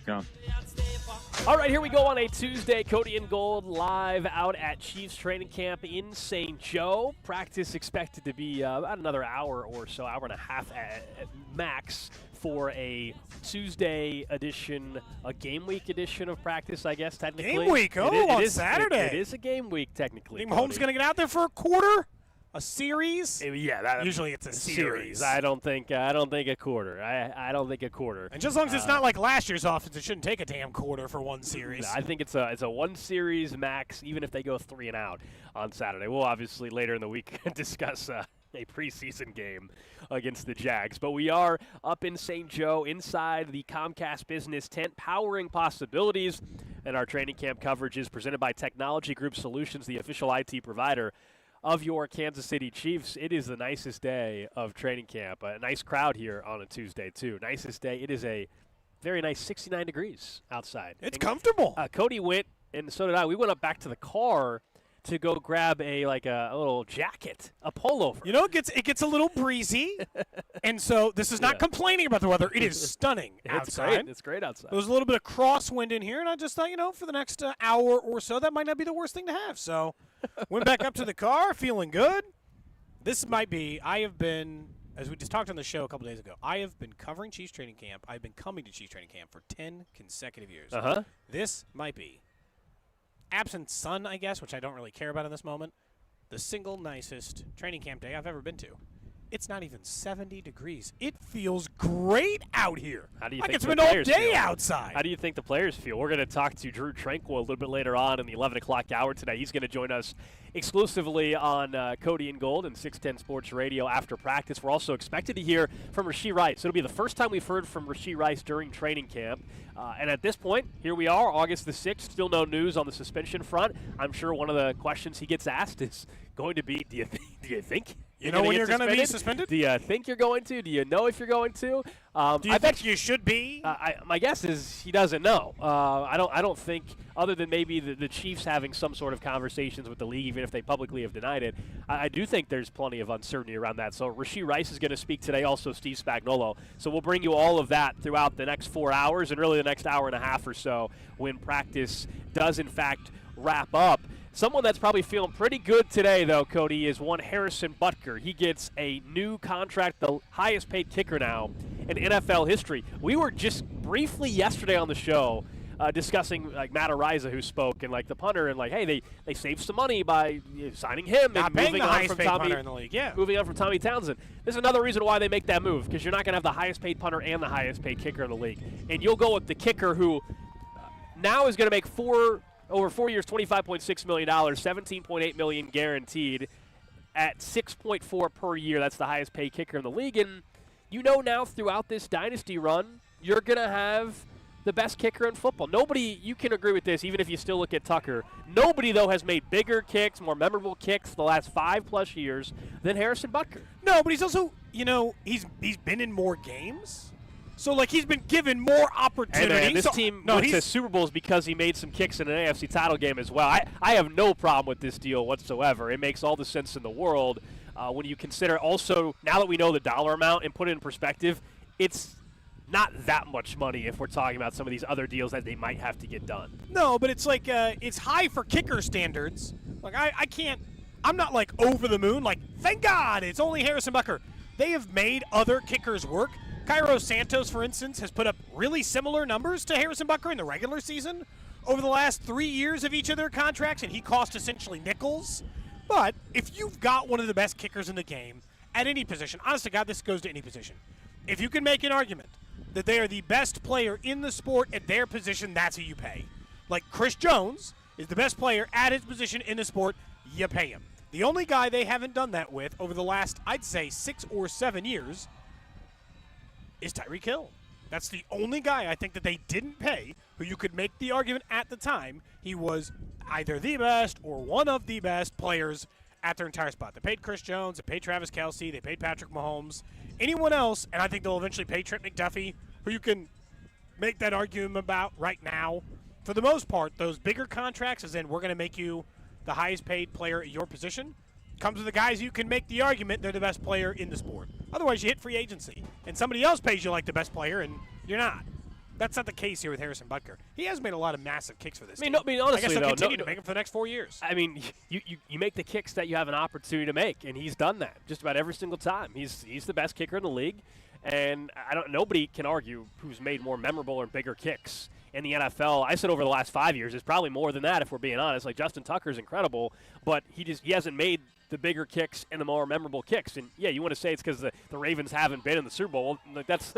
Go. All right, here we go on a Tuesday. Cody and Gold live out at Chiefs training camp in St. Joe. Practice expected to be about another hour or so, hour and a half at max for a Tuesday edition, a game week edition of practice, I guess, technically. Game week, on Saturday. It is a game week, technically. Think Mahomes going to get out there for a quarter? A series? Yeah, usually it's a series. I don't think a quarter. I don't think a quarter. And just as long as it's not like last year's offense, it shouldn't take a damn quarter for one series. I think it's a one series max, even if they go 3 and out on Saturday. We'll obviously later in the week discuss a preseason game against the Jags. But we are up in St. Joe inside the Comcast Business Tent, powering possibilities. And our training camp coverage is presented by Technology Group Solutions, the official IT provider of your Kansas City Chiefs. It is the nicest day of training camp. A nice crowd here on a Tuesday, too. Nicest day. It is a very nice 69 degrees outside. It's comfortable. Cody went, and so did I. We went up back to the car to go grab a little jacket, a pullover. You know, it gets a little breezy, and so this is not complaining about the weather. It is stunning outside. It's great outside. There was a little bit of crosswind in here, and I just thought, for the next hour or so, that might not be the worst thing to have. So went back up to the car, feeling good. This might be, as we just talked on the show a couple days ago, I have been covering Chiefs training camp. I've been coming to Chiefs training camp for 10 consecutive years. Uh-huh. This might be, absent sun, I guess, which I don't really care about in this moment, the single nicest training camp day I've ever been to. It's not even 70 degrees. It feels great out here. How do you think it's been all day outside. How do you think the players feel? We're going to talk to Drew Tranquill a little bit later on in the 11 o'clock hour today. He's going to join us exclusively on Cody and Gold and 610 Sports Radio after practice. We're also expected to hear from Rashee Rice. It'll be the first time we've heard from Rashee Rice during training camp. And at this point, here we are, August the 6th, still no news on the suspension front. I'm sure one of the questions he gets asked is going to be, do you think you know when you're going to be suspended? Do you think you're going to? Do you know if you're going to? Do you think you should be? My guess is he doesn't know. I don't think, other than maybe the Chiefs having some sort of conversations with the league, even if they publicly have denied it, I do think there's plenty of uncertainty around that. So Rashee Rice is going to speak today, also Steve Spagnuolo. So we'll bring you all of that throughout the next 4 hours and really the next hour and a half or so when practice does, in fact, wrap up. Someone that's probably feeling pretty good today, though, Cody, is one Harrison Butker. He gets a new contract, the highest paid kicker now in NFL history. We were just briefly yesterday on the show discussing Matt Ariza, who spoke, and the punter, and hey, they saved some money by signing him not and paying moving the on highest from paid Tommy, punter in the league. Yeah, moving on from Tommy Townsend. This is another reason why they make that move, because you're not going to have the highest paid punter and the highest paid kicker in the league, and you'll go with the kicker who now is going to make over 4 years, $25.6 million, $17.8 million guaranteed at $6.4 per year. That's the highest paid kicker in the league. And now throughout this dynasty run, you're going to have the best kicker in football. Nobody, you can agree with this, even if you still look at Tucker. Nobody, though, has made bigger kicks, more memorable kicks the last 5+ years than Harrison Butker. No, but he's also, he's been in more games. So, he's been given more opportunities. And this team went to Super Bowls because he made some kicks in an AFC title game as well. I have no problem with this deal whatsoever. It makes all the sense in the world when you consider also, now that we know the dollar amount and put it in perspective, it's not that much money if we're talking about some of these other deals that they might have to get done. No, but it's it's high for kicker standards. I'm not over the moon. Thank God it's only Harrison Butker. They have made other kickers work. Cairo Santos, for instance, has put up really similar numbers to Harrison Butker in the regular season over the last 3 years of each of their contracts, and he cost essentially nickels. But if you've got one of the best kickers in the game at any position, honest to God, this goes to any position. If you can make an argument that they are the best player in the sport at their position, that's who you pay. Chris Jones is the best player at his position in the sport, you pay him. The only guy they haven't done that with over the last, I'd say, 6 or 7 years is Tyreek Hill. That's the only guy I think that they didn't pay who you could make the argument at the time he was either the best or one of the best players at their entire spot. They paid Chris Jones, they paid Travis Kelce, they paid Patrick Mahomes. Anyone else, and I think they'll eventually pay Trent McDuffie, who you can make that argument about right now. For the most part, those bigger contracts, as in we're going to make you the highest paid player at your position, comes with the guys you can make the argument they're the best player in the sport. Otherwise, you hit free agency, and somebody else pays you like the best player, and you're not. That's not the case here with Harrison Butker. He has made a lot of massive kicks for this team. Honestly, I guess he'll though, continue to make them for the next 4 years. I mean, you make the kicks that you have an opportunity to make, and he's done that just about every single time. He's the best kicker in the league, and nobody can argue who's made more memorable or bigger kicks in the NFL. I said over the last 5 years, it's probably more than that if we're being honest. Like Justin Tucker's incredible, but he hasn't made the bigger kicks and the more memorable kicks. And yeah, you want to say it's because the Ravens haven't been in the Super Bowl. Like that's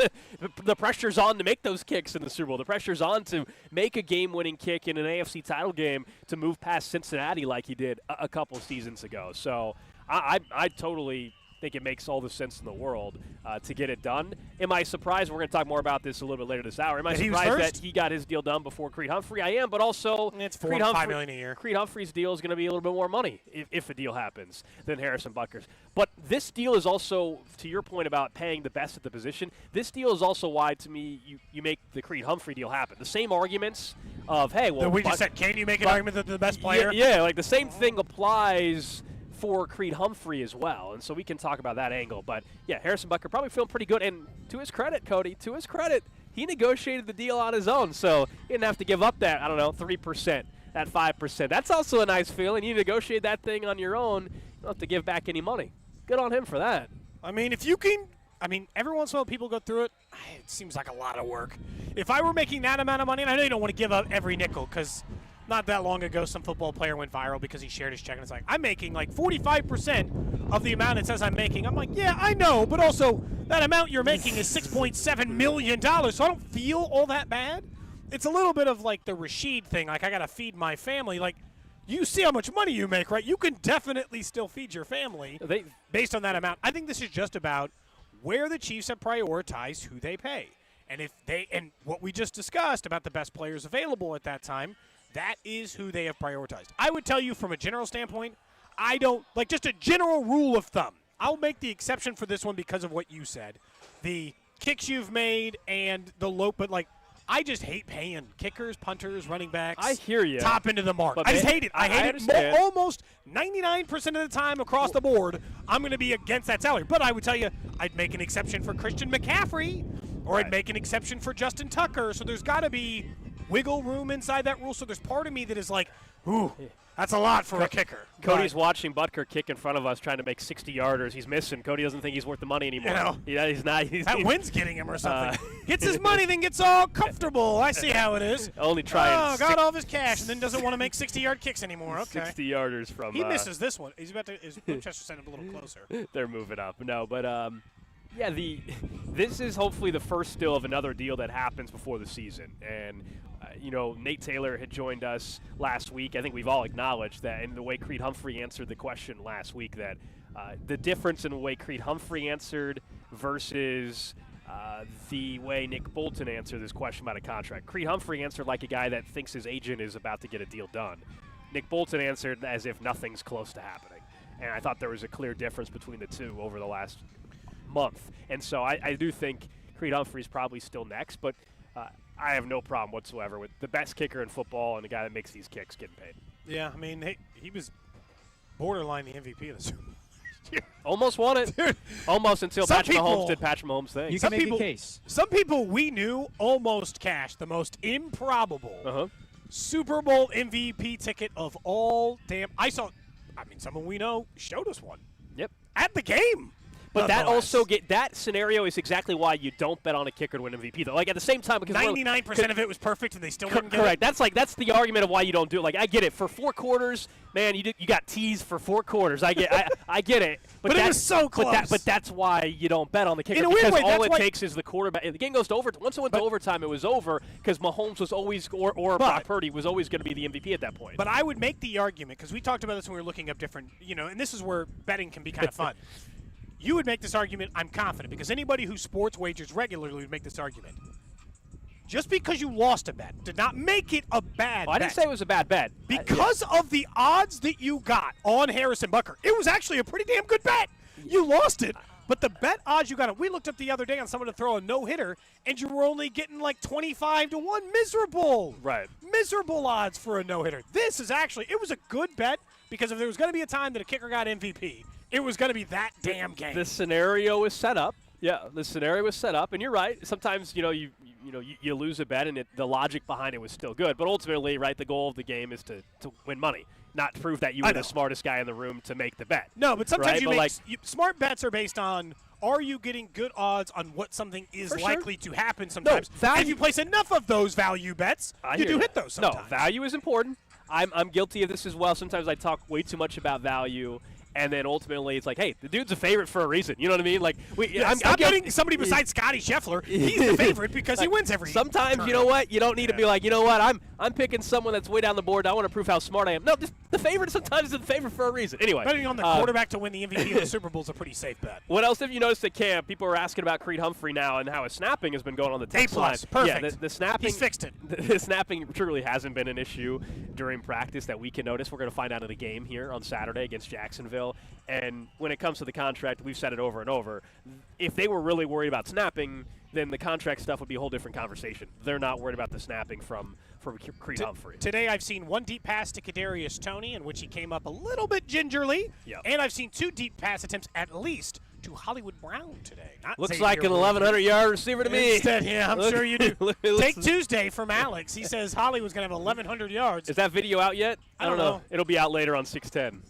the pressure's on to make those kicks in the Super Bowl. The pressure's on to make a game-winning kick in an AFC title game to move past Cincinnati like he did a couple seasons ago. So I totally think it makes all the sense in the world to get it done. Am I surprised? We're going to talk more about this a little bit later this hour. Am I surprised that he got his deal done before Creed Humphrey? I am, but also it's $4 to $5 million a year. Creed Humphrey's deal is going to be a little bit more money if a deal happens than Harrison Butker's. But this deal is also, to your point about paying the best at the position, this deal is also why, to me, you make the Creed Humphrey deal happen. The same arguments of, hey, well, we just said, can you make an argument that the best player? Yeah, like the same thing applies for Creed Humphrey as well, and so we can talk about that angle. But yeah, Harrison Butker probably feeling pretty good, and to his credit, Cody, to his credit, he negotiated the deal on his own, so he didn't have to give up that, 3%, that 5%. That's also a nice feeling. You negotiate that thing on your own, you don't have to give back any money. Good on him for that. I mean, if you can, every once in a while people go through it. It seems like a lot of work. If I were making that amount of money, and I know you don't want to give up every nickel, because not that long ago, some football player went viral because he shared his check, and it's like, I'm making like 45% of the amount it says I'm making. I'm like, yeah, I know, but also that amount you're making is $6.7 million, so I don't feel all that bad. It's a little bit of like the Rashee thing, like I got to feed my family. Like, you see how much money you make, right? You can definitely still feed your family based on that amount. I think this is just about where the Chiefs have prioritized who they pay. And what we just discussed about the best players available at that time, that is who they have prioritized. I would tell you from a general standpoint, I don't, like just a general rule of thumb. I'll make the exception for this one because of what you said. The kicks you've made and the low, but like, I just hate paying kickers, punters, running backs. I hear you. Top into the mark. I just hate it. I hate it almost 99% of the time across the board. I'm going to be against that salary. But I would tell you, I'd make an exception for Christian McCaffrey, or I'd make an exception for Justin Tucker. So there's got to be wiggle room inside that rule. So there's part of me that is like, ooh, that's a lot for a kicker. Cody's watching Butker kick in front of us trying to make 60-yarders. He's missing. Cody doesn't think he's worth the money anymore. You know, yeah, he's not. That wind's getting him or something. Gets his money, then gets all comfortable. I see how it is. Only trying. Got all of his cash, and then doesn't want to make 60-yard kicks anymore. Okay. 60-yarders from. He misses this one. He's about to. His Winchester sent him a little closer. They're moving up. No, but yeah, this is hopefully the first still of another deal that happens before the season. And Nate Taylor had joined us last week. I think we've all acknowledged that, and the way Creed Humphrey answered the question last week, that the difference in the way Creed Humphrey answered versus the way Nick Bolton answered this question about a contract. Creed Humphrey answered like a guy that thinks his agent is about to get a deal done. Nick Bolton answered as if nothing's close to happening. And I thought there was a clear difference between the two over the last month. And so I do think Creed Humphrey's probably still next, but I have no problem whatsoever with the best kicker in football and the guy that makes these kicks getting paid. Yeah, I mean, he was borderline the MVP of the Super Bowl. Almost won it. Dude, almost until Patrick Mahomes did Patrick Mahomes thing. You can make a case. Some people we knew almost cashed the most improbable Super Bowl MVP ticket of all damn. Someone we know showed us one. Yep. At the game. But that scenario is exactly why you don't bet on a kicker to win MVP though. Like at the same time, because 99% of it was perfect and they still didn't get correct. it. That's the argument of why you don't do it. Like I get it for 4 quarters, man. You got teased for 4 quarters. I get it. But it was so close. But that's why you don't bet on the kicker, in a weird because way, all it takes is the quarterback. The game goes to overtime. Once it went to overtime, it was over because Mahomes was always or Brock Purdy was always going to be the MVP at that point. But I would make the argument, because we talked about this when we were looking up different, and this is where betting can be kind of fun. You would make this argument, I'm confident, because anybody who sports wagers regularly would make this argument. Just because you lost a bet did not make it a bad bet. I didn't say it was a bad bet. Because of the odds that you got on Harrison Butker, it was actually a pretty damn good bet. You lost it, but the bet odds you got, we looked up the other day on someone to throw a no-hitter, and you were only getting like 25-1. Miserable. Right. Miserable odds for a no-hitter. This is actually, it was a good bet, because if there was going to be a time that a kicker got MVP, it was going to be that damn game. The scenario is set up. Yeah, the scenario was set up, and you're right. Sometimes, you you lose a bet, and the logic behind it was still good. But ultimately, right, the goal of the game is to win money, not prove that you were the smartest guy in the room to make the bet. No, but sometimes right? smart bets are based on, are you getting good odds on what something is likely to happen sometimes? No, if you place enough of those value bets, you do hit those sometimes. No, value is important. I'm guilty of this as well. Sometimes I talk way too much about value. And then ultimately, it's like, hey, the dude's a favorite for a reason. You know what I mean? Like, I'm getting somebody besides Scotty Scheffler. He's the favorite because he wins every. Sometimes, turn. You know what? You don't need to be like, you know what? I'm picking someone that's way down the board. I want to prove how smart I am. No, just the favorite sometimes is the favorite for a reason. Anyway, betting on the quarterback to win the MVP of the Super Bowl is a pretty safe bet. What else have you noticed at camp? People are asking about Creed Humphrey now and how his snapping has been going on the text line. Perfect. Yeah, the snapping. He's fixed it. The snapping truly hasn't been an issue during practice that we can notice. We're going to find out in a game here on Saturday against Jacksonville. And when it comes to the contract, we've said it over and over. If they were really worried about snapping, then the contract stuff would be a whole different conversation. They're not worried about the snapping from Creed Humphrey. Today I've seen one deep pass to Kadarius Toney, in which he came up a little bit gingerly. Yep. And I've seen 2 deep pass attempts at least to Hollywood Brown today. Looks like an 1,100-yard receiver to me. Yeah, I'm sure you do. Take Tuesday from Alex. He says Hollywood's going to have 1,100 yards. Is that video out yet? I don't know. It'll be out later on 610.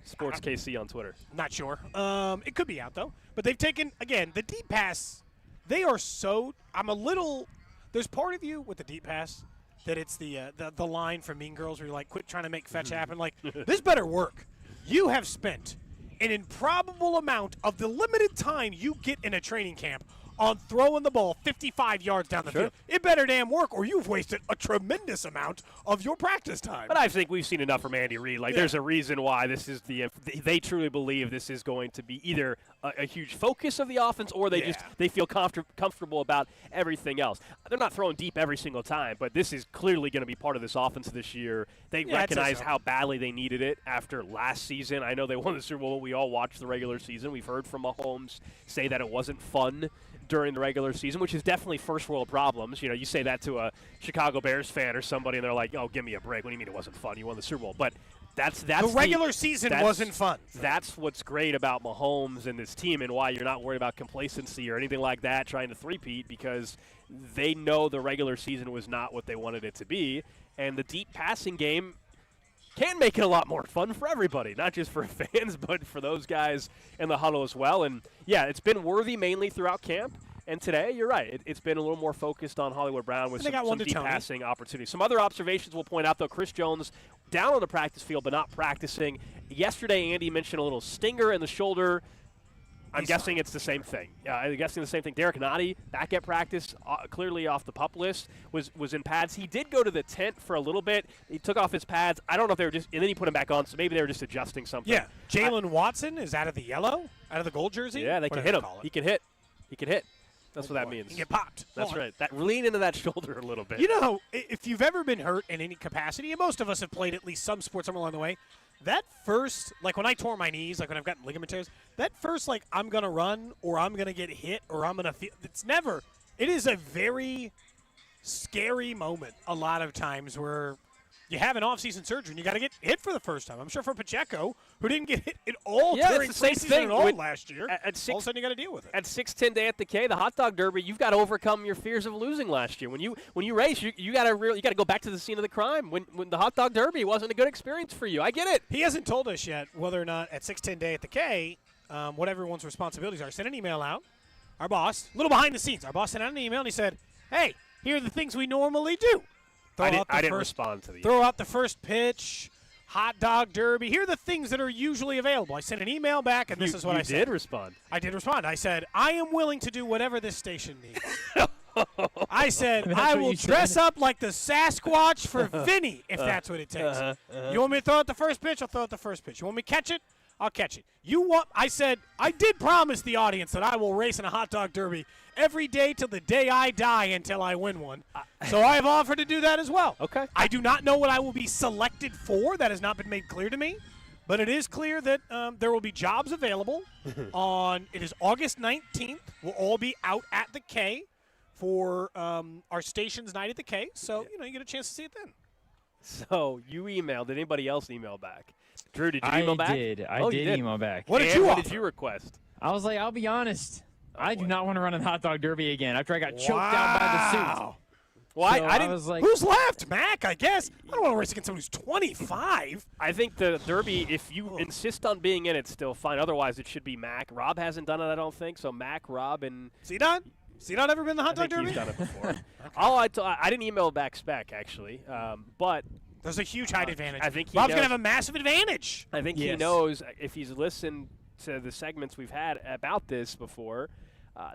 Sports KC on Twitter. Not sure. It could be out, though. But they've taken, again, the deep pass. They are so – I'm a little – there's part of you with the deep pass that it's the line from Mean Girls where you're like, quit trying to make fetch happen. Like, this better work. You have spent an improbable amount of the limited time you get in a training camp on throwing the ball 55 yards down the field. It better damn work, or you've wasted a tremendous amount of your practice time. But I think we've seen enough from Andy Reid. There's a reason why this is they truly believe this is going to be either a huge focus of the offense, or they feel comfortable about everything else. They're not throwing deep every single time, but this is clearly going to be part of this offense this year. They recognize how badly they needed it after last season. I know they won the Super Bowl. We all watched the regular season. We've heard from Mahomes say that it wasn't fun during the regular season, which is definitely first world problems. You say that to a Chicago Bears fan or somebody, and they're like, "Oh, give me a break. What do you mean it wasn't fun? You won the Super Bowl." But that's the regular season wasn't fun. That's what's great about Mahomes and this team, and why you're not worried about complacency or anything like that, trying to three-peat, because they know the regular season was not what they wanted it to be, and the deep passing game can make it a lot more fun for everybody, not just for fans, but for those guys in the huddle as well. And, it's been worthy mainly throughout camp. And today, you're right, it's been a little more focused on Hollywood Brown with some deep passing opportunities. Some other observations we'll point out, though. Chris Jones down on the practice field but not practicing. Yesterday, Andy mentioned a little stinger in the shoulder. I'm guessing it's the same thing. I'm guessing the same thing. Derek Nottie, back at practice, clearly off the PUP list, was in pads. He did go to the tent for a little bit. He took off his pads. I don't know if they were and then he put them back on, so maybe they were just adjusting something. Yeah. Jalen Watson is out of the yellow, out of the gold jersey. Yeah, they can hit him. He can hit. He can hit. That's what that means. You get popped. That's right. Lean into that shoulder a little bit. If you've ever been hurt in any capacity, and most of us have played at least some sport somewhere along the way, that first, like when I tore my knees, like when I've gotten ligament tears, that first, like, I'm going to run or I'm going to get hit or I'm going to feel, it is a very scary moment a lot of times where you have an off-season surgery and you got to get hit for the first time. I'm sure for Pacheco, who didn't get hit at all during preseason at all last year, all of a sudden you got to deal with it. At 6'10" day at the K, the hot dog derby, you've got to overcome your fears of losing last year. When you race, you got to go back to the scene of the crime. When the hot dog derby wasn't a good experience for you, I get it. He hasn't told us yet whether or not at 6'10" day at the K, what everyone's responsibilities are. Send an email out. Our boss, a little behind the scenes, our boss sent out an email and he said, "Hey, here are the things we normally do." I didn't respond to the email. Throw out the first pitch, hot dog derby. Here are the things that are usually available. I sent an email back, and this is what I said. You did respond. I did respond. I said, I am willing to do whatever this station needs. I said, I will dress up like the Sasquatch for Vinny, if that's what it takes. You want me to throw out the first pitch? I'll throw out the first pitch. You want me to catch it? I'll catch it. I said, I did promise the audience that I will race in a hot dog derby every day till the day I die until I win one. So I have offered to do that as well. Okay. I do not know what I will be selected for. That has not been made clear to me. But it is clear that there will be jobs available it is August 19th. We'll all be out at the K for our station's night at the K. So, you get a chance to see it then. So you emailed. Did anybody else email back? Drew, did you email back? I did email back. What did you request? I was like, I'll be honest. I do not want to run in the hot dog derby again after I got choked down by the suit. Well, So I didn't. was like, Who's left? Mac, I guess. I don't want to race against someone who's 25. I think the Derby, if you insist on being in it, still fine. Otherwise, it should be Mac. Rob hasn't done it, I don't think. So Mac, Rob, and C-Dot? C-Dot ever been in the hot dog derby? he's done it before. I didn't email back spec actually, but there's a huge height advantage. I think he Rob's knows. gonna have a massive advantage. I think he Yes. knows if he's listened to the segments we've had about this before.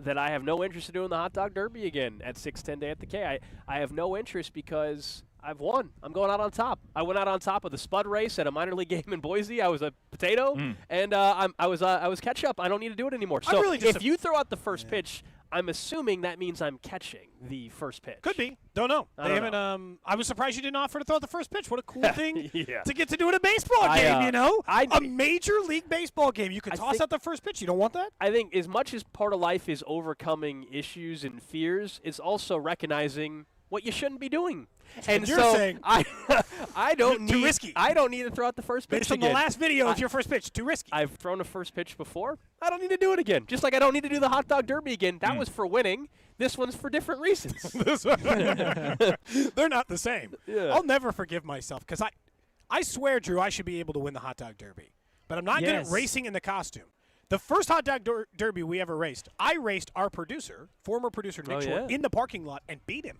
That I have no interest in doing the hot dog derby again at 6:10 day at the K. I have no interest because I've won. I'm going out on top. I went out on top of the Spud race at a minor league game in Boise. I was a potato, and I was ketchup. I don't need to do it anymore. So really just if you throw out the first pitch, I'm assuming that means I'm catching the first pitch. Could be. Don't know. I They don't haven't. I was surprised you didn't offer to throw out the first pitch. What a cool thing Yeah. to get to do in a baseball game. You know, I- a major league baseball game. You could I toss think- out the first pitch. You don't want that. I think as much as part of life is overcoming issues and fears, it's also recognizing what you shouldn't be doing. And you're so saying I don't too need risky. I don't need to throw out the first pitch Based on again. the last video of your first pitch, too risky. I've thrown a first pitch before. I don't need to do it again. Just like I don't need to do the hot dog derby again. That was for winning. This one's for different reasons. They're not the same. Yeah. I'll never forgive myself because I swear, Drew, I should be able to win the hot dog derby, but I'm not good at Yes. racing in the costume. The first hot dog derby we ever raced, I raced our producer, former producer Nick Oh, Short, yeah. in the parking lot and beat him.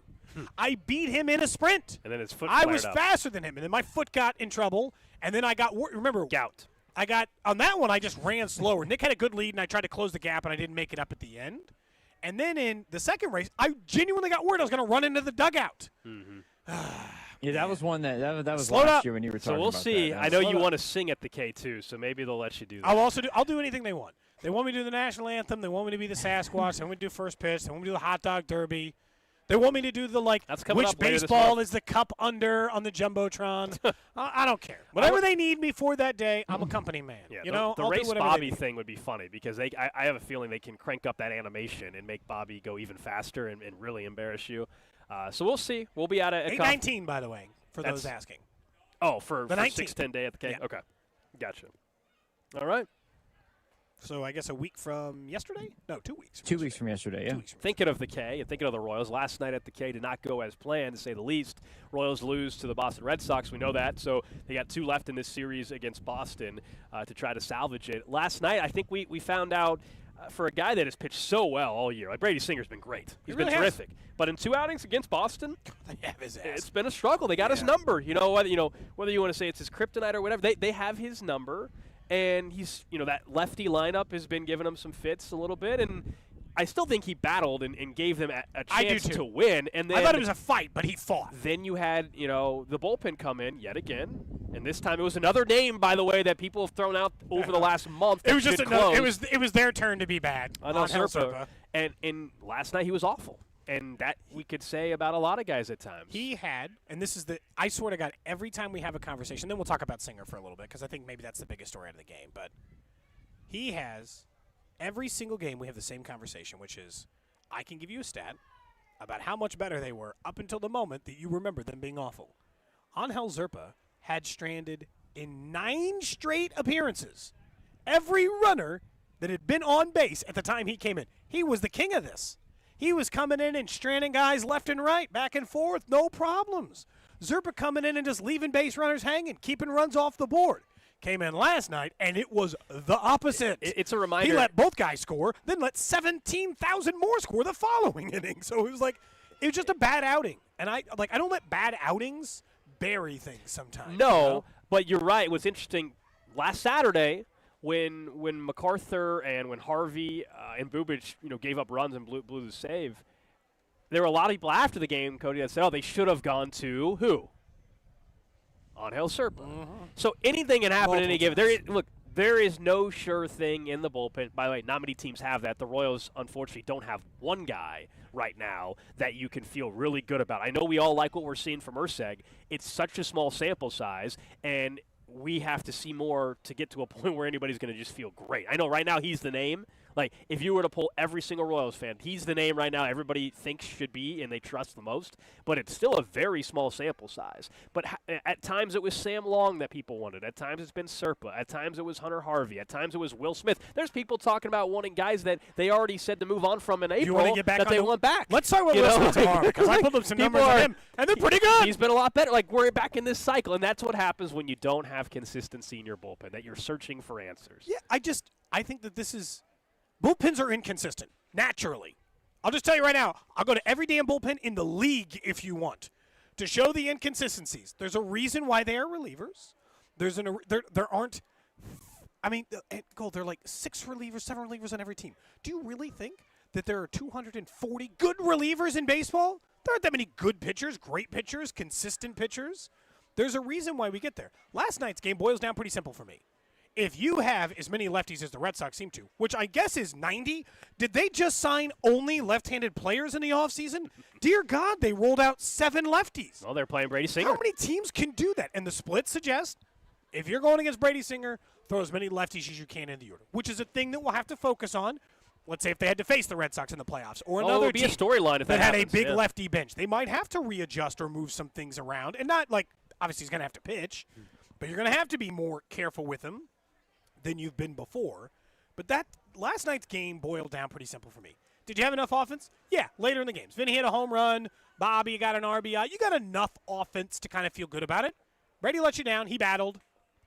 I beat him in a sprint. And then his foot I flared was up. faster than him, and then my foot got in trouble, and then I got remember Gout. I got on that one. I just ran slower. Nick had a good lead, and I tried to close the gap, and I didn't make it up at the end. And then in the second race, I genuinely got worried I was going to run into the dugout. yeah, that was one that was Slowed last up. year when you were So talking we'll about see. that. I know Slow you down. want to sing at the K too, so maybe they'll let you do that. I'll do anything they want. They want me to do the national anthem. They want me to be the Sasquatch. They want me to do first pitch. They want me to do the hot dog derby. They want me to do the That's coming which up later this baseball month. is the cup under on the jumbotron. I don't care. Whatever they need me for that day, I'm a company man. Yeah, you the, know, the I'll do race whatever they Bobby need. thing would be funny because I have a feeling they can crank up that animation and make Bobby go even faster and really embarrass you. So we'll see. We'll be out at 8:19, by the way, for those That's- asking. for The 19th. 6:10 day at the K. Yeah. Okay, gotcha. All right. So I guess a week from yesterday? No, 2 weeks. 2 weeks from yesterday. Yeah. 2 weeks from Thinking of the K and thinking of the Royals, last night at the K did not go as planned, to say the least. Royals lose to the Boston Red Sox. We know that. So they got 2 left in this series against Boston to try to salvage it. Last night, I think we found out for a guy that has pitched so well all year, like Brady Singer's been great. He's really been has. terrific. But in 2 outings against Boston, They have his ass. it's been a struggle. They got his number. Whether you want to say it's his kryptonite or whatever, they have his number. And he's, that lefty lineup has been giving him some fits a little bit. And I still think he battled and gave them a I do chance too. to win. And then I thought it was a fight, but he fought. then you had, the bullpen come in yet again. And this time it was another name, by the way, that people have thrown out over the last month. It was that just should another. close. It was their turn to be bad. on on El Serpa. Serpa. And last night he was awful. And that we could say about a lot of guys at times. He had, and this is I swear to God, every time we have a conversation, then we'll talk about Singer for a little bit because I think maybe that's the biggest story out of the game. But he has, every single game we have the same conversation, which is I can give you a stat about how much better they were up until the moment that you remember them being awful. Angel Zerpa had stranded in 9 straight appearances. Every runner that had been on base at the time he came in, he was the king of this. He was coming in and stranding guys left and right, back and forth, no problems. Zerpa coming in and just leaving base runners hanging, keeping runs off the board. Came in last night, and it was the opposite. It's a reminder. He let both guys score, then let 17,000 more score the following inning. So it was just a bad outing. And I don't let bad outings bury things sometimes. No, but you're right. What's interesting, last Saturday, when MacArthur and when Harvey and Bubic, gave up runs and blew the save, there were a lot of people after the game, Cody, that said, they should have gone to who? Angel Serpa. So anything can happen in any given. There is no sure thing in the bullpen. By the way, not many teams have that. The Royals, unfortunately, don't have one guy right now that you can feel really good about. I know we all like what we're seeing from Urseg. It's such a small sample size, and we have to see more to get to a point where anybody's going to just feel great. I know right now he's the name. Like, if you were to pull every single Royals fan, he's the name right now everybody thinks should be and they trust the most, but it's still a very small sample size. But at times it was Sam Long that people wanted. At times it's been Serpa. At times it was Hunter Harvey. At times it was Will Smith. There's people talking about wanting guys that they already said to move on from in April that they want back. Let's talk about Will Smith tomorrow, because I pulled up some numbers on him, and they're pretty good. He's been a lot better. Like, we're back in this cycle, and that's what happens when you don't have consistency in your bullpen, that you're searching for answers. Yeah, I think that this is – bullpens are inconsistent, naturally. I'll just tell you right now, I'll go to every damn bullpen in the league if you want to show the inconsistencies. There's a reason why they are relievers. There aren't – I mean, Gold, there are like 6 relievers, 7 relievers on every team. Do you really think that there are 240 good relievers in baseball? There aren't that many good pitchers, great pitchers, consistent pitchers. There's a reason why we get there. Last night's game boils down pretty simple for me. If you have as many lefties as the Red Sox seem to, which I guess is 90, did they just sign only left-handed players in the offseason? Dear God, they rolled out 7 lefties. Well, they're playing Brady Singer. How many teams can do that? And the splits suggest if you're going against Brady Singer, throw as many lefties as you can in the order, which is a thing that we'll have to focus on. Let's say if they had to face the Red Sox in the playoffs or another team a storyline if that had happens, a big lefty bench. They might have to readjust or move some things around. And not like, obviously he's going to have to pitch, but you're going to have to be more careful with him than you've been before. But that last night's game boiled down pretty simple for me. Did you have enough offense? Yeah, later in the games. Vinny hit a home run. Bobby got an RBI. You got enough offense to kind of feel good about it. Brady let you down. He battled.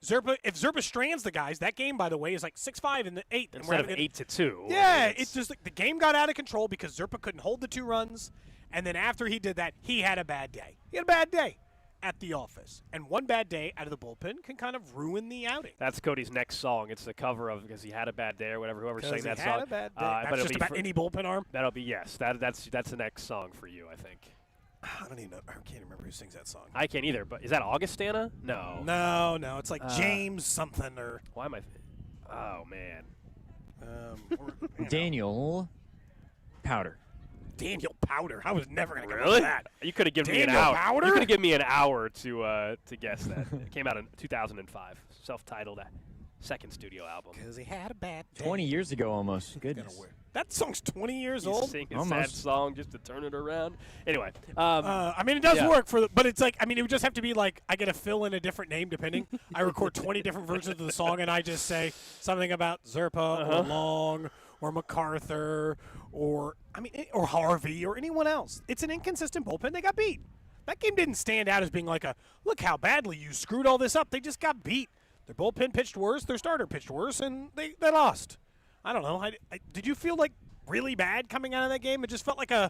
If Zerpa strands the guys, that game, by the way, is like 6-5 in the 8th. Instead of 8-2. Yeah, it's just like the game got out of control because Zerpa couldn't hold the 2 runs. And then after he did that, he had a bad day. He had a bad day at the office. And one bad day out of the bullpen can kind of ruin the outing. That's Cody's next song. It's the cover of Because He Had a Bad Day or whatever, whoever's saying that song. Because he had a bad day. That's just about any bullpen arm? That'll be, yes. That's the next song for you, I think. I don't even know. I can't remember who sings that song. I can't either, but is that Augustana? No. No. It's like James something or. Why am I? Oh, man. Daniel Powder. Daniel Powder. I was never going to Really? go that. You could have given me an hour. You could have given me an hour to guess that. It came out in 2005. Self-titled second studio album. Because he had a bad day. 20 years ago almost. Goodness. That song's 20 years old. Sing a sad song just to turn it around. Anyway. I mean, it does work but it's like, I mean, it would just have to be like, I get to fill in a different name depending. I record 20 different versions of the song and I just say something about Zerpa or Long or MacArthur or Harvey or anyone else. It's an inconsistent bullpen. They got beat. That game didn't stand out as being like look how badly you screwed all this up. They just got beat. Their bullpen pitched worse. Their starter pitched worse, and they lost. I don't know. Did you feel like really bad coming out of that game? It just felt like in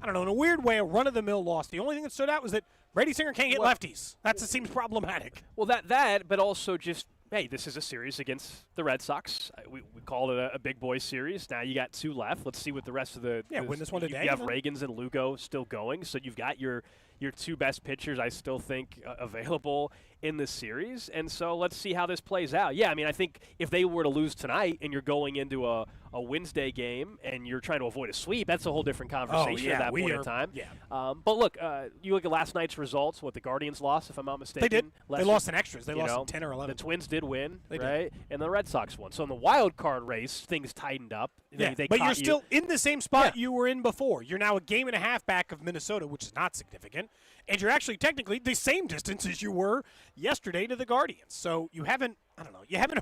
a weird way, a run-of-the-mill loss. The only thing that stood out was that Brady Singer can't hit lefties. That just seems problematic. Well, but also just, hey, this is a series against the Red Sox. We called it a big boy series. Now you got 2 left. Let's see what the rest of the win this one today. You have Reagans and Lugo still going, so you've got your 2 best pitchers, I still think, available in this series. And so let's see how this plays out. Yeah, I mean, I think if they were to lose tonight and you're going into a Wednesday game and you're trying to avoid a sweep, that's a whole different conversation at that point in time. Yeah. But look, you look at last night's results, the Guardians lost, if I'm not mistaken. They did. They lost in extras. They lost in 10 or 11. The Twins did win, they right? Did. And the Red Sox won. So in the wild card race, things tightened up. Yeah, but you're still in the same spot you were in before. You're now a game and a half back of Minnesota, which is not significant. And you're actually technically the same distance as you were yesterday to the Guardians. So you haven't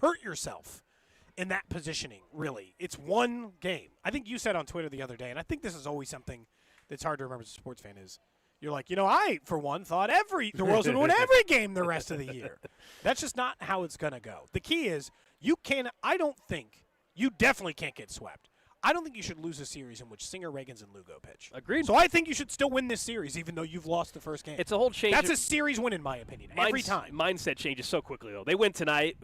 hurt yourself in that positioning, really. It's one game. I think you said on Twitter the other day, and I think this is always something that's hard to remember as a sports fan, is you're like, I, for one, thought the Royals would win every game the rest of the year. That's just not how it's going to go. The key is you definitely can't get swept. I don't think you should lose a series in which Singer, Reagans, and Lugo pitch. Agreed. So I think you should still win this series, even though you've lost the first game. It's a whole change. That's a series win, in my opinion, every time. Mindset changes so quickly, though. They win tonight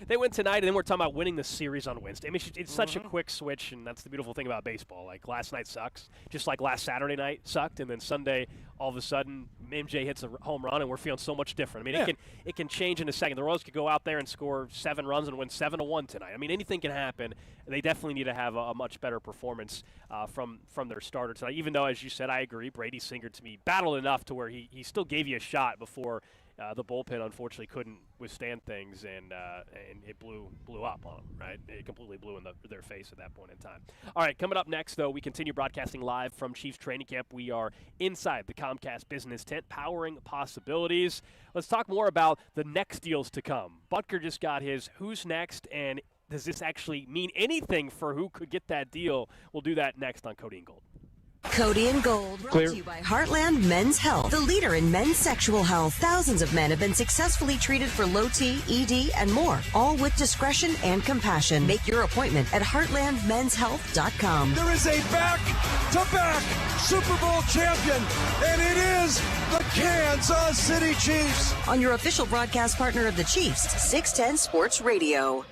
they win tonight, and then we're talking about winning the series on Wednesday. I mean, it's such a quick switch, and that's the beautiful thing about baseball. Like, last night sucks, just like last Saturday night sucked, and then Sunday, all of a sudden, MJ hits a home run, and we're feeling so much different. I mean, it can change in a second. The Royals could go out there and score 7 runs and win 7-1 tonight. I mean, anything can happen. They definitely need to have a much better performance from their starter tonight. Even though, as you said, I agree, Brady Singer, to me, battled enough to where he still gave you a shot before the bullpen unfortunately couldn't withstand things, and it blew up on them, right? It completely blew in their face at that point in time. All right, coming up next, though, we continue broadcasting live from Chiefs training camp. We are inside the Comcast business tent, powering possibilities. Let's talk more about the next deals to come. Butker just got his who's next, and does this actually mean anything for who could get that deal? We'll do that next on Cody and Gold. Cody and Gold, brought to you by Heartland Men's Health, the leader in men's sexual health. Thousands of men have been successfully treated for low T, ED, and more, all with discretion and compassion. Make your appointment at heartlandmenshealth.com. There is a back-to-back Super Bowl champion, and it is the Kansas City Chiefs. On your official broadcast partner of the Chiefs, 610 Sports Radio.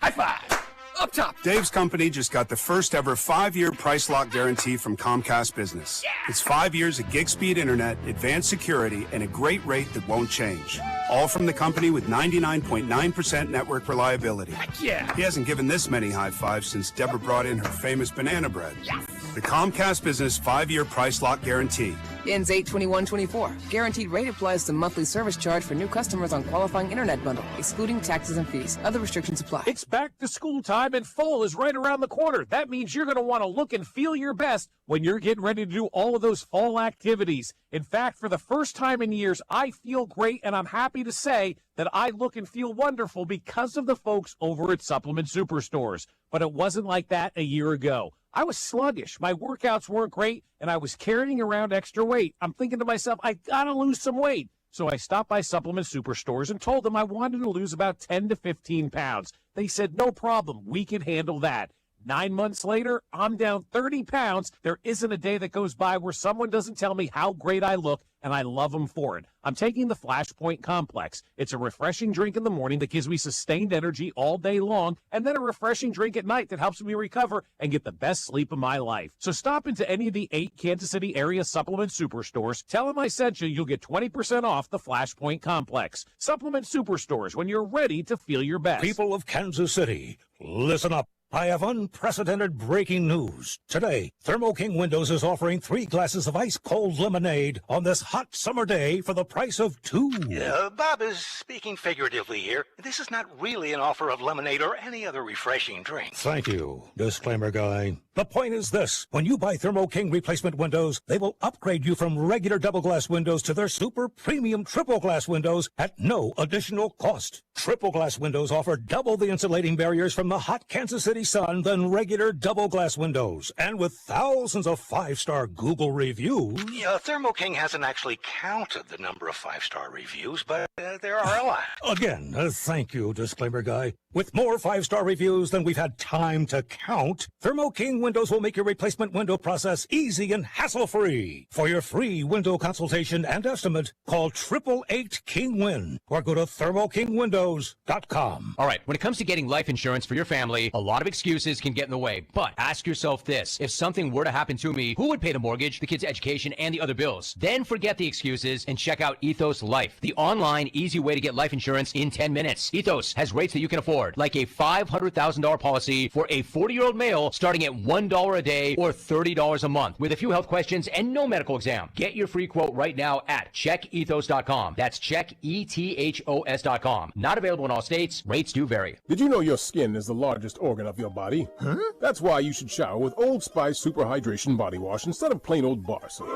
High five! Up top! Dave's company just got the first ever 5-year price lock guarantee from Comcast Business. Yeah. It's 5 years of gig speed internet, advanced security, and a great rate that won't change. All from the company with 99.9% network reliability. Heck yeah! He hasn't given this many high fives since Deborah brought in her famous banana bread. Yes! The Comcast Business 5-year price lock guarantee. Ends 8/21/24. Guaranteed rate applies to monthly service charge for new customers on qualifying internet bundle, excluding taxes and fees. Other restrictions apply. It's back to school time and fall is right around the corner. That means you're going to want to look and feel your best when you're getting ready to do all of those fall activities. In fact, for the first time in years, I feel great, and I'm happy to say that I look and feel wonderful because of the folks over at Supplement Superstores. But it wasn't like that a year ago. I was sluggish. My workouts weren't great, and I was carrying around extra weight. I'm thinking to myself, I got to lose some weight. So I stopped by Supplement Superstores and told them I wanted to lose about 10 to 15 pounds. They said, no problem. We can handle that. 9 months later, I'm down 30 pounds. There isn't a day that goes by where someone doesn't tell me how great I look, and I love them for it. I'm taking the Flashpoint Complex. It's a refreshing drink in the morning that gives me sustained energy all day long, and then a refreshing drink at night that helps me recover and get the best sleep of my life. So stop into any of the 8 Kansas City area Supplement Superstores. Tell them I sent you. You'll get 20% off the Flashpoint Complex. Supplement Superstores, when you're ready to feel your best. People of Kansas City, listen up. I have unprecedented breaking news. Today, Thermo King Windows is offering 3 glasses of ice-cold lemonade on this hot summer day for the price of 2. Bob is speaking figuratively here. This is not really an offer of lemonade or any other refreshing drink. Thank you, disclaimer guy. The point is this. When you buy Thermo King replacement windows, they will upgrade you from regular double glass windows to their super premium triple glass windows at no additional cost. Triple glass windows offer double the insulating barriers from the hot Kansas City sun than regular double glass windows. And with thousands of 5-star Google reviews... Yeah, Thermo King hasn't actually counted the number of 5-star reviews, but there are a lot. Again, thank you, disclaimer guy. With more 5-star reviews than we've had time to count, Thermo King Windows will make your replacement window process easy and hassle-free. For your free window consultation and estimate, call 888-KING-WIN or go to thermokingwindows.com. All right, when it comes to getting life insurance for your family, a lot of excuses can get in the way. But ask yourself this. If something were to happen to me, who would pay the mortgage, the kids' education, and the other bills? Then forget the excuses and check out Ethos Life, the online, easy way to get life insurance in 10 minutes. Ethos has rates that you can afford, like a $500,000 policy for a 40-year-old male starting at $1 a day or $30 a month with a few health questions and no medical exam. Get your free quote right now at checkethos.com. That's checkethos.com. Not available in all states. Rates do vary. Did you know your skin is the largest organ of your body? Huh? That's why you should shower with Old Spice Super Hydration Body Wash instead of plain old bar soap.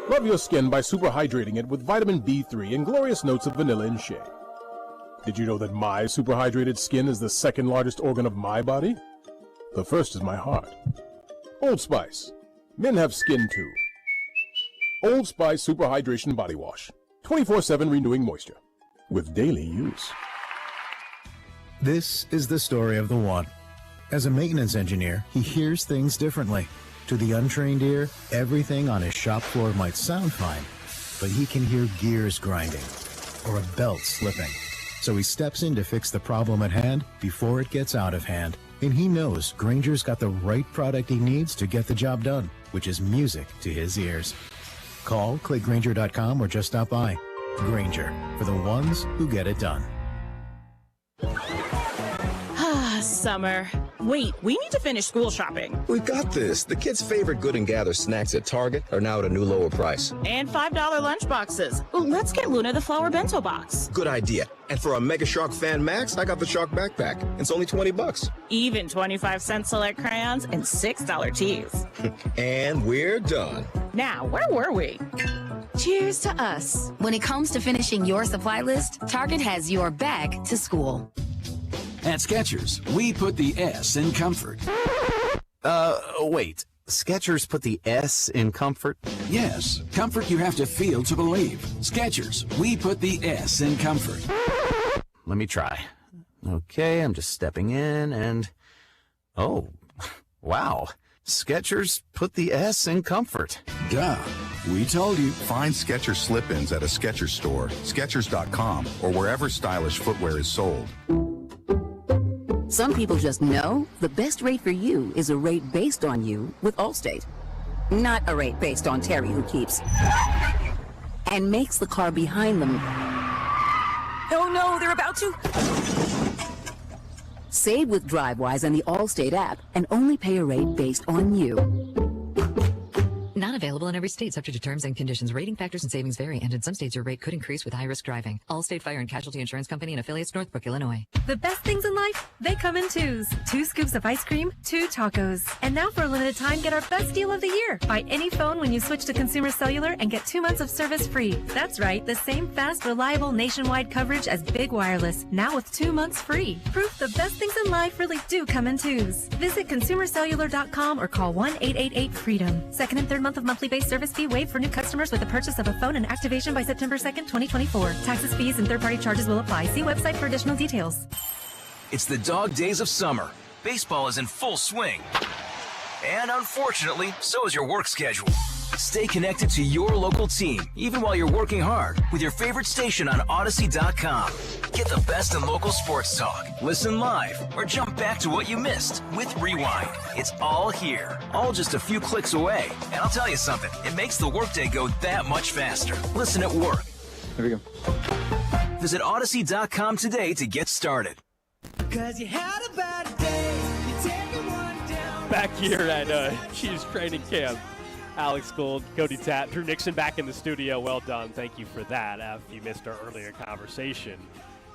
Love your skin by super hydrating it with vitamin B3 and glorious notes of vanilla and shea. Did you know that my super hydrated skin is the second largest organ of my body? The first is my heart. Old Spice. Men have skin too. Old Spice Super Hydration Body Wash. 24/7 renewing moisture. With daily use. This is the story of the one. As a maintenance engineer, he hears things differently. To the untrained ear, everything on his shop floor might sound fine, but he can hear gears grinding or a belt slipping. So he steps in to fix the problem at hand before it gets out of hand. And he knows Grainger's got the right product he needs to get the job done, which is music to his ears. Call, click Grainger.com, or just stop by. Grainger, for the ones who get it done. Ah, summer. Wait, we need to finish school shopping. We got this. The kids' favorite Good and Gather snacks at Target are now at a new lower price. And $5 lunch boxes. Well, let's get Luna the flour bento box. Good idea. And for a Mega Shark fan max, I got the Shark backpack. It's only $20. Even 25-cent select crayons and $6 teas. And we're done. Now, where were we? Cheers to us. When it comes to finishing your supply list, Target has your back to school. At Skechers, we put the S in comfort. Wait. Skechers put the S in comfort? Yes, comfort you have to feel to believe. Skechers, we put the S in comfort. Let me try. Okay, I'm just stepping in and... Oh, wow. Skechers put the S in comfort. Duh. We told you. Find Skechers slip-ins at a Skechers store, Skechers.com, or wherever stylish footwear is sold. Some people just know the best rate for you is a rate based on you with Allstate. Not a rate based on Terry who keeps and makes the car behind them. Oh no, they're about to. Save with DriveWise and the Allstate app and only pay a rate based on you. Not available in every state, subject to terms and conditions. Rating factors and savings vary, and in some states your rate could increase with high-risk driving. Allstate Fire and Casualty Insurance Company and affiliates, Northbrook, Illinois. The best things in life, they come in twos. 2 scoops of ice cream, 2 tacos. And now for a limited time, get our best deal of the year. Buy any phone when you switch to Consumer Cellular and get 2 months of service free. That's right, the same fast, reliable, nationwide coverage as Big Wireless, now with 2 months free. Proof the best things in life really do come in twos. Visit ConsumerCellular.com or call 1-888-FREEDOM. Second and third month of monthly base service fee waived for new customers with the purchase of a phone and activation by September 2nd, 2024. Taxes, fees, and third-party charges will apply. See website for additional details. It's the dog days of summer. Baseball is in full swing. And unfortunately, so is your work schedule. Stay connected to your local team, even while you're working hard, with your favorite station on Odyssey.com. Get the best in local sports talk, listen live, or jump back to what you missed with Rewind. It's all here, all just a few clicks away. And I'll tell you something, it makes the workday go that much faster. Listen at work. There we go. Visit Odyssey.com today to get started. Cause you had a bad day, you take one down. Back here at Chiefs training camp. Alex Gold, Cody Tatt, Drew Nixon back in the studio. Well done. Thank you for that. If you missed our earlier conversation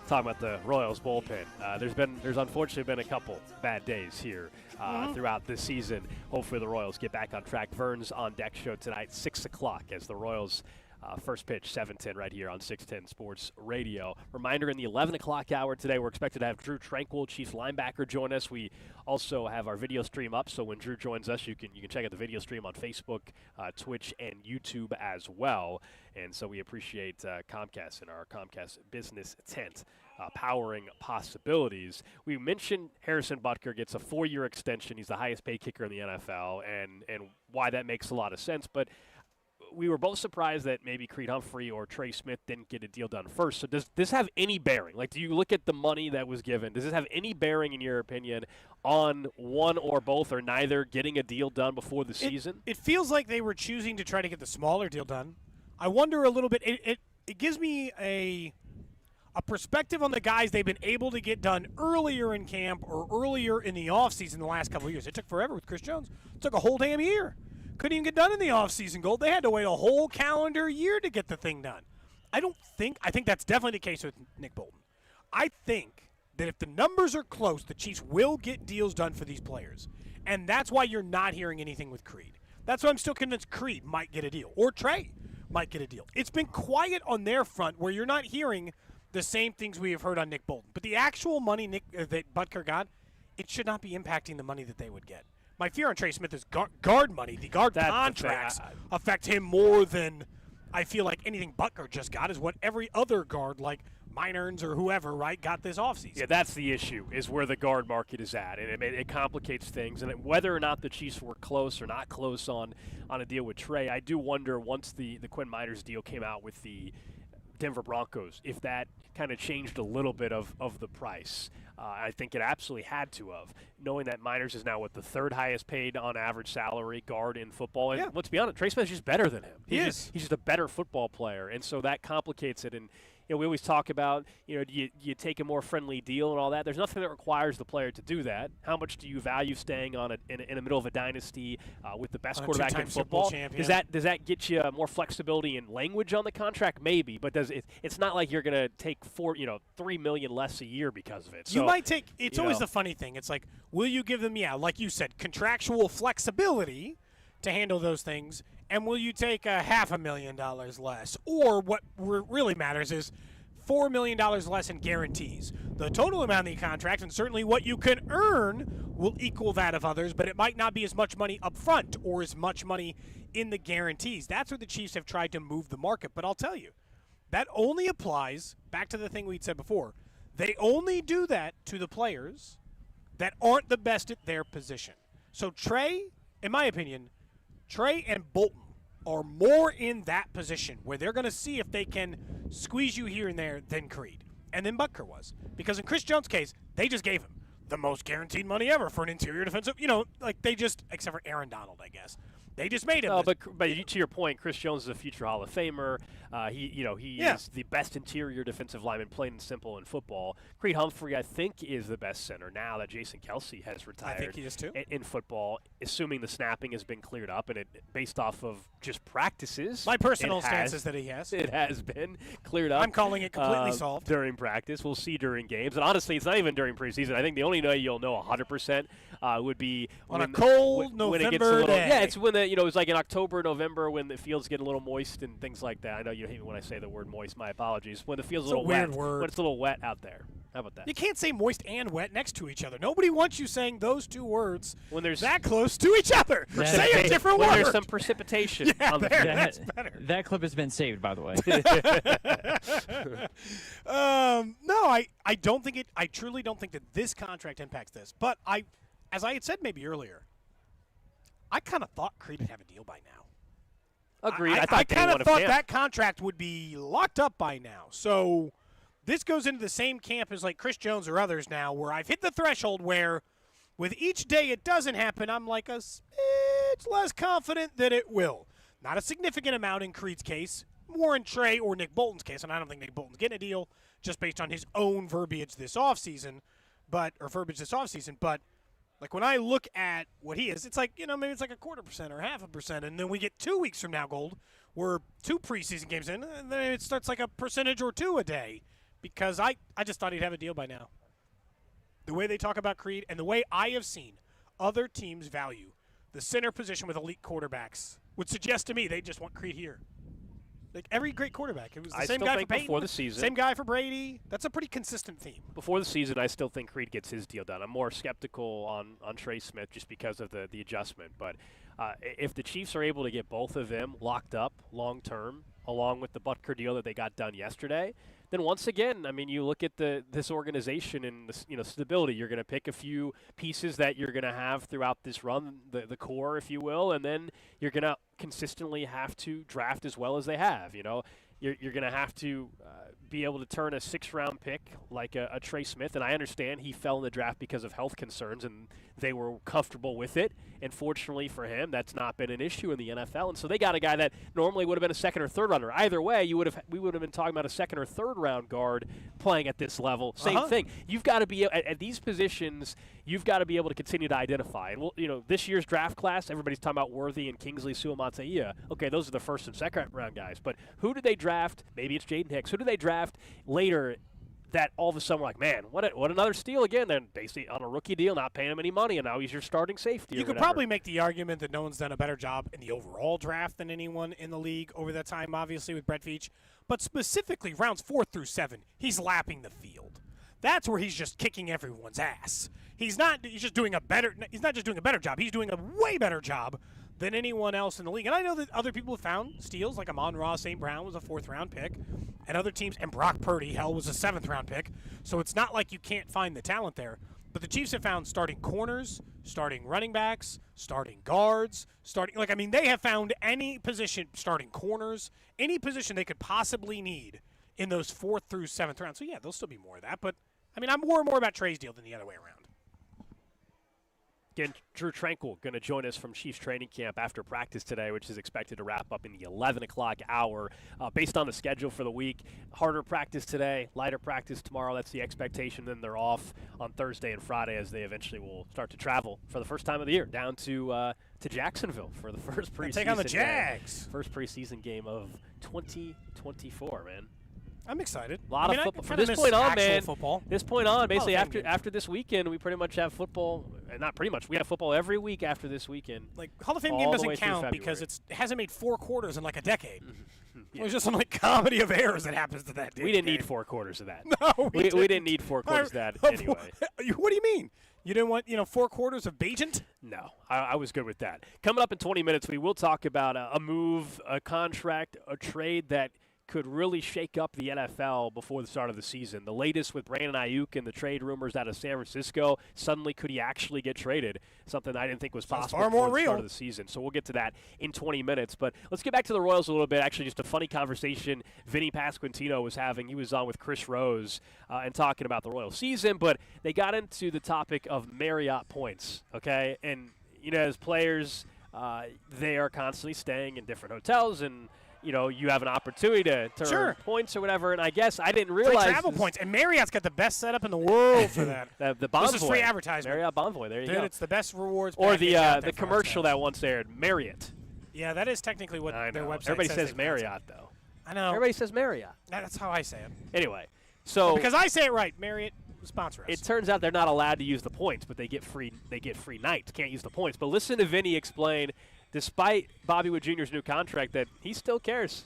talking about the Royals bullpen, there's unfortunately been a couple bad days here throughout this season. Hopefully the Royals get back on track. Vern's on deck show tonight, 6 o'clock, as the Royals first pitch, 7:10 right here on 610 Sports Radio. Reminder, in the 11 o'clock hour today, we're expected to have Drew Tranquill, Chiefs linebacker, join us. We also have our video stream up, so when Drew joins us, you can check out the video stream on Facebook, Twitch, and YouTube as well. And so we appreciate Comcast and our Comcast business tent powering possibilities. We mentioned Harrison Butker gets a 4-year extension. He's the highest paid kicker in the NFL, and why that makes a lot of sense. But we were both surprised that maybe Creed Humphrey or Trey Smith didn't get a deal done first. So does this have any bearing? Like, do you look at the money that was given? Does this have any bearing, in your opinion, on one or both or neither getting a deal done before the season? It feels like they were choosing to try to get the smaller deal done. I wonder a little bit. It gives me a perspective on the guys they've been able to get done earlier in camp or earlier in the offseason the last couple of years. It took forever with Chris Jones. It took a whole damn year. Couldn't even get done in the offseason, Gold. They had to wait a whole calendar year to get the thing done. I think that's definitely the case with Nick Bolton. I think that if the numbers are close, the Chiefs will get deals done for these players. And that's why you're not hearing anything with Creed. That's why I'm still convinced Creed might get a deal, or Trey might get a deal. It's been quiet on their front where you're not hearing the same things we have heard on Nick Bolton. But the actual money that Butker got, it should not be impacting the money that they would get. My fear on Trey Smith is guard money. The guard contracts affect him more than I feel like anything Butker just got is what every other guard, like Minerns or whoever, right, got this offseason. Yeah, that's the issue, is where the guard market is at. And it complicates things. And whether or not the Chiefs were close or not close on a deal with Trey, I do wonder, once the Quinn Miners deal came out with the Denver Broncos, if that kind of changed a little bit of the price. I think it absolutely had to have, knowing that Miners is now the third highest paid on average salary guard in football. And let's be honest, Trey Smith is just better than him. He's just a better football player, and so that complicates it. And we always talk about, do you take a more friendly deal and all that. There's nothing that requires the player to do that. How much do you value staying on in the middle of a dynasty with the best quarterback in football? Does that get you more flexibility in language on the contract? Maybe, but it's not like you're going to take $3 million less a year because of it. You might take. It's always the funny thing. It's like, will you give them, like you said, contractual flexibility to handle those things, and will you take $500,000 less? Or what really matters is $4 million less in guarantees. The total amount of the contract, and certainly what you can earn, will equal that of others, but it might not be as much money up front or as much money in the guarantees. That's where the Chiefs have tried to move the market. But I'll tell you, that only applies, back to the thing we'd said before, they only do that to the players that aren't the best at their position. So Trey, in my opinion, Trey and Bolton are more in that position where they're going to see if they can squeeze you here and there than Creed. And then Butker was. Because in Chris Jones' case, they just gave him the most guaranteed money ever for an interior defensive. Except for Aaron Donald, I guess. They just made him. No, but to your point, Chris Jones is a future Hall of Famer. He is the best interior defensive lineman, plain and simple, in football. Creed Humphrey, I think, is the best center now that Jason Kelsey has retired. I think he is too. In football, assuming the snapping has been cleared up and based off of just practices. My personal stance is that he has. It has been cleared up. I'm calling it completely solved. During practice. We'll see during games. And honestly, it's not even during preseason. I think the only way you'll know 100% would be on a cold when it gets November day. Yeah, it's when it's like in October, November, when the fields get a little moist and things like that. I know you hate me when I say the word moist. My apologies. When the field's a little wet. Word. When it's a little wet out there. How about that? You can't say moist and wet next to each other. Nobody wants you saying those two words when there's that close to each other. Say a different word. When there's some precipitation. That's better. That clip has been saved, by the way. No, I don't think it. I truly don't think that this contract impacts this. But as I had said maybe earlier, I kind of thought Creed would have a deal by now. Agreed. I kind of thought that contract would be locked up by now. So this goes into the same camp as like Chris Jones or others now, where I've hit the threshold where with each day it doesn't happen, I'm like it's less confident that it will. Not a significant amount in Creed's case, more in Trey or Nick Bolton's case, and I don't think Nick Bolton's getting a deal just based on his own verbiage this offseason, but like when I look at what he is, it's like, maybe it's like 0.25% or 0.5%, and then we get 2 weeks from now, Gold, we're 2 preseason games in, and then it starts like a percentage or 2 a day, because I just thought he'd have a deal by now. The way they talk about Creed and the way I have seen other teams value the center position with elite quarterbacks would suggest to me they just want Creed here. Like every great quarterback. It was the same guy for Peyton. Before the season. Same guy for Brady. That's a pretty consistent theme. Before the season, I still think Creed gets his deal done. I'm more skeptical on Trey Smith just because of the adjustment. But if the Chiefs are able to get both of them locked up long-term, along with the Butker deal that they got done yesterday, then once again, I mean, you look at this organization and the stability. You're going to pick a few pieces that you're going to have throughout this run, the core, if you will, and then you're going to consistently have to draft as well as they have. You're going to have to be able to turn a 6th-round pick like a Trey Smith, and I understand he fell in the draft because of health concerns, and they were comfortable with it. And fortunately for him, that's not been an issue in the NFL. And so they got a guy that normally would have been a 2nd or 3rd rounder. Either way, we would have been talking about a 2nd or 3rd round guard playing at this level. Same thing. You've got to be at these positions. You've got to be able to continue to identify. And this year's draft class, everybody's talking about Worthy and Kingsley Suamataia. Okay, those are the 1st and 2nd round guys. But who did they draft? Maybe it's Jaden Hicks. Who did they draft later that all of a sudden we're like, man, what another steal again? Then basically on a rookie deal, not paying him any money, and now he's your starting safety. You could probably make the argument that no one's done a better job in the overall draft than anyone in the league over that time, obviously, with Brett Veach. But specifically, rounds 4 through 7, he's lapping the field. That's where he's just kicking everyone's ass. He's not just doing a better job. He's doing a way better job than anyone else in the league. And I know that other people have found steals, like Amon-Ra St. Brown was a 4th-round pick, and other teams, and Brock Purdy, was a 7th-round pick. So it's not like you can't find the talent there. But the Chiefs have found starting corners, starting running backs, starting guards, they have found any position, starting corners, any position they could possibly need in those 4th through 7th rounds. So, yeah, there'll still be more of that. But, I'm more and more about Trey's deal than the other way around. Again, Drew Tranquill going to join us from Chiefs training camp after practice today, which is expected to wrap up in the 11 o'clock hour. Based on the schedule for the week, harder practice today, lighter practice tomorrow. That's the expectation. Then they're off on Thursday and Friday as they eventually will start to travel for the first time of the year down to Jacksonville for the first preseason take on the Jags. First preseason game of 2024, man. I'm excited. A lot of football. From this point on, man. Football. This point on, basically after this weekend, we pretty much have football. Not pretty much. We have football every week after this weekend. Like Hall of Fame game doesn't count because it hasn't made 4 quarters in like a decade. It was just some like comedy of errors that happens to that. We didn't need 4 quarters of that. No, we didn't need 4 quarters of that anyway. What do you mean? You didn't want 4 quarters of Bajent? No, I was good with that. Coming up in 20 minutes, we will talk about a move, a contract, a trade that could really shake up the NFL before the start of the season. The latest with Brandon Aiyuk and the trade rumors out of San Francisco. Suddenly, could he actually get traded? Something I didn't think was possible before the start of the season. So we'll get to that in 20 minutes. But let's get back to the Royals a little bit. Actually, just a funny conversation Vinny Pasquantino was having. He was on with Chris Rose and talking about the Royals season. But they got into the topic of Marriott points, okay? And, as players, they are constantly staying in different hotels and you have an opportunity to earn points or whatever, and I guess I didn't realize free travel points. And Marriott's got the best setup in the world for that. the Bonvoy. This is free advertisement. Marriott Bonvoy. There you go. It's the best rewards. Or the commercial that once aired, Marriott. Yeah, that is technically what their website Everybody says Marriott, though. I know. Everybody says Marriott. That's how I say it. Anyway, so because I say it right, Marriott sponsor us. It turns out they're not allowed to use the points, but they get free nights. Can't use the points. But listen to Vinny explain, despite Bobby Witt Jr.'s new contract, that he still cares.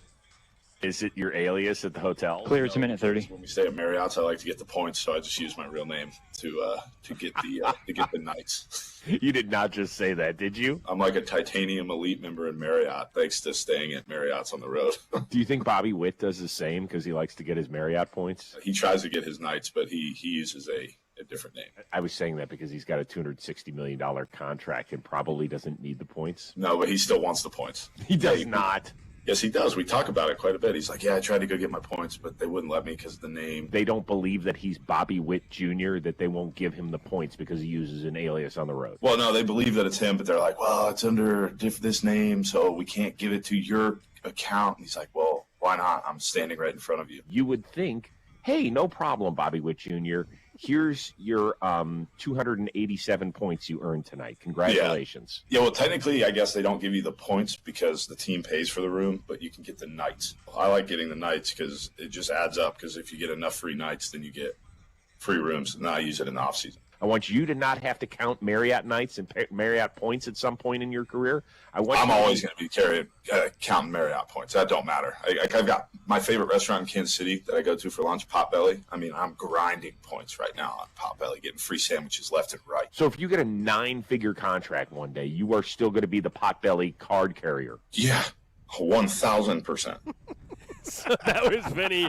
Is it your alias at the hotel? Clear to minute 30. When we stay at Marriott's, I like to get the points, so I just use my real name to get the nights. You did not just say that, did you? I'm like a titanium elite member in Marriott, thanks to staying at Marriott's on the road. Do you think Bobby Witt does the same because he likes to get his Marriott points? He tries to get his nights, but he uses a different name. I was saying that because he's got a $260 million contract and probably doesn't need the points. No, but he still wants the points. He does not. Yes, he does. We talk about it quite a bit. He's like, yeah, I tried to go get my points, but they wouldn't let me because of the name. They don't believe that he's Bobby Witt Jr., that they won't give him the points because he uses an alias on the road. Well, no, they believe that it's him, but they're like, well, it's under this name, so we can't give it to your account. And he's like, well, why not? I'm standing right in front of you. You would think, hey, no problem, Bobby Witt Jr., here's your 287 points you earned tonight. Congratulations. Yeah, well, technically, I guess they don't give you the points because the team pays for the room, but you can get the nights. I like getting the nights because it just adds up, because if you get enough free nights, then you get free rooms, and I use it in the off-season. I want you to not have to count Marriott nights and Marriott points at some point in your career. I'm always going to be counting Marriott points. That don't matter. I've got my favorite restaurant in Kansas City that I go to for lunch, Potbelly. I mean, I'm grinding points right now on Potbelly, getting free sandwiches left and right. So if you get a 9-figure contract one day, you are still going to be the Potbelly card carrier. Yeah, 1,000%. So that was Vinny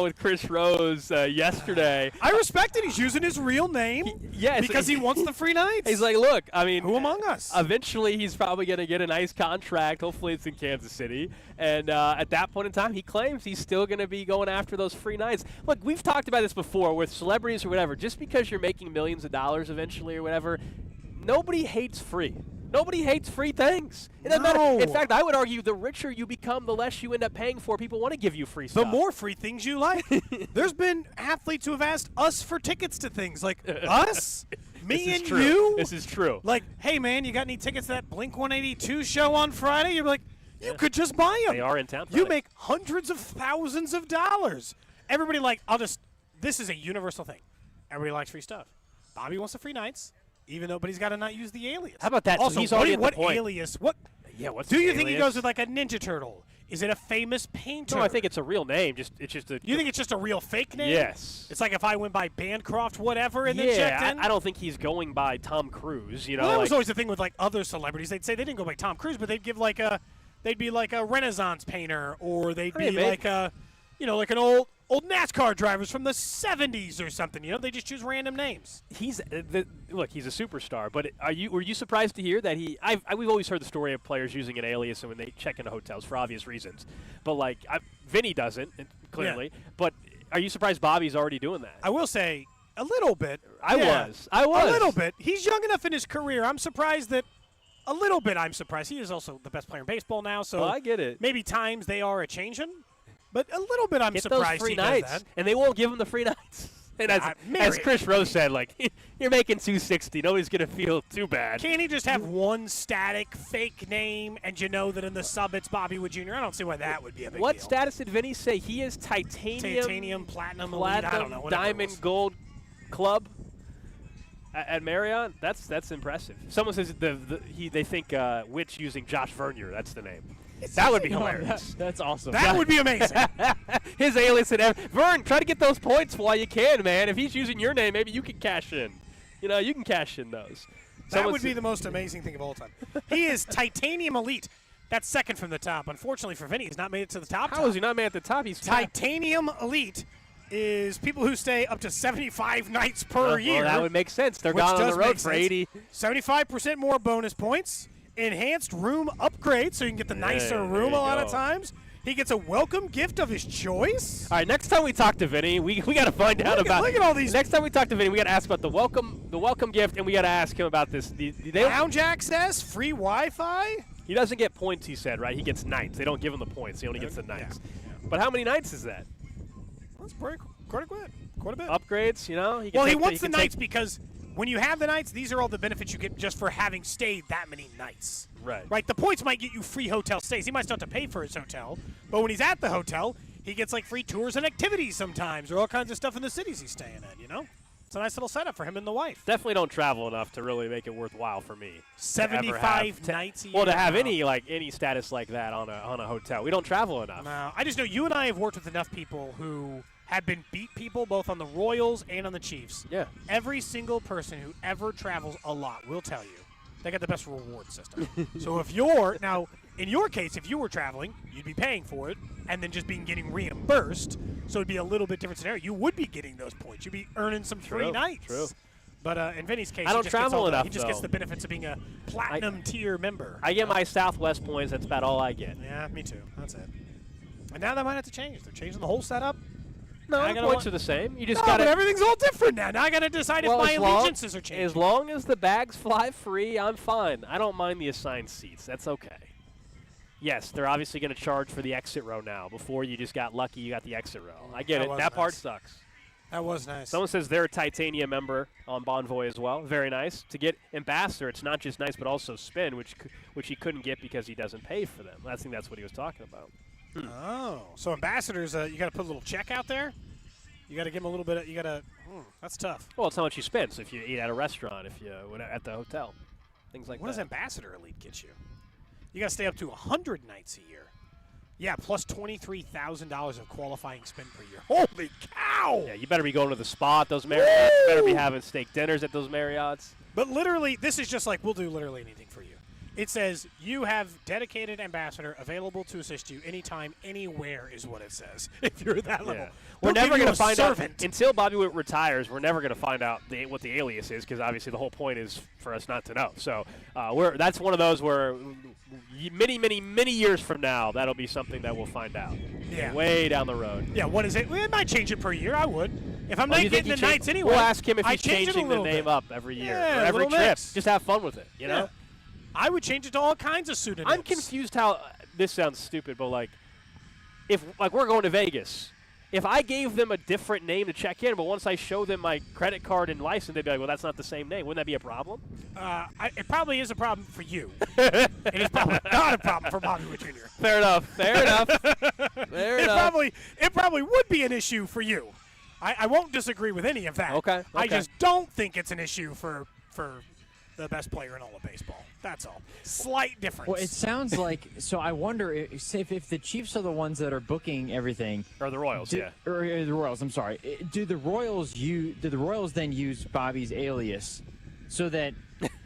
with Chris Rose yesterday. I respect it. He's using his real name because he wants the free nights. He's like, look, I mean, who among us? Eventually, he's probably going to get a nice contract. Hopefully, it's in Kansas City. And at that point in time, he claims he's still going to be going after those free nights. Look, we've talked about this before with celebrities or whatever. Just because you're making millions of dollars eventually or whatever, nobody hates free. Nobody hates free things. It doesn't matter. In fact, I would argue the richer you become, the less you end up paying for. People want to give you free stuff. The more free things you like. There's been athletes who have asked us for tickets to things. Like, us? Me and you? This is true. Like, hey, man, you got any tickets to that Blink-182 show on Friday? You're like, you could just buy them. They are in town Friday. You make hundreds of thousands of dollars. Everybody this is a universal thing. Everybody likes free stuff. Bobby wants the free nights. But he's got to not use the alias. How about that? Also, so he's already at the what point. Alias? What? Yeah. What's do you alias? think he goes with like a Ninja Turtle? Is it a famous painter? No, I think it's a real name. It's just a. You think it's just a real fake name? Yes. It's like if I went by Bancroft, whatever, and then checked in. I don't think he's going by Tom Cruise. Well, that was always the thing with like other celebrities. They'd say they didn't go by Tom Cruise, but they'd give they'd be like a Renaissance painter, or they'd be like like an old NASCAR drivers from the 70s or something. They just choose random names. He's he's a superstar. But were you surprised to hear that we've always heard the story of players using an alias when they check into hotels for obvious reasons. But Vinny doesn't clearly. Yeah. But are you surprised Bobby's already doing that? I will say A little bit. I was. A little bit. He's young enough in his career. I'm surprised that. A little bit. I'm surprised. He is also the best player in baseball now. So I get it. Maybe times they are a changing, but a little bit. I'm Get surprised those free he does nights, that. and they won't give him the free nights. And as Chris Rose said, like, you're making $260. Nobody's going to feel too bad. Can't he just have one static fake name and you know that in the sub it's Bobby Witt Jr.? I don't see why that would be a big What deal. status did Vinny say? He is Titanium, platinum, elite, I don't know, diamond, gold club at Marriott. That's impressive. Someone says they think Witt's using Josh Vernier. That's the name. That would be hilarious. That's awesome. That would be amazing. His alias and Vern, try to get those points while you can, man. If he's using your name, maybe you can cash in. You can cash in those. That would be the most amazing thing of all time. He is Titanium Elite. That's second from the top. Unfortunately for Vinny, he's not made it to the top. How is he not made it at the top? He's Titanium Elite is people who stay up to 75 nights per year. Well, that would make sense. They're gone on the road for 80. 75% more bonus points. Enhanced room upgrade, so you can get the nicer room a lot of times. He gets a welcome gift of his choice. All right, next time we talk to Vinny, we got to find out about. Look at all these. Next time we talk to Vinny, we got to ask about the welcome gift, and we got to ask him about this. Lounge access, free Wi-Fi. He doesn't get points, he said, right? He gets nights. They don't give him the points. He only gets the nights. Yeah. But how many nights is that? That's quite a bit. Upgrades, He wants the nights because when you have the nights, these are all the benefits you get just for having stayed that many nights. Right. The points might get you free hotel stays. He might still have to pay for his hotel, but when he's at the hotel, he gets like free tours and activities sometimes, or all kinds of stuff in the cities he's staying in. It's a nice little setup for him and the wife. Definitely don't travel enough to really make it worthwhile for me. 75 nights a year. Well, to have any status like that on a hotel, we don't travel enough. No, I just know you and I have worked with enough people who have been beat people both on the Royals and on the Chiefs. Yeah. Every single person who ever travels a lot will tell you they got the best reward system. So in your case, if you were traveling, you'd be paying for it and then just getting reimbursed. So it'd be a little bit different scenario. You would be getting those points. You'd be earning some free nights. True. But in Vinny's case, I don't travel enough. He just gets the benefits of being a platinum tier member. I get my Southwest points. That's about all I get. Yeah, me too. That's it. And now that might have to change. They're changing the whole setup. No, the points are the same. You just got to. Everything's all different now. Now I got to decide if my allegiances are changing. As long as the bags fly free, I'm fine. I don't mind the assigned seats. That's okay. Yes, they're obviously going to charge for the exit row now. Before you just got lucky, you got the exit row. I get it. That part sucks. That was nice. Someone says they're a Titanium member on Bonvoy as well. Very nice. To get Ambassador, it's not just nice, but also Spin, which he couldn't get because he doesn't pay for them. I think that's what he was talking about. Oh, so Ambassadors, you got to put a little check out there? You got to give them a little bit. That's tough. Well, it's how much you spend. So if you eat at a restaurant, if you at the hotel, things like that. What does Ambassador Elite get you? You got to stay up to 100 nights a year. Yeah, plus $23,000 of qualifying spend per year. Holy cow! Yeah, you better be going to the spa at those Marriotts. You better be having steak dinners at those Marriotts. But literally, this is just like we'll do literally anything for you. It says you have dedicated ambassador available to assist you anytime, anywhere is what it says. If you're at that level. We're never going to find out until Bobby Witt retires. We're never going to find out what the alias is because obviously the whole point is for us not to know. So that's one of those where many years from now that'll be something that we'll find out. Yeah. Way down the road. Yeah. What is it? Well, it might change it per year. I would. If I'm not getting the nights anyway. We'll ask him if he's changing the name up every year or every trip. Mix. Just have fun with it. You know. I would change it to all kinds of pseudonyms. I'm confused how this sounds stupid, but if we're going to Vegas, if I gave them a different name to check in, but once I show them my credit card and license, they'd be like, "Well, that's not the same name." Wouldn't that be a problem? It probably is a problem for you. It is probably not a problem for Bobby Witt Jr. Fair enough. Fair enough. Fair enough. It probably would be an issue for you. I won't disagree with any of that. Okay. I just don't think it's an issue for the best player in all of baseball. That's all. Slight difference. Well, it sounds like so. I wonder if the Chiefs are the ones that are booking everything, or the Royals, or the Royals. I'm sorry. Do the Royals then use Bobby's alias so that?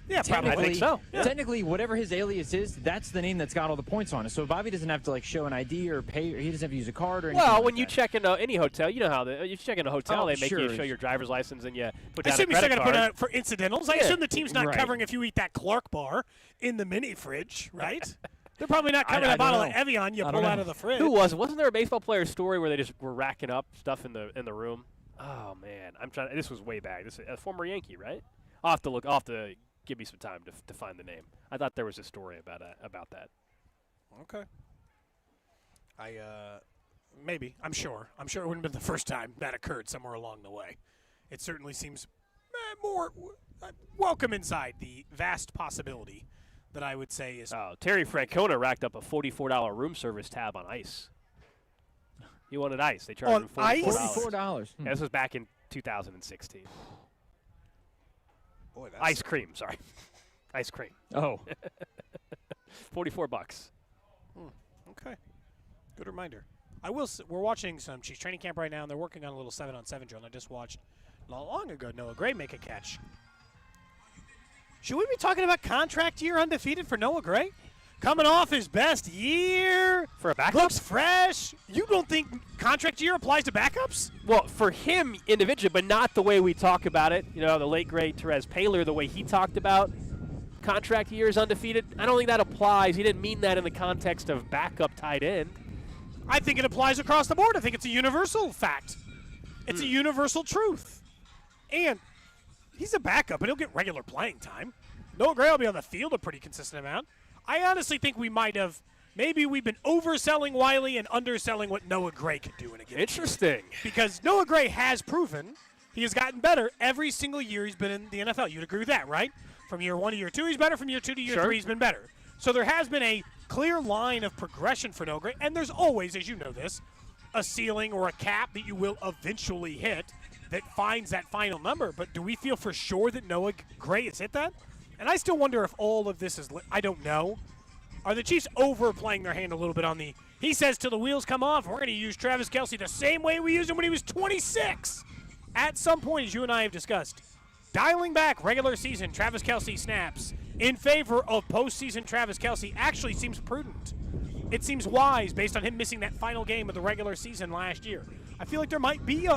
Yeah, probably. I think so. Yeah. Technically, whatever his alias is, that's the name that's got all the points on it. So Bobby doesn't have to show an ID or pay. Or he doesn't have to use a card or anything. Well, when you check into any hotel, you know how you check in a hotel, they make you show your driver's license and you put down a credit card. I assume you're still going to put for incidentals. I assume the team's not covering if you eat that Clark bar in the mini fridge, right? They're probably not covering a bottle of Evian you pull out of the fridge. Who was it? Wasn't there a baseball player story where they just were racking up stuff in the room? Oh man, I'm trying. This was way back. This is a former Yankee, right? I'll have to look. I'll have to give me some time to find the name. I thought there was a story about that. Okay. Maybe. I'm sure it wouldn't have been the first time that occurred somewhere along the way. It certainly seems more welcome inside the vast possibility that I would say is. Oh, Terry Francona racked up a $44 room service tab on ice. He wanted ice. They charged him $44. $44. Yeah, this was back in 2016. Boy, that's ice cream, sorry. Ice cream. Oh. $44. Okay. Good reminder. We're watching some Chiefs training camp right now, and they're working on a little 7-on-7 drill. And I just watched not long ago Noah Gray make a catch. Should we be talking about contract year undefeated for Noah Gray? Coming off his best year. For a backup? Looks fresh. You don't think contract year applies to backups? Well, for him individually, but not the way we talk about it. You know, the late, great Therese Paylor, the way he talked about contract years undefeated, I don't think that applies. He didn't mean that in the context of backup tight end. I think it applies across the board. I think it's a universal fact. It's a universal truth. And he's a backup, but he'll get regular playing time. Noah Gray will be on the field a pretty consistent amount. I honestly think we've been overselling Wiley and underselling what Noah Gray could do in a game. Interesting. Because Noah Gray has proven he has gotten better every single year he's been in the NFL. You'd agree with that, right? From year 1 to year 2, he's better. From year 2 to year 3, he's been better. So there has been a clear line of progression for Noah Gray, and there's always, as you know this, a ceiling or a cap that you will eventually hit that finds that final number. But do we feel for sure that Noah Gray has hit that? And I still wonder if all of this is I don't know. Are the Chiefs overplaying their hand a little bit on he says till the wheels come off, we're going to use Travis Kelce the same way we used him when he was 26. At some point, as you and I have discussed, dialing back regular season Travis Kelce snaps in favor of postseason Travis Kelce actually seems prudent. It seems wise based on him missing that final game of the regular season last year. I feel like there might be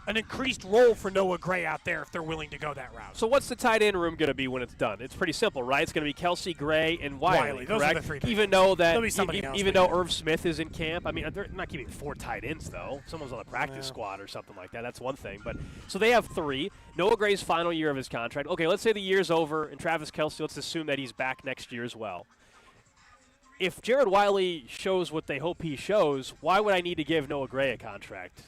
an increased role for Noah Gray out there if they're willing to go that route. So what's the tight end room going to be when it's done? It's pretty simple, right? It's going to be Kelce, Gray, and Wiley, Those correct? are the three. Even though Irv Smith is in camp, I mean, they're not keeping 4 tight ends though. Someone's on the practice squad or something like that. That's one thing. But so they have 3. Noah Gray's final year of his contract. Okay, let's say the year's over, and Travis Kelce. Let's assume that he's back next year as well. If Jared Wiley shows what they hope he shows, why would I need to give Noah Gray a contract?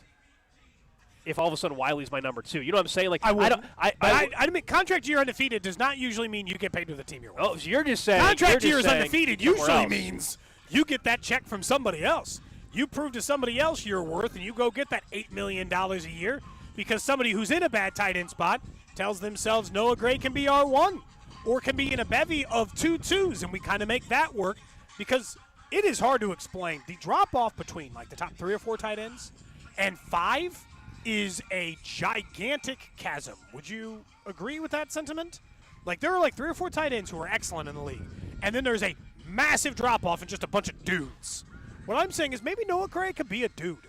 If all of a sudden Wiley's my number 2, you know what I'm saying? Like I mean, contract year undefeated does not usually mean you get paid to the team you're with. Oh, so you're just saying contract year is undefeated usually else. Means you get that check from somebody else. You prove to somebody else you're worth, and you go get that $8 million a year because somebody who's in a bad tight end spot tells themselves Noah Gray can be our 1 or can be in a bevy of 2 2s, and we kind of make that work because it is hard to explain. The drop-off between like the top 3 or 4 tight ends and 5 is a gigantic chasm. Would you agree with that sentiment? Like, there are like 3 or 4 tight ends who are excellent in the league, and then there's a massive drop-off and just a bunch of dudes. What I'm saying is maybe Noah Gray could be a dude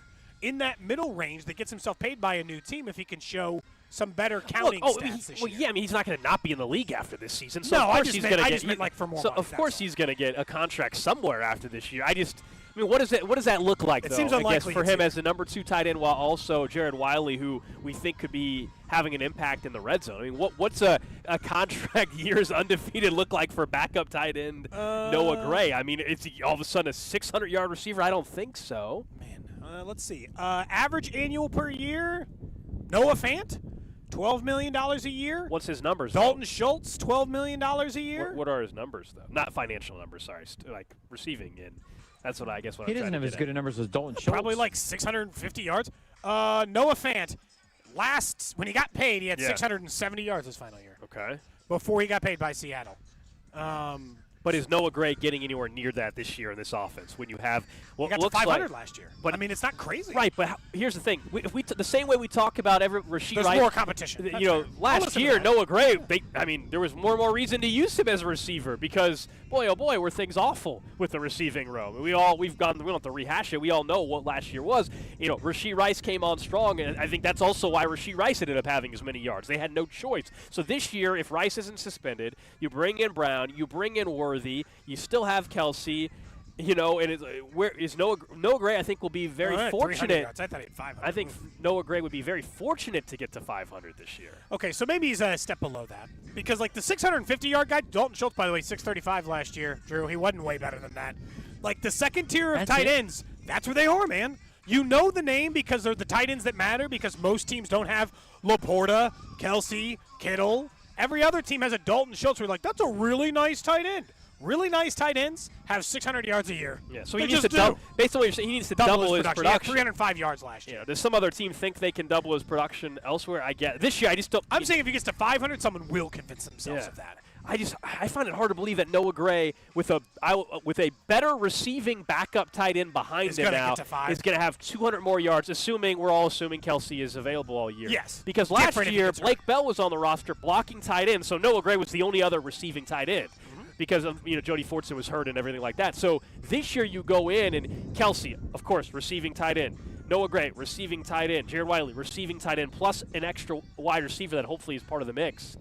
in that middle range that gets himself paid by a new team if he can show some better counting stats this year. Yeah, I mean, he's not going to not be in the league after this season. So no, of course I just meant like for more money. Of course he's going to get a contract somewhere after this year. I mean, what does that look like, though? It seems unlikely for him as the number 2 tight end, while also Jared Wiley, who we think could be having an impact in the red zone. I mean, what's a contract years undefeated look like for backup tight end Noah Gray? I mean, it's all of a sudden a 600-yard receiver? I don't think so. Man, let's see. Average annual per year, Noah Fant, $12 million a year. What's his numbers? Dalton though? Schultz, $12 million a year. What are his numbers, though? Not financial numbers, sorry. Like receiving in. That's what I guess what he I'm doesn't have as good a numbers as Dalton Schultz. Probably like 650 yards. Noah Fant, when he got paid, he had 670 yards his final year. Okay. Before he got paid by Seattle. But is Noah Gray getting anywhere near that this year in this offense? When you have he got to 500 last year. But I mean, it's not crazy. Right, but here's the thing: if we the same way we talk about Rashee Rice, there's more competition. Last year Noah Gray, there was more and more reason to use him as a receiver because boy, oh boy, were things awful with the receiving room. We don't have to rehash it. We all know what last year was. Rashee Rice came on strong, and I think that's also why Rashee Rice ended up having as many yards. They had no choice. So this year, if Rice isn't suspended, you bring in Brown, you bring in Worthy, you still have Kelce. You know, and where is Noah Gray? I think will be very fortunate. Yards. I thought he had 500. I think Noah Gray would be very fortunate to get to 500 this year. Okay, so maybe he's a step below that because like the 650-yard guy, Dalton Schultz, by the way, 635 last year. Drew, he wasn't way better than that. Like the second tier of tight ends, that's where they are, man. You know the name because they're the tight ends that matter because most teams don't have Laporta, Kelsey, Kittle. Every other team has a Dalton Schultz. We're like, that's a really nice tight end. Really nice tight ends have 600 yards a year. Yeah, so he needs to double. Based on what you're saying, he needs to double his production. He had 305 yards last year. Yeah, does some other team think they can double his production elsewhere? I get this year. I just don't. I'm saying if he gets to 500, someone will convince themselves of that. I find it hard to believe that Noah Gray, with a better receiving backup tight end behind him now, is going to have 200 more yards. We're all assuming Kelsey is available all year. Yes. Because last year Blake Bell was on the roster blocking tight end, so Noah Gray was the only other receiving tight end. Because of Jody Fortson was hurt and everything like that. So this year you go in and Kelsey, of course, receiving tight end. Noah Gray, receiving tight end. Jared Wiley, receiving tight end, plus an extra wide receiver that hopefully is part of the mix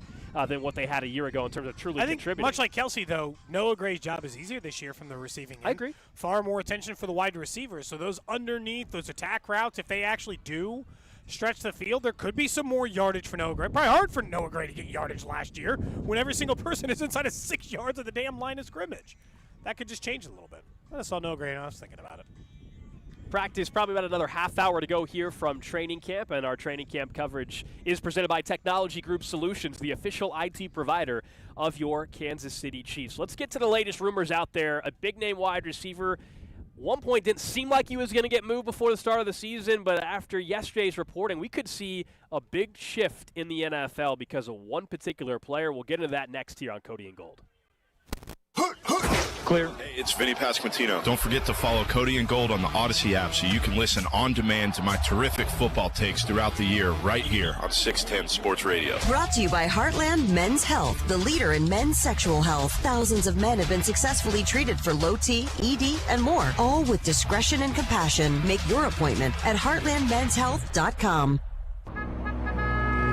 than what they had a year ago in terms of truly contributing. Much like Kelsey, though, Noah Gray's job is easier this year from the receiving end. I agree. Far more attention for the wide receivers. So those underneath, those attack routes, if they actually do stretch the field, there could be some more yardage for Noah Gray. Probably hard for Noah Gray to get yardage last year when every single person is inside of 6 yards of the damn line of scrimmage. That could just change a little bit. I saw Noah Gray and I was thinking about it. Practice probably about another half hour to go here from training camp, and our training camp coverage is presented by Technology Group Solutions, the official IT provider of your Kansas City Chiefs. Let's get to the latest rumors out there. A big-name wide receiver. One point didn't seem like he was going to get moved before the start of the season, but after yesterday's reporting, we could see a big shift in the NFL because of one particular player. We'll get into that next here on Cody and Gold. Clear. Hey, it's Vinny Pasquantino. Don't forget to follow Cody and Gold on the Odyssey app so you can listen on demand to my terrific football takes throughout the year right here on 610 Sports Radio. Brought to you by Heartland Men's Health, the leader in men's sexual health. Thousands of men have been successfully treated for low T, ED, and more, all with discretion and compassion. Make your appointment at heartlandmenshealth.com.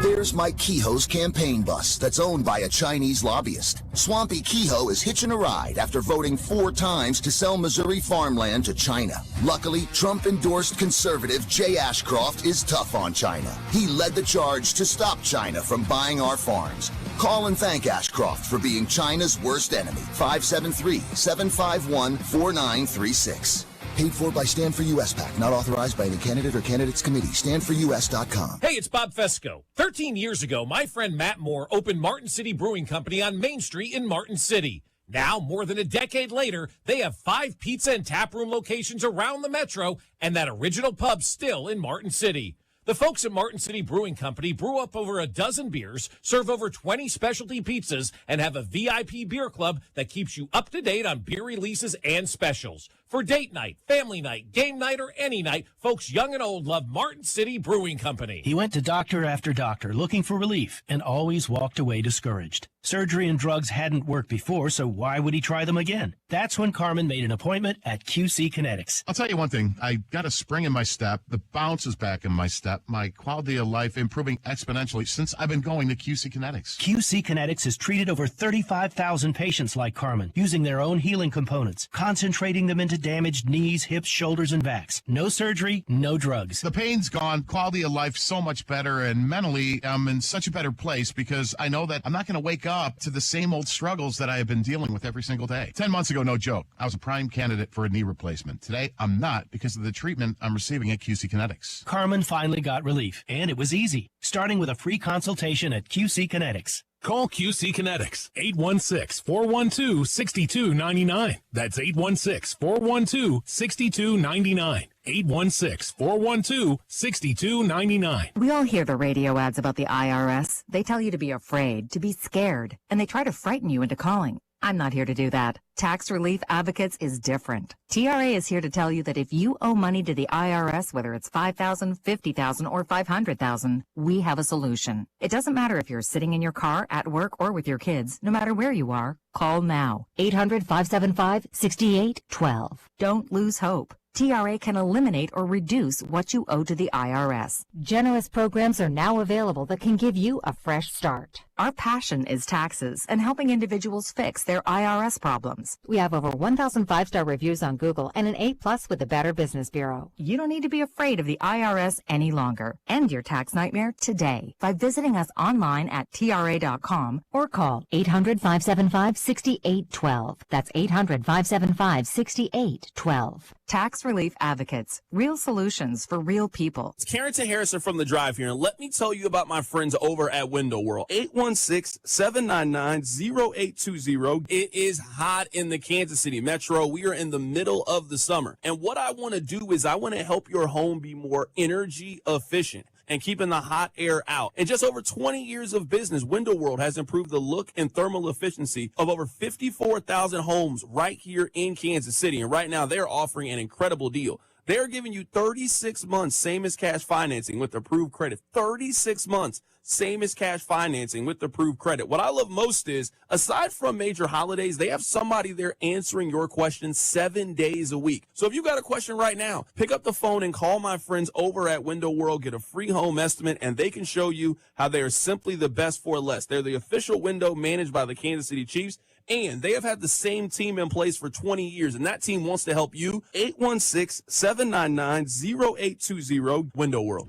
There's Mike Kehoe's campaign bus that's owned by a Chinese lobbyist. Swampy Kehoe is hitching a ride after voting 4 times to sell Missouri farmland to China. Luckily, Trump-endorsed conservative Jay Ashcroft is tough on China. He led the charge to stop China from buying our farms. Call and thank Ashcroft for being China's worst enemy. 573-751-4936. Paid for by Stand for US PAC, not authorized by any candidate or candidates committee. StandForUS.com. Hey, it's Bob Fesco. 13 years ago, my friend Matt Moore opened Martin City Brewing Company on Main Street in Martin City. Now, more than a decade later, they have 5 pizza and taproom locations around the metro and that original pub still in Martin City. The folks at Martin City Brewing Company brew up over a dozen beers, serve over 20 specialty pizzas, and have a VIP beer club that keeps you up to date on beer releases and specials. For date night, family night, game night, or any night, folks young and old love Martin City Brewing Company. He went to doctor after doctor looking for relief and always walked away discouraged. Surgery and drugs hadn't worked before, so why would he try them again? That's when Carmen made an appointment at QC Kinetics. I'll tell you one thing. I got a spring in my step. The bounce is back in my step. My quality of life improving exponentially since I've been going to QC Kinetics. QC Kinetics has treated over 35,000 patients like Carmen, using their own healing components, concentrating them into damaged knees, hips, shoulders, and backs. No surgery, no drugs. The pain's gone, quality of life so much better, and mentally I'm in such a better place because I know that I'm not going to wake up to the same old struggles that I have been dealing with every single day. 10 months ago, no joke, I was a prime candidate for a knee replacement. Today, I'm not because of the treatment I'm receiving at QC Kinetics. Carmen finally got relief, and it was easy, starting with a free consultation at QC Kinetics. Call QC Kinetics, 816-412-6299. That's 816-412-6299. 816-412-6299. We all hear the radio ads about the IRS. They tell you to be afraid, to be scared, and they try to frighten you into calling. I'm not here to do that. Tax Relief Advocates is different. TRA is here to tell you that if you owe money to the IRS, whether it's $5,000, $50,000, or $500,000, we have a solution. It doesn't matter if you're sitting in your car, at work, or with your kids. No matter where you are, call now. 800-575-6812. Don't lose hope. TRA can eliminate or reduce what you owe to the IRS. Generous programs are now available that can give you a fresh start. Our passion is taxes and helping individuals fix their IRS problems. We have over 1,000 5-star reviews on Google and an A+ with the Better Business Bureau. You don't need to be afraid of the IRS any longer. End your tax nightmare today by visiting us online at TRA.com or call 800-575-6812. That's 800-575-6812. Tax Relief Advocates. Real solutions for real people. It's Carrington Harrison from The Drive here, and let me tell you about my friends over at Window World. 816-799-0820. It is hot in the Kansas City Metro. We are in the middle of the summer. And what I want to do is I want to help your home be more energy efficient and keeping the hot air out. In just over 20 years of business, Window World has improved the look and thermal efficiency of over 54,000 homes right here in Kansas City. And right now, they're offering an incredible deal. They're giving you 36 months same as cash financing with approved credit. 36 months same as cash financing with approved credit. What I love most is, aside from major holidays, they have somebody there answering your questions 7 days a week. So if you got a question right now, pick up the phone and call my friends over at Window World, get a free home estimate, and they can show you how they are simply the best for less. They're the official window managed by the Kansas City Chiefs, and they have had the same team in place for 20 years, and that team wants to help you. 816-799-0820, Window World.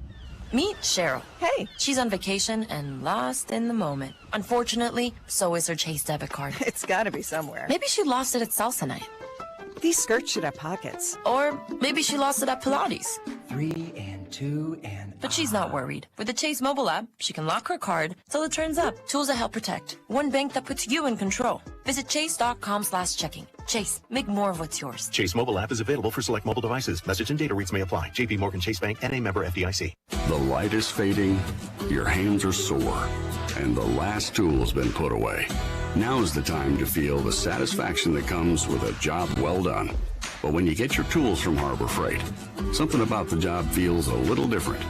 Meet Cheryl. Hey. She's on vacation and lost in the moment. Unfortunately, so is her Chase debit card. It's gotta be somewhere. Maybe she lost it at salsa night. These skirts should have pockets. Or maybe she lost it at Pilates. 3 and 2 and... But she's not worried. With the Chase mobile app, she can lock her card till it turns up. Tools that help protect. One bank that puts you in control. Visit chase.com/checking. Chase, make more of what's yours. Chase mobile app is available for select mobile devices. Message and data rates may apply. JP Morgan Chase Bank and a member FDIC. The light is fading, your hands are sore, and the last tool's been put away. Now's the time to feel the satisfaction that comes with a job well done. But when you get your tools from Harbor Freight, something about the job feels a little different.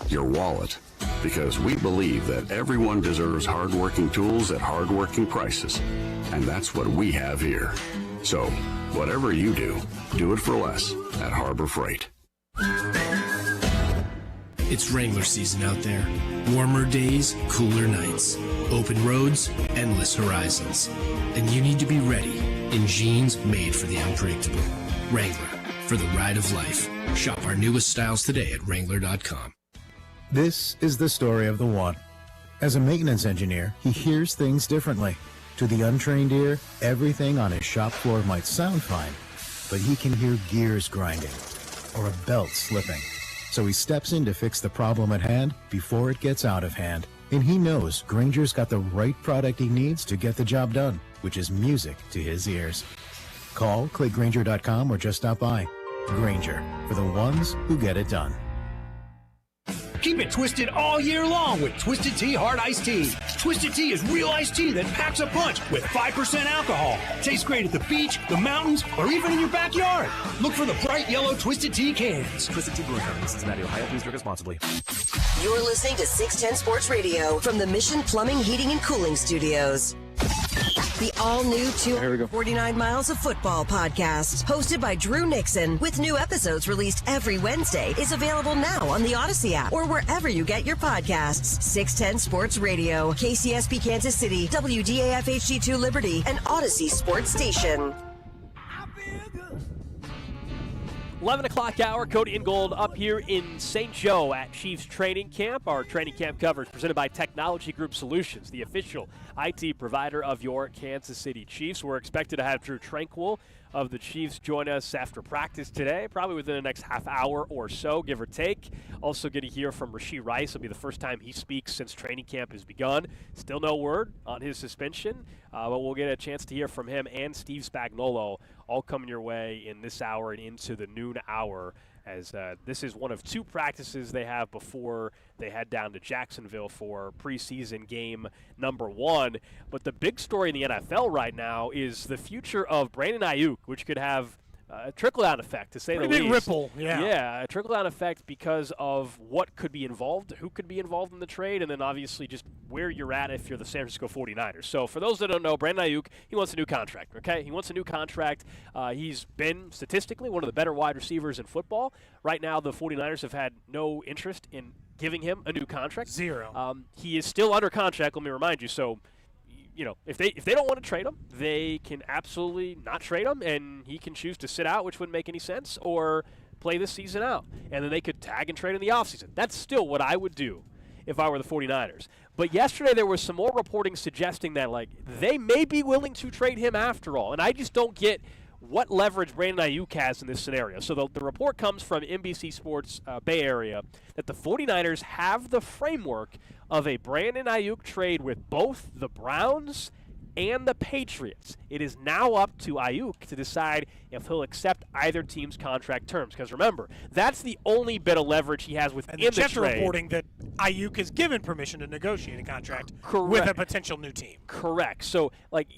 Your wallet. Because we believe that everyone deserves hardworking tools at hardworking prices. And that's what we have here. So, whatever you do, do it for less at Harbor Freight. It's Wrangler season out there. Warmer days, cooler nights. Open roads, endless horizons. And you need to be ready in jeans made for the unpredictable. Wrangler, for the ride of life. Shop our newest styles today at Wrangler.com. This is the story of the one. As a maintenance engineer, he hears things differently. To the untrained ear, everything on his shop floor might sound fine, but he can hear gears grinding or a belt slipping. So he steps in to fix the problem at hand before it gets out of hand. And he knows Grainger's got the right product he needs to get the job done, which is music to his ears. Call, click Grainger.com, or just stop by. Grainger, for the ones who get it done. Keep it twisted all year long with Twisted Tea Hard Iced Tea. Twisted Tea is real iced tea that packs a punch with 5% alcohol. Tastes great at the beach, the mountains, or even in your backyard. Look for the bright yellow Twisted Tea cans. Twisted Tea Brewing Company, Cincinnati, Ohio. Please drink responsibly. You're listening to 610 Sports Radio from the Mission Plumbing, Heating, and Cooling Studios. The all-new 249 Miles of Football podcast, hosted by Drew Nixon, with new episodes released every Wednesday, is available now on the Odyssey app or wherever you get your podcasts. 610 Sports Radio, KCSP Kansas City, WDAF HD2 Liberty, and Odyssey Sports Station. 11 o'clock hour, Cody and Gold up here in St. Joe at Chiefs Training Camp. Our training camp coverage presented by Technology Group Solutions, the official IT provider of your Kansas City Chiefs. We're expected to have Drew Tranquill of the Chiefs join us after practice today, probably within the next half hour or so, give or take. Also get to hear from Rashee Rice. It'll be the first time he speaks since training camp has begun. Still no word on his suspension, but we'll get a chance to hear from him and Steve Spagnuolo all coming your way in this hour and into the noon hour, as this is one of two practices they have before they head down to Jacksonville for preseason game number 1. But the big story in the NFL right now is the future of Brandon Aiyuk, which could have a trickle-down effect, to say the least. Big ripple, yeah. Yeah, a trickle-down effect because of what could be involved, who could be involved in the trade, and then obviously just where you're at if you're the San Francisco 49ers. So for those that don't know, Brandon Aiyuk, he wants a new contract, okay? He wants a new contract. He's been, statistically, one of the better wide receivers in football. Right now, the 49ers have had no interest in giving him a new contract. Zero. He is still under contract, let me remind you. So, if they don't want to trade him, they can absolutely not trade him, and he can choose to sit out, which wouldn't make any sense, or play this season out. And then they could tag and trade in the offseason. That's still what I would do if I were the 49ers. But yesterday there was some more reporting suggesting that, they may be willing to trade him after all. And I just don't get what leverage Brandon Aiyuk has in this scenario. So the report comes from NBC Sports Bay Area that the 49ers have the framework of a Brandon Aiyuk trade with both the Browns and the Patriots. It is now up to Aiyuk to decide if he'll accept either team's contract terms. Because remember, that's the only bit of leverage he has within the trade. And the Jets are reporting that Aiyuk is given permission to negotiate a contract Correct. with a potential new team. Correct. So,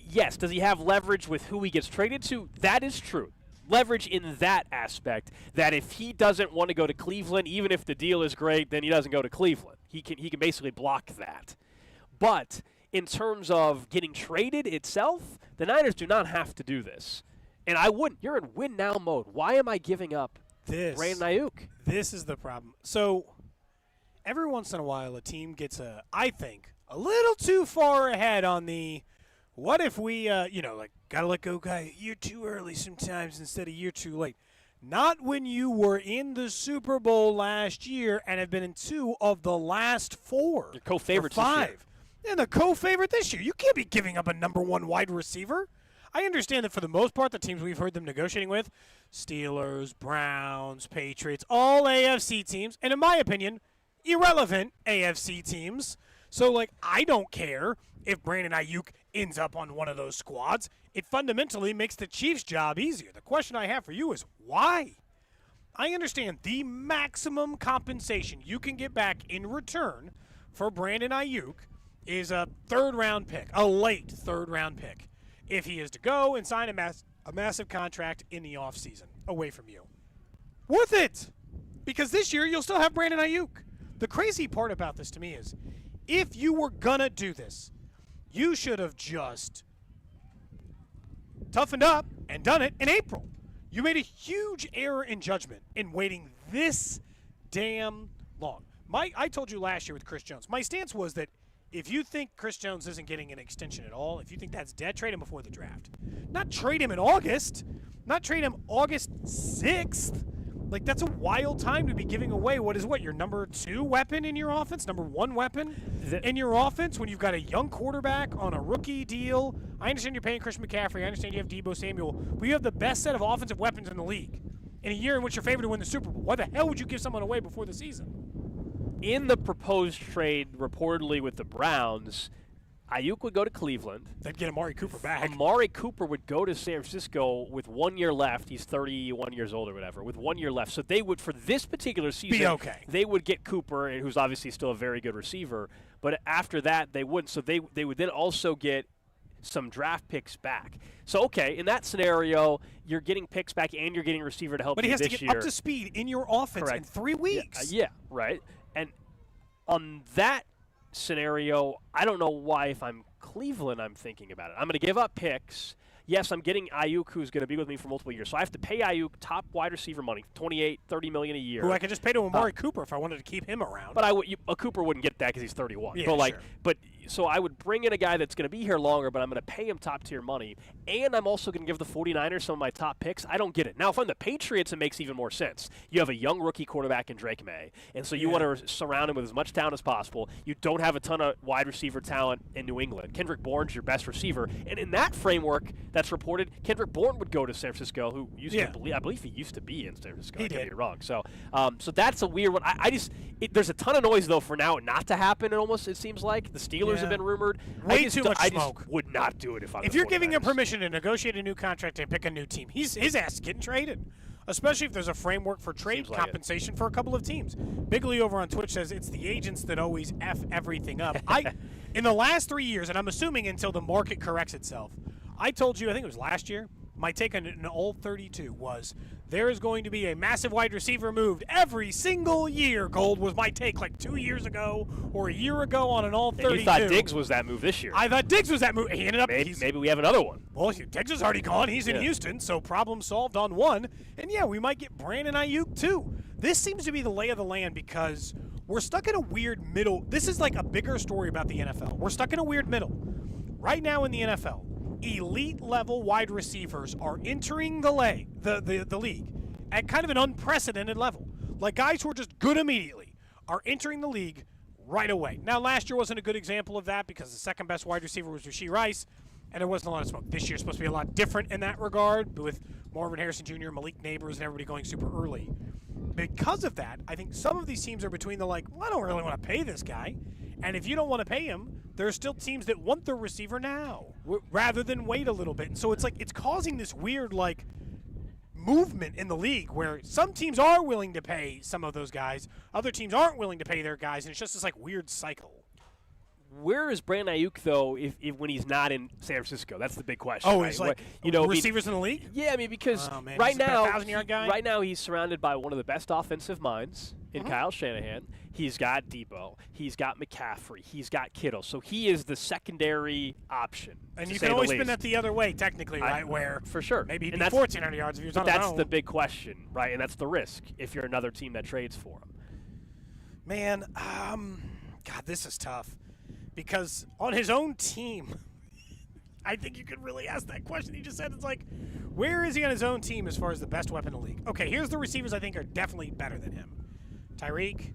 yes, does he have leverage with who he gets traded to? That is true. Leverage in that aspect, that if he doesn't want to go to Cleveland, even if the deal is great, then he doesn't go to Cleveland. He can basically block that. But in terms of getting traded itself, the Niners do not have to do this. And I wouldn't. You're in win-now mode. Why am I giving up Brandon Aiyuk? This is the problem. So every once in a while a team gets, I think, a little too far ahead on the what if we, got to let go guy a year too early sometimes instead of a year too late. Not when you were in the Super Bowl last year and have been in 2 of the last 4. Your co-favorites or 5. this year. And the co-favorite this year. You can't be giving up a number 1 wide receiver. I understand that for the most part, the teams we've heard them negotiating with, Steelers, Browns, Patriots, all AFC teams, and in my opinion, irrelevant AFC teams. So, I don't care if Brandon Aiyuk ends up on one of those squads. It fundamentally makes the Chiefs' job easier. The question I have for you is why? I understand the maximum compensation you can get back in return for Brandon Aiyuk is a third-round pick, a late third-round pick, if he is to go and sign a massive contract in the offseason away from you. Worth it! Because this year you'll still have Brandon Aiyuk. The crazy part about this to me is if you were going to do this, you should have just toughened up and done it in April. You made a huge error in judgment in waiting this damn long. I told you last year with Chris Jones, my stance was that if you think Chris Jones isn't getting an extension at all, if you think that's dead, trade him before the draft. Not trade him in August. Not trade him August 6th. That's a wild time to be giving away your number 2 weapon in your offense, number 1 weapon in your offense when you've got a young quarterback on a rookie deal. I understand you're paying Christian McCaffrey. I understand you have Deebo Samuel. But you have the best set of offensive weapons in the league in a year in which you're favored to win the Super Bowl. Why the hell would you give someone away before the season? In the proposed trade reportedly with the Browns, Aiyuk would go to Cleveland. They'd get Amari Cooper back. Amari Cooper would go to San Francisco with 1 year left. He's 31 years old or whatever, with 1 year left. So they would, for this particular season, be okay. They would get Cooper, who's obviously still a very good receiver. But after that, they wouldn't. So they would then also get some draft picks back. So, okay, in that scenario, you're getting picks back and you're getting a receiver to help you this year. But he has to get up to speed in your offense in 3 weeks. Yeah, right. And on that scenario, I don't know why if I'm Cleveland I'm thinking about it. I'm going to give up picks. Yes, I'm getting Aiyuk, who's going to be with me for multiple years. So I have to pay Aiyuk top wide receiver money, $28, $30 million a year. Who I could just pay to Amari Cooper if I wanted to keep him around. But Cooper wouldn't get that because he's 31. Yeah, but sure. So I would bring in a guy that's going to be here longer, but I'm going to pay him top tier money, and I'm also going to give the 49ers some of my top picks. I don't get it. Now, if I'm the Patriots, it makes even more sense. You have a young rookie quarterback in Drake May, and so you want to surround him with as much talent as possible. You don't have a ton of wide receiver talent in New England. Kendrick Bourne's your best receiver, and in that framework that's reported, Kendrick Bourne would go to San Francisco, who used to I believe he used to be in San Francisco. I could be wrong. So that's a weird one. There's a ton of noise though for now not to happen. It seems like the Steelers have been rumored. Way too much smoke. I just would not do it if you're giving him permission to negotiate a new contract and pick a new team. His ass is getting traded. Especially if there's a framework for trade compensation for a couple of teams. Bigley over on Twitch says it's the agents that always F everything up. In the last 3 years, and I'm assuming until the market corrects itself, I told you, I think it was last year, my take on an old 32 was there is going to be a massive wide receiver moved every single year. Gold was my take 2 years ago or a year ago on an all 32. And you thought Diggs was that move this year. I thought Diggs was that move. He ended up. Maybe we have another one. Well, Diggs is already gone. He's in Houston, so problem solved on one. And yeah, we might get Brandon Aiyuk too. This seems to be the lay of the land because we're stuck in a weird middle. This is like a bigger story about the NFL. We're stuck in a weird middle. Right now in the NFL, elite level wide receivers are entering the league at kind of an unprecedented level. Like guys who are just good immediately are entering the league right away. Now, last year wasn't a good example of that because the second best wide receiver was Rashee Rice, and there wasn't a lot of smoke. This year's supposed to be a lot different in that regard, with Marvin Harrison Jr., Malik Neighbors, and everybody going super early. Because of that, I think some of these teams are between the like, well, I don't really want to pay this guy. And if you don't want to pay him, there are still teams that want their receiver now rather than wait a little bit. And so it's like it's causing this weird like movement in the league where some teams are willing to pay some of those guys, other teams aren't willing to pay their guys, and it's just this like weird cycle. Where is Brandon Aiyuk, though, if when he's not in San Francisco? That's the big question. Oh, right? he's like receivers in the league? Yeah, I mean, because right now he's surrounded by one of the best offensive minds in Kyle Shanahan. He's got Debo. He's got McCaffrey. He's got Kittle. So he is the secondary option. And you can always spin that the other way, technically, right? Where for sure. Maybe he'd be 1,400 yards if he was on his own. That's the big question, right? And that's the risk if you're another team that trades for him. Man, God, this is tough. Because on his own team, I think you could really ask that question. He just said it's like, where is he on his own team as far as the best weapon in the league? Okay, here's the receivers I think are definitely better than him. Tyreek,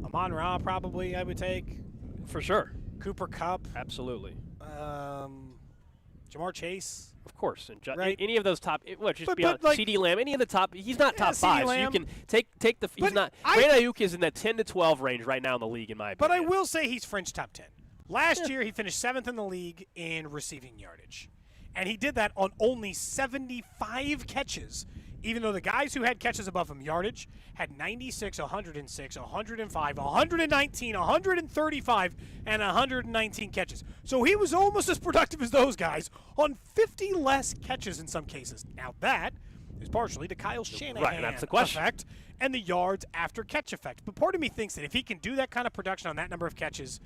Amon-Ra probably I would take. For sure. Cooper Kupp. Absolutely. Jamar Chase. Of course. And right? Any of those top, just be honest, like, CeeDee Lamb, any of the top, he's not top five. So you can take the, he's not, Brandon Aiyuk is in that 10 to 12 range right now in the league, in my opinion. But I will say he's fringe top 10. Last year, he finished 7th in the league in receiving yardage. And he did that on only 75 catches, even though the guys who had catches above him yardage had 96, 106, 105, 119, 135, and 119 catches. So he was almost as productive as those guys on 50 less catches in some cases. Now that is partially to Kyle Shanahan that's the question. effect and the yards after catch effect. But part of me thinks that if he can do that kind of production on that number of catches,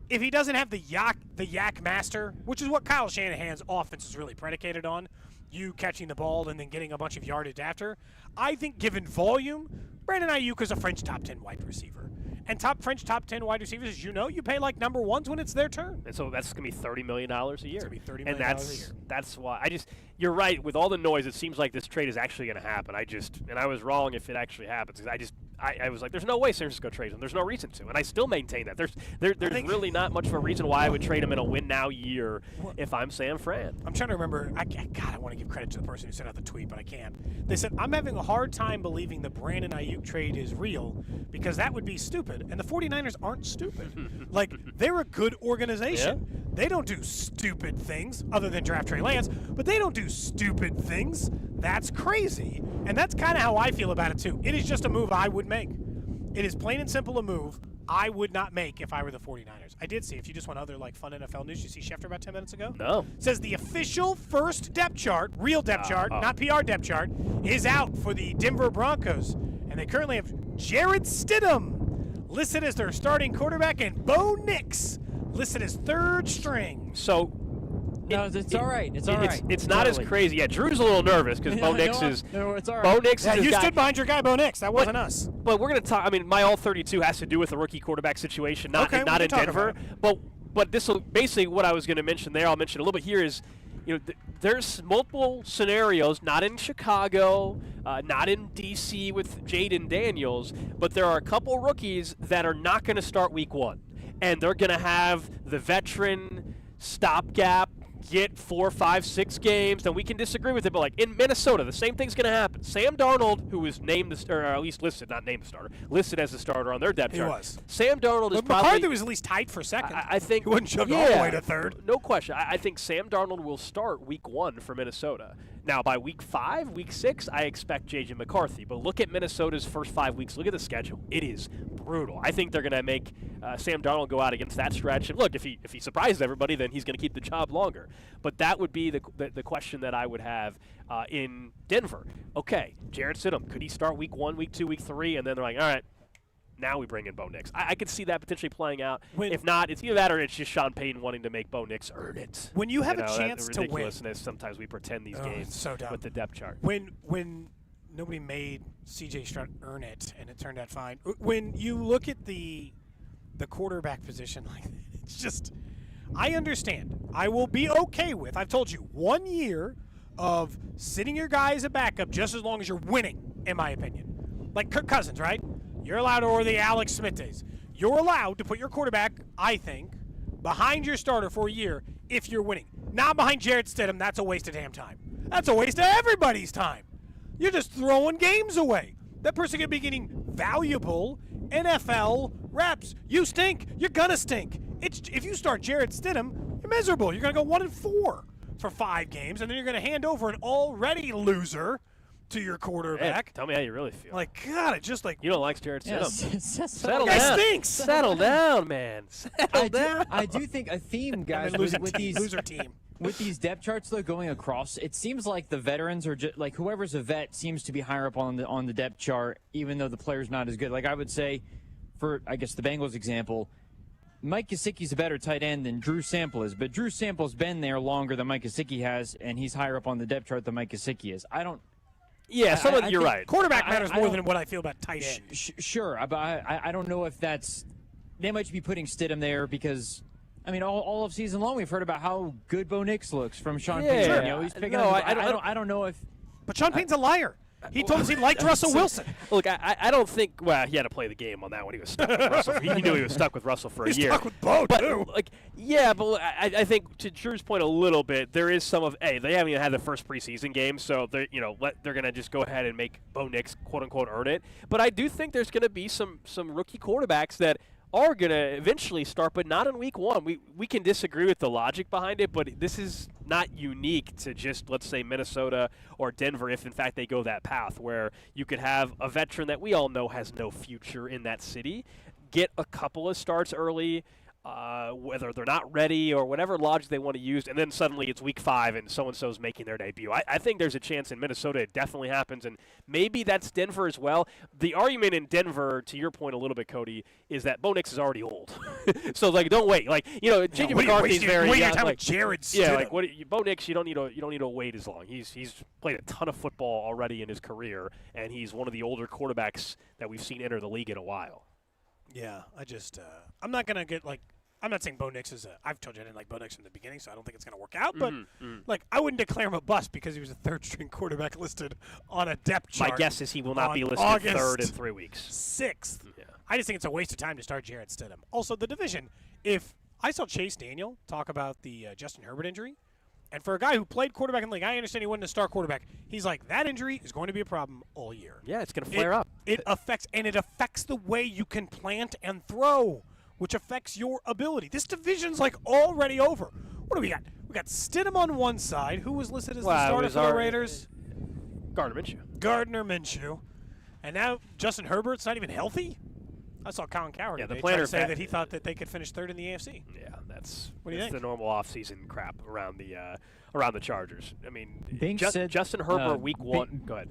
if he doesn't have the yak master, which is what Kyle Shanahan's offense is really predicated on, you catching the ball and then getting a bunch of yardage after, I think given volume, Brandon Aiyuk is a French top 10 wide receiver. And French top 10 wide receivers, as you know, you pay like number ones when it's their turn. And so that's going to be $30 million a year. It's going to be $30 million a year. That's why. You're right. With all the noise, it seems like this trade is actually going to happen. And I was wrong if it actually happens. I was like, there's no way San Francisco trades him. There's no reason to. And I still maintain that. There's really not much of a reason why I would trade him in a win-now year if I'm San Fran. I'm trying to remember. I want to give credit to the person who sent out the tweet, but I can't. They said, I'm having a hard time believing the Brandon Aiyuk trade is real because that would be stupid. And the 49ers aren't stupid. Like, they're a good organization. Yeah. They don't do stupid things other than draft Trey Lance, but they don't do stupid things. That's crazy. And that's kind of how I feel about it, too. It is just a move I would make. It is plain and simple a move I would not make if I were the 49ers. I did see, if you just want other like fun NFL news, you see Schefter about 10 minutes ago? No. Says the official first depth chart, real depth chart, not PR depth chart, is out for the Denver Broncos. And they currently have Jarrett Stidham listed as their starting quarterback and Bo Nix listed as third string. So it's all right. It's all right. It's not as crazy. Yeah, Drew's a little nervous because Bo Nix is. No, it's all right. Bo Nix is you stood behind your guy, Bo Nix. That wasn't us. But we're going to talk. I mean, my all 32 has to do with the rookie quarterback situation, not in Denver. But this will basically what I was going to mention there. I'll mention a little bit here is, there's multiple scenarios, not in Chicago, not in DC with Jaden Daniels, but there are a couple rookies that are not going to start week 1, and they're going to have the veteran stopgap. Get 4, 5, 6 games, then we can disagree with it. But like in Minnesota, the same thing's going to happen. Sam Darnold, who was named, or at least listed, not named the starter, listed as the starter on their depth chart. He was. Sam Darnold is probably. McCarthy was at least tied for second. I think he wasn't shoved all the way to third. No question. I think Sam Darnold will start week 1 for Minnesota. Now, by week 5, week 6, I expect J.J. McCarthy. But look at Minnesota's first 5 weeks. Look at the schedule. It is brutal. I think they're going to make Sam Darnold go out against that stretch. And look, if he surprises everybody, then he's going to keep the job longer. But that would be the question that I would have in Denver. Okay, Jarrett Stidham, could he start week 1, week 2, week 3? And then they're like, all right, now we bring in Bo Nix. I could see that potentially playing out. If not, it's either that or it's just Sean Payton wanting to make Bo Nix earn it. When you have a chance to win. Sometimes we pretend these games so dumb. with the depth chart. When nobody made C.J. Stroud earn it, and it turned out fine. When you look at the quarterback position, like it's just, I understand. I will be okay with. I've told you 1 year of sitting your guy as a backup just as long as you're winning, in my opinion. Like Kirk Cousins, right? You're allowed, or the Alex Smith days. You're allowed to put your quarterback, I think, behind your starter for a year if you're winning. Not behind Jarrett Stidham. That's a waste of damn time. That's a waste of everybody's time. You're just throwing games away. That person could be getting valuable NFL reps. You stink. You're gonna stink. If you start Jarrett Stidham, you're miserable. You're gonna go 1-4 for 5 games, and then you're gonna hand over an already loser to your quarterback. Hey, tell me how you really feel. Like, God, it just like you don't like Jarrett Stidham. Settle down. Stinks. Settle down, man. Settle down. I do think a theme, guys, with these loser team. With these depth charts though going across, it seems like the veterans are just like whoever's a vet seems to be higher up on the depth chart, even though the player's not as good. Like I would say, for I guess the Bengals example, Mike Gesicki's a better tight end than Drew Sample is, but Drew Sample's been there longer than Mike Gesicki has, and he's higher up on the depth chart than Mike Gesicki is. Yeah, you're right. Quarterback matters more than what I feel about tight end. Sure, but I don't know if that's – they might be putting Stidham there because, I mean, all of season long we've heard about how good Bo Nix looks from Sean Payton. Sure. You know, he's picking up I don't know if – But Sean Payton's a liar. He told us he liked Russell Wilson. Look, I don't think. Well, he had to play the game on that when he was stuck with Russell. He knew he was stuck with Russell for a year. He's stuck with Bo, too. But I think to Drew's point a little bit, there is some of they haven't even had the first preseason game, so they're gonna just go ahead and make Bo Nix quote unquote earn it. But I do think there's gonna be some rookie quarterbacks that are going to eventually start, but not in week 1. We can disagree with the logic behind it, but this is not unique to just, let's say, Minnesota or Denver, if in fact they go that path, where you could have a veteran that we all know has no future in that city, get a couple of starts early, whether they're not ready or whatever logic they want to use, and then suddenly it's week 5 and so-and-so's making their debut. I think there's a chance in Minnesota it definitely happens, and maybe that's Denver as well. The argument in Denver, to your point a little bit, Cody, is that Bo Nix is already old. So, don't wait. J.J. McCarthy's very young. Jared Stidham. Bo Nix, you don't need to wait as long. He's played a ton of football already in his career, and he's one of the older quarterbacks that we've seen enter the league in a while. Yeah, I'm not going to get, I'm not saying Bo Nix is I've told you I didn't like Bo Nix from the beginning, so I don't think it's going to work out. But, I wouldn't declare him a bust because he was a third-string quarterback listed on a depth chart. My guess is he will not be listed August third in 3 weeks. 6th. Yeah. I just think it's a waste of time to start Jarrett Stidham. Also, the division, if I saw Chase Daniel talk about the Justin Herbert injury, and for a guy who played quarterback in the league, I understand he wasn't a star quarterback. He's like, that injury is going to be a problem all year. Yeah, it's going to flare up. It affects the way you can plant and throw, which affects your ability. This division's already over. What do we got? We got Stidham on one side. Who was listed as the starter for the Raiders? Gardner Minshew. And now Justin Herbert's not even healthy? I saw Colin Cowherd planner say that he thought that they could finish third in the AFC. Yeah, that's what do you think? The normal offseason crap around the Chargers. I mean, said, Justin Herbert week 1. Go ahead.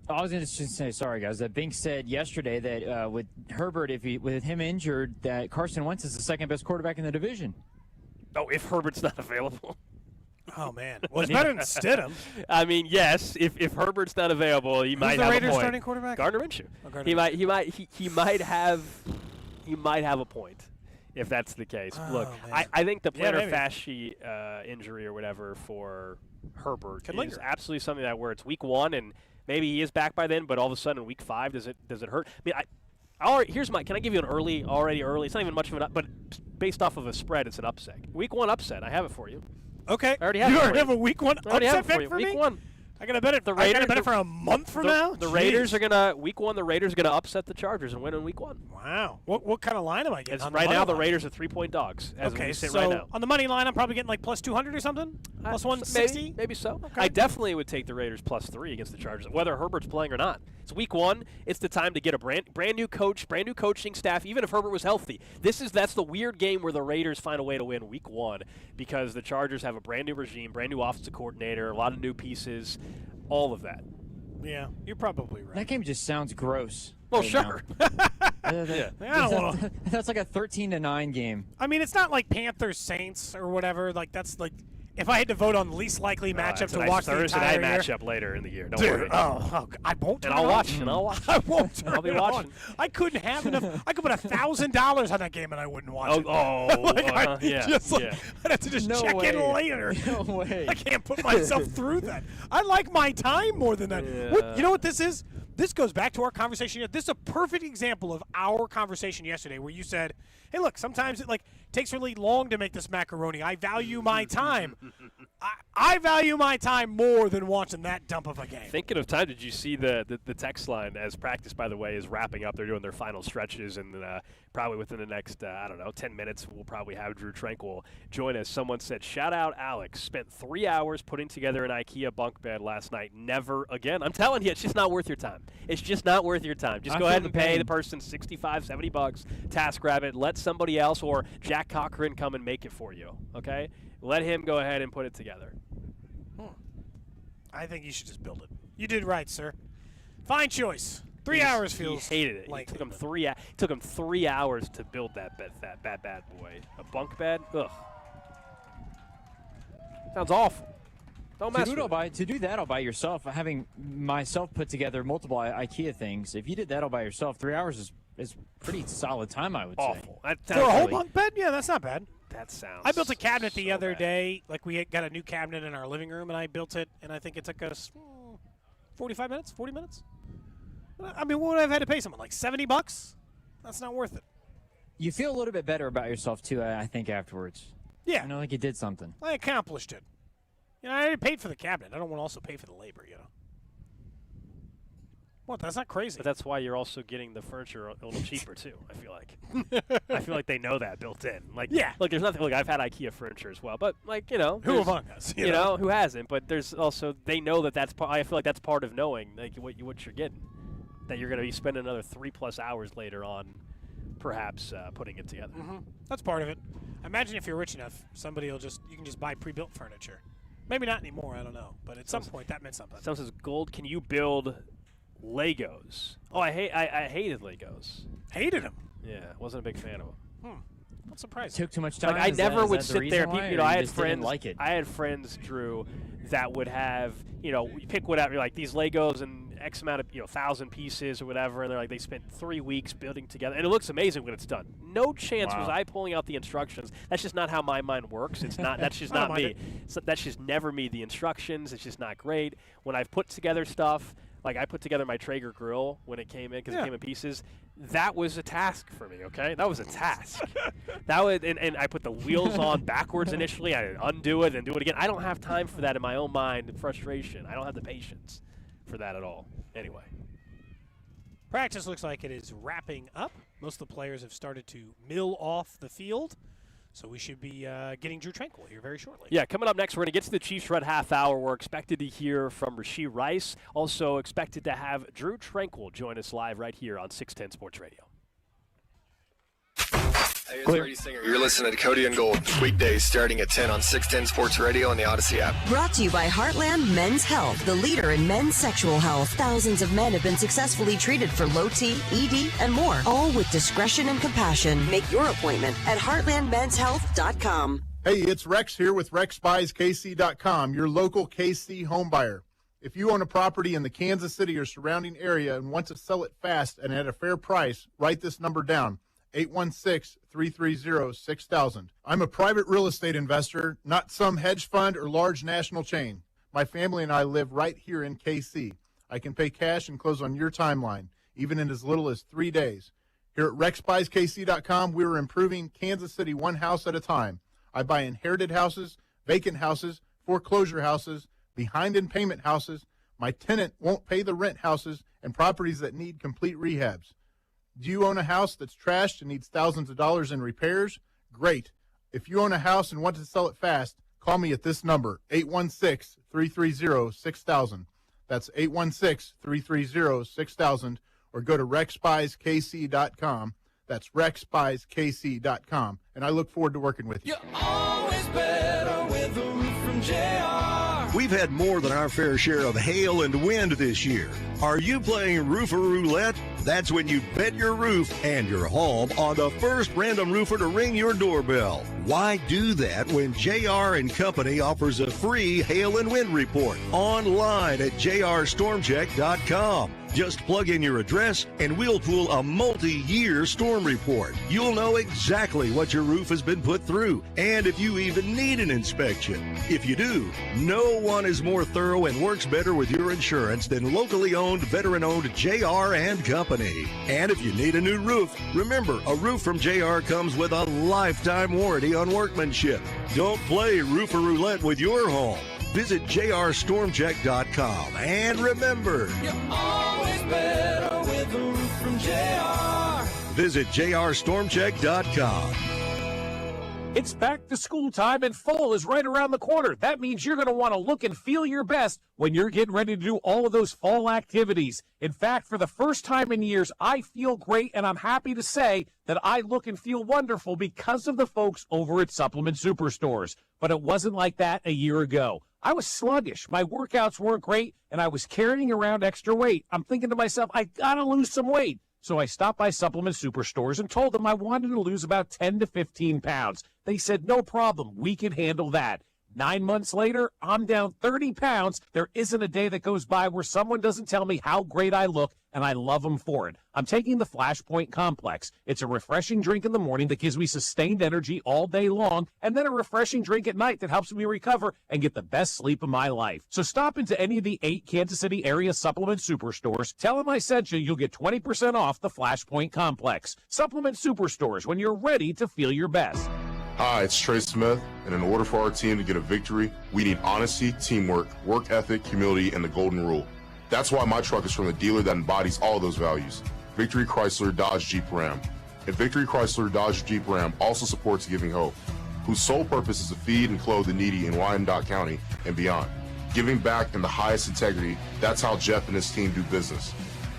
I was going to just say, sorry guys, that Bink said yesterday that with Herbert, with him injured, that Carson Wentz is the second best quarterback in the division. Oh, if Herbert's not available. Oh, man. Well, it's better than Stidham. I mean, yes, if Herbert's not available, he might have a point. Who's the Raiders starting quarterback? Gardner Minshew. He might have a point if that's the case. Look, I think the plantar fascia injury or whatever for Herbert is absolutely something that where it's week 1 and maybe he is back by then, but all of a sudden in week 5 does it hurt? I mean, can I give you an early? It's not even much of an but based off of a spread, it's an upset. Week 1 upset. I have it for you. Okay. I already have you already have a week 1 upset pick for me? Week 1. I got to bet it. I got to bet it for a month from now. The Raiders are gonna week 1. The Raiders are gonna upset the Chargers and win in week 1. Wow. What kind of line am I getting? Right now, the Raiders are 3-point dogs. Okay, so right now. On the money line, I'm probably getting plus 200 or something. Plus 160. Maybe so. Okay. I definitely would take the Raiders plus 3 against the Chargers, whether Herbert's playing or not. It's week 1. It's the time to get a brand new coach, brand new coaching staff. Even if Herbert was healthy, that's the weird game where the Raiders find a way to win week 1 because the Chargers have a brand new regime, brand new offensive coordinator, a lot of new pieces. All of that. Yeah, you're probably right. That game just sounds gross. Well, sure. That's like a 13-9 game. I mean, it's not like Panthers Saints or whatever. It's if I had to vote on the least likely matchup to watch the Thursday entire night year, matchup later in the year. Don't dude, worry. I won't. And I'll watch. And I'll watch. I won't. Turn I'll be it on. watching. I couldn't have enough. I could put $1,000 on that game and I wouldn't watch it. I'd have to just check in later. No way. I can't put myself through that. I like my time more than that. Yeah. You know what this is? This goes back to our conversation. This is a perfect example of our conversation yesterday where you said, hey, look, sometimes it takes really long to make this macaroni. I value my time. I value my time more than watching that dump of a game. Thinking of time, did you see the text line as practice, by the way, is wrapping up? They're doing their final stretches, and probably within the next, 10 minutes, we'll probably have Drew Tranquill join us. Someone said, shout out Alex, spent 3 hours putting together an IKEA bunk bed last night. Never again. I'm telling you, it's just not worth your time. It's just not worth your time. Just go ahead and pay the person $65, $70, task grab it, let somebody else or Jack Cochran come and make it for you, okay? Let him go ahead and put it together. I think you should just build it. You did right, sir. Fine choice. 3 hours feels. He hated it. It took him 3 hours to build that bad boy. A bunk bed. Ugh. Sounds awful. Don't mess with it. To do that all by yourself, having myself put together multiple IKEA things. If you did that all by yourself, 3 hours is pretty solid time, I would say. Awful. For a whole bunk bed? Yeah, that's not bad. That sounds. I built a cabinet the other day. We got a new cabinet in our living room, and I built it, and I think it took us 45 minutes, 40 minutes. I mean, what would I have had to pay someone? Like $70? That's not worth it. You feel a little bit better about yourself, too, I think, afterwards. Yeah. Like you did something. I accomplished it. I already paid for the cabinet. I don't want to also pay for the labor, What? That's not crazy. But that's why you're also getting the furniture a little cheaper too. I feel like. I feel like they know that built in. Yeah. Look, there's nothing. Look, I've had IKEA furniture as well, but who among us? You know, who hasn't? But there's also they know that's part. I feel like that's part of knowing what you're getting. That you're going to be spending another 3+ hours later on, perhaps putting it together. Mm-hmm. That's part of it. Imagine if you're rich enough, you can just buy pre-built furniture. Maybe not anymore. I don't know, but at some point that meant something. Someone says, "Gold, can you build Legos?" Oh, I hated Legos. Hated them. Yeah, wasn't a big fan of them. I'm surprised. Took too much time. I never would sit there. I had friends. Like it? I had friends, Drew, that would have you pick whatever these Legos and X amount of 1,000 pieces or whatever, and they're they spent 3 weeks building together, and it looks amazing when it's done. No chance was I pulling out the instructions. That's just not how my mind works. It's not. That's just not me. So that's just never me. The instructions. It's just not great. When I've put together stuff. I put together my Traeger grill when it came in because it came in pieces. That was a task for me, okay? That was a task. And I put the wheels on backwards initially. I undo it and do it again. I don't have time for that in my own mind and frustration. I don't have the patience for that at all. Anyway. Practice looks like it is wrapping up. Most of the players have started to mill off the field. So we should be getting Drew Tranquill here very shortly. Yeah, coming up next, we're going to get to the Chiefs Red half hour. We're expected to hear from Rashee Rice. Also expected to have Drew Tranquill join us live right here on 610 Sports Radio. Hey, it's Brady Singer. You're listening to Cody and Gold, weekdays starting at 10 on 610 Sports Radio and the Odyssey app. Brought to you by Heartland Men's Health, the leader in men's sexual health. Thousands of men have been successfully treated for low T, ED, and more, all with discretion and compassion. Make your appointment at heartlandmenshealth.com. Hey, it's Rex here with RexBuysKC.com, your local KC home buyer. If you own a property in the Kansas City or surrounding area and want to sell it fast and at a fair price, write this number down. 816-330-6000. I'm a private real estate investor, not some hedge fund or large national chain. My family and I live right here in KC. I can pay cash and close on your timeline, even in as little as 3 days. Here at RexBuysKC.com, we're improving Kansas City one house at a time. I buy inherited houses, vacant houses, foreclosure houses, behind in payment houses, my tenant won't pay the rent houses, and properties that need complete rehabs. Do you own a house that's trashed and needs thousands of dollars in repairs? Great. If you own a house and want to sell it fast, call me at this number, 816-330-6000. That's 816-330-6000, or go to RexBuysKC.com. That's RexBuysKC.com, and I look forward to working with you. You're always better with a roof from JR. We've had more than our fair share of hail and wind this year. Are you playing roofer roulette? That's when you bet your roof and your home on the first random roofer to ring your doorbell. Why do that when JR and Company offers a free hail and wind report online at jrstormcheck.com? Just plug in your address and we'll pull a multi-year storm report. You'll know exactly what your roof has been put through and if you even need an inspection. If you do, no one is more thorough and works better with your insurance than locally owned, veteran-owned JR and Company. And if you need a new roof, remember, a roof from JR comes with a lifetime warranty on workmanship. Don't play roofer roulette with your home. Visit jrstormcheck.com and remember, You're always better with a roof from JR. Visit jrstormcheck.com. It's back to school time and fall is right around the corner. That means you're going to want to look and feel your best when you're getting ready to do all of those fall activities. In fact, for the first time in years, I feel great, and I'm happy to say that I look and feel wonderful because of the folks over at Supplement Superstores. But it wasn't like that a year ago. I was sluggish. My workouts weren't great, and I was carrying around extra weight. I'm thinking to myself, I got to lose some weight. So I stopped by Supplement Superstores and told them I wanted to lose about 10 to 15 pounds. They said, no problem, we can handle that. 9 months later, I'm down 30 pounds. There isn't a day that goes by where someone doesn't tell me how great I look, and I love them for it. I'm taking the Flashpoint Complex. It's a refreshing drink in the morning that gives me sustained energy all day long, and then a refreshing drink at night that helps me recover and get the best sleep of my life. So stop into any of the 8 Kansas City area Supplement Superstores. Tell them I sent you. You'll get 20% off the Flashpoint Complex. Supplement Superstores, when you're ready to feel your best. Hi, it's Trey Smith, and in order for our team to get a victory, we need honesty, teamwork, work ethic, humility, and the golden rule. That's why my truck is from the dealer that embodies all those values, Victory Chrysler Dodge Jeep Ram. And Victory Chrysler Dodge Jeep Ram also supports Giving Hope, whose sole purpose is to feed and clothe the needy in Wyandotte County and beyond. Giving back in the highest integrity, that's how Jeff and his team do business.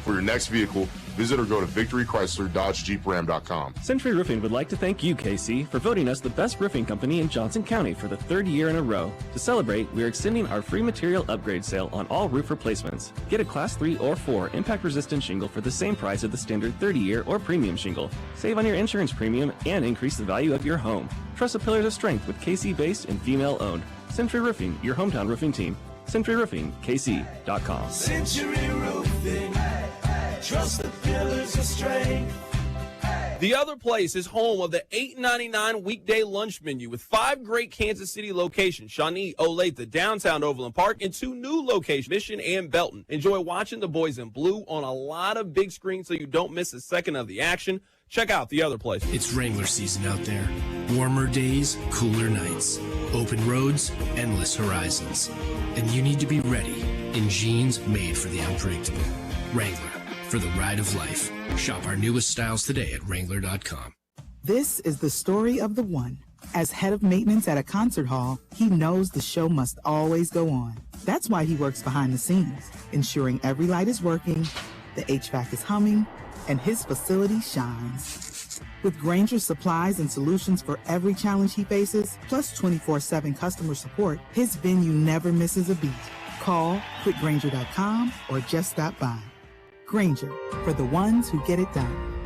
For your next vehicle, visit or go to victorychrysler.com. Century Roofing would like to thank you, KC, for voting us the best roofing company in Johnson County for the 3rd year in a row. To celebrate, we are extending our free material upgrade sale on all roof replacements. Get a Class 3 or 4 impact-resistant shingle for the same price of the standard 30-year or premium shingle. Save on your insurance premium and increase the value of your home. Trust the pillars of strength with KC-based and female-owned. Century Roofing, your hometown roofing team. CenturyRoofingKC.com. Century Roofing. Trust the pillars of strength. The Other Place is home of the $8.99 weekday lunch menu with 5 great Kansas City locations: Shawnee, Olathe, downtown Overland Park, and 2 new locations, Mission and Belton. Enjoy watching the boys in blue on a lot of big screens so you don't miss a second of the action. Check out The Other Place. It's Wrangler season out there. Warmer days, cooler nights, open roads, endless horizons. And you need to be ready in jeans made for the unpredictable. Wrangler, for the ride of life. Shop our newest styles today at Wrangler.com. This is the story of the one. As head of maintenance at a concert hall, he knows the show must always go on. That's why he works behind the scenes, ensuring every light is working, the HVAC is humming, and his facility shines. With Grainger's supplies and solutions for every challenge he faces, plus 24/7 customer support, his venue never misses a beat. Call quickgrainger.com or just stop by. Grainger, for the ones who get it done.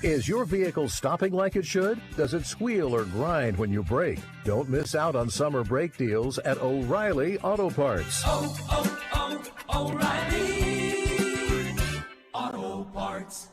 Is your vehicle stopping like it should? Does it squeal or grind when you brake? Don't miss out on summer brake deals at O'Reilly Auto Parts. O'Reilly Auto Parts.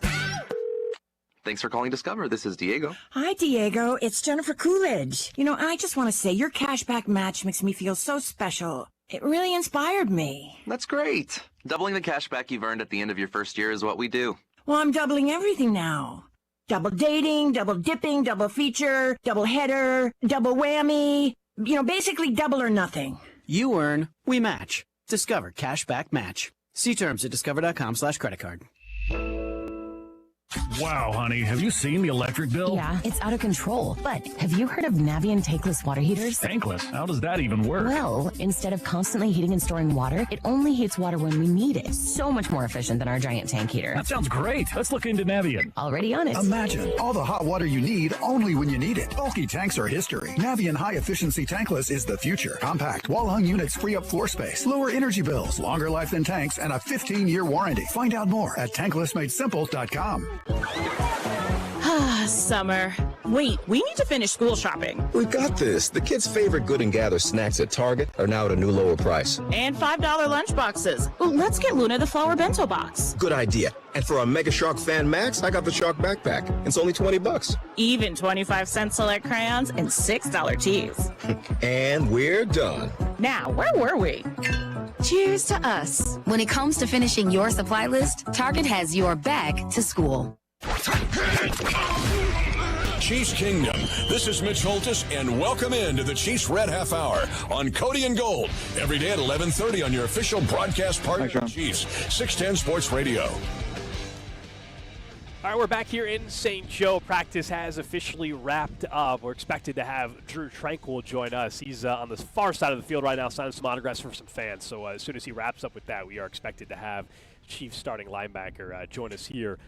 Thanks for calling Discover. This is Diego. Hi, Diego. It's Jennifer Coolidge. You know, I just want to say your cashback match makes me feel so special. It really inspired me. That's great. Doubling the cashback you've earned at the end of your first year is what we do. Well, I'm doubling everything now. Double dating, double dipping, double feature, double header, double whammy. You know, basically double or nothing. You earn, we match. Discover Cashback Match. See terms at discover.com/creditcard. Wow, honey, have you seen the electric bill? Yeah, it's out of control. But have you heard of Navien tankless water heaters? Tankless? How does that even work? Well, instead of constantly heating and storing water, it only heats water when we need it. So much more efficient than our giant tank heater. That sounds great. Let's look into Navien. Already on it. Imagine all the hot water you need only when you need it. Bulky tanks are history. Navien high-efficiency tankless is the future. Compact, wall-hung units free up floor space, lower energy bills, longer life than tanks, and a 15-year warranty. Find out more at tanklessmadesimple.com. Summer. Wait, we need to finish school shopping. We got this. The kids' favorite Good and Gather snacks at Target are now at a new lower price. And $5 lunch boxes. Ooh, let's get Luna the flower bento box. Good idea. And for our Mega Shark fan Max, I got the Shark backpack. It's only $20. Even 25-cent select crayons and $6 teas. And we're done. Now, where were we? Cheers to us. When it comes to finishing your supply list, Target has your back to school. Chiefs Kingdom. This is Mitch Holtis, and welcome into the Chiefs Red Half Hour on Cody and Gold. Every day at 11:30 on your official broadcast partner, Chiefs, 610 Sports Radio. All right, we're back here in St. Joe. Practice has officially wrapped up. We're expected to have Drew Tranquill join us. He's on the far side of the field right now, signing some autographs for some fans. So as soon as he wraps up with that, we are expected to have Chiefs starting linebacker join us here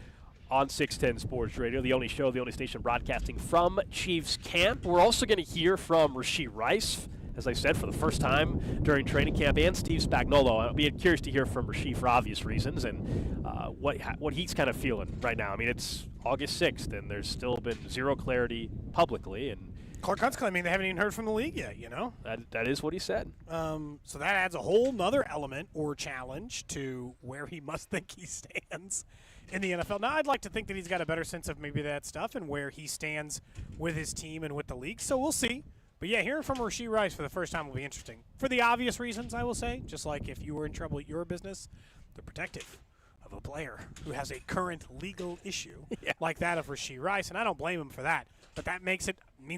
on 610 Sports Radio, the only show, the only station broadcasting from Chiefs camp. We're also going to hear from Rashee Rice, as I said, for the first time during training camp, and Steve Spagnuolo. I'll be curious to hear from Rashee for obvious reasons and what he's kind of feeling right now. I mean, it's August 6th, and there's still been zero clarity publicly. And Clark Hunt's claiming they haven't even heard from the league yet, you know? That is what he said. So that adds a whole nother element or challenge to where he must think he stands in the NFL. Now, I'd like to think that he's got a better sense of maybe that stuff and where he stands with his team and with the league. So we'll see. But, yeah, hearing from Rashee Rice for the first time will be interesting. For the obvious reasons, I will say, just like if you were in trouble at your business, they're protective of a player who has a current legal issue like that of Rashee Rice, and I don't blame him for that. But that means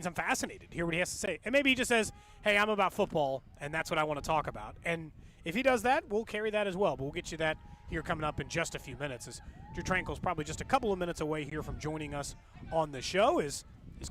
I'm fascinated to hear what he has to say. And maybe he just says, hey, I'm about football, and that's what I want to talk about. And if he does that, we'll carry that as well. But we'll get you that here coming up in just a few minutes. As Drew Tranquill's probably just a couple of minutes away here from joining us on the show. His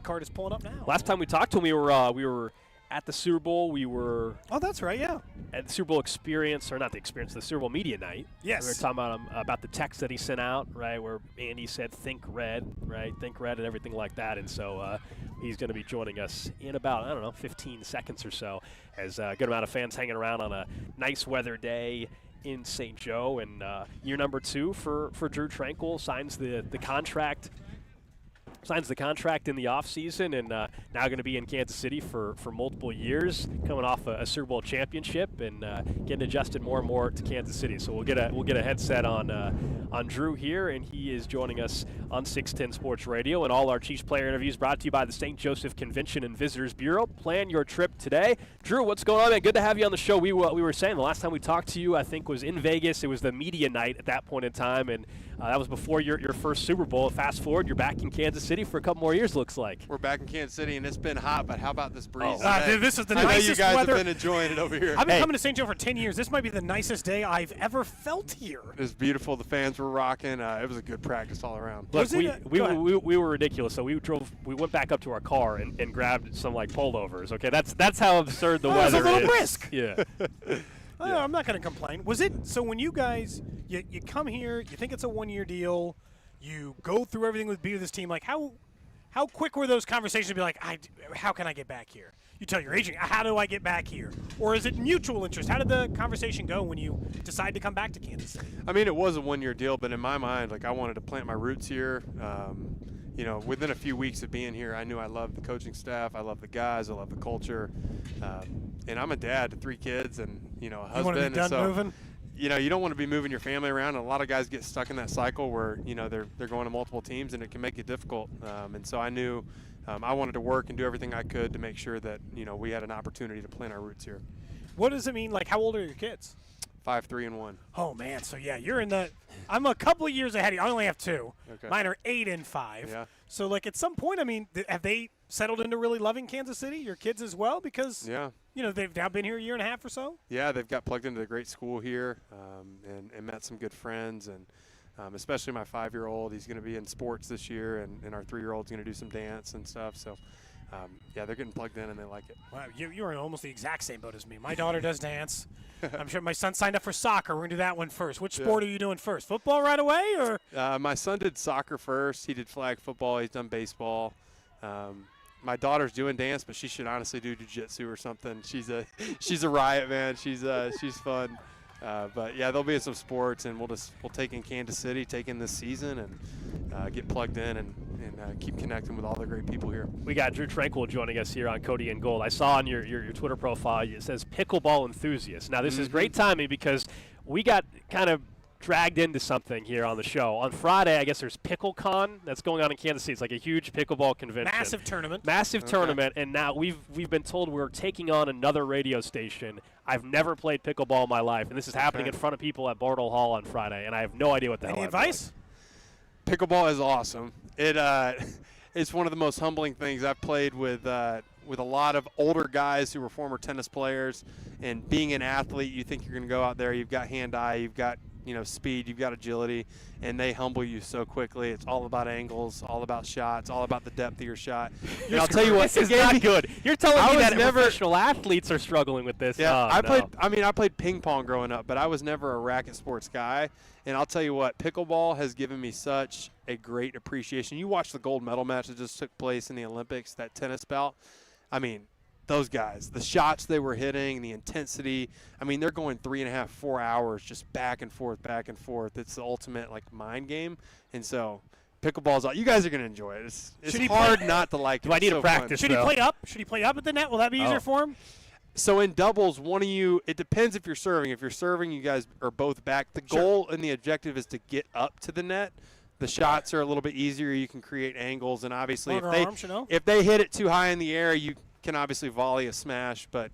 card is pulling up now. Last time we talked to him, we were at the Super Bowl. We were that's right, yeah. At the Super Bowl experience, or not the experience, the Super Bowl media night. Yes. We were talking about the text that he sent out, right, where Andy said think red, right, think red and everything like that. And so he's going to be joining us in about, 15 seconds or so, as a good amount of fans hanging around on a nice weather day in St. Joe. And year number 2 for Drew Tranquill, signs the contract in the offseason, and now going to be in Kansas City for multiple years, coming off a Super Bowl championship and getting adjusted more and more to Kansas City. So we'll get a headset on Drew here, and he is joining us on 610 Sports Radio. And all our Chiefs player interviews brought to you by the St. Joseph Convention and Visitors Bureau. Plan your trip today. Drew, what's going on, man? Good to have you on the show. We were saying the last time we talked to you, I think, was in Vegas. It was the media night at that point in time, and that was before your first Super Bowl. Fast forward, you're back in Kansas City for a couple more years, looks like. We're back in Kansas City, and it's been hot, but how about this breeze? This is the I nicest know you guys weather. have been enjoying it over here. I've been coming to St. Joe for 10 years. This might be the nicest day I've ever felt here. It was beautiful. The fans were rocking. It was a good practice all around. Look, we were ridiculous. So we went back up to our car and grabbed some pullovers. Okay, that's how absurd the weather is. It was a little brisk. Yeah. I'm not going to complain. Was it so when you guys you come here, you think it's a 1-year deal, you go through everything with this team, like how quick were those conversations to be like, how can I get back here? You tell your agent, how do I get back here? Or is it mutual interest? How did the conversation go when you decide to come back to Kansas City? I mean, it was a 1-year deal, but in my mind, I wanted to plant my roots here. Within a few weeks of being here, I knew I loved the coaching staff. I love the guys. I love the culture. And I'm a dad to 3 kids and, a husband. You want to be done moving? You don't want to be moving your family around. And a lot of guys get stuck in that cycle where, they're going to multiple teams, and it can make it difficult. And so I knew I wanted to work and do everything I could to make sure that, we had an opportunity to plant our roots here. What does it mean? How old are your kids? 5, 3, and 1. Oh, man. So, yeah, you're in the – I'm a couple of years ahead of you. I only have 2. Okay. Mine are 8 and 5. Yeah. So, at some point, I mean, have they settled into really loving Kansas City, your kids as well? Because, they've now been here a year and a half or so? Yeah, they've got plugged into a great school here and met some good friends. And, especially my 5-year-old. He's going to be in sports this year, and our 3-year-old's going to do some dance and stuff. So, yeah, they're getting plugged in and they like it. Wow, you are in almost the exact same boat as me. My daughter does dance. I'm sure my son signed up for soccer. We're going to do that one first. Which sport are you doing first? Football right away? Or? My son did soccer first. He did flag football. He's done baseball. My daughter's doing dance, but she should honestly do jiu-jitsu or something. She's a riot, man. She's fun. But yeah, they'll be in some sports, and we'll take in Kansas City, take in this season, and get plugged in and keep connecting with all the great people here. We got Drew Tranquill joining us here on Cody and Gold. I saw on your Twitter profile it says pickleball enthusiast. Now this is great timing because we got kind of dragged into something here on the show. On Friday, I guess there's PickleCon that's going on in Kansas City. It's like a huge pickleball convention. Massive tournament. Massive tournament, and now we've been told we're taking on another radio station. I've never played pickleball in my life, and this is happening in front of people at Bartle Hall on Friday, and I have no idea what the hell. Any advice? Pickleball is awesome. It's one of the most humbling things. I've played with a lot of older guys who were former tennis players, and being an athlete, you think you're going to go out there, you've got hand-eye, you've got speed, you've got agility, and they humble you so quickly. It's all about angles, all about shots, all about the depth of your shot. And I'll tell you what, this is not good. You're telling me that professional athletes are struggling with this. Yeah, I played ping pong growing up, but I was never a racket sports guy. And I'll tell you what, pickleball has given me such a great appreciation. You watch the gold medal match that just took place in the Olympics, that tennis bout. I mean, those guys, the shots they were hitting, the intensity. I mean, they're going 3.5, 4 hours just back and forth, back and forth. It's the ultimate, mind game. And so pickleball's out. You guys are going to enjoy it. It's hard not to like it. Do I need to practice, Should he play up? Should he play up at the net? Will that be easier for him? So in doubles, one of you, it depends if you're serving. If you're serving, you guys are both back. The goal and the objective is to get up to the net. The shots are a little bit easier. You can create angles. And obviously, if they hit it too high in the air, you can obviously volley a smash. But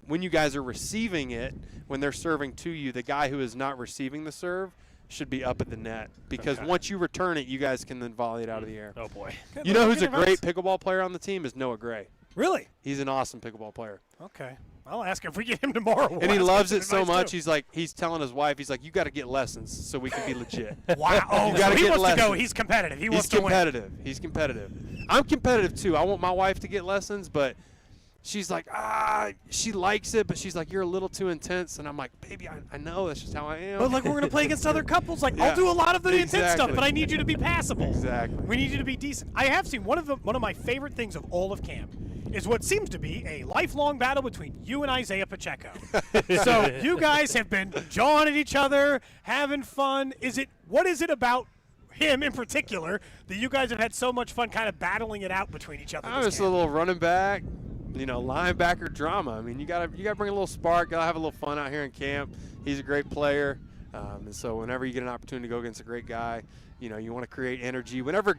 when you guys are receiving it, when they're serving to you, the guy who is not receiving the serve should be up at the net. Because once you return it, you guys can then volley it out of the air. Oh, boy. You know who's a great pickleball player on the team is Noah Gray. Really? He's an awesome pickleball player. Okay. I'll ask him if we get him tomorrow. And he loves it so much, he's telling his wife, he's like, you got to get lessons so we can be legit. Wow. Oh, you gotta he get wants lessons. to go. He's competitive. He wants to win. He's competitive. I'm competitive, too. I want my wife to get lessons, but she's like, she likes it, but she's like, you're a little too intense. And I'm like, baby, I know. That's just how I am. But, we're going to play against other couples. I'll do a lot of the intense stuff, but I need you to be passable. Exactly. We need you to be decent. I have seen one of my favorite things of all of camp is what seems to be a lifelong battle between you and Isaiah Pacheco. So you guys have been jawing at each other, having fun. What is it about him in particular that you guys have had so much fun kind of battling it out between each other? It's a little running back, linebacker drama. I mean, you gotta bring a little spark, gotta have a little fun out here in camp. He's a great player, and so whenever you get an opportunity to go against a great guy, you want to create energy. Whenever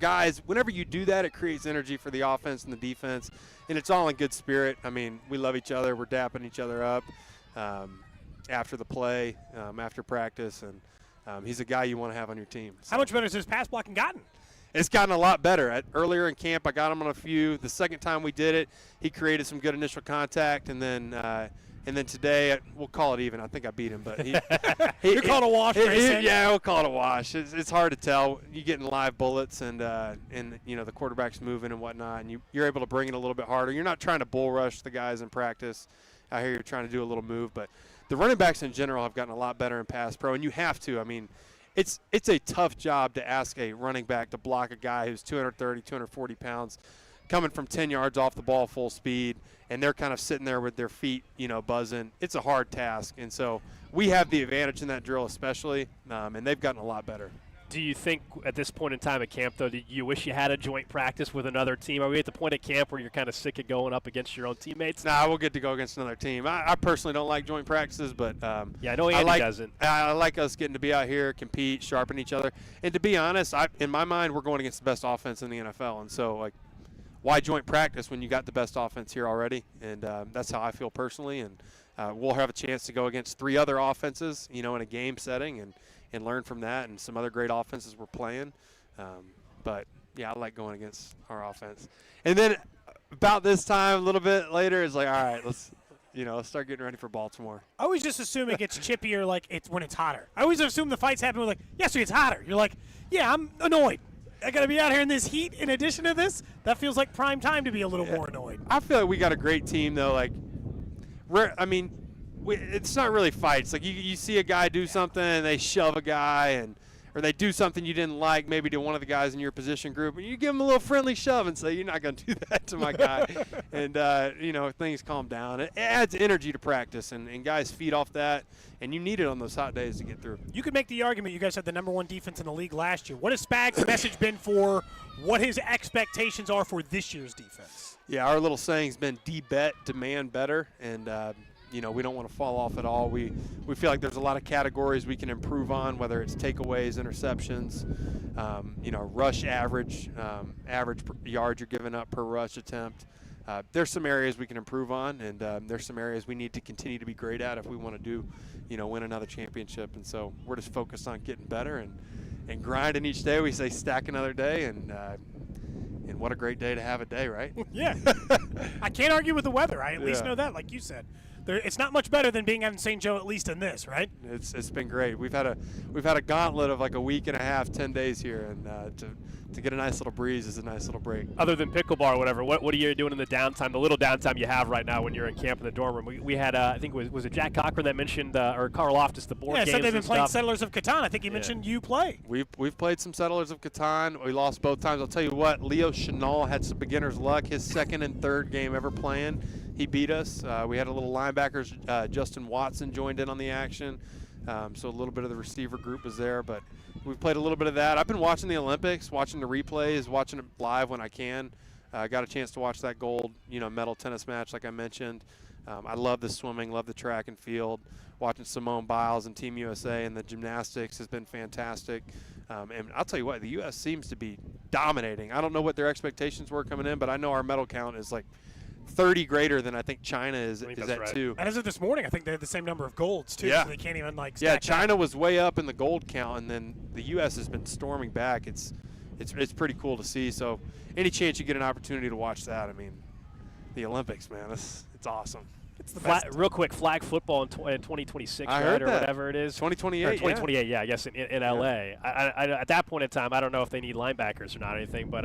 you do that, it creates energy for the offense and the defense, and it's all in good spirit. I mean, we love each other. We're dapping each other up after the play, after practice, and he's a guy you want to have on your team. So. How much better has his pass blocking gotten? It's gotten a lot better. Earlier in camp, I got him on a few. The second time we did it, he created some good initial contact, and then today, we'll call it even. I think I beat him, but you call it a wash. Yeah, we'll call it a wash. It's hard to tell. You getting live bullets, and the quarterback's moving and whatnot, and you're able to bring it a little bit harder. You're not trying to bull rush the guys in practice. I hear you're trying to do a little move, but the running backs in general have gotten a lot better in pass pro, and you have to. I mean, it's a tough job to ask a running back to block a guy who's 230, 240 pounds, coming from 10 yards off the ball full speed, and they're kind of sitting there with their feet, buzzing. It's a hard task, and so we have the advantage in that drill especially, and they've gotten a lot better. Do you think at this point in time at camp, though, do you wish you had a joint practice with another team? Are we at the point at camp where you're kind of sick of going up against your own teammates? Nah, we'll get to go against another team. I personally don't like joint practices, but yeah, I know Andy doesn't. I like us getting to be out here, compete, sharpen each other. And to be honest, in my mind, we're going against the best offense in the NFL. And so, why joint practice when you got the best offense here already? And that's how I feel personally. And we'll have a chance to go against 3 other offenses, in a game setting and learn from that and some other great offenses we're playing. But, yeah, I like going against our offense. And then about this time, a little bit later, it's like, all right, let's let's start getting ready for Baltimore. I always just assume it gets chippier like it's when it's hotter. I always assume the fights happen with so it's hotter. You're like, yeah, I'm annoyed. I got to be out here in this heat. In addition to this, that feels like prime time to be a little more annoyed. I feel like we got a great team, though. It's not really fights. Like, you see a guy do something, and they shove a guy, or they do something you didn't like, maybe to one of the guys in your position group, and you give them a little friendly shove and say, you're not going to do that to my guy. And, things calm down. It adds energy to practice, and guys feed off that, and you need it on those hot days to get through. You could make the argument you guys had the #1 defense in the league last year. What has Spag's message been for what his expectations are for this year's defense? Yeah, our little saying's been D-bet, demand better, and we don't want to fall off at all. We feel like there's a lot of categories we can improve on, whether it's takeaways, interceptions, rush average yards you're giving up per rush attempt. There's some areas we can improve on, and there's some areas we need to continue to be great at if we want to win another championship. And so we're just focused on getting better and grinding each day. We say stack another day, and what a great day to have a day, right? Yeah. I can't argue with the weather. I at least know that, like you said. It's not much better than being out in St. Joe, at least in this, right? It's been great. We've had a gauntlet of like a week and a half, 10 days here, and to get a nice little breeze is a nice little break. Other than pickleball or whatever, what are you doing in the downtime, the little downtime you have right now when you're in camp in the dorm room? We had, I think, was it Jack Cochran that mentioned, or Carl Loftus, the board games? Yeah, said they've been playing stuff. Settlers of Catan. I think he mentioned you play. We've played some Settlers of Catan. We lost both times. I'll tell you what, Leo Chenal had some beginner's luck. His second and third game ever playing, he beat us. We had a little linebackers. Justin Watson joined in on the action. So a little bit of the receiver group was there, but we've played a little bit of that. I've been watching the Olympics, watching the replays, watching it live when I can. I got a chance to watch that gold, medal tennis match like I mentioned. I love the swimming, love the track and field. Watching Simone Biles and Team USA and the gymnastics has been fantastic. And I'll tell you what, the U.S. seems to be dominating. I don't know what their expectations were coming in, but I know our medal count is like 30 greater than I think China is at right. 2. And as of this morning, I think they have the same number of golds, too. Yeah. So they can't even, stack Yeah, China that. was way up in the gold count, and then the U.S. has been storming back. It's pretty cool to see. So any chance you get an opportunity to watch that, I mean, the Olympics, man, it's awesome. It's the best. Real quick, flag football in 2026, I right, heard or that. whatever it is. 2028, Or 2028, yeah, I guess in L.A. At that point in time, I don't know if they need linebackers or not or anything, but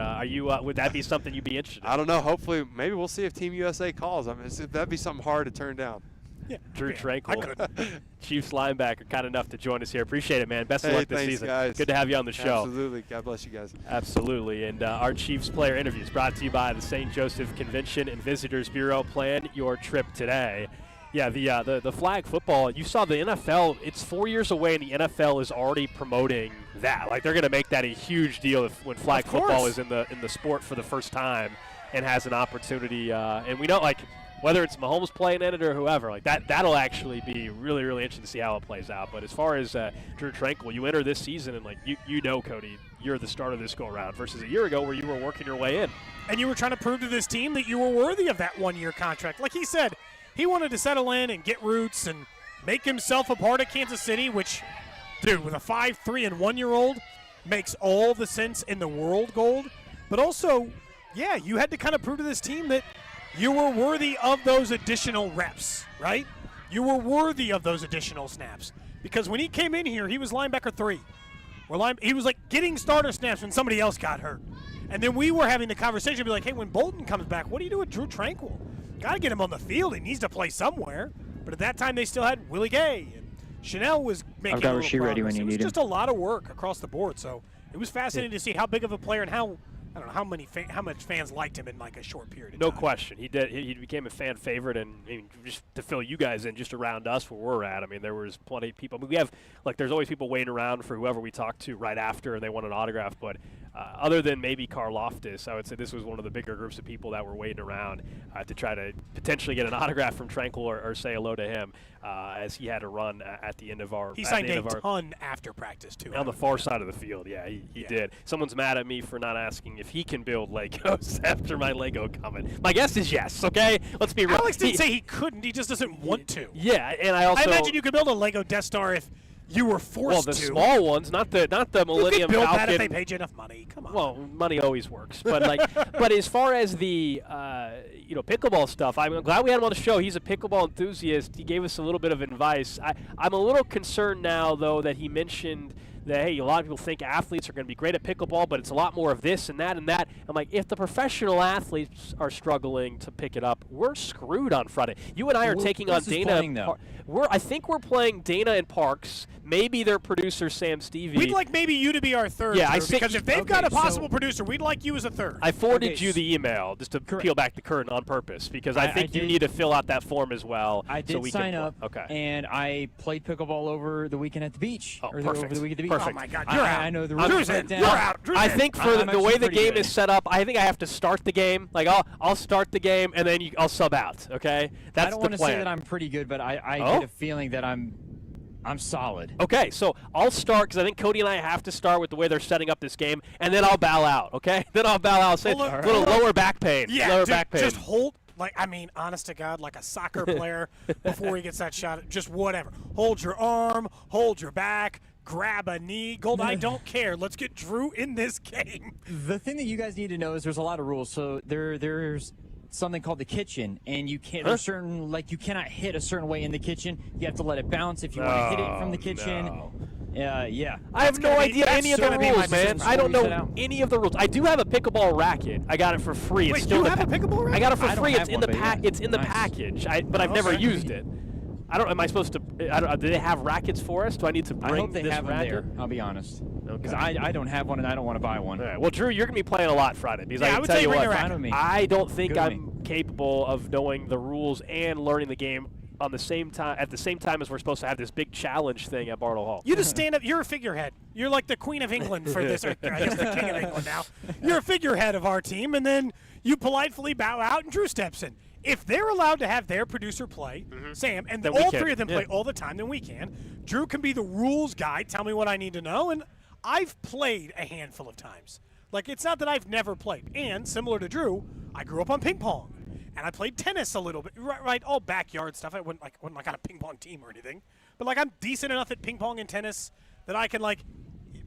would that be something you'd be interested in? I don't know. Hopefully, maybe we'll see if Team USA calls. I mean, that'd be something hard to turn down. Yeah. Drew Tranquill, Chiefs linebacker, kind enough to join us here. Appreciate it, man. Best of luck this thanks, season. Guys. Good to have you on the show. Absolutely. God bless you guys. Absolutely. And our Chiefs player interviews brought to you by the St. Joseph Convention and Visitors Bureau. Plan your trip today. Yeah, the flag football, you saw the NFL, it's 4 years away, and the NFL is already promoting that. Like, they're going to make that a huge deal when flag football is in the sport for the first time and has an opportunity. And we know, whether it's Mahomes playing in it or whoever, that'll actually be really, really interesting to see how it plays out. But as far as Drew Tranquill, you enter this season and, Cody, you're the starter this go-around versus a year ago where you were working your way in. And you were trying to prove to this team that you were worthy of that one-year contract. Like he said, he wanted to settle in and get roots and make himself a part of Kansas City, which, dude, with a 5'3" and 1-year-old, makes all the sense in the world, Gold. But also, yeah, you had to kind of prove to this team that you were worthy of those additional reps, right? You were worthy of those additional snaps. Because when he came in here, he was linebacker 3. He was getting starter snaps when somebody else got hurt. And then we were having the conversation, be like, hey, when Bolton comes back, what do you do with Drew Tranquill? Got to get him on the field. He needs to play somewhere. But at that time, they still had Willie Gay. And Chanel was making I've got Rashee ready when you need him. It was just a lot of work across the board. So it was fascinating to see how big of a player and how much fans liked him in a short period of time. No question. He did. He became a fan favorite, and just to fill you guys in, just around us where we're at, there was plenty of people. We have, there's always people waiting around for whoever we talk to right after, and they want an autograph. But other than maybe Carl Loftus, I would say this was one of the bigger groups of people that were waiting around to try to potentially get an autograph from Tranquill or say hello to him as he had a run at the end of our. He signed a ton after practice too. On the far side of the field, yeah, he did. Someone's mad at me for not asking if he can build Legos after my Lego comment. My guess is yes. Okay, let's be real. Alex didn't say he couldn't. He just doesn't want to. Yeah, and I imagine you could build a Lego Death Star if You were forced the to. small ones, not the Millennium you could build Falcon. that if they paid you enough money. Come on. Well, money always works, but but as far as the pickleball stuff, I'm glad we had him on the show. He's a pickleball enthusiast. He gave us a little bit of advice. I'm a little concerned now, though, that he mentioned that, hey, a lot of people think athletes are going to be great at pickleball, but it's a lot more of this and that and that. I'm like, if the professional athletes are struggling to pick it up, we're screwed on Friday. You and I are taking on Dana. I think we're playing Dana and Parks, maybe their producer Sam Stevie. We'd like maybe you to be our third. Yeah, Drew, because if they've got a possible producer, we'd like you as a third. I forwarded you the email just to peel back the curtain on purpose because I think you need to fill out that form as well. I did sign up, and I played pickleball over the weekend at the beach. Oh, Over perfect. the week at the beach. Oh my God, you're out. I know the rules. Drew's in. You're out. Drew's I in. think for the way the game is set up, I think I have to start the game. Like I'll start the game and then I'll sub out. Okay, that's I don't the want to plan. say that I'm pretty good, but I get a feeling that I'm solid. Okay, so I'll start because I think Cody and I have to start with the way they're setting up this game, and then I'll bow out. Okay, then I'll bow out. Say a little lower back pain. Yeah, lower back pain. Just hold. Honest to God, like a soccer player before he gets that shot, just whatever. Hold your arm, hold your back, grab a knee. Gold, I don't care. Let's get Drew in this game. The thing that you guys need to know is there's a lot of rules. So there's something called the kitchen, and you can't. There's certain you cannot hit a certain way in the kitchen. You have to let it bounce if you want to hit it from the kitchen. No. Yeah. I have no idea any of the rules, man. I don't know any of the rules. I do have a pickleball racket. I got it for free. Wait, you have a pickleball racket? I got it for free. It's have in one, the but It's in the package. But I've never used it. I don't. Am I supposed to? Do they have rackets for us? Do I need to bring I hope they this have them racket? there. I'll be honest. Because Okay. I don't have one, and I don't want to buy one. All right. Well, Drew, you're gonna be playing a lot Friday because I would can tell say you bring what. a racket. Fine with me. I don't think Good with I'm capable of knowing the rules and learning the game on the same time at the same time as we're supposed to have this big challenge thing at Bartle Hall. You just stand up. You're a figurehead. You're like the Queen of England for this. Or I guess the King of England now. You're a figurehead of our team, and then you politely bow out, and Drew steps in. If they're allowed to have their producer play, Sam, and Then we all can. three of them Yeah. play all the time, then we can. Drew can be the rules guy, tell me what I need to know, and I've played a handful of times. Like, it's not that I've never played. And, similar to Drew, I grew up on ping pong. And I played tennis a little bit, right? All backyard stuff. I wasn't on a ping pong team or anything. But, I'm decent enough at ping pong and tennis that I can,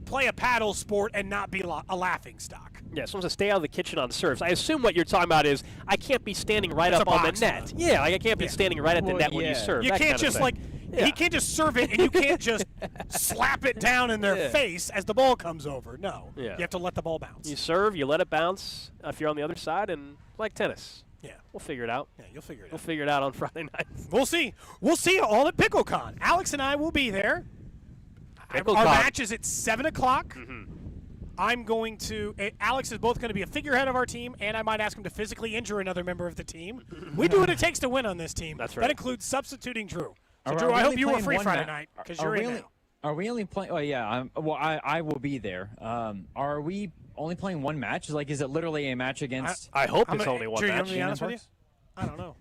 play a paddle sport and not be a laughing stock. Yeah, someone's to stay out of the kitchen on serves. I assume what you're talking about is I can't be standing right It's up a on the box, net. Yeah, I can't be standing right at the net when you serve. You that can't kind of just thing. he can't just serve it and you can't just slap it down in their face as the ball comes over. No, Yeah. you have to let the ball bounce. You serve, you let it bounce if you're on the other side, and like tennis. Yeah. We'll figure it out. Yeah, you'll figure it out. We'll figure it out on Friday night. We'll see. We'll see you all at PickleCon. Alex and I will be there. PickleCon. Our match is at 7 o'clock. I'm going to – Alex is both going to be a figurehead of our team, and I might ask him to physically injure another member of the team. We do what it takes to win on this team. That's right. That includes substituting Drew. So, Are Drew, we I hope only you were playing free one Friday ma- night because are you're we in only- now. Are we only playing? Oh yeah. I will be there. Are we only playing one match? Is it literally a match against? I hope it's only one Drew, match. You want me to be honest with you? I don't know.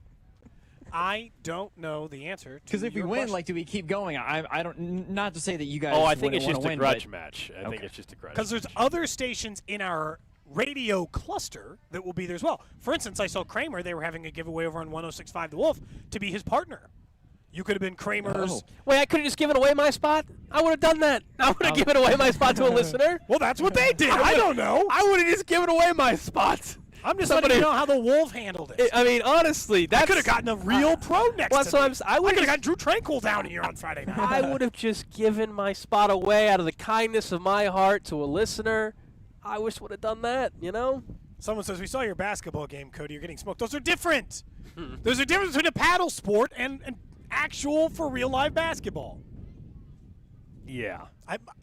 I don't know the answer to Because if we your win, question. do we keep going? I don't. Not to say that you guys. Oh, I think wouldn't it's just wanna a win, grudge but- match. I think it's just a grudge. Because there's other stations in our radio cluster that will be there as well. For instance, I saw Kramer. They were having a giveaway over on 106.5 The Wolf to be his partner. You could have been Kramer's. Wait, I could have just given away my spot? I would have done that. I would have given away my spot to a listener. Well, that's what they did. I don't know. I would have just given away my spot. I'm just letting you know how the Wolf handled it. I mean, honestly, I could have gotten a real pro next well, to so me. I'm, I I would could have have gotten Drew Tranquill down here on Friday night. I would have just given my spot away out of the kindness of my heart to a listener. I wish would have done that, you know? Someone says, we saw your basketball game, Cody. You're getting smoked. Those are different. There's a difference between a paddle sport and actual for real live basketball. Yeah.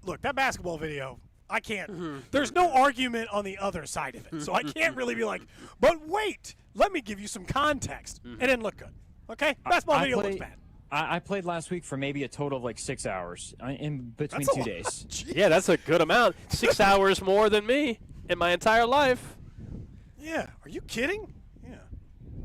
Look, that basketball video, I can't. There's no argument on the other side of it. So I can't really be like, but wait, let me give you some context. It didn't look good. Okay? Basketball video looks bad. I played last week for maybe a total of 6 hours in between That's a 2 lot. days. Yeah, that's a good amount. 6 hours more than me in my entire life. Yeah. Are you kidding? Yeah.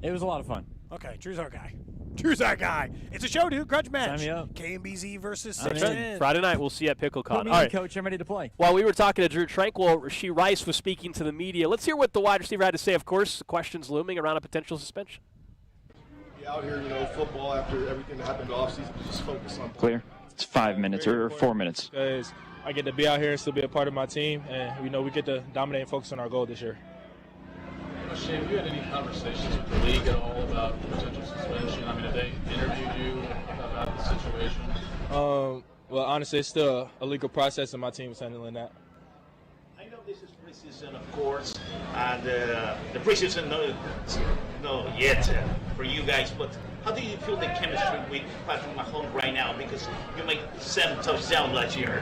It was a lot of fun. Okay, Drew's our guy. Drew's our guy. It's a show, dude. Grudge match. Sign me up. KMBZ versus I'm in. 610. Friday night, we'll see you at PickleCon. Put me All in, right. Coach. I'm ready to play. While we were talking to Drew Tranquill, Rashee Rice was speaking to the media. Let's hear what the wide receiver had to say. Of course, questions looming around a potential suspension. Out here, football after everything that happened off season, just focus on Clear. It's 5 minutes or 4 minutes. Because I get to be out here and still be a part of my team, and we get to dominate and focus on our goal this year. Rashee, have you had any conversations with the league at all about potential suspension? I mean, have they interviewed you about the situation? Well, honestly, it's still a legal process, and my team is handling that. I know this is preseason, of course, and the preseason no yet for you guys, but how do you feel the chemistry with Patrick Mahomes right now? Because you made 7 touchdowns last year.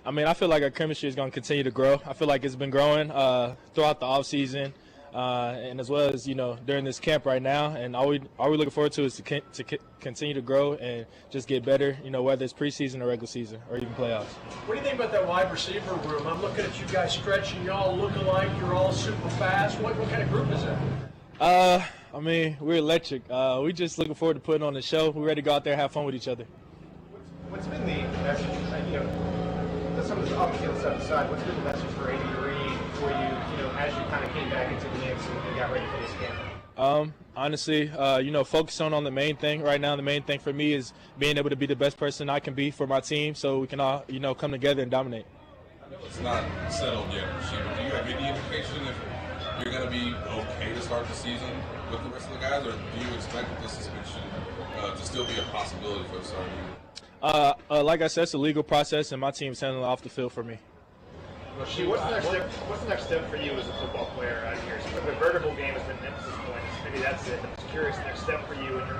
I mean, I feel like our chemistry is going to continue to grow. I feel like it's been growing throughout the offseason, and as well as, during this camp right now. And all we looking forward to is to continue to grow and just get better, whether it's preseason or regular season or even playoffs. What do you think about that wide receiver room? I'm looking at you guys stretching. You all look alike. You're all super fast. What kind of group is that? I mean, we're electric. We just looking forward to putting on the show. We're ready to go out there and have fun with each other. What's been the message, some of the off-field stuff aside, what's been the message for Andy Reid for you, as you kind of came back into the mix and got ready for this camp? Honestly, focus on the main thing right now. The main thing for me is being able to be the best person I can be for my team so we can all, come together and dominate. I know it's not settled yet, Rashee, but do you have any indication if you're going to be okay to start the season with the rest of the guys, or do you expect the suspension to still be a possibility for the start of the year? Like I said, it's a legal process, and my team's handling it off the field for me. Rashee, what's the next step for you as a football player out here? So the vertical game has been an emphasis point. Maybe that's it. I'm just curious, next step for you in your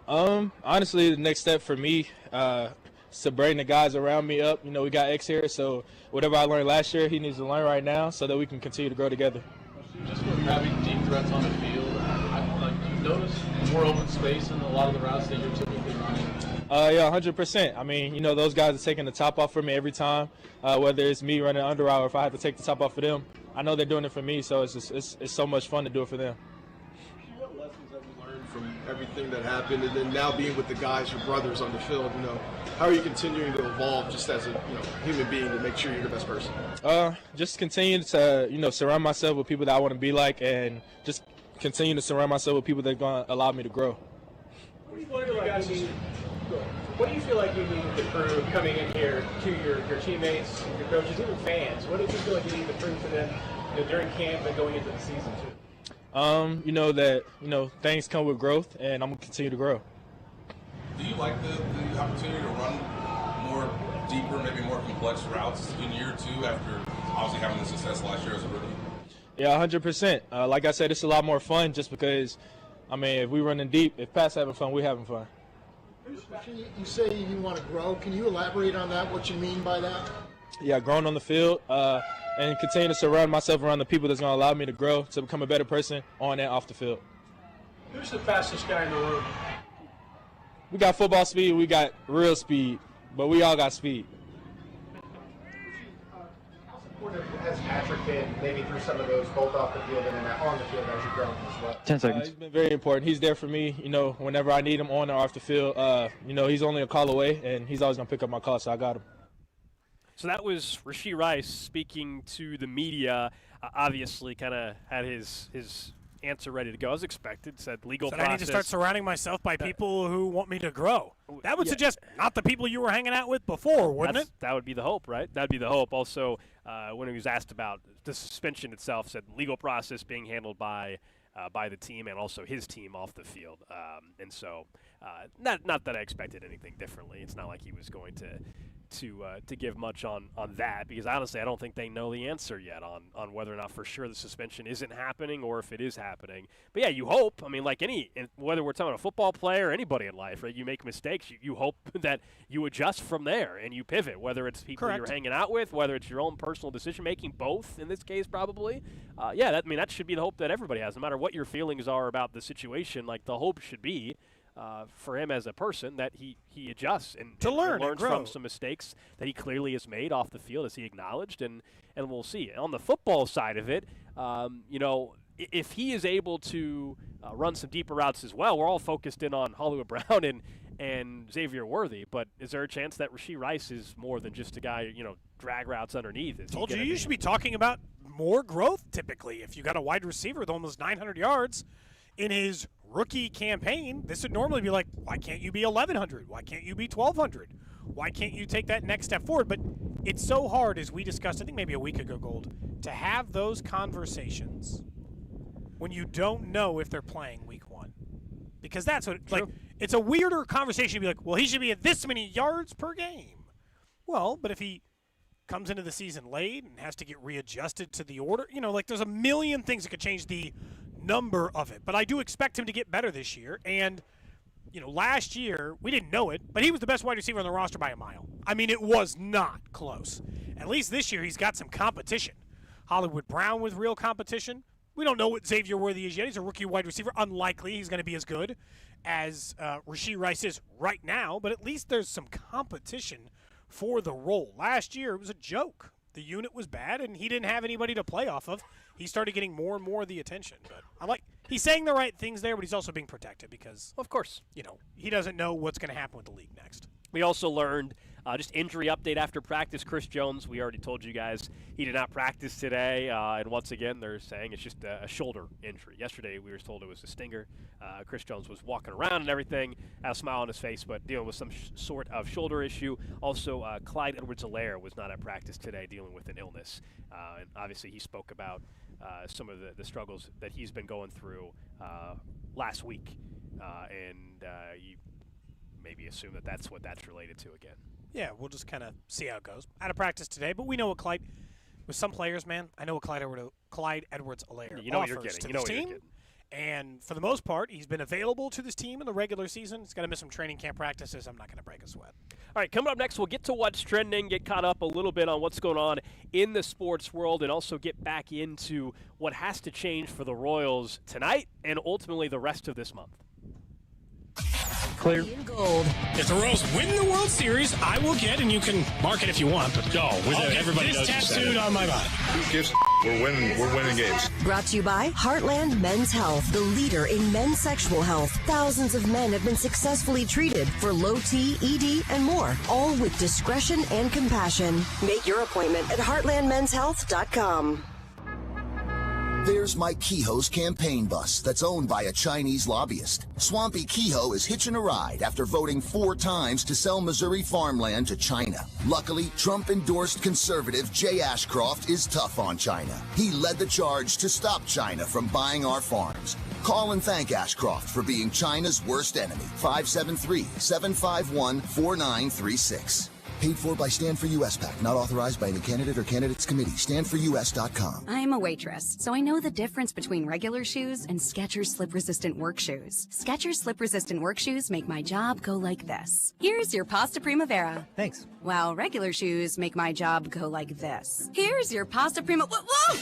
mind. Honestly, the next step for me is to bring the guys around me up. We got X here, so whatever I learned last year, he needs to learn right now so that we can continue to grow together. Just when you're having deep threats on the field, do you notice more open space in a lot of the routes that you're typically running? Yeah, 100%. I mean, those guys are taking the top off for me every time, whether it's me running under route or if I have to take the top off for them. I know they're doing it for me, so it's so much fun to do it for them. What lessons have you learned from everything that happened, and then now being with the guys, your brothers on the field? How are you continuing to evolve just as a human being to make sure you're the best person? Just continue to surround myself with people that I want to be like, and just continue to surround myself with people that are going to allow me to grow. What do you feel like you need to prove coming in here to your teammates, your coaches, even fans? What do you feel like you need to prove to them during camp and going into the season too? That things come with growth, and I'm gonna continue to grow. Do you like the opportunity to run more deeper, maybe more complex routes in year 2 after obviously having the success last year as a rookie? Yeah, 100%. Like I said, it's a lot more fun just because, if we running deep, if Pat's having fun, we're having fun. You say you want to grow. Can you elaborate on that, what you mean by that? Yeah, growing on the field and continue to surround myself around the people that's going to allow me to grow, to become a better person on and off the field. Who's the fastest guy in the room? We got football speed, we got real speed, but we all got speed. How supportive has Patrick been, maybe through some of those both off the field and then on the field as you're growing as well? 10 seconds. He's been very important. He's there for me, whenever I need him on or off the field. He's only a call away, and he's always going to pick up my call, so I got him. So that was Rashee Rice speaking to the media. Obviously, kind of had his answer ready to go as expected. Said legal process. I need to start surrounding myself by people who want me to grow. That would suggest not the people you were hanging out with before, wouldn't it? That would be the hope, right? That would be the hope. Also, when he was asked about the suspension itself, said legal process being handled by the team and also his team off the field. And so, not that I expected anything differently. It's not like he was going to give much on that, because honestly I don't think they know the answer yet on whether or not for sure the suspension isn't happening or if it is happening. But yeah, you hope. Like whether we're talking about a football player or anybody in life, right? You make mistakes, you hope that you adjust from there and you pivot, whether it's people you're hanging out with, whether it's your own personal decision making, both in this case probably. That should be the hope that everybody has, no matter what your feelings are about the situation. Like, the hope should be for him as a person that he adjusts and learns from some mistakes that he clearly has made off the field, as he acknowledged, and we'll see. On the football side of it, if he is able to run some deeper routes as well, we're all focused in on Hollywood Brown and Xavier Worthy, but is there a chance that Rashee Rice is more than just a guy, drag routes underneath? Told you should be talking about more growth typically. If you got a wide receiver with almost 900 yards in his rookie campaign, this would normally be like, why can't you be 1,100? Why can't you be 1,200? Why can't you take that next step forward? But it's so hard, as we discussed, I think maybe a week ago, Gold, to have those conversations when you don't know if they're playing week 1. Because that's what, like, it's a weirder conversation to be like, well, he should be at this many yards per game. Well, but if he comes into the season late and has to get readjusted to the order, like there's a million things that could change the number of it. But I do expect him to get better this year. And, last year, we didn't know it, but he was the best wide receiver on the roster by a mile. I mean, it was not close. At least this year, he's got some competition. Hollywood Brown with real competition. We don't know what Xavier Worthy is yet. He's a rookie wide receiver. Unlikely he's going to be as good as Rashee Rice is right now, but at least there's some competition for the role. Last year, it was a joke. The unit was bad, and he didn't have anybody to play off of. He started getting more and more of the attention. But he's saying the right things there, but he's also being protected because, of course, he doesn't know what's going to happen with the league next. We also learned just injury update after practice. Chris Jones, we already told you guys, he did not practice today. And once again, they're saying it's just a shoulder injury. Yesterday, we were told it was a stinger. Chris Jones was walking around and everything, had a smile on his face, but dealing with some sort of shoulder issue. Also, Clyde Edwards-Helaire was not at practice today, dealing with an illness. And obviously, he spoke about some of the struggles that he's been going through last week. And you maybe assume that that's what that's related to again. Yeah, we'll just kind of see how it goes. Out of practice today, but we know what Clyde, with some players, man, I know what Clyde Edwards-Helaire you know what you're offers getting. to this team. And for the most part, he's been available to this team in the regular season. He's going to miss some training camp practices. I'm not going to break a sweat. All right, coming up next, we'll get to what's trending, get caught up a little bit on what's going on in the sports world, and also get back into what has to change for the Royals tonight and ultimately the rest of this month. Clear. Gold. If the Royals win the World Series, I will get, and you can mark it if you want, but everybody this tattooed on my body. Who gives? We're winning games. Brought to you by Heartland Men's Health, the leader in men's sexual health. Thousands of men have been successfully treated for low T, ED, and more, all with discretion and compassion. Make your appointment at heartlandmenshealth.com. There's Mike Kehoe's campaign bus that's owned by a Chinese lobbyist. Swampy Kehoe is hitching a ride after voting 4 times to sell Missouri farmland to China. Luckily, Trump-endorsed conservative Jay Ashcroft is tough on China. He led the charge to stop China from buying our farms. Call and thank Ashcroft for being China's worst enemy. 573-751-4936. Paid for by Stand for US PAC, not authorized by any candidate or candidates committee. StandForUS.com. I'm a waitress, so I know the difference between regular shoes and Skechers slip-resistant work shoes. Skechers slip-resistant work shoes make my job go like this. Here's your pasta primavera. Thanks. While regular shoes make my job go like this. Here's your pasta whoa!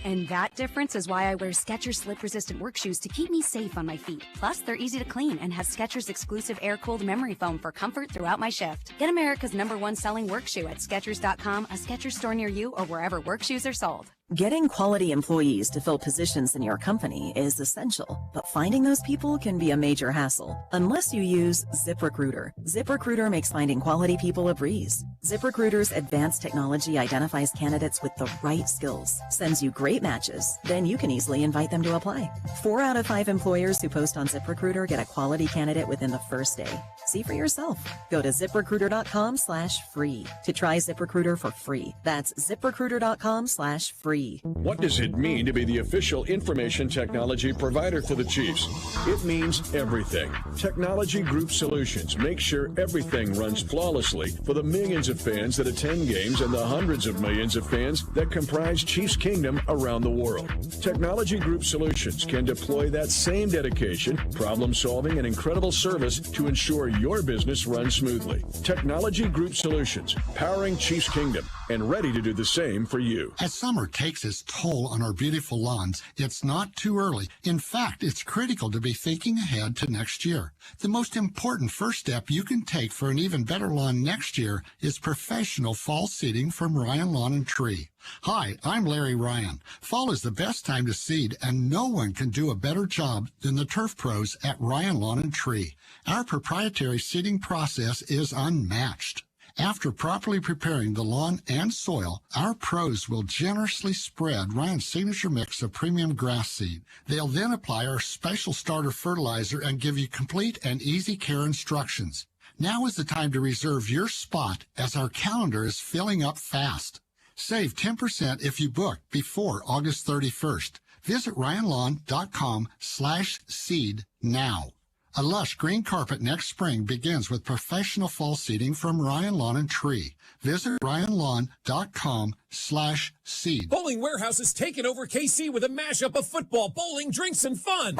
And that difference is why I wear Skechers slip-resistant work shoes to keep me safe on my feet. Plus, they're easy to clean and has Skechers exclusive air-cooled memory foam for comfort throughout my shift. Get America's #1 selling work shoe at Skechers.com, a Skechers store near you, or wherever work shoes are sold. Getting quality employees to fill positions in your company is essential, but finding those people can be a major hassle unless you use ZipRecruiter. ZipRecruiter makes finding quality people a breeze. ZipRecruiter's advanced technology identifies candidates with the right skills, sends you great matches, then you can easily invite them to apply. 4 out of 5 employers who post on ZipRecruiter get a quality candidate within the first day. See for yourself. Go to ZipRecruiter.com/free to try ZipRecruiter for free. That's ZipRecruiter.com/free. What does it mean to be the official information technology provider for the Chiefs? It means everything. Technology Group Solutions makes sure everything runs flawlessly for the millions of fans that attend games and the hundreds of millions of fans that comprise Chiefs Kingdom around the world. Technology Group Solutions can deploy that same dedication, problem solving, and incredible service to ensure your business runs smoothly. Technology Group Solutions, powering Chiefs Kingdom, and ready to do the same for you. As summer takes its toll on our beautiful lawns, it's not too early. In fact, it's critical to be thinking ahead to next year. The most important first step you can take for an even better lawn next year is professional fall seeding from Ryan Lawn and Tree. Hi, I'm Larry Ryan. Fall is the best time to seed, and no one can do a better job than the turf pros at Ryan Lawn and Tree. Our proprietary seeding process is unmatched. After properly preparing the lawn and soil, our pros will generously spread Ryan's signature mix of premium grass seed. They'll then apply our special starter fertilizer and give you complete and easy care instructions. Now is the time to reserve your spot as our calendar is filling up fast. Save 10% if you book before August 31st. Visit ryanlawn.com/seed now. A lush green carpet next spring begins with professional fall seeding from Ryan Lawn and Tree. Visit ryanlawn.com/seed. Bowling Warehouse is taking over KC with a mashup of football, bowling, drinks, and fun.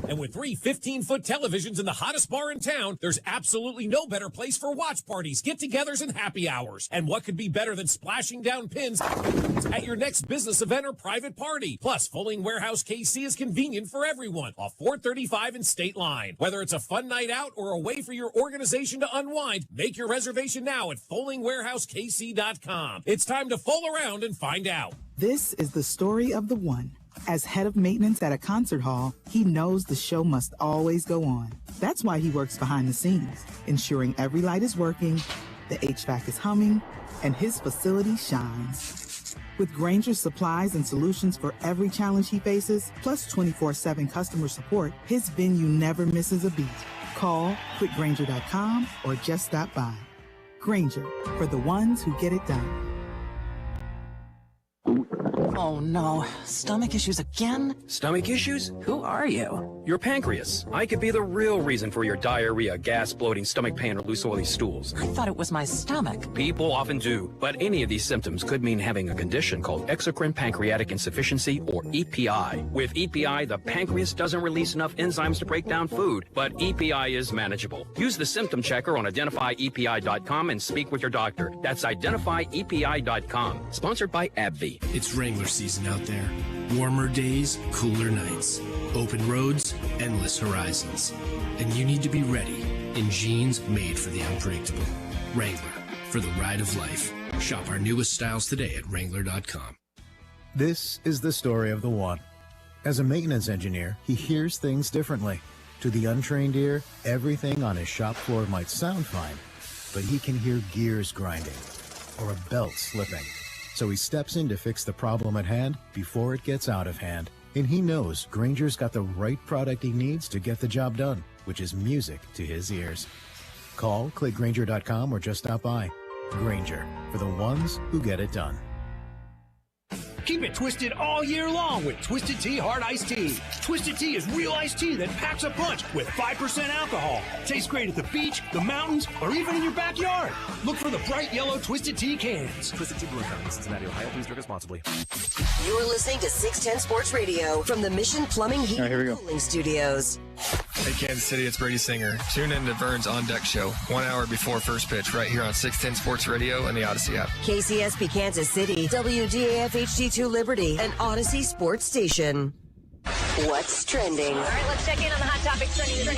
And with 3 15-foot televisions in the hottest bar in town, there's absolutely no better place for watch parties, get-togethers, and happy hours. And what could be better than splashing down pins at your next business event or private party? Plus, Bowling Warehouse KC is convenient for everyone off 435 and State Line. Whether it's a fun night out or a way for your organization to unwind, make your reservation now at bowlingwarehousekc.com. It's time to fool around and find out. This is the story of the one. As head of maintenance at a concert hall, he knows the show must always go on. That's why he works behind the scenes, ensuring every light is working, the HVAC is humming, and his facility shines. With Grainger's supplies and solutions for every challenge he faces, plus 24/7 customer support, his venue never misses a beat. Call quickgrainger.com or just stop by. Grainger, for the ones who get it done. Oh no, stomach issues again? Stomach issues? Who are you? Your pancreas. I could be the real reason for your diarrhea, gas, bloating, stomach pain, or loose oily stools. I thought it was my stomach. People often do, but any of these symptoms could mean having a condition called exocrine pancreatic insufficiency, or EPI. With EPI, the pancreas doesn't release enough enzymes to break down food, but EPI is manageable. Use the symptom checker on identifyepi.com and speak with your doctor. That's identifyepi.com. Sponsored by AbbVie. It's Wrangler season out there. Warmer days, cooler nights. Open roads, endless horizons. And you need to be ready in jeans made for the unpredictable. Wrangler, for the ride of life. Shop our newest styles today at Wrangler.com. This is the story of the one. As a maintenance engineer, he hears things differently. To the untrained ear, everything on his shop floor might sound fine, but he can hear gears grinding or a belt slipping. So he steps in to fix the problem at hand before it gets out of hand. And he knows Grainger's got the right product he needs to get the job done, which is music to his ears. Call, click Grainger.com, or just stop by. Grainger, for the ones who get it done. Keep it twisted all year long with Twisted Tea Hard Iced Tea. Twisted Tea is real iced tea that packs a punch with 5% alcohol. Tastes great at the beach, the mountains, or even in your backyard. Look for the bright yellow Twisted Tea cans. Twisted Tea Brewing Company, Cincinnati, Ohio. Please drink responsibly. You're listening to 610 Sports Radio from the Mission Plumbing Heat and Cooling Studios. Hey, Kansas City, it's Brady Singer. Tune in to Vern's On Deck Show, 1 hour before first pitch, right here on 610 Sports Radio and the Odyssey app. KCSP Kansas City, WDAF HD2 Liberty, and Odyssey Sports Station. What's trending? All right, let's check in on the hot topics trending.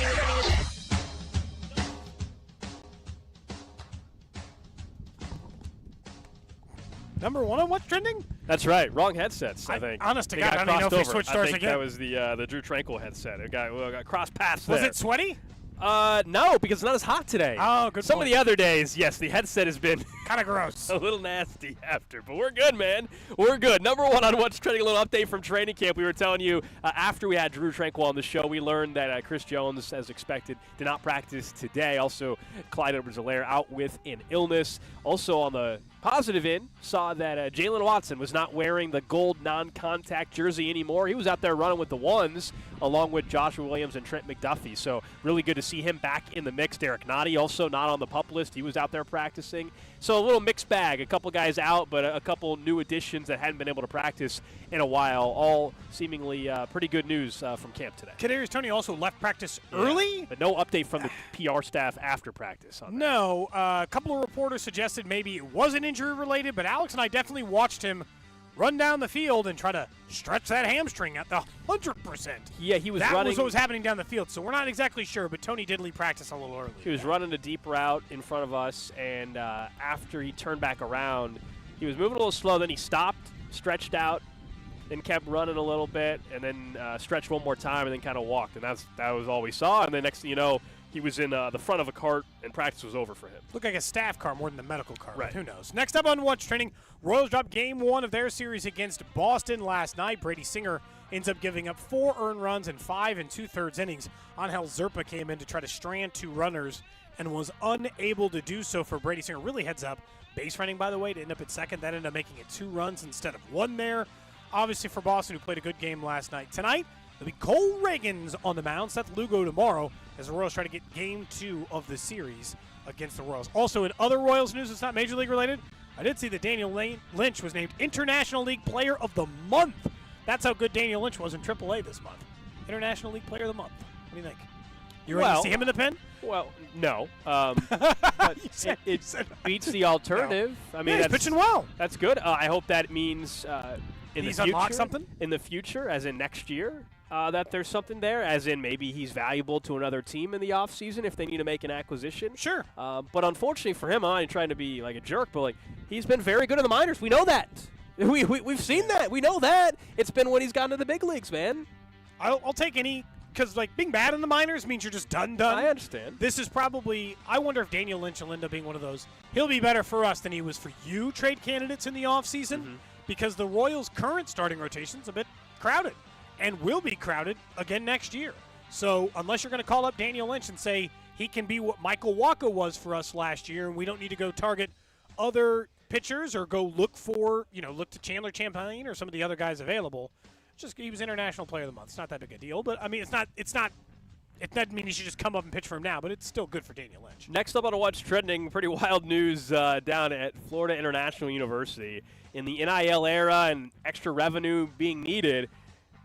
Number one on what's trending? That's right. Wrong headsets, I think. Honest to God, I don't even know if they switched ours again. That was the Drew Tranquill headset. It got cross paths Was there. it sweaty? No, because it's not as hot today. Oh, good Some point. of the other days, yes, the headset has been kind of gross. A little nasty after, but we're good, man. We're good. Number one on what's trending, a little update from training camp. We were telling you after we had Drew Tranquill on the show, we learned that Chris Jones, as expected, did not practice today. Also, Clyde Edwards-Helaire out with an illness. Also on the positive end, saw that Jalen Watson was not wearing the gold non-contact jersey anymore. He was out there running with the ones, along with Joshua Williams and Trent McDuffie. So really good to see him back in the mix. Derek Nottie also not on the PUP list. He was out there practicing. So a little mixed bag. A couple guys out, but a couple new additions that hadn't been able to practice in a while. All seemingly pretty good news from camp today. Kadarius Toney also left practice early. But no update from the PR staff after practice on that. No. A couple of reporters suggested maybe it wasn't injury related, but Alex and I definitely watched him run down the field and try to stretch that hamstring at the 100%. Yeah, he was running. That was what was happening down the field, so we're not exactly sure, but Toney did leave practice a little early. He was running a deep route in front of us, and after he turned back around, he was moving a little slow. Then he stopped, stretched out, then kept running a little bit, and then stretched one more time, and then kind of walked. And that was all we saw. And the next thing you know, he was in the front of a cart and practice was over for him. Looked like a staff car more than a medical car, Right. but who knows. Next up on Watch Training, Royals dropped Game 1 of their series against Boston last night. Brady Singer ends up giving up 4 earned runs in 5 2/3 innings. Angel Zerpa came in to try to strand 2 runners and was unable to do so for Brady Singer. Really heads up. Base running, by the way, to end up at second. That ended up making it 2 runs instead of 1 there. Obviously for Boston, who played a good game last night. Tonight, it'll be Cole Reagans on the mound. Seth Lugo tomorrow as the Royals try to get Game 2 of the series against the Royals. Also, in other Royals news that's not Major League related, I did see that Daniel Lynch was named International League Player of the Month. That's how good Daniel Lynch was in AAA this month. International League Player of the Month. What do you think? You ready to see him in the pen? Well, no. But it beats the alternative. No. I mean, he's that's pitching well. That's good. I hope that means in He's the future, unlocked something? in the future, as in next year, that there's something there, as in maybe he's valuable to another team in the offseason if they need to make an acquisition. Sure. But unfortunately for him, I'm not trying to be like a jerk, but like he's been very good in the minors. We know that. We've seen that. We know that. It's been when he's gotten to the big leagues, man. I'll take any, because like being bad in the minors means you're just done. I understand. This is probably, I wonder if Daniel Lynch will end up being one of those. He'll be better for us than he was for you trade candidates in the offseason because the Royals' current starting rotation's a bit crowded and will be crowded again next year. So unless you're going to call up Daniel Lynch and say he can be what Michael Wacha was for us last year and we don't need to go target other pitchers or go look to Chandler Champagne or some of the other guys available. Just he was International Player of the Month. It's not that big a deal, but I mean, it doesn't mean you should just come up and pitch for him now, but it's still good for Daniel Lynch. Next up on What's Trending, pretty wild news down at Florida International University. In the NIL era and extra revenue being needed,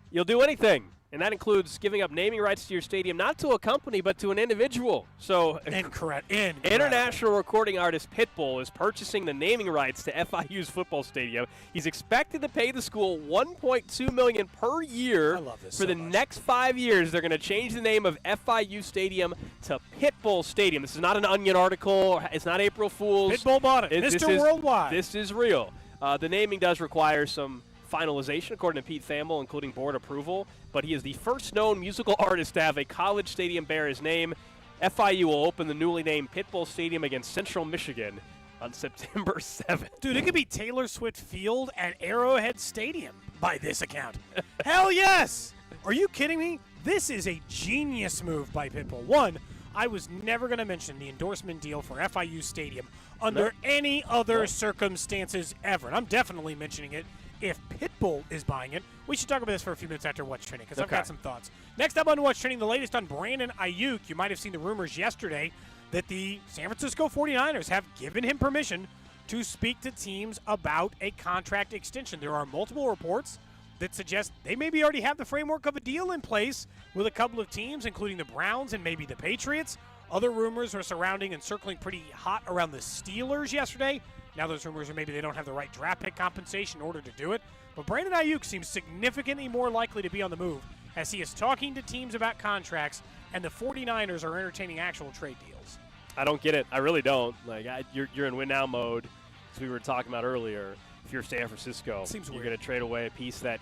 you'll do anything. And that includes giving up naming rights to your stadium, not to a company, but to an individual. So, Incorrect. International recording artist Pitbull is purchasing the naming rights to FIU's football stadium. He's expected to pay the school $1.2 million per year. I love this for the next 5 years. They're going to change the name of FIU Stadium to Pitbull Stadium. This is not an Onion article. It's not April Fool's. Pitbull bought it. Mr. Worldwide. This is real. The naming does require some finalization, according to Pete Thamel, including board approval, but he is the first known musical artist to have a college stadium bear his name. FIU will open the newly named Pitbull Stadium against Central Michigan on September 7th. Dude, it could be Taylor Swift Field at Arrowhead Stadium by this account. Hell yes! Are you kidding me? This is a genius move by Pitbull. One, I was never going to mention the endorsement deal for FIU Stadium under any other circumstances ever, and I'm definitely mentioning it if Pitbull is buying it. We should talk about this for a few minutes after What's Trending because I've got some thoughts. Next up on What's Trending, the latest on Brandon Aiyuk. You might have seen the rumors yesterday that the San Francisco 49ers have given him permission to speak to teams about a contract extension. There are multiple reports that suggest they maybe already have the framework of a deal in place with a couple of teams, including the Browns and maybe the Patriots. Other rumors are surrounding and circling pretty hot around the Steelers yesterday. Now those rumors are maybe they don't have the right draft pick compensation in order to do it. But Brandon Aiyuk seems significantly more likely to be on the move as he is talking to teams about contracts, and the 49ers are entertaining actual trade deals. I don't get it. I really don't. Like you're in win now mode, as we were talking about earlier. If you're San Francisco, you're going to trade away a piece that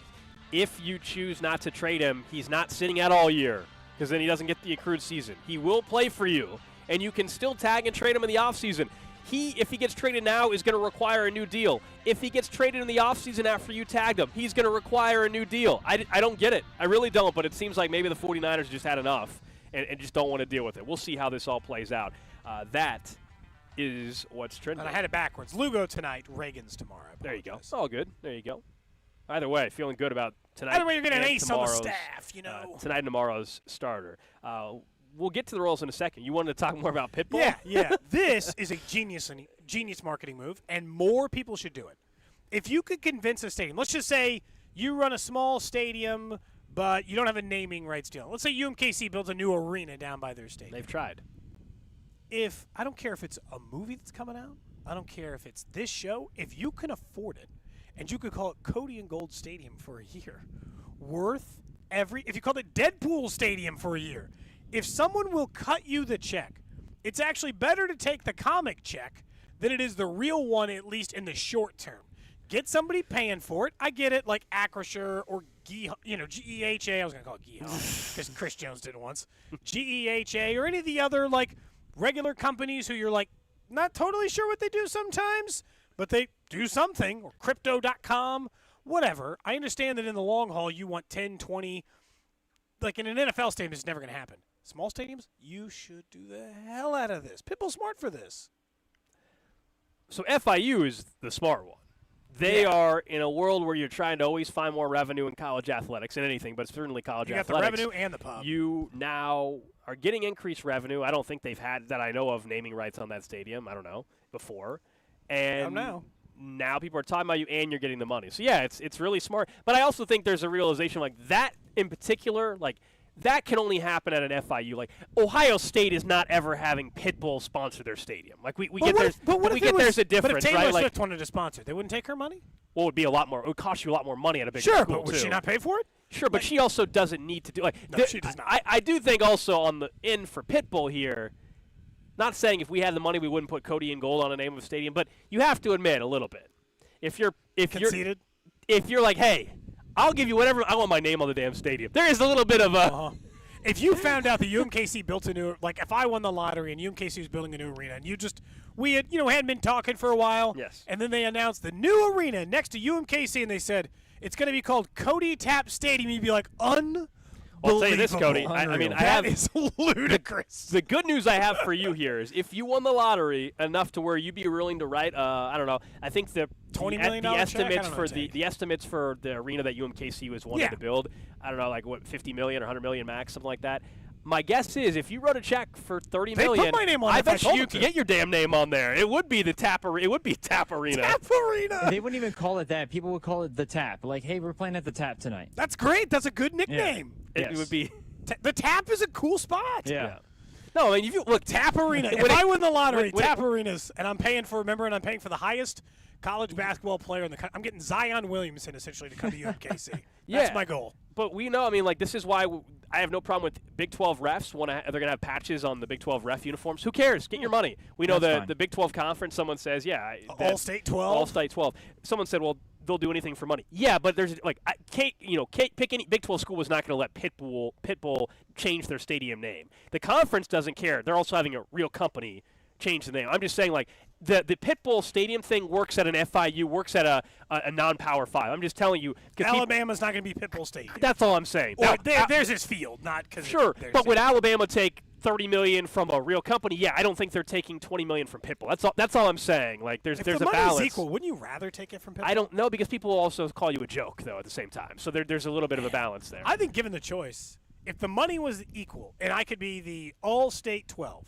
if you choose not to trade him, he's not sitting out all year because then he doesn't get the accrued season. He will play for you, and you can still tag and trade him in the offseason. If he gets traded now, is going to require a new deal. If he gets traded in the offseason after you tagged him, he's going to require a new deal. I don't get it. I really don't, but it seems like maybe the 49ers just had enough and just don't want to deal with it. We'll see how this all plays out. That is What's Trending. And I had it backwards. Lugo tonight, Reagans tomorrow. There you go. It's all good. There you go. Either way, feeling good about tonight. Either way, you're getting an ace on the staff, tonight and tomorrow's starter. We'll get to the Royals in a second. You wanted to talk more about Pitbull? Yeah. This is a genius marketing move, and more people should do it. If you could convince a stadium, let's just say you run a small stadium, but you don't have a naming rights deal. Let's say UMKC builds a new arena down by their stadium. They've tried. I don't care if it's a movie that's coming out, I don't care if it's this show, if you can afford it, and you could call it Cody and Gold Stadium for a year, if you called it Deadpool Stadium for a year, if someone will cut you the check, it's actually better to take the comic check than it is the real one, at least in the short term. Get somebody paying for it. I get it, like Acrisure or GEHA. I was going to call it GEHA because Chris Jones did it once. GEHA or any of the other like regular companies who you're like not totally sure what they do sometimes, but they do something, or Crypto.com, whatever. I understand that in the long haul you want 10, 20. Like in an NFL stadium, it's never going to happen. Small stadiums, you should do the hell out of this. Pitbull's smart for this. So FIU is the smart one. They are in a world where you're trying to always find more revenue in college athletics and anything, but certainly college athletics. You got the revenue and the pub. You now are getting increased revenue. I don't think they've had, that I know of, naming rights on that stadium. I don't know, before. And now people are talking about you and you're getting the money. So, yeah, it's really smart. But I also think there's a realization like that in particular, like that can only happen at an FIU. Like Ohio State is not ever having Pitbull sponsor their stadium. Like we get there's a difference, but if Taylor right? Swift wanted to sponsor, they wouldn't take her money? Well, it would be a lot more. It would cost you a lot more money at a big school. Sure, but would too. she not pay for it? Sure, but she also doesn't need to do like. No, she does not. I do think also on the end for Pitbull here. Not saying if we had the money we wouldn't put Cody and Gold on the name of a stadium, but you have to admit a little bit. If you're like, hey, I'll give you whatever I want my name on the damn stadium. There is a little bit of a. If you found out that UMKC built a new, like if I won the lottery and UMKC was building a new arena, and we hadn't been talking for a while, yes, and then they announced the new arena next to UMKC, and they said it's going to be called Cody Tap Stadium, you'd be like, I'll tell you this, Cody. I mean, that is ludicrous. The good news I have for you here is if you won the lottery enough to where you'd be willing to write, I don't know, I think the $20 million estimates for the estimates for the arena that UMKC was wanting to build, I don't know, like what, 50 million or 100 million max, something like that. My guess is if you wrote a check for $30 million, put my name on I it bet if I you could get your damn name on there. It would be the Tap Arena. It would be Tap Arena. Tap Arena. They wouldn't even call it that. People would call it the Tap. Like, hey, we're playing at the Tap tonight. That's great. That's a good nickname. Yeah. It would be. The Tap is a cool spot. Yeah. No, I mean, if you look, Tap Arena. If I win the lottery, Tap Arenas, and I'm paying for the highest college basketball player in the country. I'm getting Zion Williamson essentially to come to UMKC. That's my goal. But we know, I mean, like this is why I have no problem with Big 12 refs. They're going to have patches on the Big 12 ref uniforms. Who cares? Get your money. We know the Big 12 conference. Someone says, All-State 12. All-State 12. Someone said, well, they'll do anything for money. Yeah, but there's like, pick any Big 12 school was not going to let Pitbull change their stadium name. The conference doesn't care. They're also having a real company change the name. I'm just saying, like, the Pitbull Stadium thing works at an FIU, works at a non-Power 5. I'm just telling you. Alabama's not going to be Pitbull Stadium. That's all I'm saying. Or there's his field, not because. Sure, but would Alabama take $30 million from a real company? Yeah, I don't think they're taking $20 million from Pitbull. That's all I'm saying. Like, there's if a the balance. Money's equal, wouldn't you rather take it from Pitbull? I don't know, because people will also call you a joke though at the same time. So there's a little bit of a balance there. I think given the choice, if the money was equal and I could be the All-State 12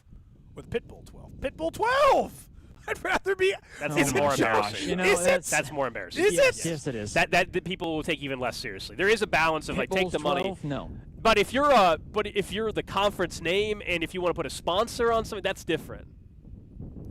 with Pitbull 12, Pitbull 12. I'd rather be. That's even more embarrassing. You know, that's more embarrassing. Is it? Yes, it is. That people will take even less seriously. There is a balance of like take the money. 12? No. But if you're the conference name and if you want to put a sponsor on something, that's different.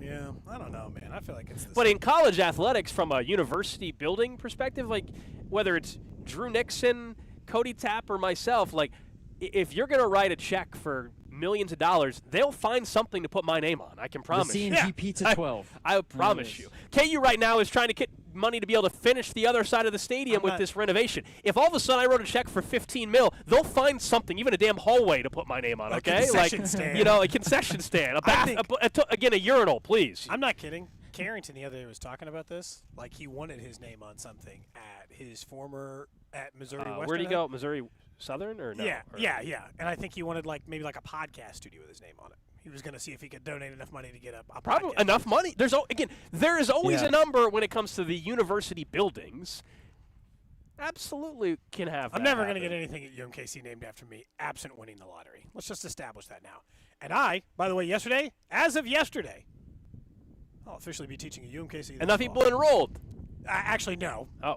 Yeah, I don't know, man. I feel like it's. But in college athletics, from a university building perspective, like whether it's Drew Nixon, Cody Tapp, or myself, like if you're gonna write a check for millions of dollars, they'll find something to put my name on. I can promise. The C&G Pizza 12. I promise you. KU right now is trying to get money to be able to finish the other side of the stadium with this renovation. If all of a sudden I wrote a check for $15 million, they'll find something, even a damn hallway, to put my name on. Okay, concession stand. You know, a concession stand, a urinal, please. I'm not kidding. Carrington the other day was talking about this. Like he wanted his name on something at his former at Missouri Western. Where'd he go? Missouri Southern or no? Yeah. And I think he wanted maybe a podcast studio with his name on it. He was going to see if he could donate enough money to get a probably podcast enough money. There is always a number when it comes to the university buildings. Absolutely can have. I'm never going to get anything at UMKC named after me, absent winning the lottery. Let's just establish that now. And I, by the way, as of yesterday, I'll officially be teaching at UMKC. Enough people enrolled. Actually, no. Oh.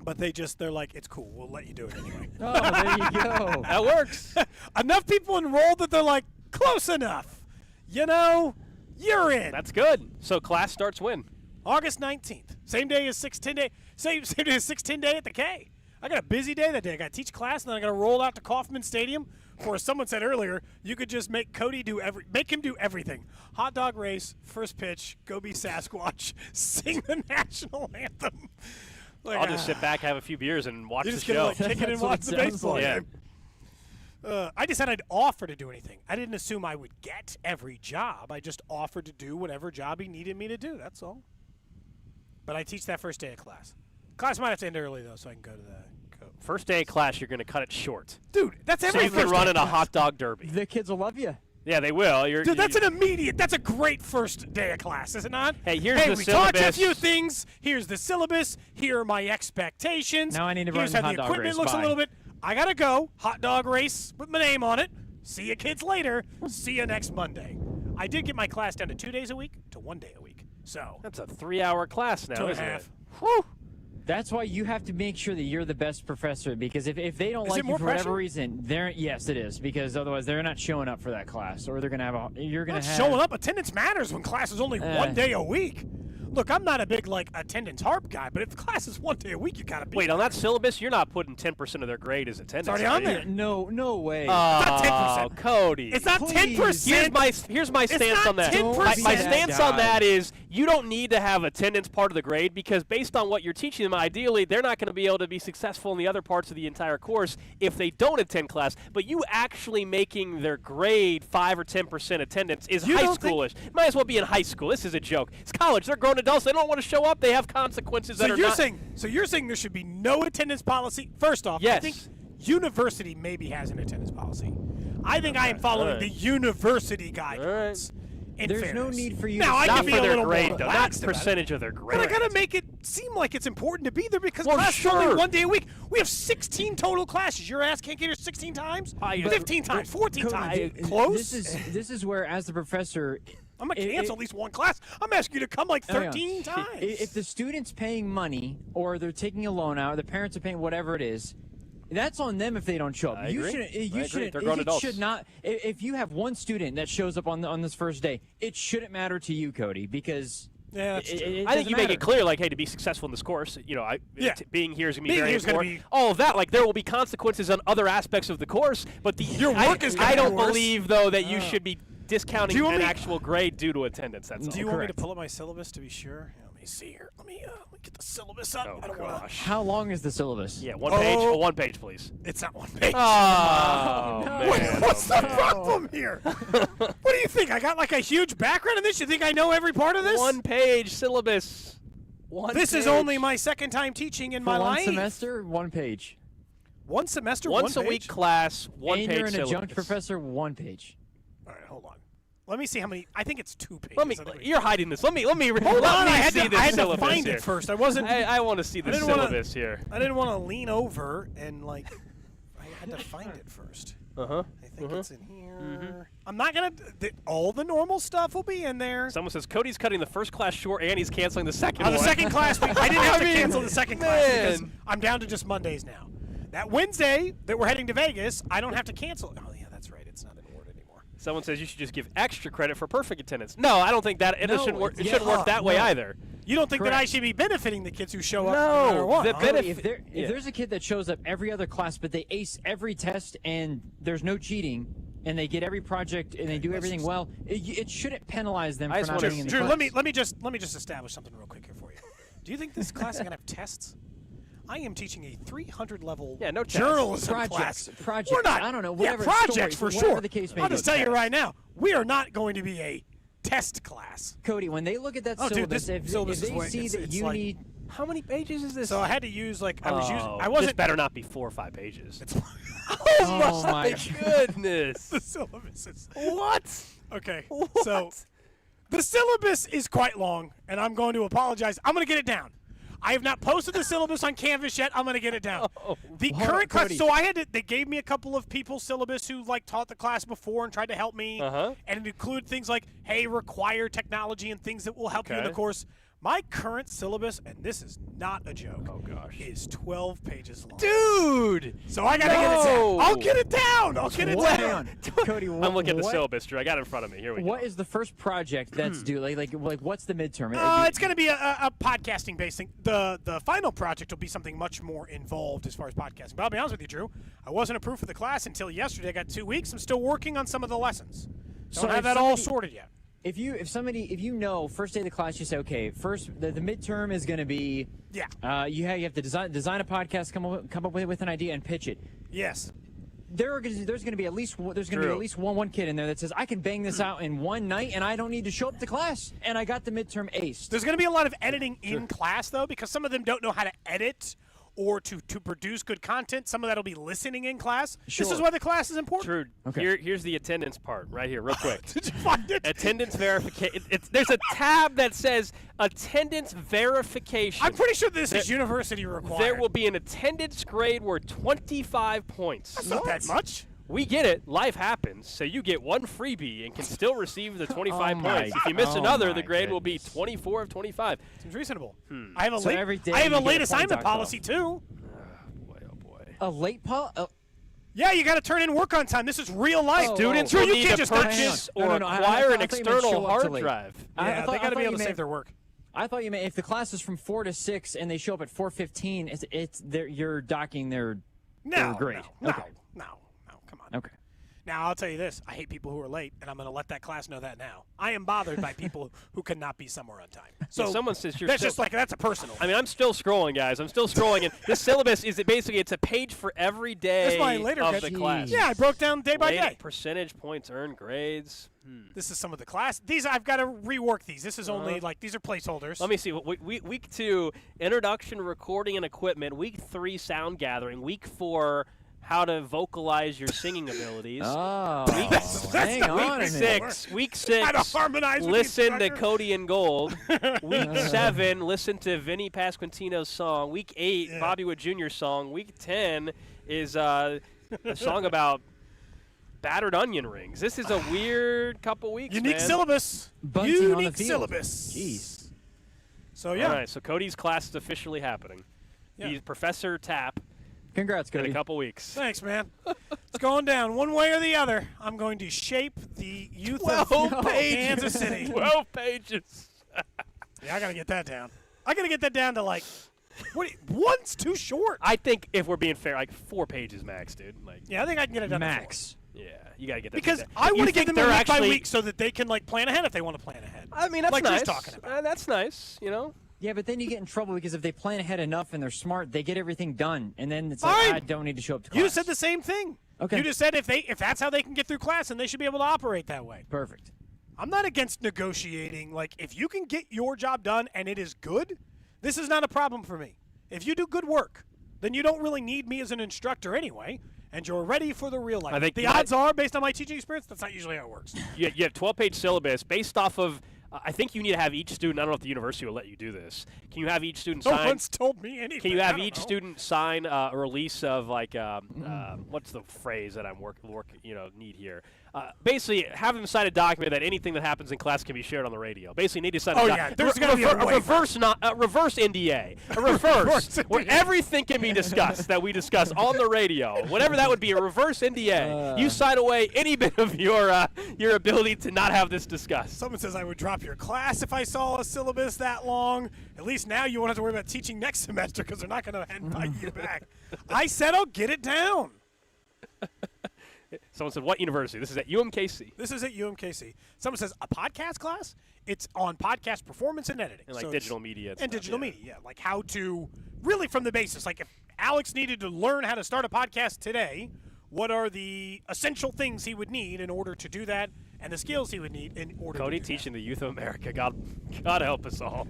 But they're like, it's cool. We'll let you do it anyway. Oh, there you go. That works. Enough people enrolled that they're like, close enough. You know, you're in. That's good. So class starts when? August 19th. Same day as 610 day. Same day as 610 day at the K. I got a busy day that day. I got to teach class, and then I got to roll out to Kauffman Stadium. For as someone said earlier, you could just make Cody make him do everything. Hot dog race, first pitch, go be Sasquatch, sing the national anthem. Like, I'll just sit back, have a few beers, and watch you're the just show. gonna like kick it and watch the baseball yeah. game. I just said I'd offer to do anything. I didn't assume I would get every job. I just offered to do whatever job he needed me to do. That's all. But I teach that first day of class. Class might have to end early, though, so I can go to the First day of class, you're going to cut it short. Dude, that's every so you can first run day in of a class. hot dog derby. The kids will love you. Yeah, they will. Dude, that's an immediate. That's a great first day of class, is it not? Hey, here's the we taught you a syllabus. few things. Here's the syllabus. Here are my expectations. Now I need to run Here's the how hot the dog equipment race. looks Bye. a little bit. I gotta go. Hot dog race with my name on it. See you kids later. See you next Monday. I did get my class down to 2 days a week to 1 day a week. So that's a 3-hour class now, 2.5. isn't it? Whew. That's why you have to make sure that you're the best professor, because if they don't Is like it you more for whatever pressure? reason, yes, it is, because otherwise they're not showing up for that class, or they're gonna have Showing up. Attendance matters when class is only 1 day a week. Look, I'm not a big attendance harp guy, but if the class is 1 day a week, you gotta be. Wait, on that syllabus, you're not putting 10% of their grade as attendance. It's already on there. No way. It's not 10%. Cody. It's not 10%. Here's my It's stance not on that. 10%. My stance on that is you don't need to have attendance part of the grade, because based on what you're teaching them, ideally they're not going to be able to be successful in the other parts of the entire course if they don't attend class. But you actually making their grade 5 or 10% attendance is high schoolish. Might as well be in high school. This is a joke. It's college. They're grown adults. They don't want to show up. They have consequences that are not. So you're saying there should be no attendance policy? First off, Yes. I think university maybe has an attendance policy. I think I am following the university guidelines. In There's fairness. no need for you Now, to I not can be for a their little grade, more though. Not relaxed about it. percentage of their grade. But I gotta make it seem like it's important to be there because Well, class is only sure. 1 day a week. We have 16 total classes. Your ass can't get here 16 times, 15 times, 14 times. Close. This is where, as the professor, I'm gonna cancel at least one class. I'm asking you to come like hang on. 13 times. If the student's paying money, or they're taking a loan out, or the parents are paying whatever it is, that's on them if they don't show up. I You agree. shouldn't. I You agree. shouldn't. They're grown It adults. should not. If you have one student that shows up on this first day, it shouldn't matter to you, Cody, because. Yeah, that's true. It I think doesn't you make matter. it clear, like, hey, to be successful in this course, being here is going to be Being very here is gonna important. be- All of that, like, there will be consequences on other aspects of the course, but Your work is gonna I be don't worse. believe, though, that you should be discounting Do you want an me- actual grade due to attendance. That's all. Do you want me to pull up my syllabus to be sure? Let me see here. Let me get the syllabus up. Oh, I don't wanna- gosh. How long is the syllabus? Yeah, one page. Oh. Oh, 1 page, please. It's not 1 page. Oh, no. man. What's the problem here? What do you think? I got like a huge background in this? You think I know every part of this? 1 page syllabus. This is only my second time teaching in For my one life. semester, 1 page. One semester, Once one a week page? class, 1 And page you're an syllabus. adjunct professor, 1 page. All right, hold on. Let me see how many. I think it's 2 pages. Let me. You're hiding this. Let me. Hold let on. me I had see to, this I had to syllabus find here. it first. I wasn't. I want to see the didn't wanna- syllabus here. I didn't want to lean over and I had to find it first. Uh-huh. I think it's in here. I'm not gonna. All the normal stuff will be in there. Someone says Cody's cutting the first class short and he's canceling the second On one. the second class, I didn't have to cancel the second class because man. I'm down to just Mondays now. That Wednesday that we're heading to Vegas, I don't have to cancel. Oh yeah, that's right. It's not in order anymore. Someone says you should just give extra credit for perfect attendance. No, I don't think that it No, shouldn't work. It yeah, shouldn't work that way no. either. You don't think that I Correct. should be benefiting the kids who show up No, no matter what? the huh? benefit- If there's a kid that shows up every other class, but they ace every test and there's no cheating, and they get every project and they do everything well, it shouldn't penalize them I for just not wanna- being in the Drew, class. let me just establish something real quick here for you. Do you think this class is gonna have tests? I am teaching a 300 level Yeah, no tests. journalism Projects, class. projects, We're not. I don't know, whatever, Yeah, projects stories, for whatever sure. the case may I'll be. just tell you right now, we are not going to be a test class. Cody, when they look at that Oh, dude, syllabus, this if syllabus they is way- see it's- that it's you like- need... How many pages is this? So I had to use I was using. I This wasn't. better not be 4 or 5 pages. Oh my goodness. The syllabus is. What? Okay. What? So the syllabus is quite long, and I'm going to apologize. I'm going to get it down. I have not posted the syllabus on Canvas yet. I'm going to get it down. The Hold on, current class. Cody. So I had to. They gave me a couple of people syllabus who taught the class before and tried to help me. Uh-huh. And it included things like, hey, require technology and things that will help you in the Okay. course. My current syllabus, and this is not a joke. Oh, gosh. Is 12 pages long. Dude! So I gotta get it down. I'll get it down. I'll get it What? down. Cody, I'm looking at the what- syllabus, Drew. I got it in front of me. Here we What go. is the first project that's due? Like what's the midterm? It's going to be a podcasting based thing. The final project will be something much more involved as far as podcasting. But I'll be honest with you, Drew. I wasn't approved for the class until yesterday. I got 2 weeks. I'm still working on some of the lessons. Don't have if that all somebody- sorted yet. if you know first day of the class, you say, okay, first the midterm is going to be you have to design a podcast, come up with an idea and pitch it. Yes. There's going to be at least one kid in there that says, I can bang this out in one night and I don't need to show up to class, and I got the midterm aced. There's going to be a lot of editing in class, though, because some of them don't know how to edit or to produce good content. Some of that will be listening in class. Sure. This is why the class is important. True. Okay. Here's the attendance part right here, real quick. Did you find it? Attendance verification. There's a tab that says attendance verification. I'm pretty sure this is university required. There will be an attendance grade worth 25 points. That's not that much. We get it. Life happens, so you get one freebie and can still receive the 25 points. If you miss another, the grade will be 24 of 25. Seems reasonable. I have a So late, every day I have a you get late a assignment point doc, policy, too. Oh, boy. A late Yeah, you got to turn in work on time. This is real life. Students Drew, will you need can't to just not purchase show- or acquire an I thought you meant show external up to hard late. drive. Yeah, they got to be able to save their work. I thought you meant if the class is from 4 to 6 and they show up at 4:15, you're docking their grade. No, Okay. no, come on. Okay. Now, I'll tell you this. I hate people who are late, and I'm going to let that class know that now. I am bothered by people who cannot be somewhere on time. So If someone says you're that's still, just like, that's a personal. I mean, I'm still scrolling, guys. I'm still scrolling. And this syllabus is basically it's a page for every day That's my later of catch. the class. Yeah, I broke down day by day. Percentage points earned grades. This is some of the class. These I've got to rework these. This is only these are placeholders. Let me see. Week 2, introduction, recording, and equipment. Week 3, sound gathering. Week 4, how to vocalize your singing abilities. Oh, hang on a minute. Week 6, How to harmonize with listen each to other. Cody and Gold. Week 7, listen to Vinny Pasquantino's song. Week 8, Bobby Witt Jr. song. Week 10 is a song about battered onion rings. This is a weird couple weeks, Unique man. syllabus. Bunting on the Unique field. syllabus. Jeez. So, yeah. All right, so Cody's class is officially happening. Yeah. He's Professor Tapp Congrats, in Cody. a couple weeks. Thanks, man. It's going down one way or the other. I'm going to shape the youth of 12 Kansas City. 12 pages. Yeah, I got to get that down. I got to get that down to one's too short. I think if we're being fair, like 4 pages max, dude. Like, Yeah, I think I can get it done to Max. yeah, you gotta get that. because thing I down. want You to give think them a they're week by actually- week so that they can plan ahead if they want to plan ahead. I mean, that's like nice. Drew's talking about. That's nice. You know. Yeah, but then you get in trouble because if they plan ahead enough and they're smart, they get everything done, and then it's Fine. like I don't need to show up to class. You just said the same thing. Okay. You just said if that's how they can get through class, then they should be able to operate that way. Perfect. I'm not against negotiating. Like, if you can get your job done and it is good, this is not a problem for me. If you do good work, then you don't really need me as an instructor anyway, and you're ready for the real life. I think the odds are, based on my teaching experience, that's not usually how it works. You have 12-page syllabus based off of. I think you need to have each student. I don't know if the university will let you do this. Can you have each student No sign? one's told me anything. Can you I have don't each know. student sign a release of what's the phrase that I'm need here? Basically, have them sign a document that anything that happens in class can be shared on the radio. Basically, need to sign Oh, a yeah, there's gonna be a waiver. reverse NDA, a reverse where everything can be discussed that we discuss on the radio. Whatever that would be, a reverse NDA. You sign away any bit of your ability to not have this discussed. Someone says I would drop your class if I saw a syllabus that long. At least now you won't have to worry about teaching next semester because they're not going to invite you back. I said I'll get it down. Someone said, what university? This is at UMKC. This is at UMKC. Someone says, a podcast class? It's on podcast performance and editing. And like So digital it's- media. And digital media, yeah. Like how to, really from the basis. Like if Alex needed to learn how to start a podcast today, what are the essential things he would need in order to do that and the skills he would need in order Cody to do teaching the youth of America. God help us all.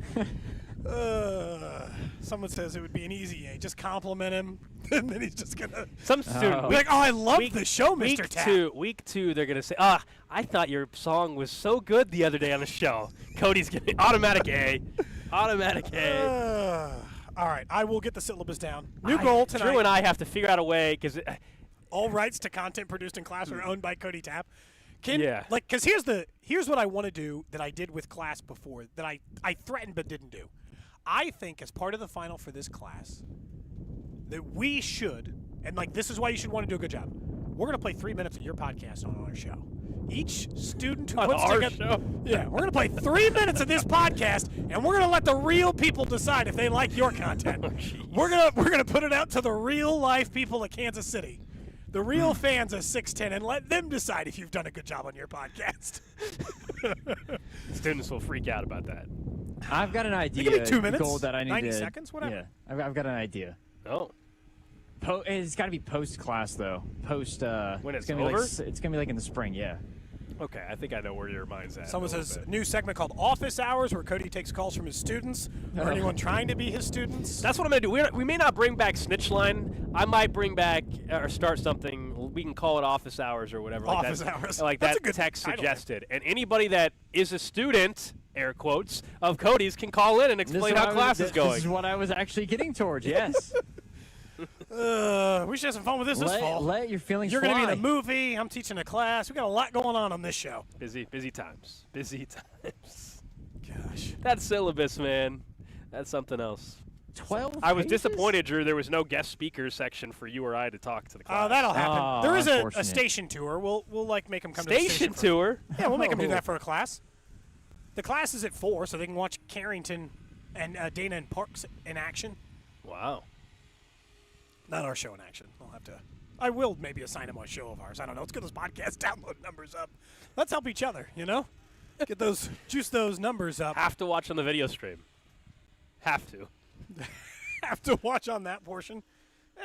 Someone says it would be an easy A. Just compliment him, and then he's just going to... Some student Be like, oh, I love the show, Mr. Tapp. Week 2, they're going to say, I thought your song was so good the other day on the show. Cody's getting automatic A. Automatic A. All right, I will get the syllabus down. New goal tonight. Drew and I have to figure out a way, because... All rights to content produced in class are owned by Cody Tapp. Yeah. Because here's what I want to do that I did with class before that I threatened but didn't do. I think as part of the final for this class that we should, and this is why you should want to do a good job. We're going to play 3 minutes of your podcast on our show. Each student who On puts our together, show? yeah, we're going to play 3 minutes of this podcast, and we're going to let the real people decide if they like your content. We're gonna put it out to the real life people of Kansas City. The real fans of 610, and let them decide if you've done a good job on your podcast. Students will freak out about that. I've got an idea. It could be 2 minutes, Gold, that I need 90 to, seconds, whatever. Yeah, I've got an idea. Oh. It's got to be post-class, though. Post. When it's gonna over? Be like, it's going to be like in the spring, yeah. Okay, I think I know where your mind's at. Someone says new segment called Office Hours, where Cody takes calls from his students or anyone trying to be his students. That's what I'm going to do. We may not bring back Snitch Line. I might bring back or start something. We can call it Office Hours or whatever. Office Hours. Like That's that a good text title. suggested. And anybody that is a student, air quotes, of Cody's can call in and explain how class is going. This is what I was actually getting towards, yes. We should have some fun with this fall. Let your feelings You're fly. going to be in a movie. I'm teaching a class. We got a lot going on this show. Busy times. Busy times. Gosh. That syllabus, man. That's something else. 12 I was pages? disappointed, Drew. There was no guest speakers section for you or I to talk to the class. That'll happen. Oh, There is a unfortunate. station tour. We'll make them come to the Station station. tour? Yeah, we'll make them do Oh. that for a class. The class is at 4, so they can watch Carrington and Dana and Parks in action. Wow. Not our show in action. I'll have to. I will maybe assign them a show of ours. I don't know. Let's get those podcast download numbers up. Let's help each other. Get those, juice those numbers up. Have to watch on the video stream. Have to. Have to watch on that portion.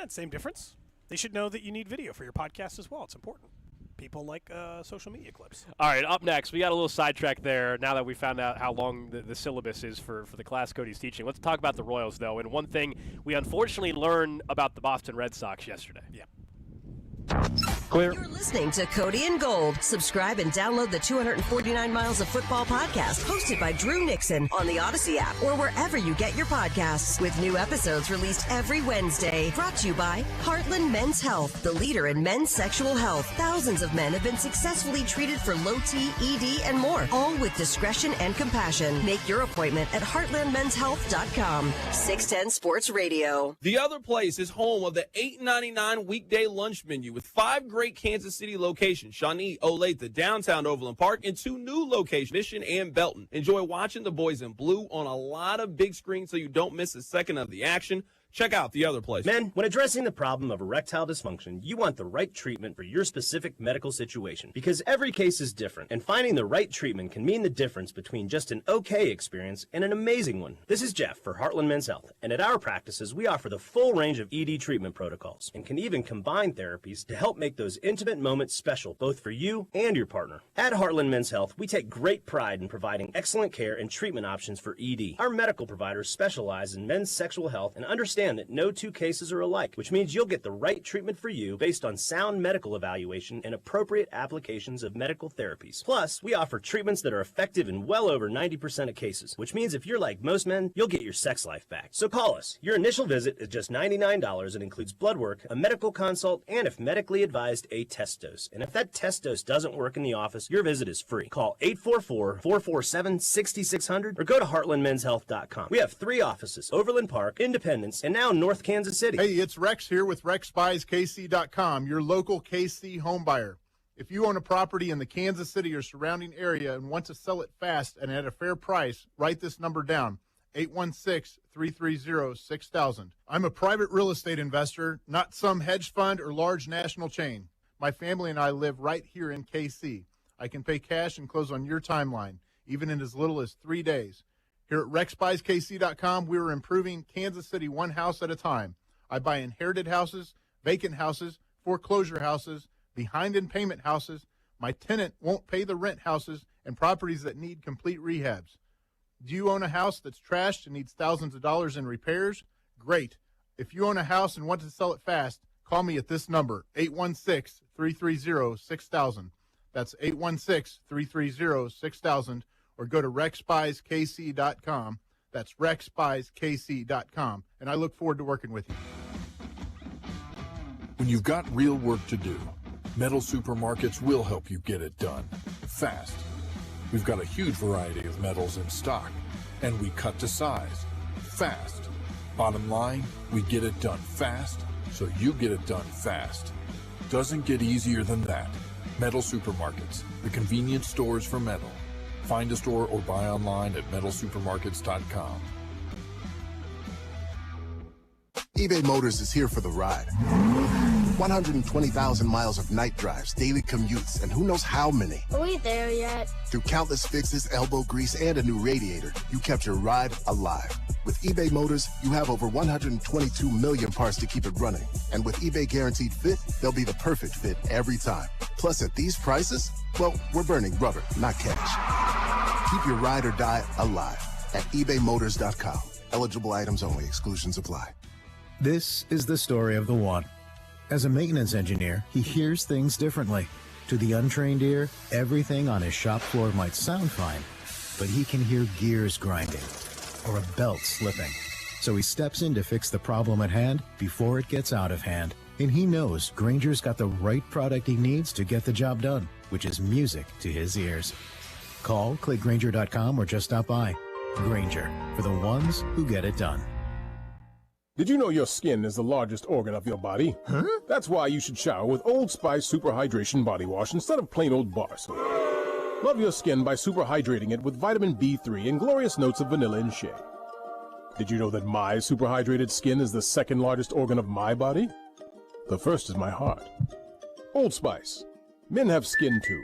Same difference. They should know that you need video for your podcast as well. It's important. People like social media clips. All right, up next, we got a little sidetrack there now that we found out how long the syllabus is for the class Cody's teaching. Let's talk about the Royals, though. And one thing we unfortunately learned about the Boston Red Sox yesterday. Yeah. Clear. You're listening to Cody and Gold. Subscribe and download the 249 Miles of Football podcast hosted by Drew Nixon on the Odyssey app or wherever you get your podcasts, with new episodes released every Wednesday. Brought to you by Heartland Men's Health, the leader in men's sexual health. Thousands of men have been successfully treated for low T, ED, and more, all with discretion and compassion. Make your appointment at heartlandmenshealth.com. 610 Sports Radio. The Other Place is home of the $8.99 weekday lunch menu with 5 great Kansas City locations: Shawnee, Olathe, downtown Overland Park, and 2 new locations, Mission and Belton. Enjoy watching the boys in blue on a lot of big screens so you don't miss a second of the action. Check out The Other Place. Men, when addressing the problem of erectile dysfunction, you want the right treatment for your specific medical situation, because every case is different, and finding the right treatment can mean the difference between just an okay experience and an amazing one. This is Jeff for Heartland Men's Health, and at our practices, we offer the full range of ED treatment protocols and can even combine therapies to help make those intimate moments special, both for you and your partner. At Heartland Men's Health, we take great pride in providing excellent care and treatment options for ED. Our medical providers specialize in men's sexual health and understand that no 2 cases are alike, which means you'll get the right treatment for you based on sound medical evaluation and appropriate applications of medical therapies. Plus, we offer treatments that are effective in well over 90% of cases, which means if you're like most men, you'll get your sex life back. So call us. Your initial visit is just $99 and includes blood work, a medical consult, and if medically advised, a test dose. And if that test dose doesn't work in the office, your visit is free. Call 844-447-6600 or go to heartlandmenshealth.com. We have 3 offices: Overland Park, Independence, and now North Kansas City. Hey, it's Rex here with RexBuysKC.com, your local KC home buyer. If you own a property in the Kansas City or surrounding area and want to sell it fast and at a fair price, write this number down: 816-330-6000. I'm a private real estate investor, not some hedge fund or large national chain. My family and I live right here in KC. I can pay cash and close on your timeline, even in as little as 3 days. Here at RexBuysKC.com, we are improving Kansas City one house at a time. I buy inherited houses, vacant houses, foreclosure houses, behind in payment houses, my tenant won't pay the rent houses, and properties that need complete rehabs. Do you own a house that's trashed and needs thousands of dollars in repairs? Great. If you own a house and want to sell it fast, call me at this number, 816-330-6000. That's 816-330-6000. Or go to RexBuysKC.com. That's RexBuysKC.com. And I look forward to working with you. When you've got real work to do, Metal Supermarkets will help you get it done fast. We've got a huge variety of metals in stock, and we cut to size fast. Bottom line, we get it done fast, so you get it done fast. Doesn't get easier than that. Metal Supermarkets, the convenience stores for metal. Find a store or buy online at metalsupermarkets.com. eBay Motors is here for the ride. 120,000 miles of night drives, daily commutes, and who knows how many. Are we there yet? Through countless fixes, elbow grease, and a new radiator, you kept your ride alive. With eBay Motors, you have over 122 million parts to keep it running. And with eBay Guaranteed Fit, they'll be the perfect fit every time. Plus, at these prices, well, we're burning rubber, not cash. Keep your ride or die alive at ebaymotors.com. Eligible items only. Exclusions apply. This is the story of the one. As a maintenance engineer, he hears things differently. To the untrained ear, everything on his shop floor might sound fine, but he can hear gears grinding or a belt slipping. So he steps in to fix the problem at hand before it gets out of hand. And he knows Grainger's got the right product he needs to get the job done, which is music to his ears. Call, click Grainger.com, or just stop by. Grainger, for the ones who get it done. Did you know your skin is the largest organ of your body? Huh? That's why you should shower with Old Spice Super Hydration Body Wash instead of plain old bar soap. Love your skin by super hydrating it with vitamin B3 and glorious notes of vanilla and shea. Did you know that my super hydrated skin is the second largest organ of my body? The first is my heart. Old Spice. Men have skin too.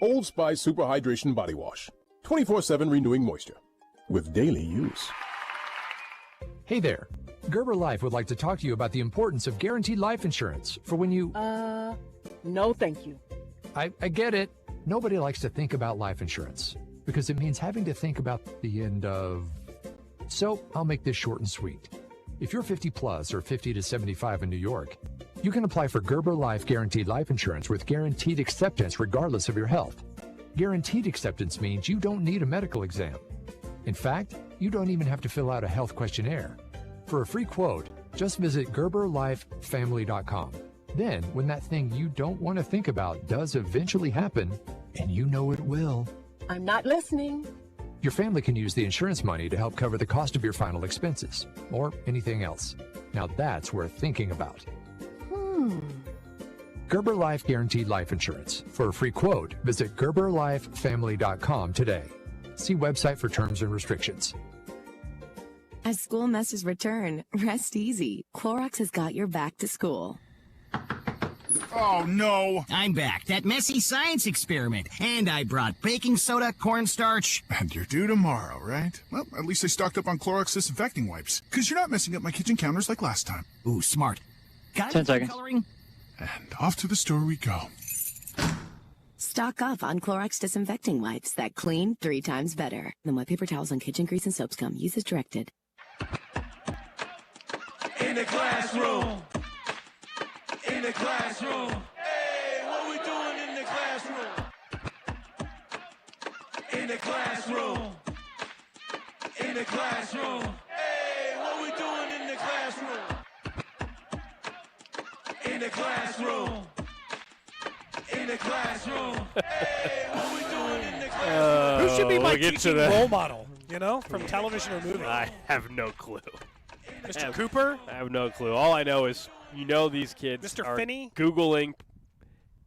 Old Spice Super Hydration Body Wash. 24/7 renewing moisture. With daily use. Hey there. Gerber Life would like to talk to you about the importance of guaranteed life insurance for when you... No, thank you. I get it. Nobody likes to think about life insurance because it means having to think about the end of... So I'll make this short and sweet. If you're 50 plus or 50 to 75 in New York, you can apply for Gerber Life Guaranteed Life Insurance with guaranteed acceptance regardless of your health. Guaranteed acceptance means you don't need a medical exam. In fact, you don't even have to fill out a health questionnaire. For a free quote, just visit GerberLifeFamily.com. Then, when that thing you don't want to think about does eventually happen, and you know it will, I'm not listening. your family can use the insurance money to help cover the cost of your final expenses, or anything else. Now that's worth thinking about. Gerber Life Guaranteed Life Insurance. For a free quote, visit GerberLifeFamily.com today. See website for terms and restrictions. As school messes return, rest easy. Clorox has got your back to school. Oh, no. I'm back. That messy science experiment. And I brought baking soda, cornstarch. And you're due tomorrow, right? Well, at least I stocked up on Clorox disinfecting wipes. Because you're not messing up my kitchen counters like last time. Ooh, smart. Got 10 it? seconds. Coloring? And off to the store we go. Stock up on Clorox disinfecting wipes that clean 3 times better. Then wet paper towels on kitchen grease and soaps come. Use as directed. In the classroom. In the classroom. Hey, what we doing in the classroom? In the classroom. In the classroom. Hey, what we doing in the classroom? In the classroom. In the classroom. Hey, what we doing in the classroom? Who should be my we'll get teaching to that. role model, you know, from television or movie? I have no clue. Mr. Cooper? I have no clue. All I know is, you know, these kids Mr. are Finney? Googling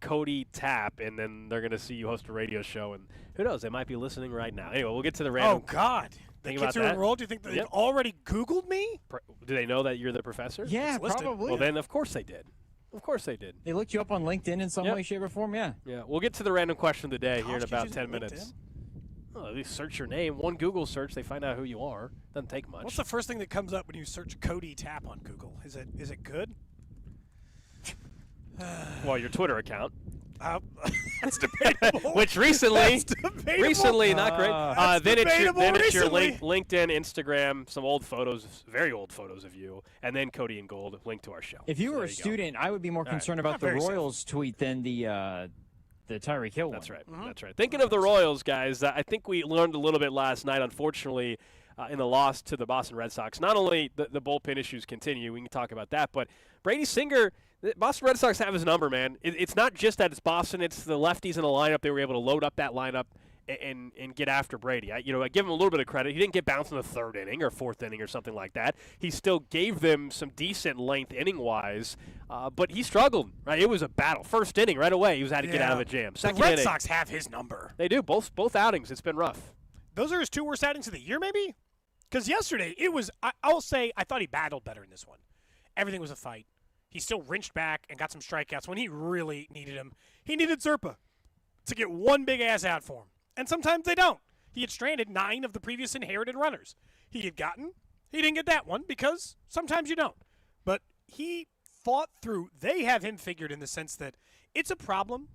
Cody Tapp, and then they're going to see you host a radio show, and who knows, they might be listening right now. Anyway, we'll get to the random. Oh, God. The Think kids about who that. enrolled, do you think they've already Googled me? Do they know that you're the professor? Yeah, It's listed. probably. Well, then, of course they did. Of course they did. They looked you up on LinkedIn in some Yep. way, shape, or form, yeah. Yeah, we'll get to the random question of the day here in College about kids 10 using minutes. Oh, at least search your name. One Google search, they find out who you are. Doesn't take much. What's the first thing that comes up when you search Cody Tapp on Google? Is it good? Well, your Twitter account. That's debatable. Which recently, That's debatable. not great. That's Then it's your recently. LinkedIn, Instagram, some old photos, very old photos of you, and then Cody and Gold, link to our show. If you So were there a you go. student, I would be more concerned Not about the very safe. Royals tweet than the Tyreek Hill one. That's right. That's right. Thinking of the Royals, guys, I think we learned a little bit last night, unfortunately, in the loss to the Boston Red Sox. Not only the bullpen issues continue, we can talk about that, but Brady Singer, the Boston Red Sox have his number, man. It's not just that it's Boston, it's the lefties in the lineup. They were able to load up that lineup and get after Brady. I give him a little bit of credit. He didn't get bounced in the third inning or fourth inning or something like that. He still gave them some decent length inning-wise, but he struggled, right? It was a battle. First inning, right away, he was had to get out of a jam. Second the Red inning, Sox have his number. They do. Both outings, it's been rough. Those are his 2 worst outings of the year, maybe? Because yesterday, it was, I'll say, I thought he battled better in this one. Everything was a fight. he still wrenched back and got some strikeouts when he really needed him. He needed Zerpa to get one big-ass out for him. And sometimes they don't. He had stranded 9 of the previous inherited runners. He didn't get that one because sometimes you don't. But he fought through. They have him figured in the sense that it's a problem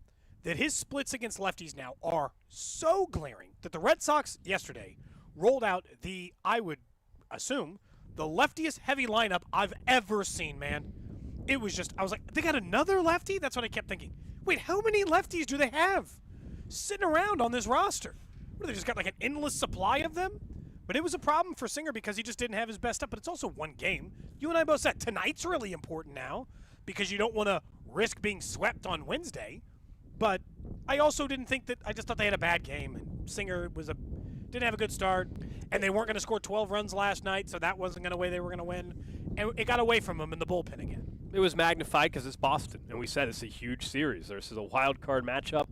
that his splits against lefties now are so glaring that the Red Sox yesterday rolled out I would assume, the leftiest heavy lineup I've ever seen, man. It was just, I was like, they got another lefty? That's what I kept thinking. Wait, how many lefties do they have sitting around on this roster? What, they just got like an endless supply of them? But it was a problem for Singer because he just didn't have his best stuff. But it's also one game. You and I both said tonight's really important now because you don't want to risk being swept on Wednesday. But I also didn't think that, I just thought they had a bad game. And Singer didn't have a good start. And they weren't going to score 12 runs last night, so that wasn't going to way they were going to win. And it got away from them in the bullpen again. It was magnified because it's Boston, and we said it's a huge series. This is a wild card matchup,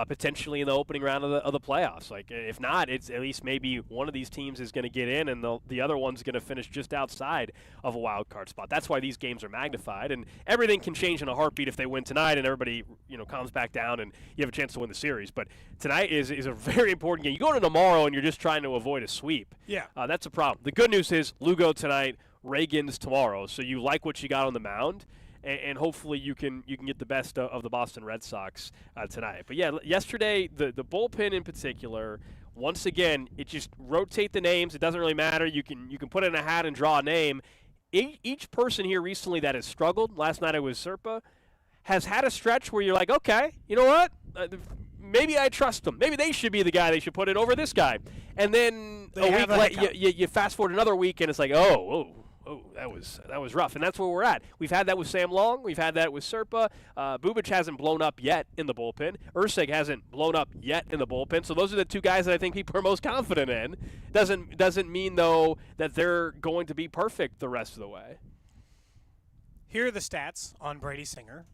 potentially in the opening round of the playoffs. Like, if not, it's at least maybe one of these teams is going to get in, and the other one's going to finish just outside of a wild card spot. That's why these games are magnified, and everything can change in a heartbeat if they win tonight, and everybody calms back down, and you have a chance to win the series. But tonight is a very important game. You go into tomorrow, and you're just trying to avoid a sweep. Yeah, that's a problem. The good news is Lugo tonight. Reagan's tomorrow, so you like what you got on the mound, and hopefully you can get the best of the Boston Red Sox tonight. But yeah, yesterday the bullpen in particular, once again, it just rotate the names. It doesn't really matter. You can put it in a hat and draw a name. Each person here recently that has struggled. Last night it was Serpa, has had a stretch where you're like, okay, you know what? Maybe I trust them. Maybe they should be the guy they should put in over this guy. And then you fast forward another week and it's like, oh, that was rough, and that's where we're at. We've had that with Sam Long. We've had that with Serpa. Bubic hasn't blown up yet in the bullpen. Urseg hasn't blown up yet in the bullpen. So those are the two guys that I think people are most confident in. Doesn't mean, though, that they're going to be perfect the rest of the way. Here are the stats on Brady Singer.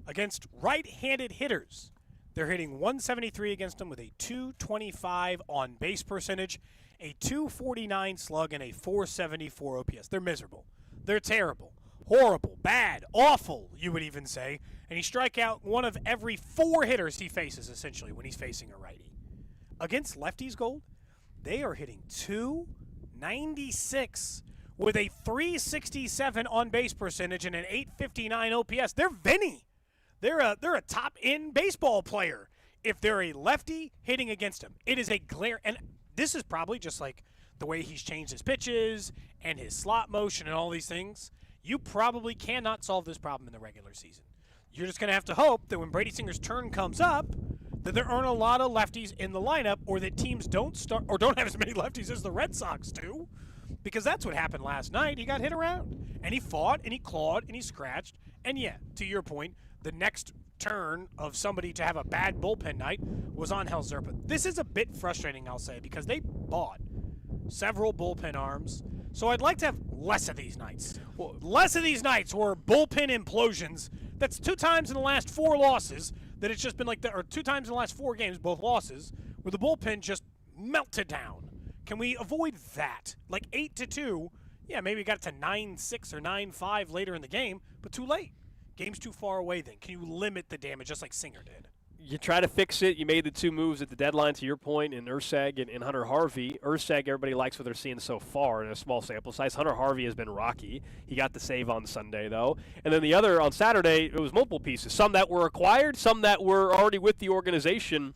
Against right-handed hitters, they're hitting 173 against them with a 225 on-base percentage, a 249 slug, and a 474 OPS. They're miserable. They're terrible. Horrible. Bad. Awful, you would even say. And he strike out one of every 4 hitters he faces, essentially, when he's facing a righty. Against lefties, Gold, they are hitting 296 with a 367 on-base percentage and an 859 OPS. They're Vinny. They're a top-end baseball player if they're a lefty hitting against him. It is a glare, and this is probably just like the way he's changed his pitches and his slot motion and all these things. You probably cannot solve this problem in the regular season. You're just going to have to hope that when Brady Singer's turn comes up, that there aren't a lot of lefties in the lineup, or that teams don't have as many lefties as the Red Sox do, because that's what happened last night. He got hit around, and he fought, and he clawed, and he scratched, and yeah, to your point, the next turn of somebody to have a bad bullpen night was on Angel Zerpa. This is a bit frustrating, I'll say, because they bought several bullpen arms. So I'd like to have less of these nights. Less of these nights where bullpen implosions. That's 2 times in the last 4 losses that it's just been like that, or 2 times in the last 4 games, both losses, where the bullpen just melted down. Can we avoid that? Like 8-2, yeah, maybe we got it to 9-6 or 9-5 later in the game, but too late. Game's too far away then. Can you limit the damage just like Singer did? You try to fix it. You made the 2 moves at the deadline, to your point, in Urseg and Hunter Harvey. Urseg, everybody likes what they're seeing so far in a small sample size. Hunter Harvey has been rocky. He got the save on Sunday, though. And then the other, on Saturday, it was multiple pieces. Some that were acquired, some that were already with the organization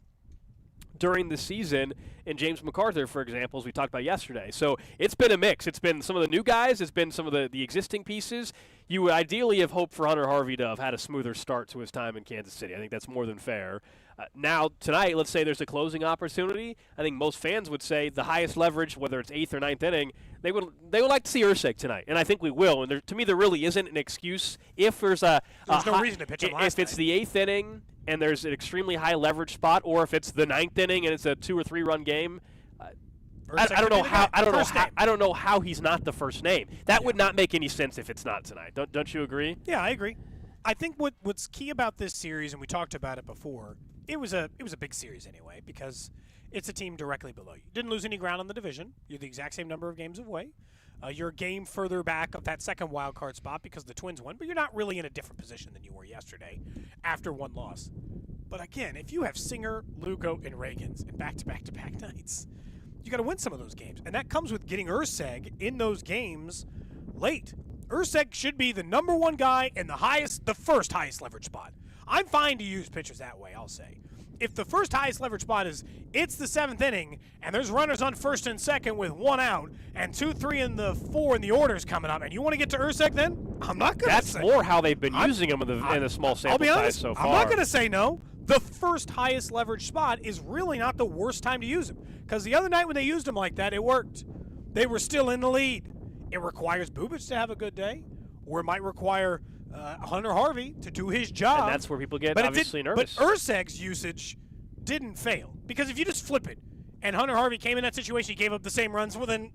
during the season, and James McArthur, for example, as we talked about yesterday. So it's been a mix. It's been some of the new guys. It's been some of the existing pieces. You would ideally have hoped for Hunter Harvey to have had a smoother start to his time in Kansas City. I think that's more than fair. Now, tonight, let's say there's a closing opportunity. I think most fans would say the highest leverage, whether it's 8th or 9th inning, they would like to see Urseg tonight, and I think we will. And to me, there really isn't an excuse if there's no reason to pitch him last if it's the 8th inning and there's an extremely high leverage spot, or if it's the 9th inning and it's a 2 or 3 run game. I don't know how he's not the first name. That would not make any sense if it's not tonight. Don't you agree? Yeah, I agree. I think what's key about this series, and we talked about it before, it was a big series anyway, because it's a team directly below you. Didn't lose any ground on the division. You're the exact same number of games away. You're a game further back of that second wild card spot because the Twins won, but you're not really in a different position than you were yesterday after one loss. But again, if you have Singer, Lugo, and Reagans in back-to-back-to-back nights, you got to win some of those games. And that comes with getting Urseg in those games late. Urseg should be the number one guy in the first highest leverage spot. I'm fine to use pitchers that way, I'll say. If the first highest leverage spot is it's the 7th inning and there's runners on first and second with 1 out and 2, 3, and the 4 in the order's coming up and you want to get to Urseg then? I'm not going to say. That's more how they've been using him in a small sample size so far. I'm not going to say no. The first highest leverage spot is really not the worst time to use him because the other night when they used him like that, it worked. They were still in the lead. It requires Bubic to have a good day, or it might require Hunter Harvey to do his job. And that's where people get obviously nervous. But Urseg's usage didn't fail. Because if you just flip it, and Hunter Harvey came in that situation, he gave up the same runs, well then,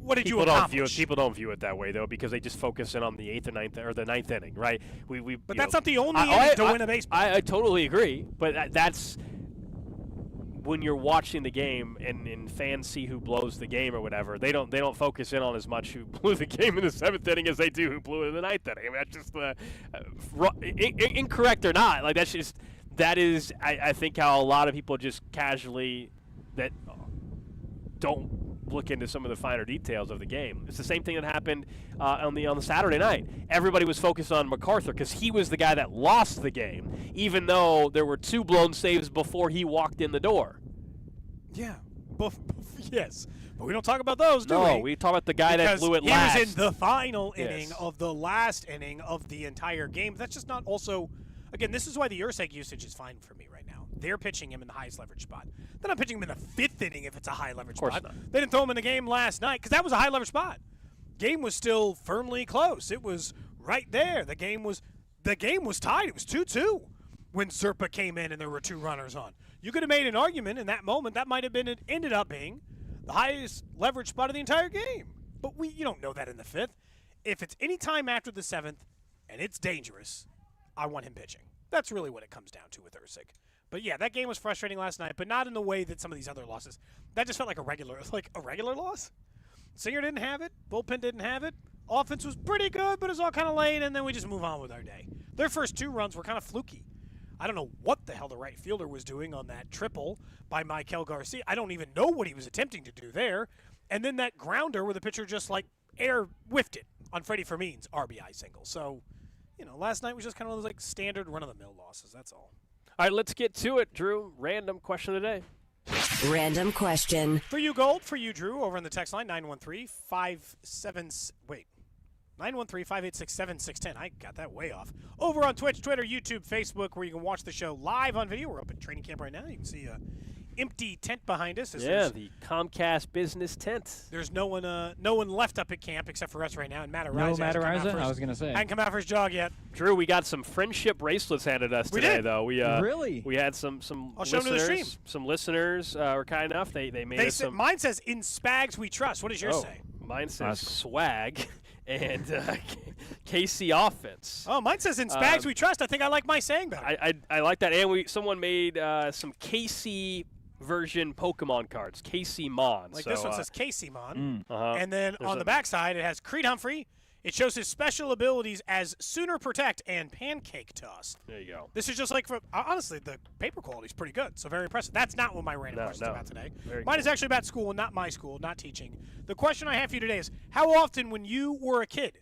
what did you accomplish? People don't view it that way, though, because they just focus in on the 8th or 9th, or the 9th inning, right? But that's not the only inning to win a baseball. I totally agree, but that's when you're watching the game and fans see who blows the game or whatever, they don't focus in on as much who blew the game in the 7th inning as they do who blew it in the 9th inning. I mean, that's just incorrect or not. Like that is I think how a lot of people just casually that don't look into some of the finer details of the game. It's the same thing that happened on the Saturday night. Everybody was focused on MacArthur because he was the guy that lost the game, even though there were 2 blown saves before he walked in the door. Yeah, yes, but we don't talk about those, do we? No, we talk about the guy that blew it last. He was in the final inning of the last inning of the entire game. That's just not also. Again, this is why the Urseg usage is fine for me right now. They're pitching him in the highest leverage spot. They're not pitching him in the 5th inning if it's a high leverage spot. Not. They didn't throw him in the game last night because that was a high leverage spot. Game was still firmly close. It was right there. The game was tied. It was 2-2 when Zerpa came in and there were 2 runners on. You could have made an argument in that moment that might have been ended up being the highest leverage spot of the entire game. But you don't know that in the 5th. If it's any time after the 7th and it's dangerous, I want him pitching. That's really what it comes down to with Ursig. But yeah, that game was frustrating last night, but not in the way that some of these other losses. That just felt like a regular loss. Singer didn't have it. Bullpen didn't have it. Offense was pretty good, but it was all kind of late, and then we just move on with our day. Their first 2 runs were kind of fluky. I don't know what the hell the right fielder was doing on that triple by Michael Garcia. I don't even know what he was attempting to do there. And then that grounder where the pitcher just air whiffed it on Freddie Fermin's RBI single. So, last night was just kind of those standard run-of-the-mill losses. That's all. All right, let's get to it, Drew. Random question of the day. Random question. For you, Gold. For you, Drew, over on the text line, 913-586-7610. I got that way off. Over on Twitch, Twitter, YouTube, Facebook, where you can watch the show live on video. We're up at training camp right now. You can see a empty tent behind us. The Comcast business tent. There's no one left up at camp except for us right now. And Matt Ariza. No, Matt Ariza? I was going to say. Hadn't come out for his jog yet. Drew, we got some friendship bracelets handed us today, though. Really? We had some I'll show them to the stream. Some listeners were kind enough. They made us some. Mine says, "In Spags we trust." What does yours say? Mine says swag and KC offense. Oh, mine says, "In Spags we trust." I think I like my saying better. I like that. And someone made some KC version Pokemon cards, KC Mon. This one says KC Mon. Uh-huh. And then on the backside, it has Creed Humphrey. It shows his special abilities as Sooner Protect and Pancake Toss. There you go. This is just honestly, the paper quality is pretty good, so very impressive. That's not what my random question is about today. Mine is actually about school, not my school, not teaching. The question I have for you today is, how often when you were a kid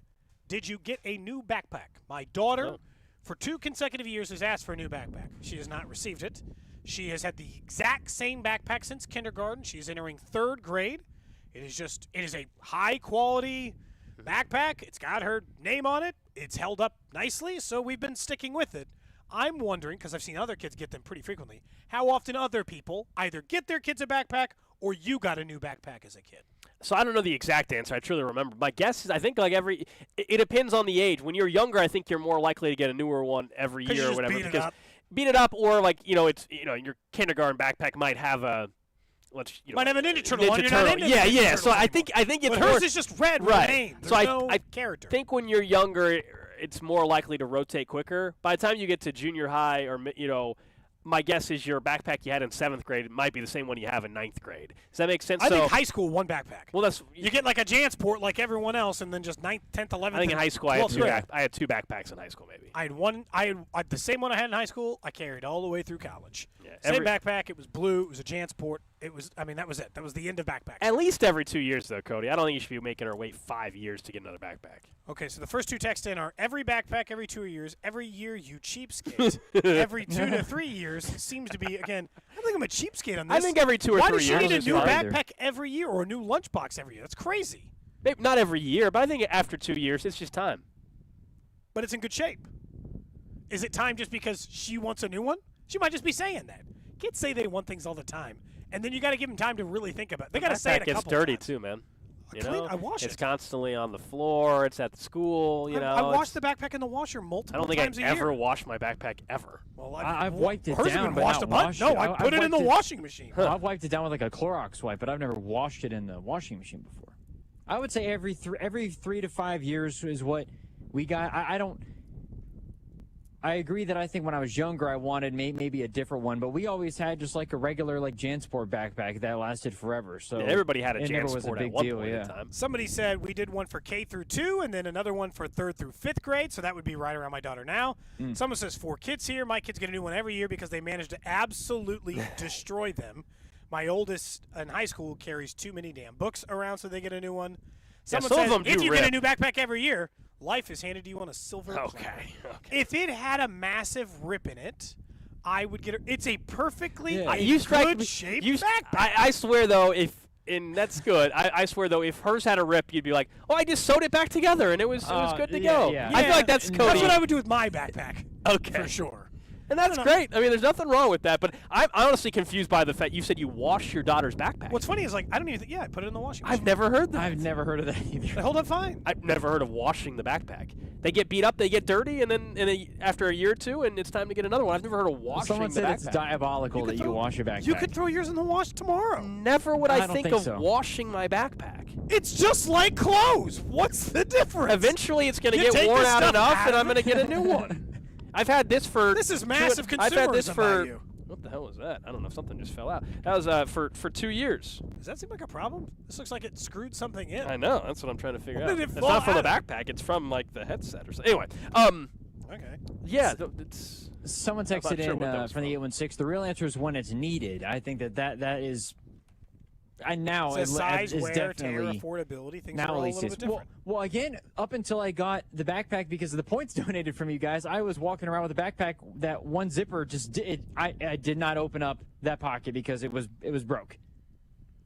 did you get a new backpack? My daughter, for 2 consecutive years, has asked for a new backpack. She has not received it. She has had the exact same backpack since kindergarten. She's entering 3rd grade. It is a high-quality backpack. It's got her name on it. It's held up nicely, so we've been sticking with it. I'm wondering, because I've seen other kids get them pretty frequently, how often other people either get their kids a backpack or you got a new backpack as a kid. So I don't know the exact answer. I truly remember. My guess is I think it depends on the age. When you're younger, I think you're more likely to get a newer one every year or whatever. Beat it up, or your kindergarten backpack might have a might have a Ninja Turtle one. You're not into yeah. Turtle So anymore. I think it's but more, hers is just red with a name. There's no character. I think when you're younger, it's more likely to rotate quicker. By the time you get to junior high or my guess is your backpack you had in 7th grade might be the same one you have in 9th grade. Does that make sense? I think high school, one backpack. Well, you get like a Jansport like everyone else, and then just 9th, 10th, 11th. I think in high school I had 2 backpacks in high school maybe. I had the same one I had in high school. I carried all the way through college. Yeah, same backpack. It was blue. It was a Jansport. That was it. That was the end of backpack. At least every 2 years, though, Cody. I don't think you should be making her wait 5 years to get another backpack. Okay, so the first 2 texts in are every backpack every 2 years. Every year you cheapskate. Every 2 to 3 years seems to be, again, I don't think I'm a cheapskate on this. I think every 2 or 3 years. Why does she need a new backpack every year or a new lunchbox every year? That's crazy. Maybe not every year, but I think after 2 years, it's just time. But it's in good shape. Is it time just because she wants a new one? She might just be saying that. Kids say they want things all the time, and then you got to give them time to really think about it. They got to say it a couple gets dirty times. too, man. You know, I wash it's it. constantly on the floor. It's at the school. You know, I wash the backpack in the washer multiple times a year. I don't think I've ever washed my backpack ever. Well, I've wiped it hers down, have but been washed not a bunch. washed No, it. I put it in the washing machine. Well, I've wiped it down with like a Clorox wipe, but I've never washed it in the washing machine before. I would say every 3 to 5 years is what we got. I agree that I think when I was younger I wanted maybe a different one, but we always had just like a regular like Jansport backpack that lasted forever. So yeah, everybody had a it never was a Jansport big at one deal, point yeah. in time. Somebody said we did one for K through 2 and then another one for 3rd through 5th grade, so that would be right around my daughter now. Someone says 4 kids here. My kids get a new one every year because they manage to absolutely destroy them. My oldest in high school carries too many damn books around, so they get a new one. Someone some of says them if do you rip. get a new backpack every year, life is handed to you on a silver platter. Okay. If it had a massive rip in it, I would get it. It's a perfectly You strike good me- shaped you- backpack. I swear though, and that's good. I swear though, if hers had a rip, you'd be like, oh, I just sewed it back together and it was good to go. yeah. I feel like that's Cody. That's what I would do with my backpack. Okay. For sure. And that's great. I mean, there's nothing wrong with that. But I'm honestly confused by the fact you said you washed your daughter's backpack. What's funny is like I don't even think. Yeah, I put it in the washing machine. I've never heard that. I've never heard of that either. They hold up fine. I've never heard of washing the backpack. They get beat up, they get dirty, and then after a year or two, and it's time to get another one. I've never heard of washing Someone the said backpack. it's diabolical that you wash your backpack. You could throw yours in the wash tomorrow. Never would I I don't think think of so. washing my backpack. It's just like clothes. What's the difference? Eventually, it's going to You get take worn the out stuff enough, out and of I'm going to get a new one. I've had this for. This is massive I've had this consumerism for. by you. What the hell was that? I don't know. Something just fell out. That was for 2 years. Does that seem like a problem? This looks like it screwed something in. I know. That's what I'm trying to figure When out. did it It's fall not from the out? backpack. It's from like the headset or something. Anyway. Okay. Yeah. It's. Someone I'm not texted sure in what that was from the 816. The real answer is when it's needed. I think that is. And now Says size, is wear, tear, definitely affordability. Things now are all at a least little is. bit different. Well, again, up until I got the backpack because of the points donated from you guys, I was walking around with a backpack that one zipper just did. I did not open up that pocket because it was broke.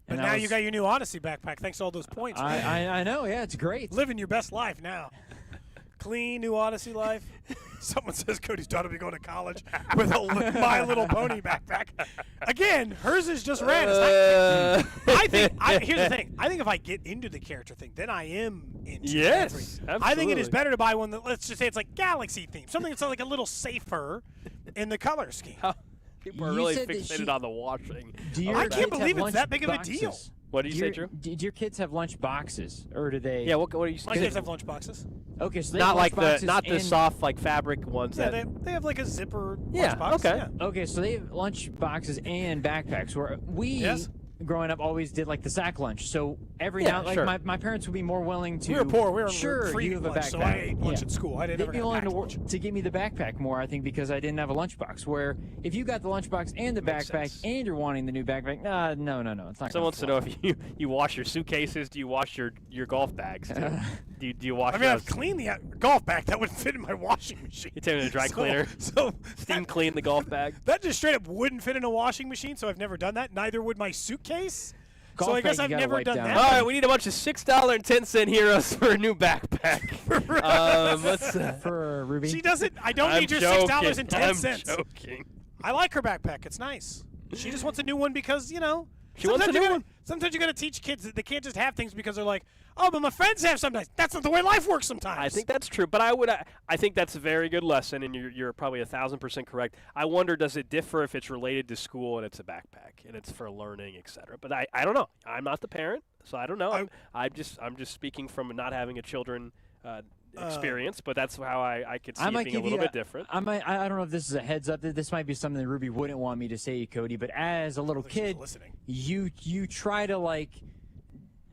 But now you got your new Odyssey backpack thanks to all those points. I know. Yeah, it's great. Living your best life now. Clean new Odyssey life. Someone says Cody's daughter will be going to college with a My Little Pony backpack. Again, hers is just rad. Here's the thing. I think if I get into the character thing, then I am into everything. I think it is better to buy one that, let's just say it's like Galaxy themed. Something that's like a little safer in the color scheme. People are really fixated on the washing. I can't believe it's that big of a deal. What did you say, Drew? Did your kids have lunch boxes, or do they? Yeah. What do you say? My kids have lunch boxes. Okay, so they not have like lunch the boxes and- soft like fabric ones Yeah, that. they have like a zipper Yeah, lunchbox. okay. Yeah. Okay, so they have lunch boxes and backpacks. Where we, growing up, always did like the sack lunch. So every now, like sure. my parents would be more willing to. We were poor. We were sure, free you have a lunch, backpack. so I ate lunch at school. I didn't They'd ever be get willing packed to give me the backpack more, I think, because I didn't have a lunchbox. Where if you got the lunchbox and the backpack and you're wanting the new backpack, no, it's not. Someone wants to know if you wash your suitcases. Do you wash your golf bags too? do you wash? I mean, those? I've cleaned the golf bag. That would fit in my washing machine. You take it to the dry cleaner. So steam clean the golf bag. That just straight up wouldn't fit in a washing machine, so I've never done that. Neither would my suitcase. Golf so I guess bag I've you gotta never wipe done down. that. All right, we need a bunch of $6.10 heroes for a new backpack. For Ruby. She doesn't. I don't I'm need your joking. $6.10. I'm joking. I like her backpack. It's nice. She just wants a new one because she wants a new one. Sometimes you got to teach kids that they can't just have things because they're like, oh, but my friends have sometimes. That's not the way life works sometimes. I think that's true, but I think that's a very good lesson, and you're probably 1,000% correct. I wonder, does it differ if it's related to school and it's a backpack and it's for learning, etc.? But I don't know. I'm not the parent, so I don't know. I'm just speaking from not having a children experience, but that's how I could see it being a little bit different. I don't know if this is a heads up. This might be something that Ruby wouldn't want me to say, Cody, but as a little kid, you try to like.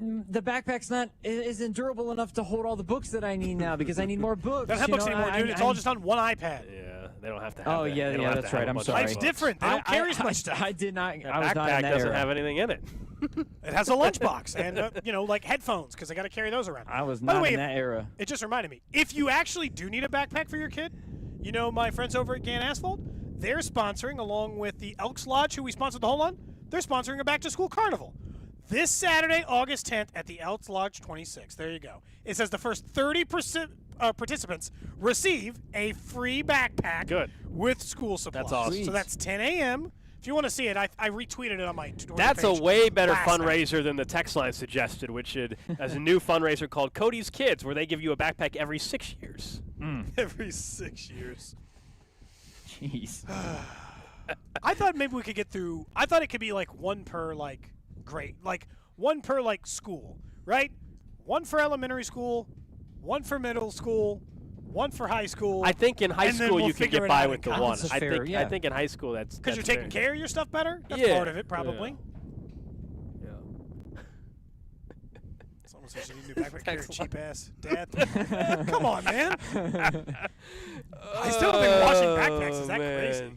The backpack's isn't durable enough to hold all the books that I need now because I need more books. They don't have books anymore, dude. It's all just on one iPad. Yeah, they don't have to have that. Yeah, that's right. I'm sorry. Life's different. They don't carry as much stuff. I did not. That I was not in backpack that doesn't era. have anything in it. It has a lunchbox and, like headphones because I got to carry those around. I was By the not way, in that era. It just reminded me. If you actually do need a backpack for your kid, my friends over at GAN Asphalt, they're sponsoring, along with the Elks Lodge, who we sponsored the whole on, they're sponsoring a back-to-school carnival. This Saturday, August 10th, at the Elks Lodge 26. There you go. It says the first 30% participants receive a free backpack with school supplies. That's awesome. So that's 10 a.m. If you want to see it, I retweeted it on my Twitter That's page a way better last fundraiser night. than the text line suggested, which is a new fundraiser called Cody's Kids, where they give you a backpack every 6 years. Every 6 years. Jeez. I thought maybe we could get through. I thought it could be like one per grade, like one per school, right? One for elementary school, one for middle school, one for high school. I think in high school you can get by with the one. I think in high school that's because you're taking care of your stuff better. That's Yeah. part of it, probably. Yeah. Someone says you need a new backpack. Carry cheap ass dad. Come on, man. I still don't think washing backpacks is that crazy.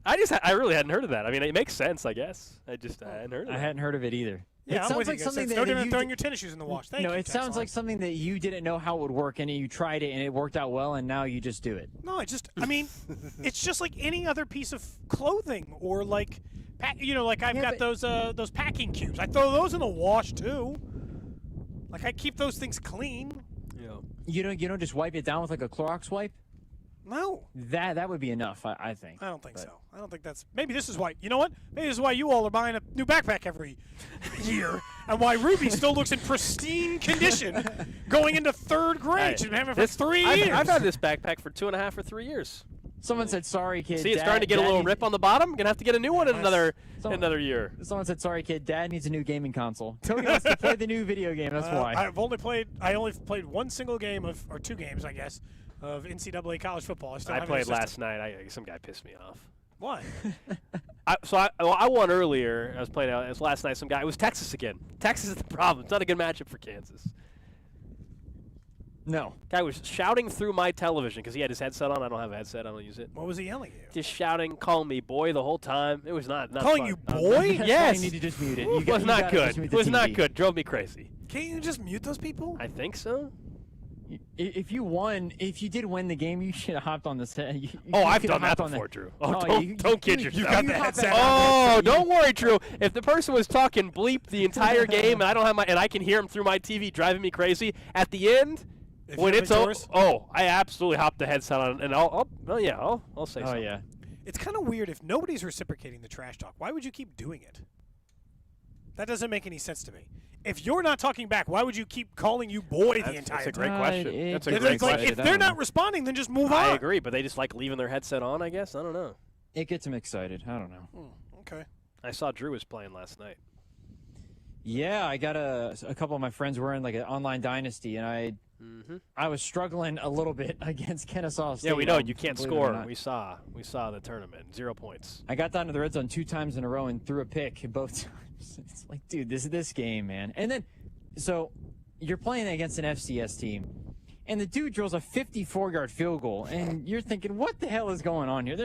I really hadn't heard of that. I mean, it makes sense, I guess. I hadn't heard of it. I hadn't heard of it either. Yeah, it sounds like something that no different you than throwing your tennis shoes in the wash. Thank you. It sounds like something that you didn't know how it would work, and you tried it, and it worked out well, and now you just do it. No, it's just like any other piece of clothing or like I've got those packing cubes. I throw those in the wash too. Like I keep those things clean. Yeah. You don't just wipe it down with like a Clorox wipe? No. That would be enough, I think. I don't think so. I don't think that's. Maybe this is why. You know what? Maybe this is why you all are buying a new backpack every year, and why Ruby still looks in pristine condition going into third grade. She's been having it for 3 years. I've had this backpack for 2.5 or 3 years. Someone said, "Sorry, kid." See, it's starting to get a little rip on the bottom. Gonna have to get a new one in another year. Someone said, "Sorry, kid. Dad needs a new gaming console." Cody wants to play the new video game. That's why. I only played one single game or 2 games, I guess, of NCAA college football. I played last night. Some guy pissed me off. Why? I won earlier. I was playing out. It was last night. Some guy. It was Texas again. Texas is the problem. It's not a good matchup for Kansas. No. Guy was shouting through my television because he had his headset on. I don't have a headset. I don't use it. What was he yelling at you? Just shouting, calling me boy the whole time. It was not calling fun. you boy? Yes. You need to just mute it. It was not good. It was not good. Drove me crazy. Can't you just mute those people? I think so. If you did win the game, you should have hopped on the set. I've done that before, Drew. Don't kid yourself. You got the headset. Oh, don't worry, Drew. If the person was talking bleep the entire game and I don't have and I can hear him through my TV driving me crazy, at the end, when it's over, I absolutely hop the headset on and I'll say something. Oh yeah. It's kind of weird if nobody's reciprocating the trash talk. Why would you keep doing it? That doesn't make any sense to me. If you're not talking back, why would you keep calling you boy the entire time? That's a great question. That's a great like, question. if they're not responding, then just move on. I agree, but they just like leaving their headset on, I guess. I don't know. It gets them excited. I don't know. Okay. I saw Drew was playing last night. Yeah, I got a couple of my friends were in like an online dynasty, and I was struggling a little bit against Kennesaw State. Yeah, we know you can't believe it score. or not. We saw the tournament. 0 points. I got down to the red zone 2 times in a row and threw a pick both times. It's like, dude, this game, man. And then, so you're playing against an FCS team, and the dude drills a 54-yard field goal, and you're thinking, what the hell is going on here?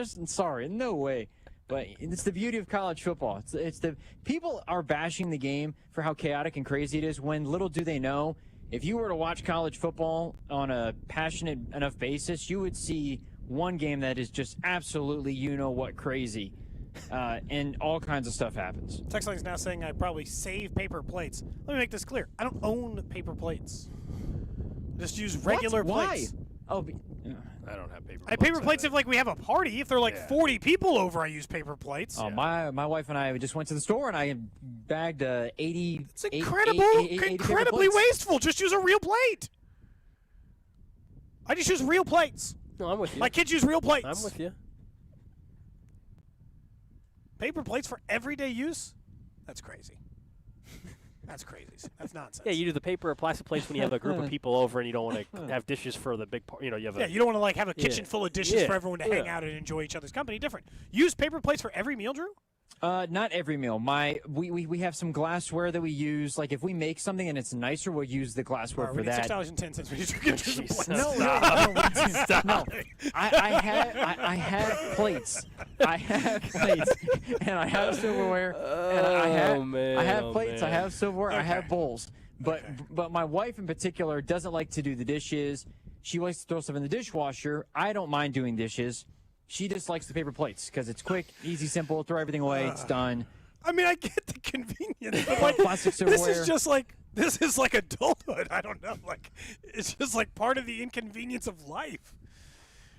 No way. But it's the beauty of college football. It's the people are bashing the game for how chaotic and crazy it is, when little do they know, if you were to watch college football on a passionate enough basis, you would see one game that is just absolutely what crazy, and all kinds of stuff happens. Text line's now saying I probably save paper plates. Let me make this clear. I don't own paper plates. I just use regular plates. Oh, I don't have paper plates. I have paper plates if we have a party. If there are 40 people over, I use paper plates. Oh, my wife and I just went to the store and I bagged 80. It's incredibly wasteful. Just use a real plate. I just use real plates. No, I'm with you. My kids use real plates. I'm with you. Paper plates for everyday use? That's crazy. That's crazy. That's nonsense. Yeah, you do the paper or plastic plates when you have a group of people over and you don't want to have dishes for the big part. You know, you have you don't want to like have a kitchen full of dishes for everyone to hang out and enjoy each other's company. Different. Use paper plates for every meal, Drew? Not every meal. We have some glassware that we use. Like if we make something and it's nicer, we'll use the glassware for that. $6.10 when you drink No. I have plates. I have plates, and I have silverware. And I have plates. I have silverware. I have bowls. But my wife in particular doesn't like to do the dishes. She likes to throw stuff in the dishwasher. I don't mind doing dishes. She just likes the paper plates because it's quick, easy, simple. Throw everything away. It's done. I mean, I get the convenience, but like, plastic silverware. This is like adulthood. I don't know. Like, it's just like part of the inconvenience of life.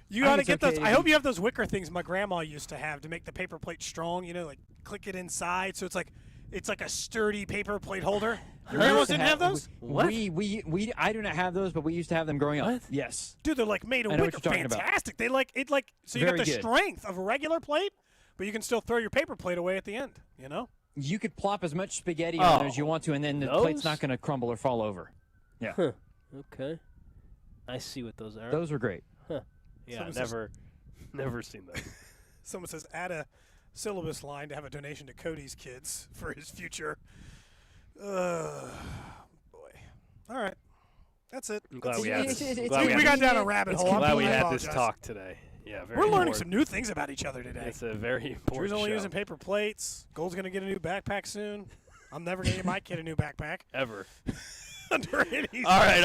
You got to get those. I hope you have those wicker things my grandma used to have to make the paper plate strong. You know, like click it inside, so it's like a sturdy paper plate holder. Your grandmas didn't have those? What? I do not have those, but we used to have them growing up. What? Yes. Dude, they're like made of wicker. Fantastic. They so you got the strength of a regular plate, but you can still throw your paper plate away at the end, you know? You could plop as much spaghetti on there as you want to, and then the plate's not going to crumble or fall over. Yeah. Huh. Okay. I see what those are. Those are great. Huh. Yeah, never seen those. Someone says, add a syllabus line to have a donation to Cody's kids for his future. Boy. All right. That's it. I'm glad we had this. We got down a rabbit hole. I'm glad we had this talk today. Yeah, very We're learning some new things about each other today. It's a very important Drew's only show. using paper plates. Gold's going to get a new backpack soon. I'm never going to get my kid a new backpack. Ever. Under any All right.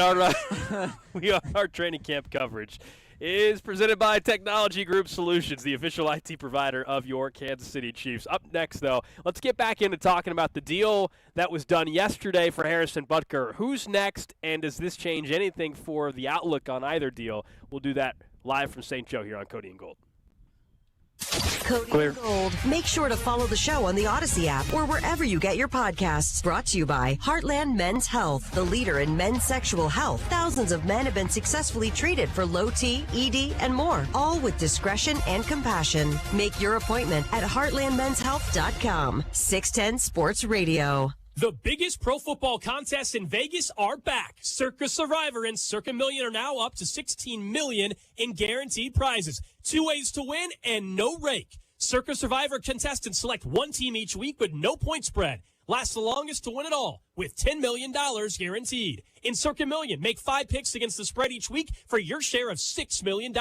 Our training camp coverage is presented by Technology Group Solutions, the official IT provider of your Kansas City Chiefs. Up next, though, let's get back into talking about the deal that was done yesterday for Harrison Butker. Who's next, and does this change anything for the outlook on either deal? We'll do that live from St. Joe here on Cody and Gold. Cody and Gold. Make sure to follow the show on the Odyssey app or wherever you get your podcasts. Brought to you by Heartland Men's Health, the leader in men's sexual health. Thousands of men have been successfully treated for low T, ED, and more, all with discretion and compassion. Make your appointment at heartlandmenshealth.com. 610 Sports Radio. The biggest pro football contests in Vegas are back. Circa Survivor and Circa Million are now up to $16 million in guaranteed prizes. 2 ways to win and no rake. Circa Survivor contestants select one team each week with no point spread. Last the longest to win it all with $10 million guaranteed. In Circa Million, make 5 picks against the spread each week for your share of $6 million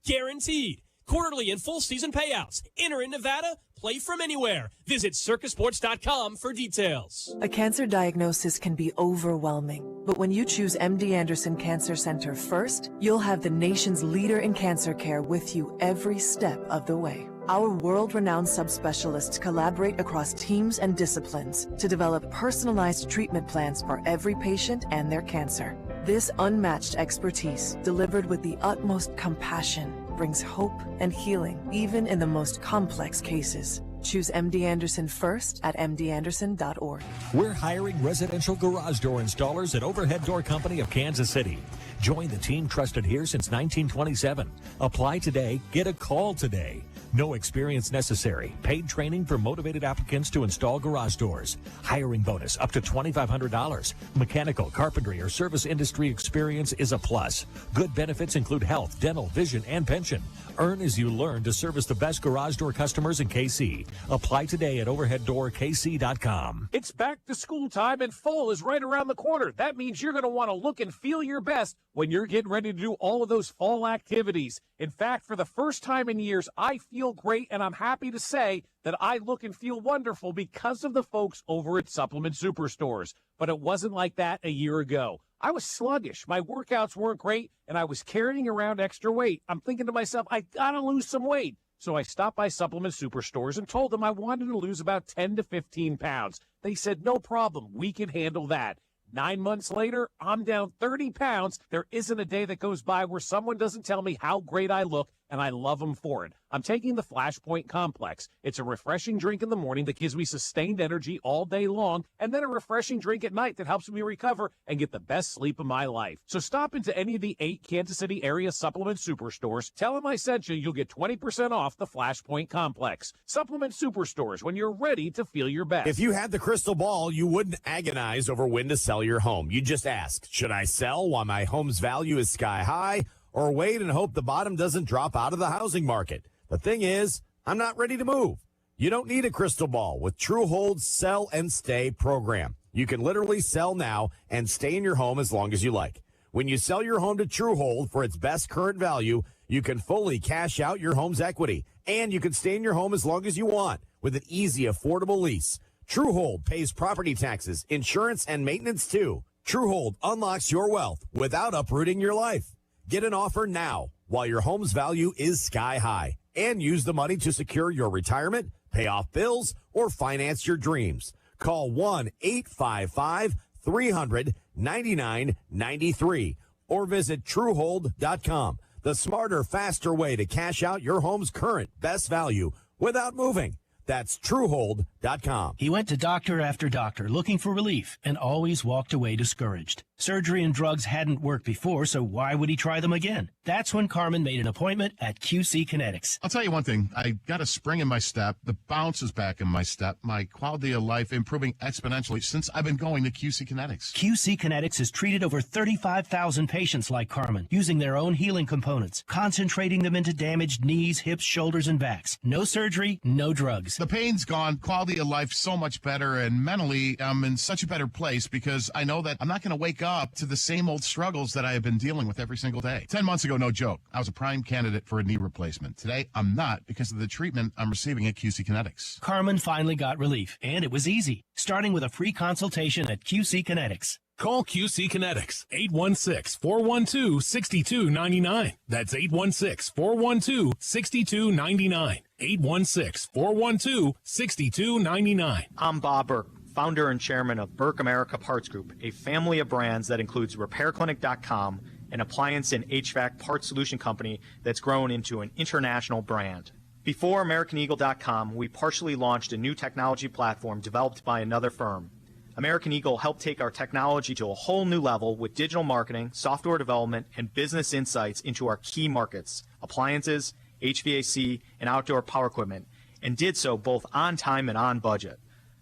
guaranteed. Quarterly and full season payouts. Enter in Nevada. Play from anywhere. Visit circusports.com for details. A cancer diagnosis can be overwhelming, but when you choose MD Anderson Cancer Center first, you'll have the nation's leader in cancer care with you every step of the way. Our world-renowned subspecialists collaborate across teams and disciplines to develop personalized treatment plans for every patient and their cancer. This unmatched expertise, delivered with the utmost compassion, brings hope and healing, even in the most complex cases. Choose MD Anderson first at mdanderson.org. We're hiring residential garage door installers at Overhead Door Company of Kansas City. Join the team trusted here since 1927. Apply today, get a call today. No experience necessary. Paid training for motivated applicants to install garage doors. Hiring bonus up to $2,500. Mechanical, carpentry, or service industry experience is a plus. Good benefits include health, dental, vision, and pension. Earn as you learn to service the best garage door customers in KC. Apply today at overheaddoorkc.com. It's back to school time and fall is right around the corner. That means you're going to want to look and feel your best when you're getting ready to do all of those fall activities. In fact, for the first time in years, I feel great, and I'm happy to say that I look and feel wonderful because of the folks over at Supplement Superstores. But it wasn't like that a year ago. I was sluggish. My workouts weren't great, and I was carrying around extra weight. I'm thinking to myself, I got to lose some weight. So I stopped by Supplement Superstores and told them I wanted to lose about 10 to 15 pounds. They said, no problem. We can handle that. 9 months later, I'm down 30 pounds. There isn't a day that goes by where someone doesn't tell me how great I look, and I love them for it. I'm taking the Flashpoint Complex. It's a refreshing drink in the morning that gives me sustained energy all day long, and then a refreshing drink at night that helps me recover and get the best sleep of my life. So stop into any of the 8 Kansas City area supplement superstores. Tell them I sent you. You'll get 20% off the Flashpoint Complex. Supplement superstores when you're ready to feel your best. If you had the crystal ball, you wouldn't agonize over when to sell your home. You'd just ask, should I sell while my home's value is sky high, or wait and hope the bottom doesn't drop out of the housing market? The thing is, I'm not ready to move. You don't need a crystal ball with TrueHold's Sell and Stay program. You can literally sell now and stay in your home as long as you like. When you sell your home to TrueHold for its best current value, you can fully cash out your home's equity, and you can stay in your home as long as you want with an easy, affordable lease. TrueHold pays property taxes, insurance, and maintenance too. TrueHold unlocks your wealth without uprooting your life. Get an offer now while your home's value is sky high, and use the money to secure your retirement, pay off bills, or finance your dreams. Call 1-855-300-9993 or visit TrueHold.com. The smarter, faster way to cash out your home's current best value without moving. That's TrueHold.com. He went to doctor after doctor looking for relief and always walked away discouraged. Surgery and drugs hadn't worked before, so why would he try them again? That's when Carmen made an appointment at QC Kinetics. I'll tell you one thing. I got a spring in my step. The bounce is back in my step. My quality of life improving exponentially since I've been going to QC Kinetics. QC Kinetics has treated over 35,000 patients like Carmen, using their own healing components, concentrating them into damaged knees, hips, shoulders, and backs. No surgery, no drugs. The pain's gone, quality of life so much better, and mentally I'm in such a better place because I know that I'm not going to wake up to the same old struggles that I have been dealing with every single day. 10 months ago, no joke, I was a prime candidate for a knee replacement. Today, I'm not because of the treatment I'm receiving at QC Kinetics. Carmen finally got relief, and it was easy, starting with a free consultation at QC Kinetics. Call QC Kinetics, 816-412-6299. That's 816-412-6299. 816-412-6299. I'm Bob Burke, founder and chairman of Burke America Parts Group, a family of brands that includes RepairClinic.com, an appliance and HVAC parts solution company that's grown into an international brand. Before AmericanEagle.com, we partially launched a new technology platform developed by another firm. American Eagle helped take our technology to a whole new level with digital marketing, software development, and business insights into our key markets, appliances, HVAC, and outdoor power equipment, and did so both on time and on budget.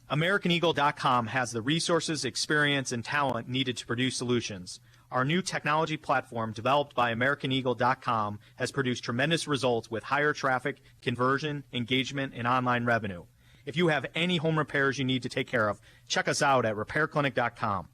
AmericanEagle.com has the resources, experience, and talent needed to produce solutions. Our new technology platform, developed by AmericanEagle.com, has produced tremendous results with higher traffic, conversion, engagement, and online revenue. If you have any home repairs you need to take care of, check us out at RepairClinic.com.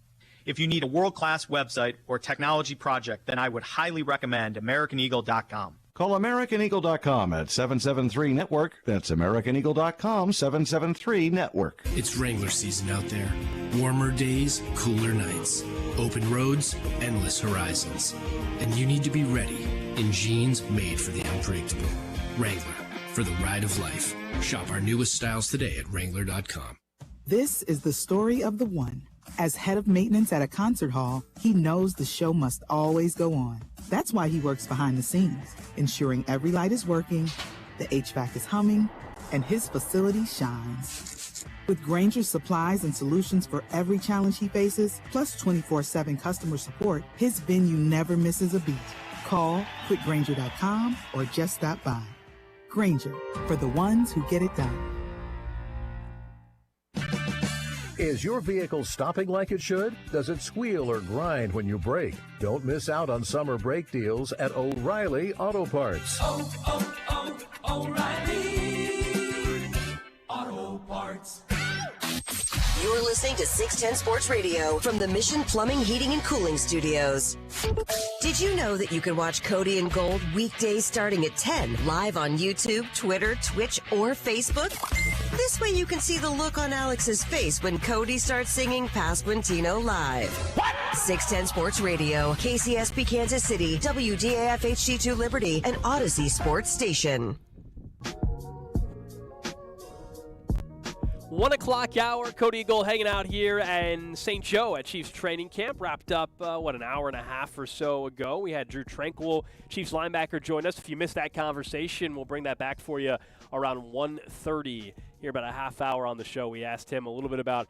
If you need a world-class website or technology project, then I would highly recommend AmericanEagle.com. Call AmericanEagle.com at 773-NETWORK. That's AmericanEagle.com, 773-NETWORK. It's Wrangler season out there. Warmer days, cooler nights. Open roads, endless horizons. And you need to be ready in jeans made for the unpredictable. Wrangler, for the ride of life. Shop our newest styles today at Wrangler.com. This is the story of the one. As head of maintenance at a concert hall, he knows the show must always go on. That's why he works behind the scenes, ensuring every light is working, the HVAC is humming, and his facility shines. With Grainger's supplies and solutions for every challenge he faces, plus 24/7 customer support, his venue never misses a beat. Call quickgrainger.com or just stop by. Grainger, for the ones who get it done. Is your vehicle stopping like it should? Does it squeal or grind when you brake? Don't miss out on summer brake deals at O'Reilly Auto Parts. O'Reilly Auto Parts. You're listening to 610 Sports Radio from the Mission Plumbing, Heating, and Cooling Studios. Did you know that you can watch Cody and Gold weekdays starting at 10 live on YouTube, Twitter, Twitch, or Facebook? This way you can see the look on Alex's face when Cody starts singing Pasquantino live. What? 610 Sports Radio, KCSP Kansas City, WDAF HD2 Liberty, and Odyssey Sports Station. 1 o'clock hour, Cody and Gold hanging out here in St. Joe at Chiefs training camp. Wrapped up, an hour and a half or so ago. We had Drew Tranquill, Chiefs linebacker, join us. If you missed that conversation, we'll bring that back for you around 1:30 here, about a half hour on the show. We asked him a little bit about,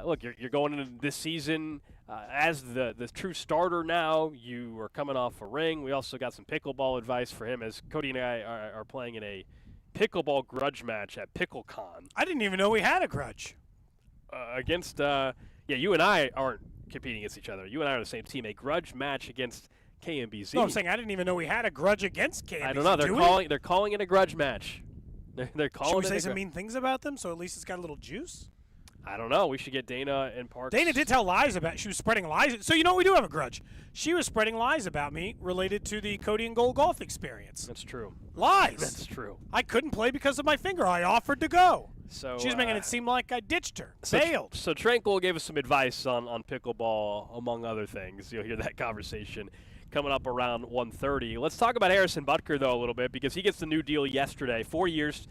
look, you're going into this season as the true starter now. You are coming off a ring. We also got some pickleball advice for him as Cody and I are playing in a pickleball grudge match at PickleCon. I didn't even know we had a grudge. Against, you and I aren't competing against each other. You and I are on the same team. A grudge match against KMBZ. No, I'm saying I didn't even know we had a grudge against KMBZ. I don't know. They're calling it a grudge match. They're calling Should we it say a some mean things about them so at least it's got a little juice? I don't know. We should get Dana and Parks. Dana did tell lies about. She was spreading lies. So you know we do have a grudge. She was spreading lies about me related to the Cody and Gold golf experience. That's true. Lies. That's true. I couldn't play because of my finger. I offered to go. So she was making it seem like I ditched her. So Bailed. So Tranquill gave us some advice on pickleball, among other things. You'll hear that conversation coming up around 1:30. Let's talk about Harrison Butker, though, a little bit, because he gets the new deal yesterday. 4 years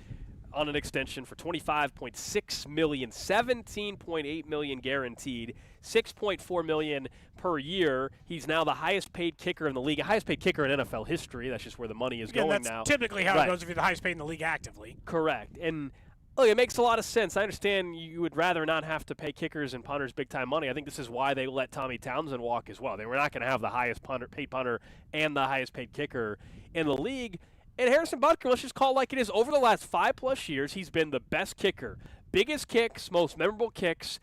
on an extension for $25.6 million, $17.8 million guaranteed, $6.4 million per year. He's now the highest-paid kicker in the league, highest-paid kicker in NFL history. That's just where the money is going that's now. Typically how it goes if you're the highest paid in the league actively. Correct. And look, it makes a lot of sense. I understand you would rather not have to pay kickers and punters big-time money. I think this is why they let Tommy Townsend walk as well. They were not going to have the highest paid punter and the highest-paid kicker in the league. And Harrison Butker, let's just call it like it is, over the last 5+ years, he's been the best kicker. Biggest kicks, most memorable kicks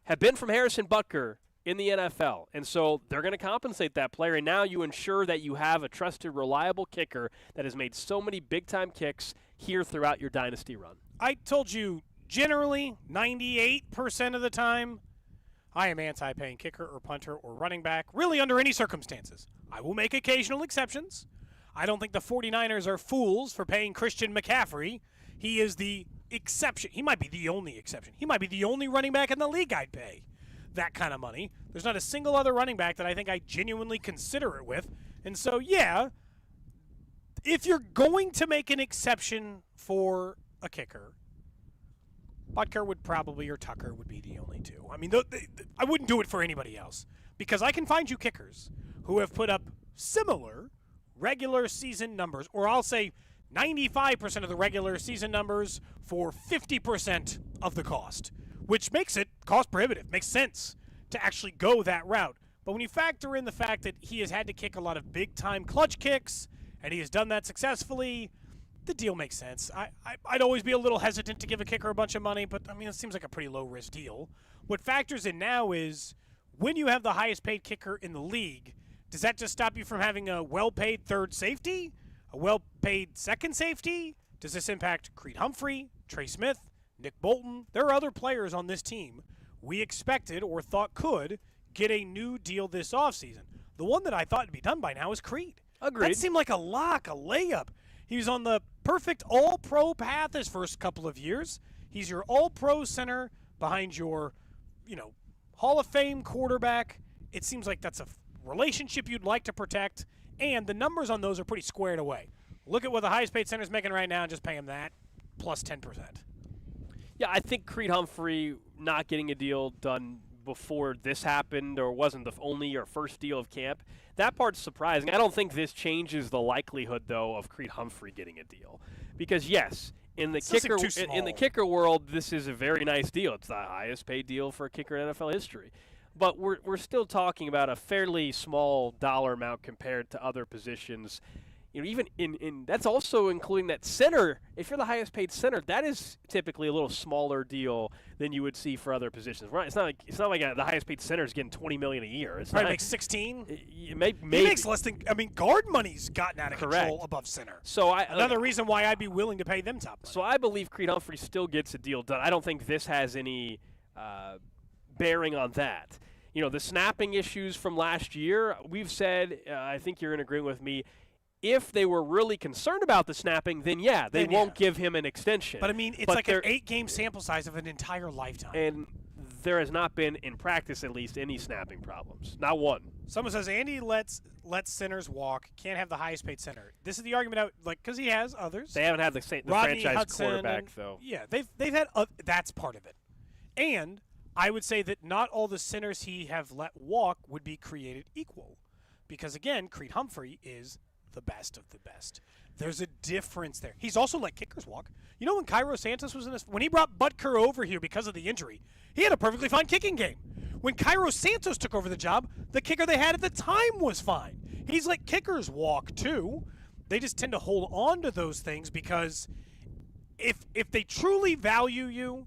have been from Harrison Butker in the NFL. And so they're going to compensate that player. And now you ensure that you have a trusted, reliable kicker that has made so many big-time kicks here throughout your dynasty run. I told you, generally, 98% of the time, I am anti-paying kicker or punter or running back, really under any circumstances. I will make occasional exceptions. I don't think the 49ers are fools for paying Christian McCaffrey. He is the exception. He might be the only exception. He might be the only running back in the league I'd pay that kind of money. There's not a single other running back that I think I genuinely consider it with. And so, yeah, if you're going to make an exception for a kicker, Butker would probably, or Tucker would be the only two. I mean, I wouldn't do it for anybody else because I can find you kickers who have put up similar regular season numbers, or I'll say 95% of the regular season numbers for 50% of the cost, which makes it cost prohibitive. Makes sense to actually go that route. But when you factor in the fact that he has had to kick a lot of big-time clutch kicks, and he has done that successfully, the deal makes sense. I'd always be a little hesitant to give a kicker a bunch of money, but, I mean, it seems like a pretty low-risk deal. What factors in now is when you have the highest-paid kicker in the league, does that just stop you from having a well-paid third safety, a well-paid second safety? Does this impact Creed Humphrey, Trey Smith, Nick Bolton? There are other players on this team we expected or thought could get a new deal this offseason. The one that I thought to be done by now is Creed. Agreed. That seemed like a lock, a layup. He was on the perfect all-pro path his first couple of years. He's your all-pro center behind your, Hall of Fame quarterback. It seems like that's a relationship you'd like to protect, and the numbers on those are pretty squared away. Look at what the highest paid center's making right now and just pay him that plus 10%. Yeah, I think Creed Humphrey not getting a deal done before this happened or wasn't the only or first deal of camp, that part's surprising. I don't think this changes the likelihood, though, of Creed Humphrey getting a deal. Because, yes, in the kicker world, this is a very nice deal. It's the highest paid deal for a kicker in NFL history. But we're still talking about a fairly small dollar amount compared to other positions. Even in that's also including that center. If you're the highest paid center, that is typically a little smaller deal than you would see for other positions. Right? It's not like the highest paid center is getting $20 million a year. It's probably makes 16. Maybe he makes less than. I mean, guard money's gotten out of control above center. So another reason why I'd be willing to pay them top money. So I believe Creed Humphrey still gets a deal done. I don't think this has any bearing on that. The snapping issues from last year, we've said, I think you're in agreement with me, if they were really concerned about the snapping, then they won't give him an extension. But, I mean, it's like an 8-game sample size of an entire lifetime. And there has not been, in practice at least, any snapping problems. Not one. Someone says Andy lets centers walk. Can't have the highest paid center. This is the argument out, because he has others. They haven't had the Rodney franchise Hudson quarterback, though. Yeah, they've had that's part of it. And I would say that not all the centers he have let walk would be created equal, because again, Creed Humphrey is the best of the best. There's a difference there. He's also let kickers walk. You know, when Cairo Santos was in this, when he brought Butker over here because of the injury, he had a perfectly fine kicking game. When Cairo Santos took over the job, the kicker they had at the time was fine. He's let kickers walk too. They just tend to hold on to those things because if they truly value you,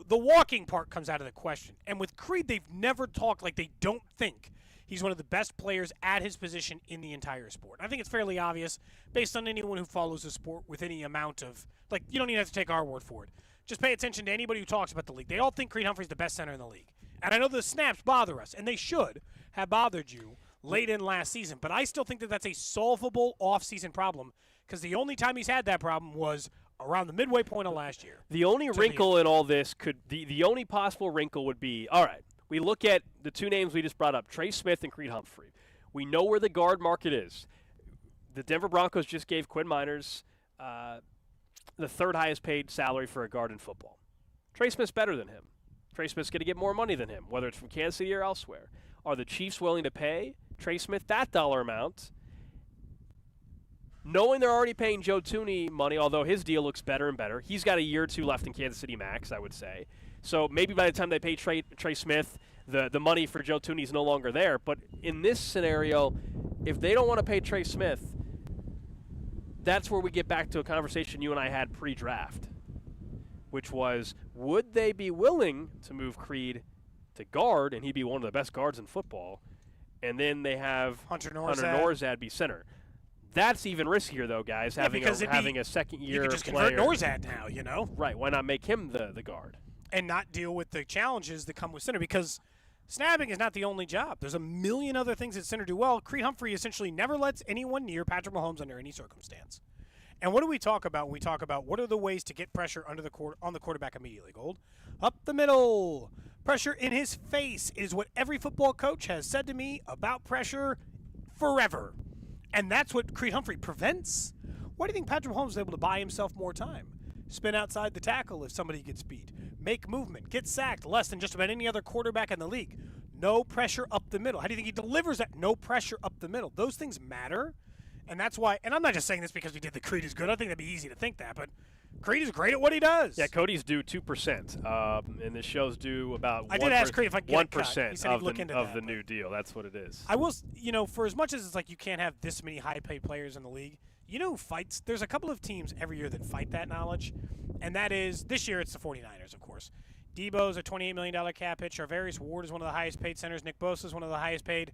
the walking part comes out of the question. And with Creed, they've never talked like they don't think he's one of the best players at his position in the entire sport. I think it's fairly obvious based on anyone who follows the sport with any amount of, you don't even have to take our word for it. Just pay attention to anybody who talks about the league. They all think Creed Humphrey's the best center in the league. And I know the snaps bother us, and they should have bothered you late in last season. But I still think that that's a solvable off-season problem because the only time he's had that problem was around the midway point of last year. The only wrinkle in all this the only possible wrinkle would be, all right, we look at the two names we just brought up, Trey Smith and Creed Humphrey. We know where the guard market is. The Denver Broncos just gave Quinn Miners the third highest paid salary for a guard in football. Trey Smith's better than him. Trey Smith's going to get more money than him, whether it's from Kansas City or elsewhere. Are the Chiefs willing to pay Trey Smith that dollar amount, knowing they're already paying Joe Thuney money, although his deal looks better and better? He's got a year or two left in Kansas City max, I would say. So maybe by the time they pay Trey Smith, the money for Joe Thuney is no longer there. But in this scenario, if they don't want to pay Trey Smith, that's where we get back to a conversation you and I had pre-draft, which was, would they be willing to move Creed to guard, and he'd be one of the best guards in football, and then they have Hunter Norzad be center? That's even riskier, though, guys, having a second-year player. You could just convert Norzad now, you know? Right. Why not make him the guard? And not deal with the challenges that come with center, because snapping is not the only job. There's a million other things that center do well. Creed Humphrey essentially never lets anyone near Patrick Mahomes under any circumstance. And what do we talk about when we talk about what are the ways to get pressure on the quarterback immediately, Gold? Up the middle. Pressure in his face is what every football coach has said to me about pressure forever. And that's what Creed Humphrey prevents. Why do you think Patrick Mahomes is able to buy himself more time? Spin outside the tackle if somebody gets beat. Make movement. Get sacked less than just about any other quarterback in the league. No pressure up the middle. How do you think he delivers that? No pressure up the middle. Those things matter. And that's why, and I'm not just saying this because we did the Creed is good. I think that'd be easy to think that, but Creed is great at what he does. Yeah, Cody's due 2%, and this show's due about I did ask Creed if I could get 1% of the new deal. That's what it is. I will, for as much as it's like you can't have this many high-paid players in the league, you know who fights? There's a couple of teams every year that fight that knowledge, and that is, this year it's the 49ers, of course. Debo's a $28 million cap hit. Charvarius Ward is one of the highest-paid centers. Nick Bosa is one of the highest-paid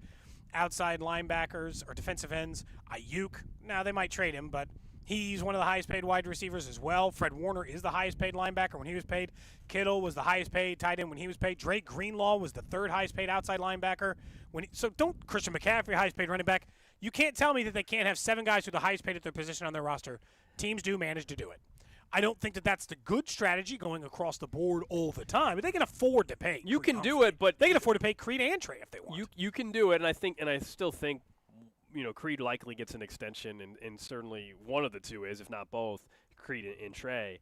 outside linebackers or defensive ends. Aiyuk, now they might trade him, but he's one of the highest-paid wide receivers as well. Fred Warner is the highest-paid linebacker when he was paid. Kittle was the highest-paid tight end when he was paid. Drake Greenlaw was the third highest-paid outside linebacker. So don't Christian McCaffrey, highest-paid running back. You can't tell me that they can't have 7 guys who are the highest-paid at their position on their roster. Teams do manage to do it. I don't think that that's the good strategy going across the board all the time, but they can afford to pay. You can do it, but they can afford to pay Creed and Trey if they want. You can do it, and I still think, Creed likely gets an extension, and certainly one of the two is, if not both, Creed and Trey.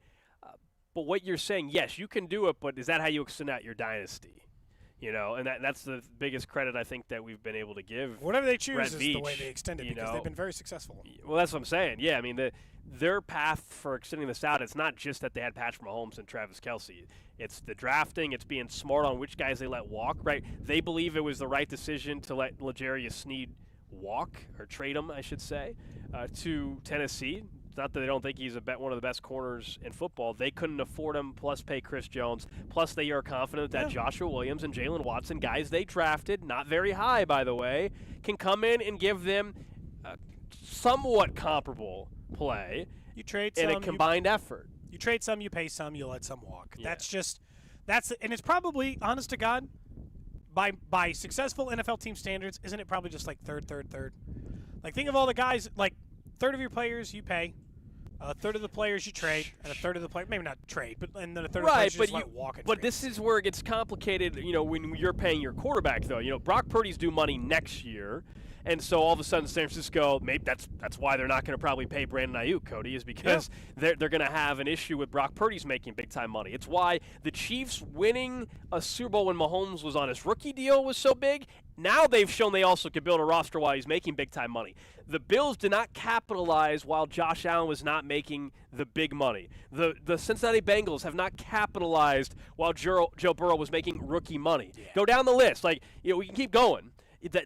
But what you're saying, yes, you can do it, but is that how you extend out your dynasty? And that's the biggest credit I think that we've been able to give. Whatever they choose Brett is Veach, the way they extend it because they've been very successful. Well, that's what I'm saying. Yeah, I mean, their path for extending this out, it's not just that they had Patrick Mahomes and Travis Kelce. It's the drafting. It's being smart on which guys they let walk, right? They believe it was the right decision to let L'Jarius Sneed walk, or trade him, I should say, to Tennessee. Not that they don't think he's one of the best corners in football. They couldn't afford him, plus pay Chris Jones. Plus they are confident that Joshua Williams and Jalen Watson, guys they drafted, not very high, by the way, can come in and give them somewhat comparable play in a combined effort. You trade some, you pay some, you let some walk. Yeah. And it's probably, honest to God, by successful NFL team standards, isn't it probably just like third? Like, think of all the guys, like, third of your players you pay. A third of the players you trade, and a third of the players, maybe not trade, but and then a third of the Right, players you but just let walk. but this is where it gets complicated. When you're paying your quarterback, though. Brock Purdy's due money next year, and so all of a sudden San Francisco, maybe that's why they're not going to probably pay Brandon Aiyuk, Cody, is because they're going to have an issue with Brock Purdy's making big time money. It's why the Chiefs winning a Super Bowl when Mahomes was on his rookie deal was so big. Now they've shown they also could build a roster while he's making big-time money. The Bills did not capitalize while Josh Allen was not making the big money. The Cincinnati Bengals have not capitalized while Joe Burrow was making rookie money. Yeah. Go down the list. We can keep going.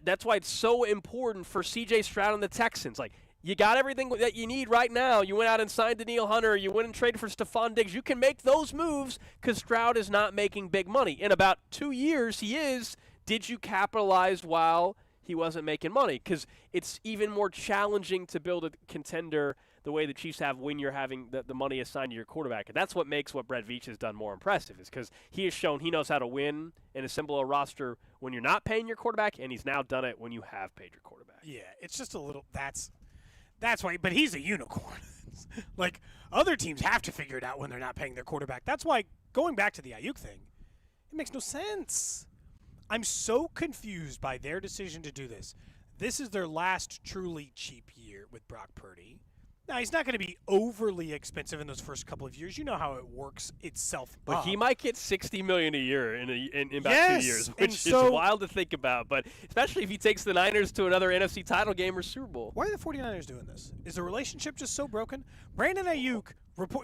That's why it's so important for C.J. Stroud and the Texans. You got everything that you need right now. You went out and signed Danielle Hunter. You went and traded for Stephon Diggs. You can make those moves because Stroud is not making big money. In about 2 years, he is. Did you capitalize while he wasn't making money? Because it's even more challenging to build a contender the way the Chiefs have when you're having the money assigned to your quarterback. And that's what makes what Brett Veach has done more impressive, is because he has shown he knows how to win and assemble a roster when you're not paying your quarterback, and he's now done it when you have paid your quarterback. Yeah, it's just a little – that's why – but he's a unicorn. Other teams have to figure it out when they're not paying their quarterback. That's why, going back to the Aiyuk thing, it makes no sense. I'm so confused by their decision to do this. This is their last truly cheap year with Brock Purdy. Now, he's not going to be overly expensive in those first couple of years. You know how it works itself. But he might get $60 million a year in about 2 years, which is wild to think about. But especially if he takes the Niners to another NFC title game or Super Bowl. Why are the 49ers doing this? Is the relationship just so broken? Brandon Aiyuk,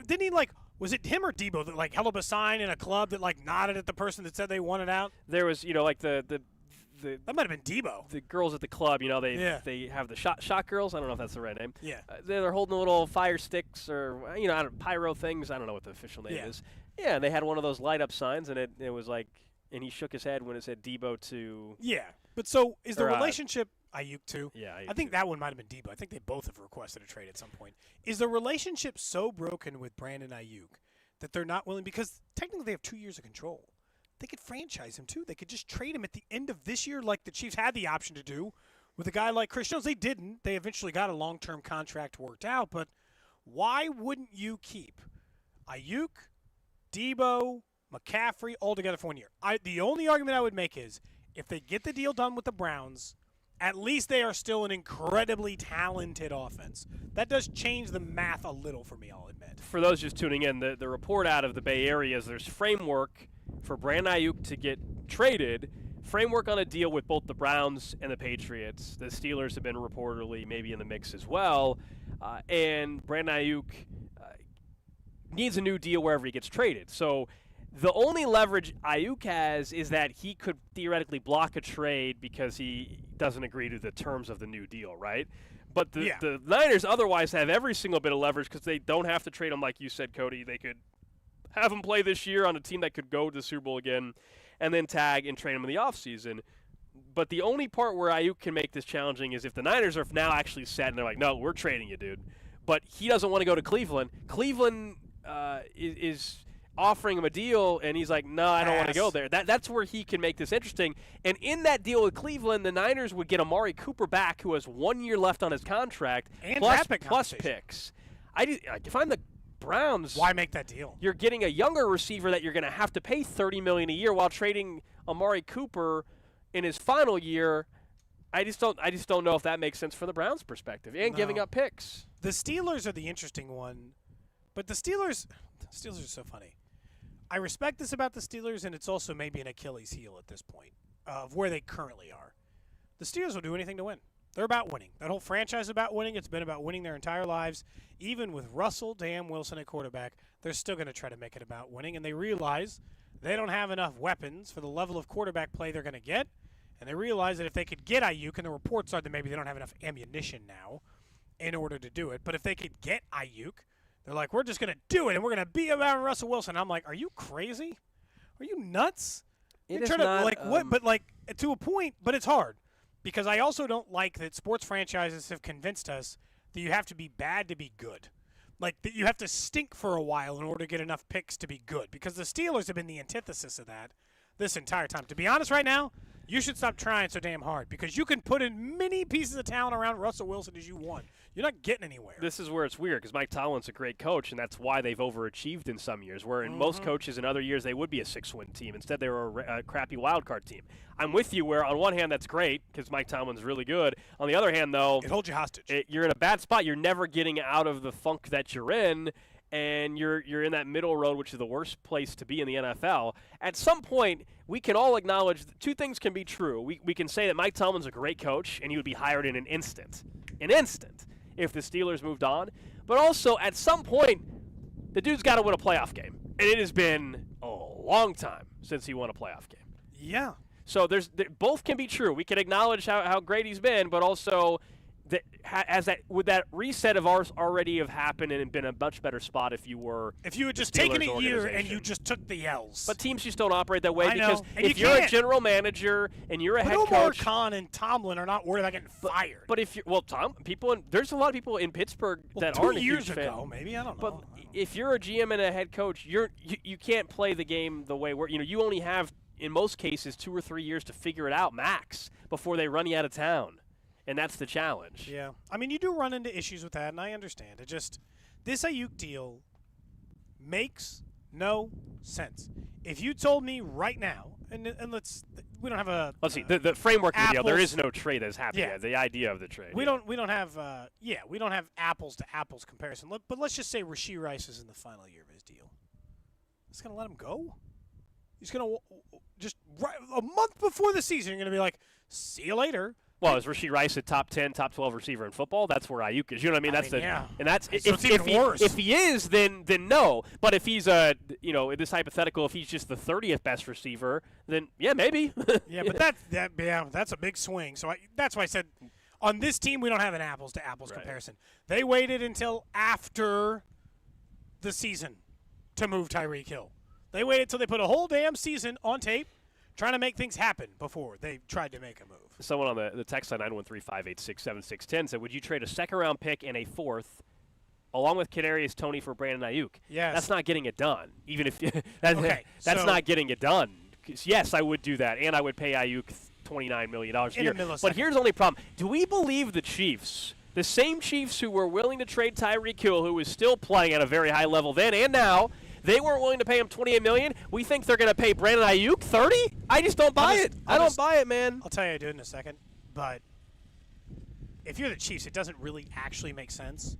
didn't he was it him or Debo that held up a sign in a club that nodded at the person that said they wanted out? There was, that might have been Debo. The girls at the club, they have the shot girls. I don't know if that's the right name. Yeah. They're holding little fire sticks or pyro things. I don't know what the official name is. Yeah, and they had one of those light up signs, and it was and he shook his head when it said Debo to. Yeah, but so is the relationship Aiyuk too? Yeah, I think that one might have been Debo. I think they both have requested a trade at some point. Is the relationship so broken with Brandon Aiyuk that they're not willing, because technically they have 2 years of control? They could franchise him too. They could just trade him at the end of this year like the Chiefs had the option to do with a guy like Chris Jones. They didn't. They eventually got a long-term contract worked out, but why wouldn't you keep Aiyuk, Debo, McCaffrey all together for 1 year? The only argument I would make is if they get the deal done with the Browns, at least they are still an incredibly talented offense. That does change the math a little for me, I'll admit. For those just tuning in, the report out of the Bay Area is there's framework for Brandon Aiyuk to get traded, framework on a deal with both the Browns and the Patriots. The Steelers have been reportedly maybe in the mix as well. And Brandon Aiyuk needs a new deal wherever he gets traded. So the only leverage Aiyuk has is that he could theoretically block a trade because he doesn't agree to the terms of the new deal, right? But the Niners otherwise have every single bit of leverage because they don't have to trade him, like you said, Cody. They could have him play this year on a team that could go to the Super Bowl again and then tag and train him in the offseason. But the only part where Aiyuk can make this challenging is if the Niners are now actually set and they're like, no, we're trading you, dude. But he doesn't want to go to Cleveland. Cleveland is offering him a deal, and he's like, no, I don't want to go there. That's where he can make this interesting. And in that deal with Cleveland, the Niners would get Amari Cooper back, who has 1 year left on his contract, and plus picks. If I'm the Browns, why make that deal? You're getting a younger receiver that you're going to have to pay $30 million a year while trading Amari Cooper in his final year. I just don't know if that makes sense from the Browns' perspective, and giving up picks. The Steelers are the interesting one, but the Steelers are so funny. I respect this about the Steelers, and it's also maybe an Achilles heel at this point of where they currently are. The Steelers will do anything to win. They're about winning. That whole franchise is about winning. It's been about winning their entire lives. Even with Russell Wilson at quarterback, they're still going to try to make it about winning, and they realize they don't have enough weapons for the level of quarterback play they're going to get, and they realize that if they could get Aiyuk, and the reports are that maybe they don't have enough ammunition now in order to do it, but if they could get Aiyuk, they're like, we're just going to do it, and we're going to beat about Russell Wilson. I'm like, are you crazy? Are you nuts? It is not, what? But to a point, but it's hard. Because I also don't like that sports franchises have convinced us that you have to be bad to be good. Like, that you have to stink for a while in order to get enough picks to be good. Because the Steelers have been the antithesis of that this entire time. To be honest right now, you should stop trying so damn hard. Because you can put in many pieces of talent around Russell Wilson as you want. You're not getting anywhere. This is where it's weird because Mike Tomlin's a great coach, and that's why they've overachieved in some years, where in most coaches in other years they would be a 6-win team. Instead, they were a crappy wild card team. I'm with you where on one hand that's great because Mike Tomlin's really good. On the other hand, though, it holds you hostage. You're in a bad spot. You're never getting out of the funk that you're in, and you're in that middle road, which is the worst place to be in the NFL. At some point, we can all acknowledge that two things can be true. We can say that Mike Tomlin's a great coach, and he would be hired in an instant. If the Steelers moved on. But also, at some point, the dude's got to win a playoff game. And it has been a long time since he won a playoff game. Yeah. So both can be true. We can acknowledge how great he's been, but also would that reset of ours already have happened and been a much better spot if you had just taken a year and you just took the L's. But teams just don't operate that way I because know. And if you're a general manager and you're a head Omar coach, Khan and Tomlin are not worried about getting fired. But if you're there's a lot of people in Pittsburgh that aren't 2 years ago, maybe I don't know. But if you're a GM and a head coach, you can't play the game the way you only have in most cases 2 or 3 years to figure it out max before they run you out of town. And that's the challenge. Yeah. I mean, you do run into issues with that, and I understand. This Aiyuk deal makes no sense. If you told me right now, we don't have a. Let's see, the framework of the deal, there is apples- no trade that's happened yet. The idea of the trade. We don't have apples to apples comparison. But let's just say Rashee Rice is in the final year of his deal. It's going to let him go? He's going to just a month before the season, you're going to be like, see you later. Well, is Rashee Rice a top 10, top 12 receiver in football? That's where Aiyuk is. You know what I mean? And that's so it's even worse. If he is, then no. But if he's in this hypothetical, if he's just the 30th best receiver, then yeah, maybe. Yeah, but that's a big swing. So that's why I said on this team we don't have an apples to apples comparison. They waited until after the season to move Tyreek Hill. They waited till they put a whole damn season on tape, trying to make things happen before they tried to make a move. Someone on the text line 913-586-7610 said, "Would you trade a second-round pick and a fourth, along with Kadarius Toney for Brandon Aiyuk?" Yes. That's not getting it done. Even if that's not getting it done. Yes, I would do that, and I would pay Aiyuk $29 million a year. But here's the only problem: do we believe the Chiefs? The same Chiefs who were willing to trade Tyreek Hill, who was still playing at a very high level then and now, they weren't willing to pay him $28 million. We think they're going to pay Brandon Aiyuk $30? I just don't buy it. I don't buy it, man. I'll tell you I do in a second. But if you're the Chiefs, it doesn't really actually make sense.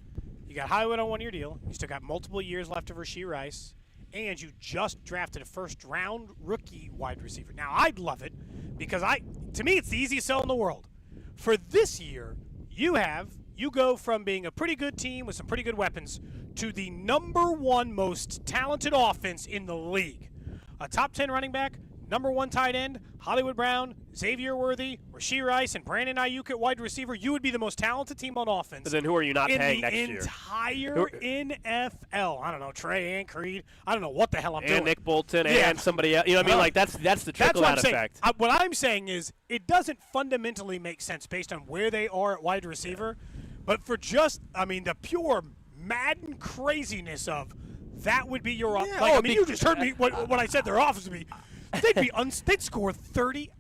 You got Hollywood on a 1-year deal. You still got multiple years left of Rashee Rice. And you just drafted a first-round rookie wide receiver. Now, I'd love it because to me, it's the easiest sell in the world. For this year, you go from being a pretty good team with some pretty good weapons to the number one most talented offense in the league. A top 10 running back, number one tight end, Hollywood Brown, Xavier Worthy, Rashee Rice, and Brandon Aiyuk at wide receiver. You would be the most talented team on offense. But then who are you not paying next year? In the entire NFL. I don't know, Trey and Creed. I don't know what the hell I'm doing. And Nick Bolton and somebody else. You know what I mean? Like that's the trickle-out effect. What I'm saying is it doesn't fundamentally make sense based on where they are at wide receiver. But for the pure Madden craziness of that would be your you just heard me what I said their offense would be. They'd score 30.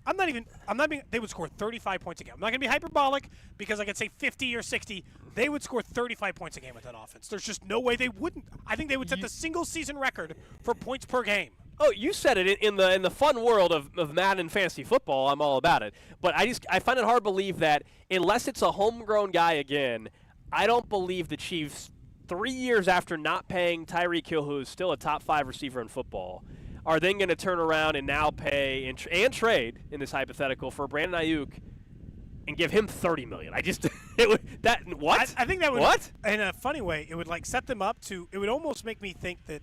They would score 35 points a game. I'm not going to be hyperbolic because I could say 50 or 60. They would score 35 points a game with that offense. There's just no way they wouldn't. I think they would set the single season record for points per game. Oh, you said it in the fun world of Madden fantasy football. I'm all about it. But I find it hard to believe that unless it's a homegrown guy again, I don't believe the Chiefs 3 years after not paying Tyreek Hill, who is still a top 5 receiver in football, are then going to turn around and now pay and trade in this hypothetical for Brandon Aiyuk and give him $30 million. I think that would in a funny way it would set them up to. It would almost make me think that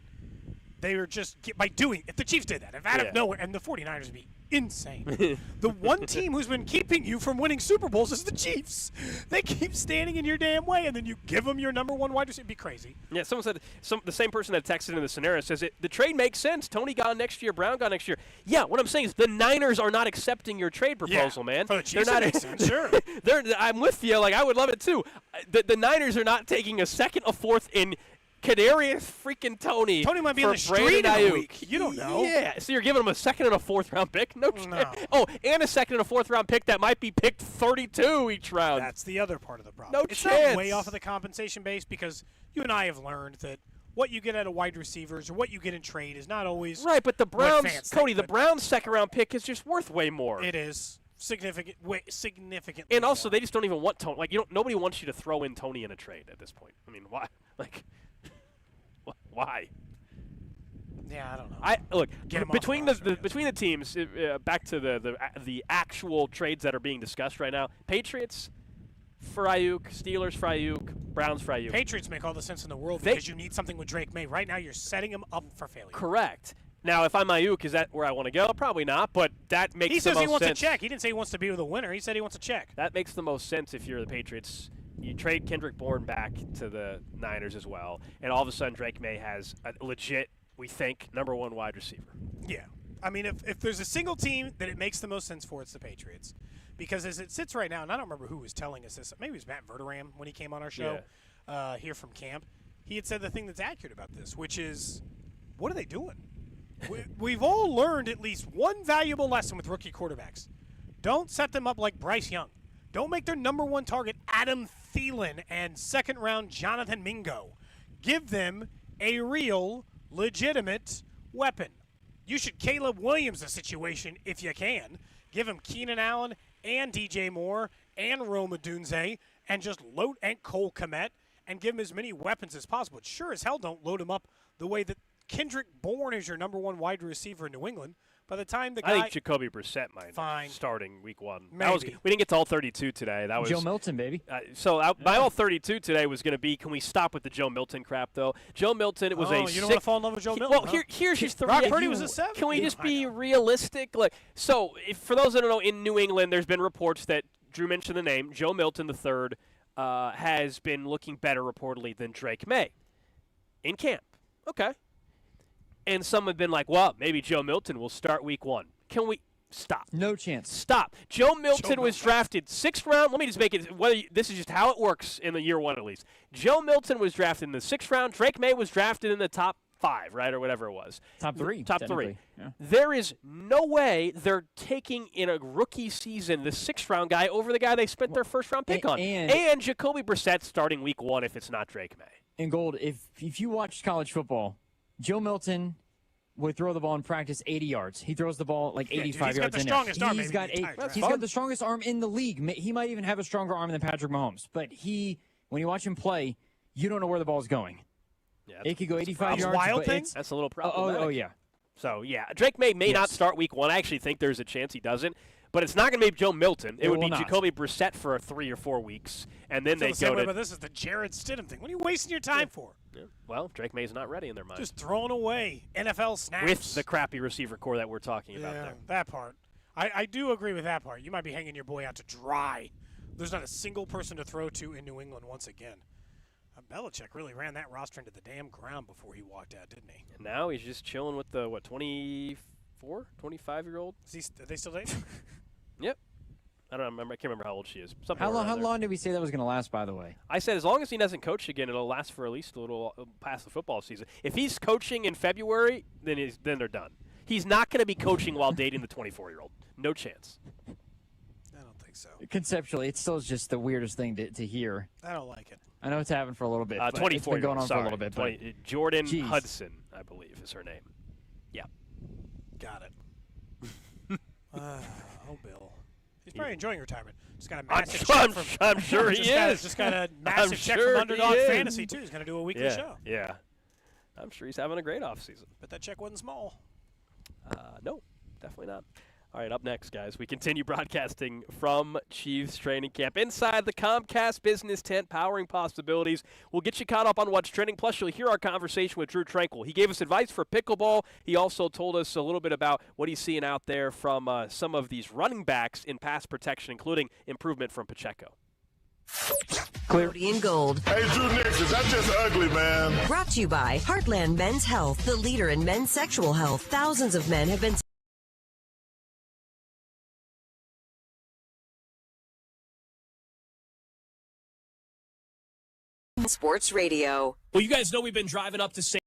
they were just by doing if the Chiefs did that if out of nowhere and the 49ers would be insane. The one team who's been keeping you from winning Super Bowls is the Chiefs. They keep standing in your damn way, and then you give them your number one wide receiver. It'd be crazy. Yeah, someone said the same person that texted in the scenario says the trade makes sense. Tony gone next year, Brown gone next year. Yeah, what I'm saying is the Niners are not accepting your trade proposal, man. For the Chiefs, it makes sense. Sure. I'm with you. I would love it too. The Niners are not taking a second, a fourth in Kadarius freaking Toney. Tony might be for in the street Brandon in a Aiyuk. week. You don't know. Yeah, so you're giving him a second and a fourth round pick? No. Oh, and a second and a fourth round pick that might be picked 32 each round. That's the other part of the problem. No it's chance. not way off of the compensation base because you and I have learned that what you get out of wide receivers or what you get in trade is not always right. But the Browns, what fans Cody, think, the Browns' second round pick is just worth way more. It is significantly. And also, more. they just don't even want Tony. Like, nobody wants you to throw in Tony in a trade at this point. I mean, why? Like, why? Yeah, I don't know. Look between the teams. Back to the actual trades that are being discussed right now. Patriots for Aiyuk, Steelers for Aiyuk, Browns for Aiyuk. Patriots make all the sense in the world because you need something with Drake May. Right now, you're setting him up for failure. Correct. Now, if I'm Aiyuk, is that where I want to go? Probably not, but that makes the most sense. He says he wants a check. He didn't say he wants to be with a winner. He said he wants a check. That makes the most sense if you're the Patriots. You trade Kendrick Bourne back to the Niners as well, and all of a sudden Drake May has a legit, we think, number one wide receiver. Yeah. I mean, if there's a single team that it makes the most sense for, it's the Patriots. Because as it sits right now, and I don't remember who was telling us this, maybe it was Matt Verderam when he came on our show here from camp. He had said the thing that's accurate about this, which is, what are they doing? We've all learned at least one valuable lesson with rookie quarterbacks. Don't set them up like Bryce Young. Don't make their number one target Adam Thielen and second-round Jonathan Mingo. Give them a real, legitimate weapon. You should Caleb Williams the situation if you can. Give him Keenan Allen and DJ Moore and Rome Odunze and just load and Cole Kmet and give him as many weapons as possible. But sure as hell don't load him up the way that Kendrick Bourne is your number one wide receiver in New England. By the time the guy, I think Jacoby Brissett might starting week one. Maybe. We didn't get to all 32 today. That was Joe Milton, baby. My all 32 today was going to be, can we stop with the Joe Milton crap, though? Joe Milton, it was a you don't want to fall in love with Joe Milton? Well, here's just the Brock Purdy was a 7. Can we just be realistic? Like, so, for those that don't know, in New England, there's been reports that Drew mentioned the name, Joe Milton III, has been looking better reportedly than Drake May in camp. Okay. And some have been like, well, maybe Joe Milton will start week one. Can we stop? No chance. Stop. Joe Milton was drafted 6th round. Let me just make it, this is just how it works in the year one at least. Joe Milton was drafted in the 6th round. Drake May was drafted in the top 5, right, or whatever it was. Top 3. Top 3. Yeah. There is no way they're taking in a rookie season the 6th round guy over the guy they spent their first round pick on. And Jacoby Brissett starting week one if it's not Drake May. And Gold, if you watch college football, Joe Milton would throw the ball in practice 80 yards. He throws the ball like 85 yards in there. He's got the strongest arm in the league. He might even have a stronger arm than Patrick Mahomes. But when you watch him play, you don't know where the ball's going. Yeah, it could go 85 yards. Wild thing? That's a little problematic. Oh, yeah. So, yeah, Drake May not start week one. I actually think there's a chance he doesn't. But it's not going to be Joe Milton. It would be Jacoby Brissett for 3 or 4 weeks, and then they go to. But this is the Jarrett Stidham thing. What are you wasting your time for? Yeah. Well, Drake May's not ready in their mind. Just throwing away NFL snaps with the crappy receiver core that we're talking about there. That part. I do agree with that part. You might be hanging your boy out to dry. There's not a single person to throw to in New England once again. Belichick really ran that roster into the damn ground before he walked out, didn't he? And now he's just chilling with the 24, 25-year-old. Are they still dating? Yep. I don't remember. I can't remember how old she is. How long did we say that was going to last, by the way? I said as long as he doesn't coach again, it'll last for at least a little past the football season. If he's coaching in February, then they're done. He's not going to be coaching while dating the 24-year-old. No chance. I don't think so. Conceptually, it's still just the weirdest thing to hear. I don't like it. I know it's happened for a little bit. 24 it's been going on for a little bit. Jordan Hudson, I believe, is her name. Yeah. Got it. Oh, Bill. He's probably enjoying retirement. Just got a massive check from. I'm sure he is. Just got a massive check from Underdog Fantasy too. He's going to do a weekly show. Yeah. I'm sure he's having a great offseason. But that check wasn't small. No, definitely not. All right, up next, guys, we continue broadcasting from Chiefs training camp inside the Comcast business tent, powering possibilities. We'll get you caught up on what's trending. Plus, you'll hear our conversation with Drew Tranquill. He gave us advice for pickleball. He also told us a little bit about what he's seeing out there from some of these running backs in pass protection, including improvement from Pacheco. Cody and Gold. Hey, Drew Nix, is that just ugly, man? Brought to you by Heartland Men's Health, the leader in men's sexual health. Thousands of men have been Sports Radio. Well, you guys know we've been driving up to St.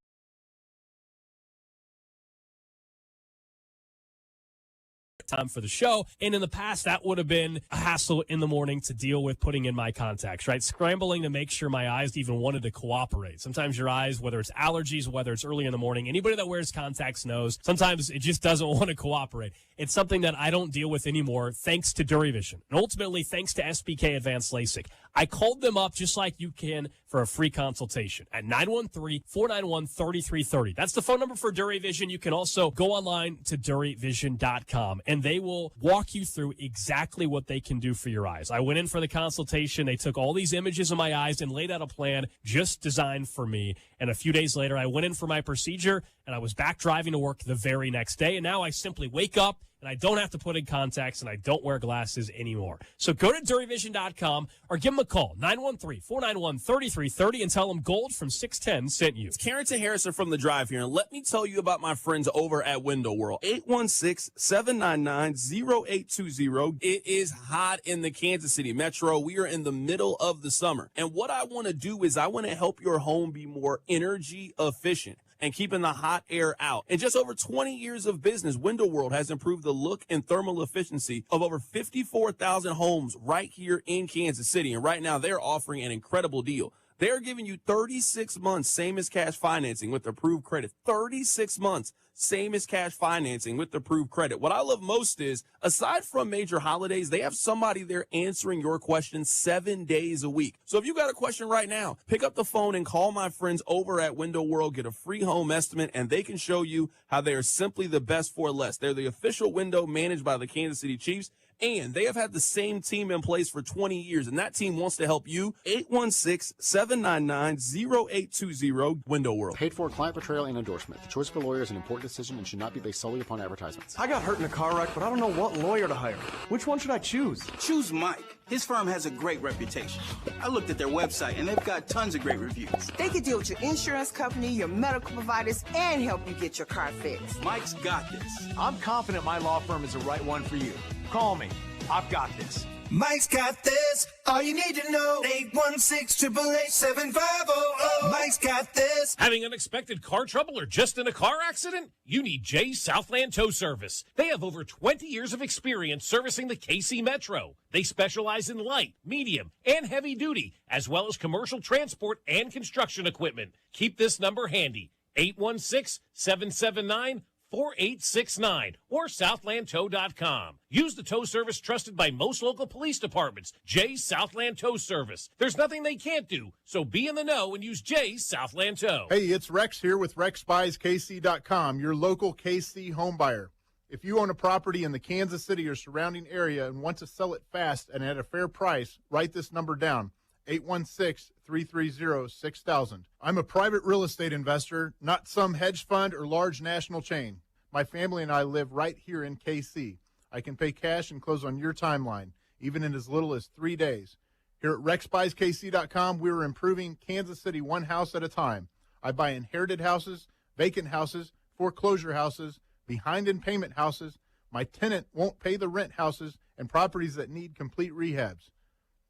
time for the show, and in the past that would have been a hassle in the morning to deal with putting in my contacts, right? Scrambling to make sure my eyes even wanted to cooperate. Sometimes your eyes, whether it's allergies, whether it's early in the morning, anybody that wears contacts knows sometimes it just doesn't want to cooperate. It's something that I don't deal with anymore thanks to DuraVision, and ultimately thanks to SBK Advanced LASIK. I called them up just like you can for a free consultation at 913-491-3330. That's the phone number for DuraVision. You can also go online to DuraVision.com, and they will walk you through exactly what they can do for your eyes. I went in for the consultation. They took all these images of my eyes and laid out a plan just designed for me. And a few days later, I went in for my procedure, and I was back driving to work the very next day. And now I simply wake up, and I don't have to put in contacts, and I don't wear glasses anymore. So go to DuraVision.com or give them a call, 913-491-3330, and tell them Gold from 610 sent you. It's Carrington Harrison from The Drive here, and let me tell you about my friends over at Window World. 816-799-0820. It is hot in the Kansas City Metro. We are in the middle of the summer, and what I want to do is I want to help your home be more energy efficient and keeping the hot air out. In just over 20 years of business, Window World has improved the look and thermal efficiency of over 54,000 homes right here in Kansas City. And right now, they're offering an incredible deal. They're giving you 36 months, same as cash financing with approved credit. 36 months, same as cash financing with approved credit. What I love most is, aside from major holidays, they have somebody there answering your questions 7 days a week. So if you got a question right now, pick up the phone and call my friends over at Window World, get a free home estimate, and they can show you how they are simply the best for less. They're the official window managed by the Kansas City Chiefs, and they have had the same team in place for 20 years, and that team wants to help you. 816-799-0820, Window World. Paid for client portrayal and endorsement. The choice of a lawyer is an important decision and should not be based solely upon advertisements. I got hurt in a car wreck, but I don't know what lawyer to hire. Which one should I choose? Choose Mike. His firm has a great reputation. I looked at their website, and they've got tons of great reviews. They can deal with your insurance company, your medical providers, and help you get your car fixed. Mike's got this. I'm confident my law firm is the right one for you. Call me. I've got this. Mike's got this. All you need to know. 816-888-7500. Mike's got this. Having unexpected car trouble or just in a car accident? You need Jay's Southland Tow Service. They have over 20 years of experience servicing the KC Metro. They specialize in light, medium, and heavy duty, as well as commercial transport and construction equipment. Keep this number handy. 816-779-4869 or southlandtow.com. Use the tow service trusted by most local police departments, Jay's Southland Tow Service. There's nothing they can't do, so be in the know and use Jay's Southland Tow. Hey, it's Rex here with RexBuysKC.com, your local KC home buyer. If you own a property in the Kansas City or surrounding area and want to sell it fast and at a fair price, write this number down. 816-330-6000. I'm a private real estate investor, not some hedge fund or large national chain. My family and I live right here in KC. I can pay cash and close on your timeline, even in as little as 3 days. Here at RexBuysKC.com, we're improving Kansas City one house at a time. I buy inherited houses, vacant houses, foreclosure houses, behind in payment houses, my tenant won't pay the rent houses, and properties that need complete rehabs.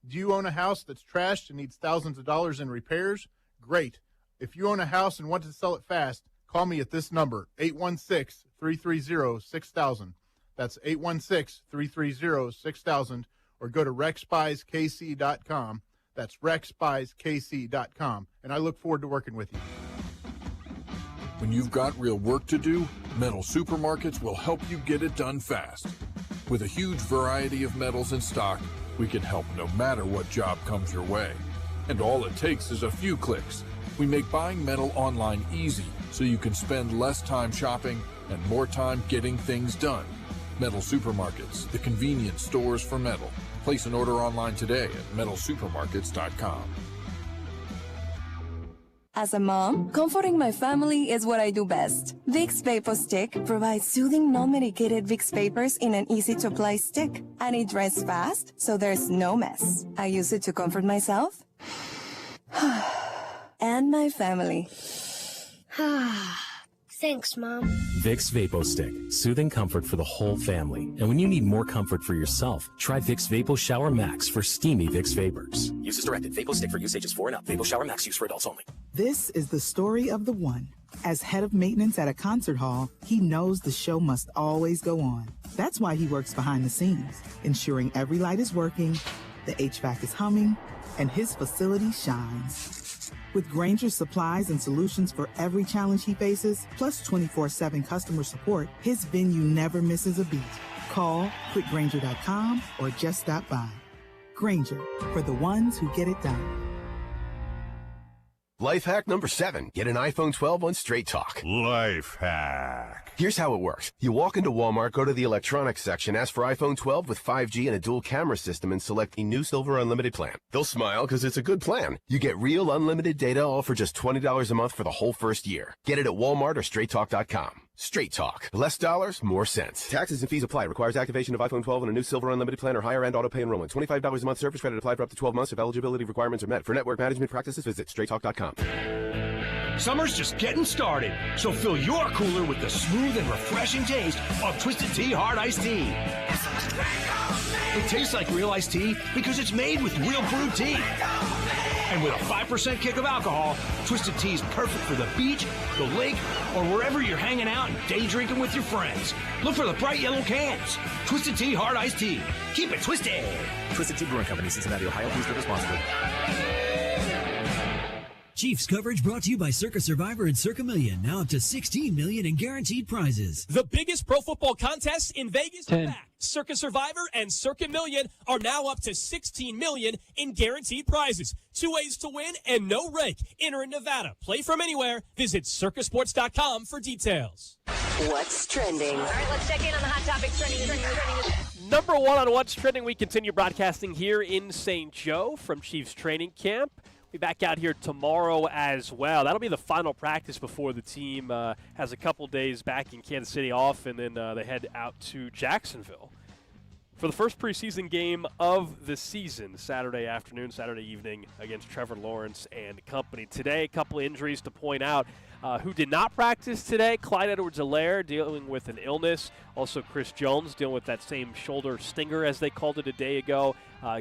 Do you own a house that's trashed and needs thousands of dollars in repairs? Great. If you own a house and want to sell it fast, call me at this number, 816-330-6000. That's 816-330-6000, or go to RexBuysKC.com. That's RexBuysKC.com, and I look forward to working with you. When you've got real work to do, Metal Supermarkets will help you get it done fast. With a huge variety of metals in stock, we can help no matter what job comes your way. And all it takes is a few clicks. We make buying metal online easy so you can spend less time shopping and more time getting things done. Metal Supermarkets, the convenience stores for metal. Place an order online today at metalsupermarkets.com. As a mom, comforting my family is what I do best. Vicks Vapor Stick provides soothing, non-medicated Vicks Vapors in an easy-to-apply stick, and it dries fast, so there's no mess. I use it to comfort myself and my family. Thanks, Mom. Vicks Vapo Stick. Soothing comfort for the whole family. And when you need more comfort for yourself, try Vicks Vapo Shower Max for steamy Vicks Vapors. Use as directed. Vapo Stick for use ages 4 and up. Vapo Shower Max use for adults only. This is the story of the one. As head of maintenance at a concert hall, he knows the show must always go on. That's why he works behind the scenes, ensuring every light is working, the HVAC is humming, and his facility shines. With Granger's supplies and solutions for every challenge he faces, plus 24/7 customer support, his venue never misses a beat. Call quickgranger.com or just stop by. Granger, for the ones who get it done. Life hack number 7. Get an iPhone 12 on Straight Talk. Life hack. Here's how it works. You walk into Walmart, go to the electronics section, ask for iPhone 12 with 5G and a dual camera system, and select the new Silver Unlimited plan. They'll smile because it's a good plan. You get real unlimited data all for just $20 a month for the whole first year. Get it at Walmart or StraightTalk.com. Straight Talk. Less dollars, more sense. Taxes and fees apply. Requires activation of iPhone 12 and a new Silver Unlimited plan or higher end auto pay enrollment. $25 a month service credit applied for up to 12 months if eligibility requirements are met. For network management practices, visit StraightTalk.com. Summer's just getting started, so fill your cooler with the smooth and refreshing taste of Twisted Tea Hard Iced Tea. It tastes like real iced tea because it's made with real brewed tea. And with a 5% kick of alcohol, Twisted Tea is perfect for the beach, the lake, or wherever you're hanging out and day drinking with your friends. Look for the bright yellow cans. Twisted Tea Hard Iced Tea. Keep it twisted. Twisted Tea Brewing Company, Cincinnati, Ohio. Please drink responsibly. Chiefs coverage brought to you by Circa Survivor and Circa Million. Now up to $16 million in guaranteed prizes. The biggest pro football contest in Vegas are back. Circa Survivor and Circa Million are now up to $16 million in guaranteed prizes. 2 ways to win and no rake. Enter in Nevada. Play from anywhere. Visit circasports.com for details. What's trending? All right, let's check in on the hot topics trending. Number 1 on What's Trending, we continue broadcasting here in St. Joe from Chiefs training camp. We'll be back out here tomorrow as well. That'll be the final practice before the team has a couple days back in Kansas City off, and then they head out to Jacksonville for the first preseason game of the season, Saturday afternoon, Saturday evening against Trevor Lawrence and company. Today, a couple injuries to point out. Who did not practice today, Clyde Edwards-Helaire dealing with an illness. Also, Chris Jones dealing with that same shoulder stinger, as they called it a day ago.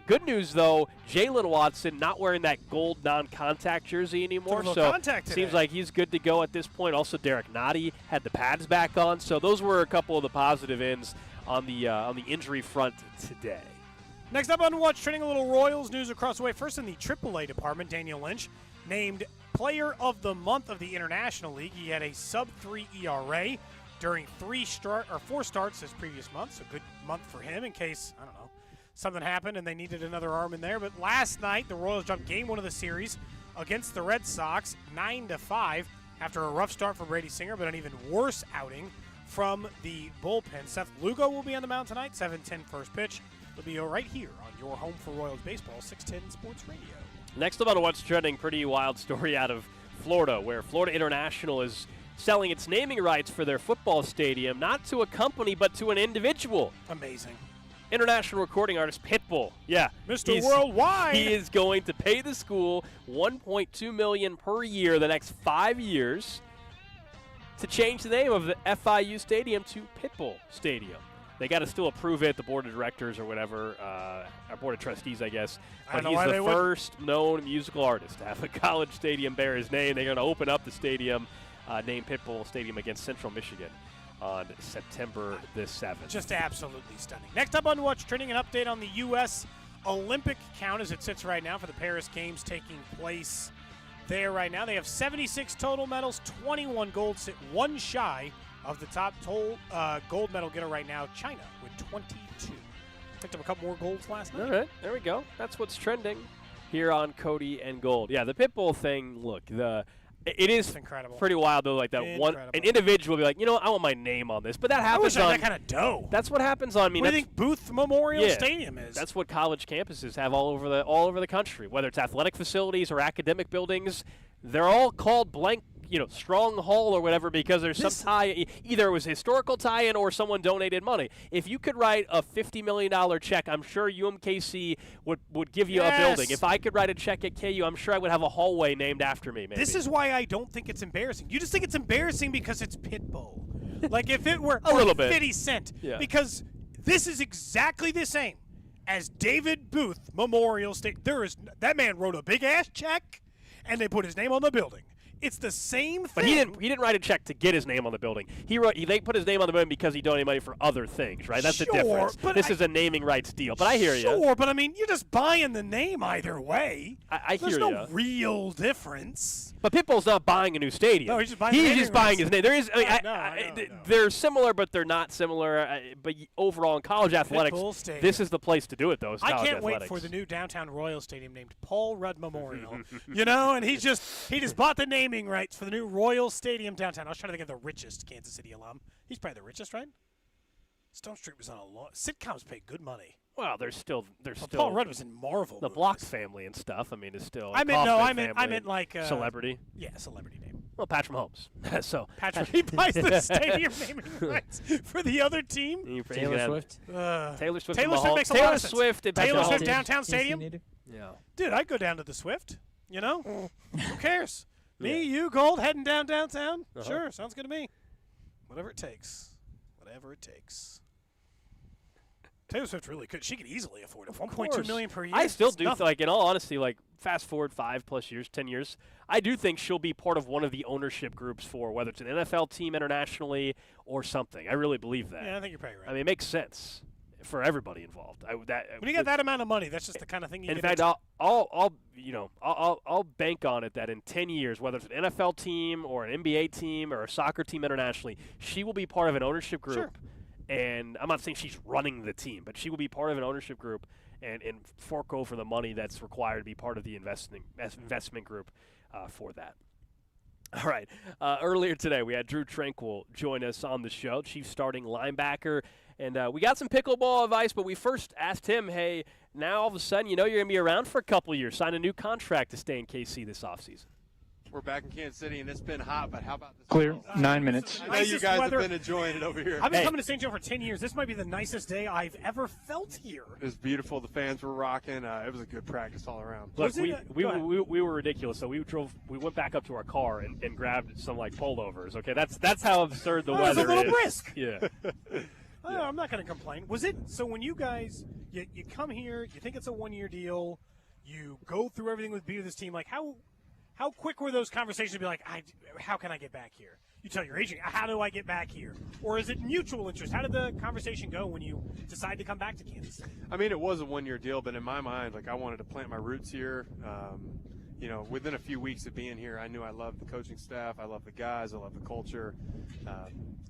Good news, though, Jalen Watson not wearing that gold non-contact jersey anymore. So seems like he's good to go at this point. Also, Derek Nottie had the pads back on. So those were a couple of the positive ends on the injury front today. Next up on What's Trending, a little Royals news across the way. First in the AAA department, Daniel Lynch named Player of the Month of the International League. He had a sub-3 ERA during 4 starts this previous month. So good month for him in case, I don't know, something happened and they needed another arm in there. But last night, the Royals jumped game 1 of the series against the Red Sox 9-5 after a rough start for Brady Singer, but an even worse outing from the bullpen. Seth Lugo will be on the mound tonight, 7:10 first pitch. It'll be right here on your home for Royals baseball, 610 Sports Radio. Next up on What's Trending, pretty wild story out of Florida, where Florida International is selling its naming rights for their football stadium, not to a company, but to an individual. Amazing. International recording artist Pitbull. Yeah. Mr. Worldwide. He is going to pay the school $1.2 million per year the next 5 years to change the name of the FIU stadium to Pitbull Stadium. They got to still approve it, the board of directors or whatever, our board of trustees, I guess. But he's the first known musical artist to have a college stadium bear his name. They're going to open up the stadium named Pitbull Stadium against Central Michigan on September the 7th. Just absolutely stunning. Next up on What's Trending, an update on the U.S. Olympic count as it sits right now for the Paris Games taking place there right now. They have 76 total medals, 21 gold, sit one shy of the top gold medal getter right now, China, with 22. Picked up a couple more golds last night. All right, there we go. That's what's trending here on Cody and Gold. Yeah, the Pitbull thing, look, it is incredible. Pretty wild, though, like that an individual will be like, I want my name on this. But that happens I wish I had that kind of dough. That's what happens on, what do you think Booth Memorial Stadium is? That's what college campuses have all over the country, whether it's athletic facilities or academic buildings. They're all called blank strong haul or whatever because there's some tie. Either it was a historical tie-in or someone donated money. If you could write a $50 million check, I'm sure UMKC would give you a building. If I could write a check at KU, I'm sure I would have a hallway named after me. Maybe. This is why I don't think it's embarrassing. You just think it's embarrassing because it's Pitbull. Like if it were a little bit 50 Cent. Yeah. Because this is exactly the same as David Booth Memorial State. That man wrote a big-ass check, and they put his name on the building. It's the same thing. But he didn't write a check to get his name on the building. They put his name on the building because he donated money for other things, right? That's the difference. This is a naming rights deal. But I hear you. Sure, but I mean, you're just buying the name either way. I hear you. you. There's no real difference. But Pitbull's not buying a new stadium. No, he's just buying. His name. There is. They're similar, but they're not similar. But overall, in college athletics, this is the place to do it. Though. I can't wait for the new downtown Royal Stadium named Paul Rudd Memorial. And he just bought the naming rights for the new Royal Stadium downtown. I was trying to think of the richest Kansas City alum. He's probably the richest, right? Stone Street was on a lot. Sitcoms pay good money. Well, there's still. Paul Rudd was in Marvel. The Block family and stuff. I mean, is still. I meant like celebrity. Yeah, celebrity name. Well, Patrick Mahomes. He buys the stadium naming rights for the other team. Taylor Swift. Taylor Swift makes a lot of sense. Taylor Swift downtown stadium. Yeah. Dude, I'd go down to the Swift. Who cares? Me, you, Gold, heading downtown? Sure, sounds good to me. Whatever it takes. Taylor Swift really could. She could easily afford it. $1.2 million per year. I still do like, in all honesty, like fast forward 5+ years, 10 years, I do think she'll be part of one of the ownership groups for whether it's an NFL team internationally or something. I really believe that. Yeah, I think you're probably right. I mean, it makes sense for everybody involved. When you get that amount of money, that's just the kind of thing you in get. In fact, I'll bank on it that in 10 years, whether it's an NFL team or an NBA team or a soccer team internationally, she will be part of an ownership group. Sure. And I'm not saying she's running the team, but she will be part of an ownership group and fork over the money that's required to be part of the investment group for that. All right. Earlier today, we had Drew Tranquill join us on the show, chief starting linebacker. And we got some pickleball advice, but we first asked him, hey, now all of a sudden, you're going to be around for a couple of years. Sign a new contract to stay in KC this offseason. We're back in Kansas City, and it's been hot, but how about this? Clear, 9 minutes. I know you guys have been enjoying it over here. I've been coming to St. Joe for 10 years. This might be the nicest day I've ever felt here. It was beautiful. The fans were rocking. It was a good practice all around. Look, we were ridiculous. So we went back up to our car and grabbed some like pullovers. Okay, that's how absurd the weather is. It was a little brisk. Yeah. I'm not going to complain. Was it so when you guys you come here, you think it's a 1-year deal, you go through everything with this team, like how quick were those conversations to be like, how can I get back here? You tell your agent, how do I get back here? Or is it mutual interest? How did the conversation go when you decide to come back to Kansas City? I mean, it was a 1-year deal, but in my mind, like I wanted to plant my roots here. Within a few weeks of being here, I knew I loved the coaching staff. I love the guys. I love the culture.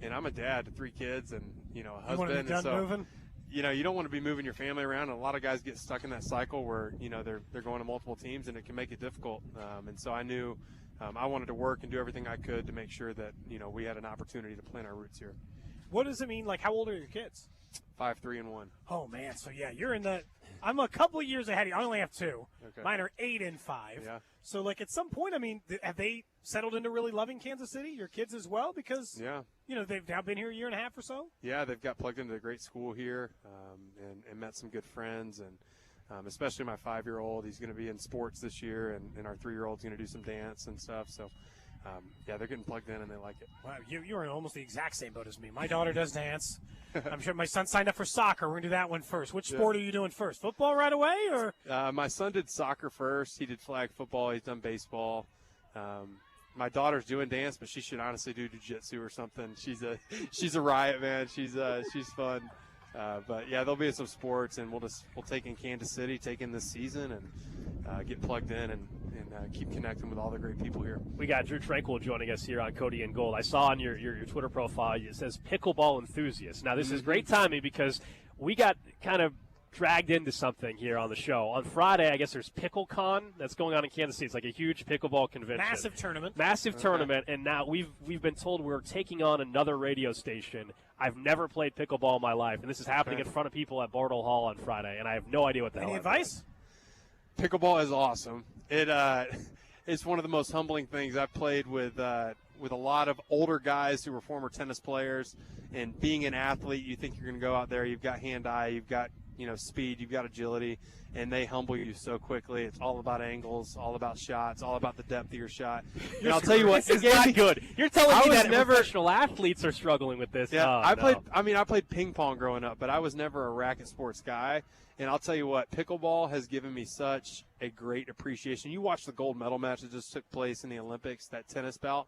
And I'm a dad to 3 kids and, a husband. You want to be done moving? You don't want to be moving your family around. And a lot of guys get stuck in that cycle where, they're going to multiple teams and it can make it difficult. And so I knew I wanted to work and do everything I could to make sure that, we had an opportunity to plant our roots here. What does it mean? Like, how old are your kids? 5, 3, and 1. Oh, man. So, yeah, you're in the – I'm a couple of years ahead of you. I only have 2. Okay. Mine are 8 and 5. Yeah. So, like, at some point, I mean, have they settled into really loving Kansas City, your kids as well? Because, they've now been here a year and a half or so? Yeah, they've got plugged into a great school here and met some good friends. And especially my 5-year-old, he's going to be in sports this year, and our 3-year-old's going to do some dance and stuff. So, they're getting plugged in and they like it. Wow, you're in almost the exact same boat as me. My daughter does dance. I'm sure my son signed up for soccer. We're going to do that one first. Which sport are you doing first? Football right away? Or my son did soccer first. He did flag football. He's done baseball. My daughter's doing dance, but she should honestly do jiu-jitsu or something. She's a riot, man. She's fun. But yeah, they'll be in some sports, and we'll take in Kansas City, take in this season, and get plugged in and keep connecting with all the great people here. We got Drew Tranquill joining us here on Cody and Gold. I saw on your Twitter profile it says pickleball enthusiast. Now this is great timing because we got kind of dragged into something here on the show. On Friday, I guess there's PickleCon that's going on in Kansas City. It's like a huge pickleball convention. Massive tournament, and now we've been told we're taking on another radio station. I've never played pickleball in my life, and this is happening in front of people at Bartle Hall on Friday, and I have no idea what the hell. Any advice? Pickleball is awesome. it's one of the most humbling things. I've played with a lot of older guys who were former tennis players, and being an athlete, you think you're going to go out there, you've got hand-eye, you've got speed, you've got agility, and they humble you so quickly. It's all about angles, all about shots, all about the depth of your shot. And I'll tell you what, this is not good. You're telling me that professional athletes are struggling with this. Yeah, Oh, I played ping pong growing up, but I was never a racket sports guy. And I'll tell you what, pickleball has given me such a great appreciation. You watch the gold medal match that just took place in the Olympics, that tennis bout.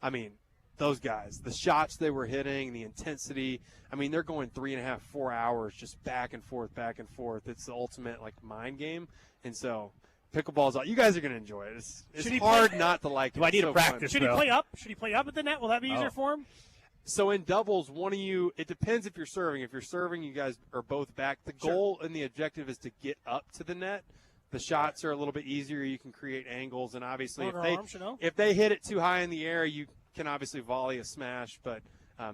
I mean, those guys, the shots they were hitting, the intensity. I mean, they're going 3.5, 4 hours just back and forth, back and forth. It's the ultimate, mind game. And so pickleball's you guys are going to enjoy it. It's hard not to like it. Do I need to practice? Should he play up? Should he play up at the net? Will that be easier for him? So in doubles, one of you, it depends if you're serving. If you're serving, you guys are both back. The goal and the objective is to get up to the net. The shots are a little bit easier. You can create angles, and obviously if they hit it too high in the air, you can obviously volley a smash. But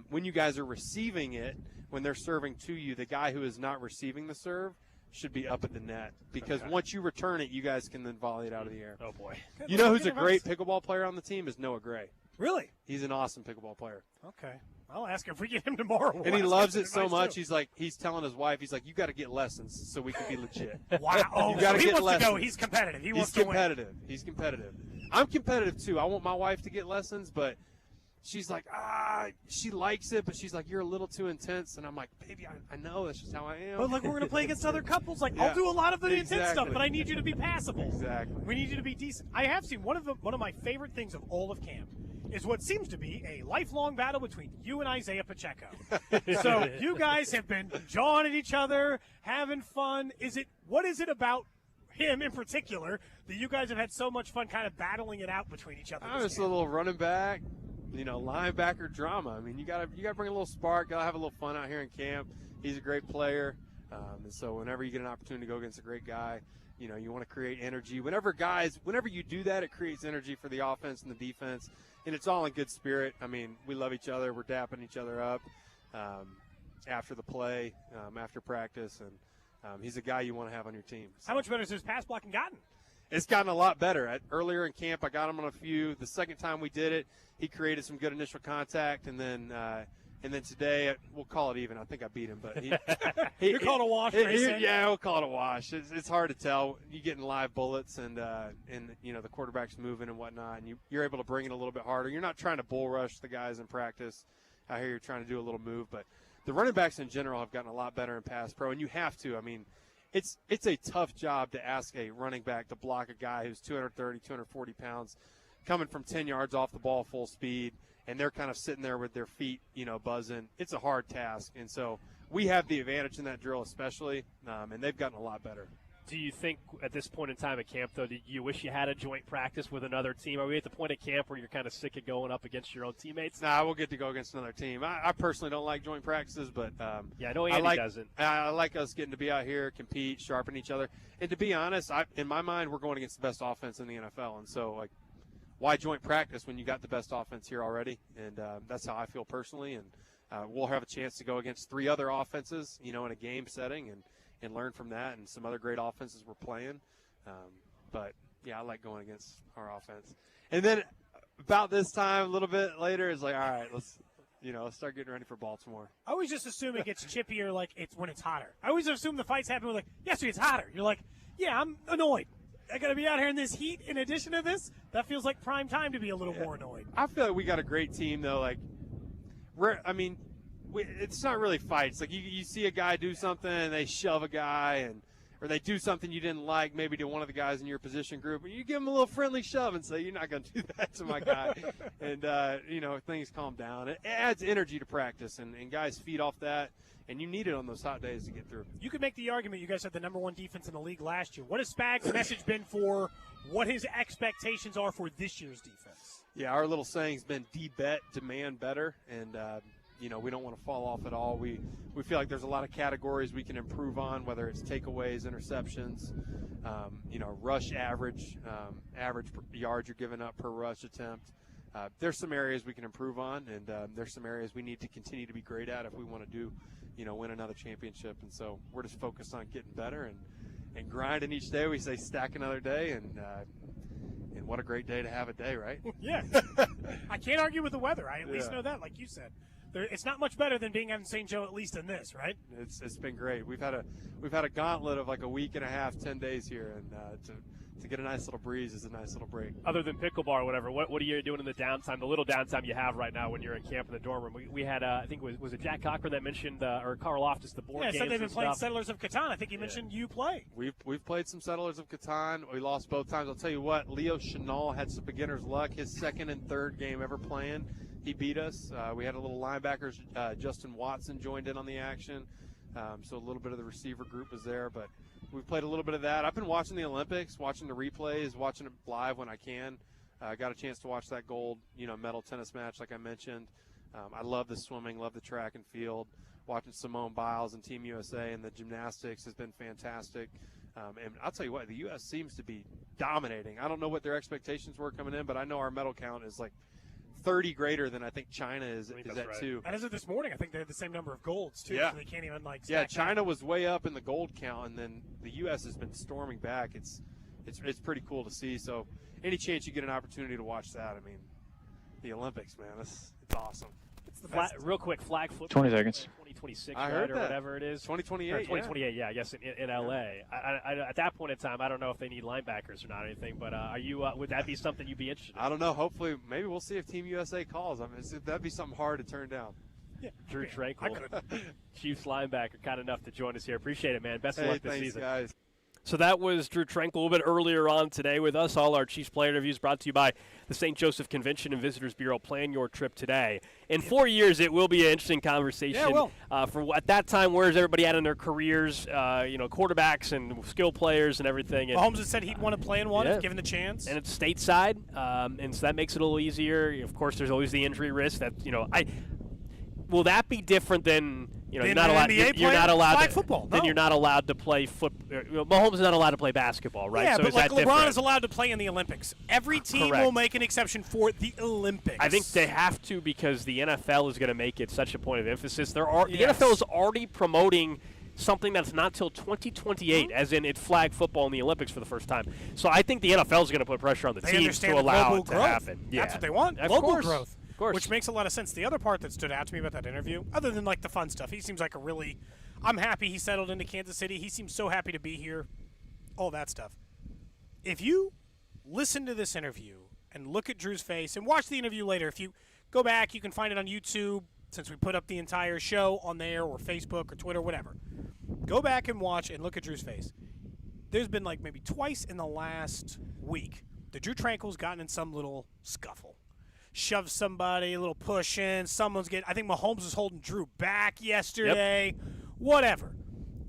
when you guys are receiving it, when they're serving to you, the guy who is not receiving the serve should be up at the net, because once you return it, you guys can then volley it out of the air. Oh, boy. You know who's a great pickleball player on the team is Noah Gray. Really? He's an awesome pickleball player. Okay. I'll ask him if we get him tomorrow. And he loves it so much. He's telling his wife, he's like, you got to get lessons so we can be legit. Wow. Oh, you got to he get wants lessons. to go. He's competitive. He wants to win. He's competitive. I'm competitive too. I want my wife to get lessons, but she's like, she likes it, but she's like, you're a little too intense. And I'm like, baby, I know. That's just how I am. But we're going to play against other couples. I'll do a lot of the intense stuff, but I need you to be passable. Exactly. We need you to be decent. I have seen one of my favorite things of all of camp is what seems to be a lifelong battle between you and Isaiah Pacheco. So you guys have been jawing at each other, having fun. What is it about him in particular that you guys have had so much fun kind of battling it out between each other? It's a little running back, linebacker drama. I mean, you gotta bring a little spark. Gotta have a little fun out here in camp. He's a great player, and so whenever you get an opportunity to go against a great guy, you want to create energy. Whenever you do that, it creates energy for the offense and the defense, and it's all in good spirit. I mean, we love each other. We're dapping each other up after the play, after practice, and he's a guy you want to have on your team. So. How much better has his pass blocking gotten? It's gotten a lot better. Earlier in camp, I got him on a few. The second time we did it, he created some good initial contact, and then today, we'll call it even. I think I beat him, but you call it a wash. Yeah, we'll call it a wash. It's hard to tell. You getting live bullets, and the quarterback's moving and whatnot, and you're able to bring it a little bit harder. You're not trying to bull rush the guys in practice. Out here, you're trying to do a little move, but the running backs in general have gotten a lot better in pass pro, and you have to. I mean, it's a tough job to ask a running back to block a guy who's 230, 240 pounds, coming from 10 yards off the ball full speed, and they're kind of sitting there with their feet, buzzing. It's a hard task, and so we have the advantage in that drill especially, and they've gotten a lot better. Do you think at this point in time at camp, though, do you wish you had a joint practice with another team? Are we at the point at camp where you're kind of sick of going up against your own teammates? Nah, we'll get to go against another team. I personally don't like joint practices, but I know Andy doesn't. I like us getting to be out here, compete, sharpen each other. And to be honest, in my mind, we're going against the best offense in the NFL. And so, why joint practice when you got the best offense here already? And that's how I feel personally. And we'll have a chance to go against 3 other offenses, in a game setting and learn from that and some other great offenses we're playing. But, yeah, I like going against our offense. And then about this time, a little bit later, it's like, all right, let's start getting ready for Baltimore. I always just assume it gets chippier it's when it's hotter. I always assume the fights happen with yes, it's hotter. You're like, yeah, I'm annoyed. I got to be out here in this heat. In addition to this, that feels like prime time to be a little more annoyed. I feel like we got a great team, though. It's not really fights. Like you see a guy do something and they shove a guy, or they do something you didn't like, maybe to one of the guys in your position group, and you give them a little friendly shove and say, "You're not going to do that to my guy," and things calm down. It adds energy to practice, and guys feed off that, and you need it on those hot days to get through. You could make the argument you guys had the number 1 defense in the league last year. What has Spag's message been for what his expectations are for this year's defense? Yeah, our little saying's been D-bet, demand better, and we don't want to fall off at all. We feel like there's a lot of categories we can improve on, whether it's takeaways, interceptions, rush average yards you're giving up per rush attempt. There's some areas we can improve on, and there's some areas we need to continue to be great at if we want to do, win another championship. And so we're just focused on getting better and grinding each day. We say stack another day, and what a great day to have a day, right? Yeah. I can't argue with the weather. I at least know that, like you said. It's not much better than being in St. Joe, at least in this, right? It's been great. We've had a gauntlet of like a week and a half, 10 days here, and to get a nice little breeze is a nice little break. Other than pickleball or whatever, what are you doing in the downtime, the little downtime you have right now when you're in camp in the dorm room? We had, I think, was it Jack Cochran that mentioned, or Carl Loftus, the board games? Yeah, said they've been playing stuff. Settlers of Catan. I think you mentioned you play. We've played some Settlers of Catan. We lost both times. I'll tell you what, Leo Chenal had some beginner's luck. His second and third game ever playing, he beat us. We had a little linebackers. Justin Watson joined in on the action. So a little bit of the receiver group was there, but we've played a little bit of that. I've been watching the Olympics, watching the replays, watching it live when I can. I got a chance to watch that gold, medal tennis match like I mentioned. I love the swimming, love the track and field. Watching Simone Biles and Team USA and the gymnastics has been fantastic. And I'll tell you what, the U.S. seems to be dominating. I don't know what their expectations were coming in, but I know our medal count is like 30 greater than I think China is at right. 2. And as of this morning, I think they had the same number of golds, too. Yeah. So they can't even, China was way up in the gold count, and then the U.S. has been storming back. It's pretty cool to see. So any chance you get an opportunity to watch that, I mean, the Olympics, man, it's awesome. It's the best. Real quick, flag football. 20 seconds. 2026, I right, heard or that. whatever it is. 2028, 2028, yeah, I guess in L.A. At that point in time, I don't know if they need linebackers or not or anything, but are you? Would that be something you'd be interested in? I don't know. Hopefully, maybe we'll see if Team USA calls. I mean, that'd be something hard to turn down. Yeah. Drew Tranquill, Chiefs linebacker, kind enough to join us here. Appreciate it, man. Best of luck this thanks, season. Guys. So that was Drew Tranquill a little bit earlier on today with us. All our Chiefs player interviews brought to you by the St. Joseph Convention and Visitors Bureau. Plan your trip today. In 4 years, it will be an interesting conversation. Yeah, it will. For at that time, where's everybody at in their careers? Quarterbacks and skill players and everything. And, Mahomes has said he'd want to play in one if given the chance. And it's stateside, and so that makes it a little easier. Of course, there's always the injury risk. That will that be different than? You're not allowed. You're not allowed. Flag football. No. Then you're not allowed to play Mahomes is not allowed to play basketball, right? Yeah, so but is like that LeBron different? is allowed to play in the Olympics. Every team Correct. will make an exception for the Olympics. I think they have to because the NFL is going to make it such a point of emphasis. The NFL is already promoting something that's not till 2028, as in it's flag football in the Olympics for the first time. So I think the NFL is going to put pressure on the teams to allow it to happen. Yeah. That's what they want. Of Global course. growth. Course. Which makes a lot of sense. The other part that stood out to me about that interview, other than like the fun stuff, he seems like I'm happy he settled into Kansas City. He seems so happy to be here. All that stuff. If you listen to this interview and look at Drew's face and watch the interview later, if you go back, you can find it on YouTube since we put up the entire show on there or Facebook or Twitter, whatever. Go back and watch and look at Drew's face. There's been like maybe twice in the last week that Drew Tranquill's gotten in some little scuffle. Shove somebody, a little push in, I think Mahomes was holding Drew back yesterday, whatever.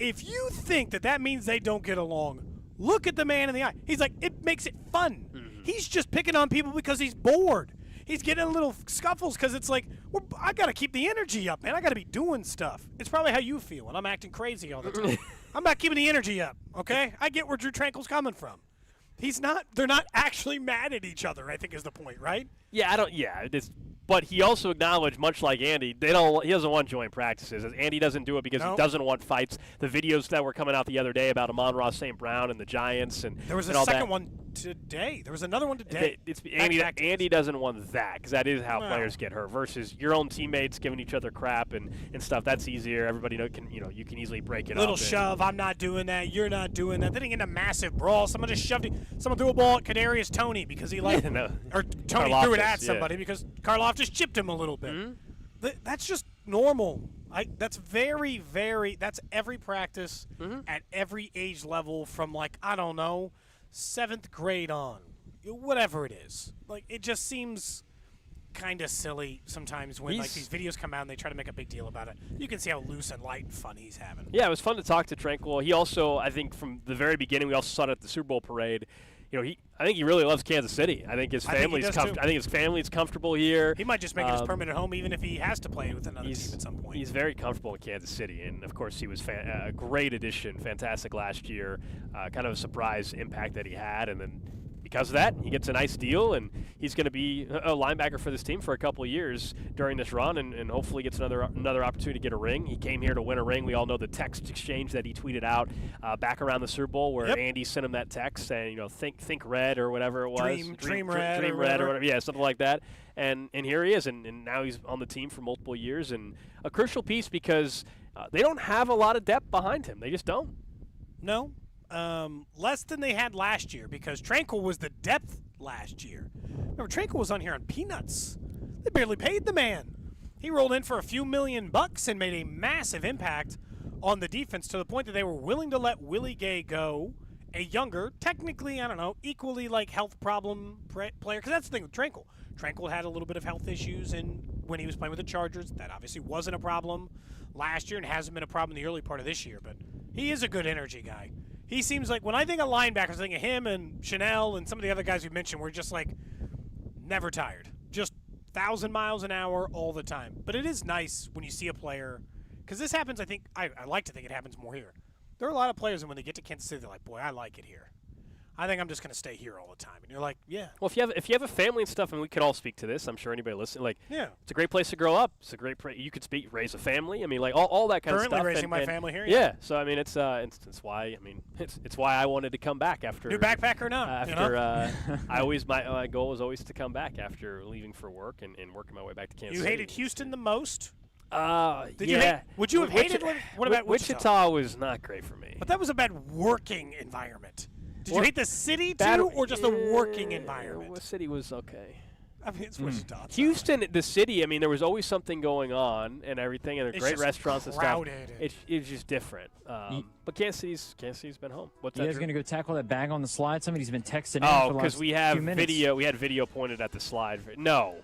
If you think that means they don't get along, look at the man in the eye. He's like, it makes it fun. Mm-hmm. He's just picking on people because he's bored. He's getting in little scuffles because it's like, I got to keep the energy up, man. I got to be doing stuff. It's probably how you feel when I'm acting crazy all the time. I'm not keeping the energy up, okay? I get where Drew Tranquill's coming from. They're not actually mad at each other, I think is the point, right? But he also acknowledged, much like Andy, he doesn't want joint practices. Andy doesn't do it because he doesn't want fights. The videos that were coming out the other day about Amon-Ra St. Brown and the Giants and there was a second one today. There was another one today. Andy doesn't want that because that is how players get hurt. Versus your own teammates giving each other crap and stuff. That's easier. Everybody you can easily break it up. Little shove. I'm not doing that. You're not doing that. They didn't get in a massive brawl. Someone just shoved it. Someone threw a ball at Kadarius Toney because he or Tony threw it at somebody because Karloff just chipped him a little bit. Mm-hmm. That's just normal. That's very, very. That's every practice at every age level from 7th grade on, whatever it is. It just seems kind of silly sometimes when these videos come out and they try to make a big deal about it. You can see how loose and light and fun he's having. Yeah, it was fun to talk to Tranquill. He also, I think, from the very beginning, we also saw it at the Super Bowl parade. I think he really loves Kansas City. I think his family's comfortable here. He might just make it his permanent home, even if he has to play with another team at some point. He's very comfortable in Kansas City, and of course he was a great addition, fantastic last year. Kind of a surprise impact that he had, and then because of that, he gets a nice deal, and he's going to be a linebacker for this team for a couple of years during this run, and hopefully gets another opportunity to get a ring. He came here to win a ring. We all know the text exchange that he tweeted out back around the Super Bowl, where Andy sent him that text saying, think red or whatever it was, dream red or whatever, yeah, something like that. And here he is, and now he's on the team for multiple years, and a crucial piece because they don't have a lot of depth behind him. They just don't. No. Less than they had last year because Tranquill was the depth last year. Remember, Tranquill was on here on peanuts. They barely paid the man. He rolled in for a few $1,000,000 and made a massive impact on the defense to the point that they were willing to let Willie Gay go, a younger, technically, I don't know, equally like health problem player. Because that's the thing with Tranquill. Tranquill had a little bit of health issues when he was playing with the Chargers. That obviously wasn't a problem last year and hasn't been a problem in the early part of this year. But he is a good energy guy. He seems like, when I think of linebackers, I think of him and Chanel and some of the other guys we mentioned, we're just like never tired. Just 1,000 miles an hour all the time. But it is nice when you see a player, because this happens, I think, I like to think it happens more here. There are a lot of players, and when they get to Kansas City, they're like, boy, I like it here. I think I'm just going to stay here all the time. And you're like, yeah. Well, if you have a family and stuff, and we could all speak to this, I'm sure anybody listening, like, yeah, it's a great place to grow up. It's a great you could raise a family. I mean, like all that kind of stuff. Currently raising my family here. Yeah. So I mean, it's why it's why I wanted to come back after new backpack or not. My goal was always to come back after leaving for work and working my way back to Kansas City. You hated Houston the most? Did you hate? Would you have hated? What about Wichita? Wichita was not great for me. But that was a bad working environment. Did you hate the city too, or just the working environment? The city was okay. I mean, it's Wichita. Houston, the city, I mean, there was always something going on and everything, and there were great restaurants and stuff. It's just different. But Kansas City's been home. What's you guys going to go tackle that bag on the slide? Somebody's been texting in Oh, for because we have video. We had video pointed at the slide. No,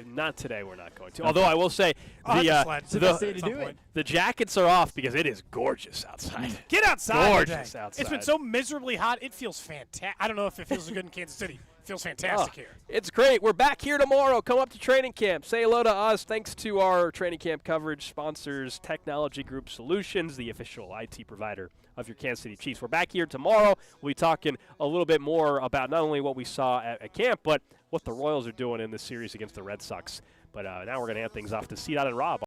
not today. We're not going to. Although I will say the jackets are off because it is gorgeous outside. Get outside. Gorgeous today. outside. It's been so miserably hot. It feels fantastic. I don't know if it feels as good in Kansas City. It feels fantastic here. It's great. We're back here tomorrow. Come up to training camp. Say hello to us. Thanks to our training camp coverage sponsors, Technology Group Solutions, the official IT provider of your Kansas City Chiefs. We're back here tomorrow. We'll be talking a little bit more about not only what we saw at camp, but what the Royals are doing in this series against the Red Sox. But now we're going to hand things off to C-Dot and Rob.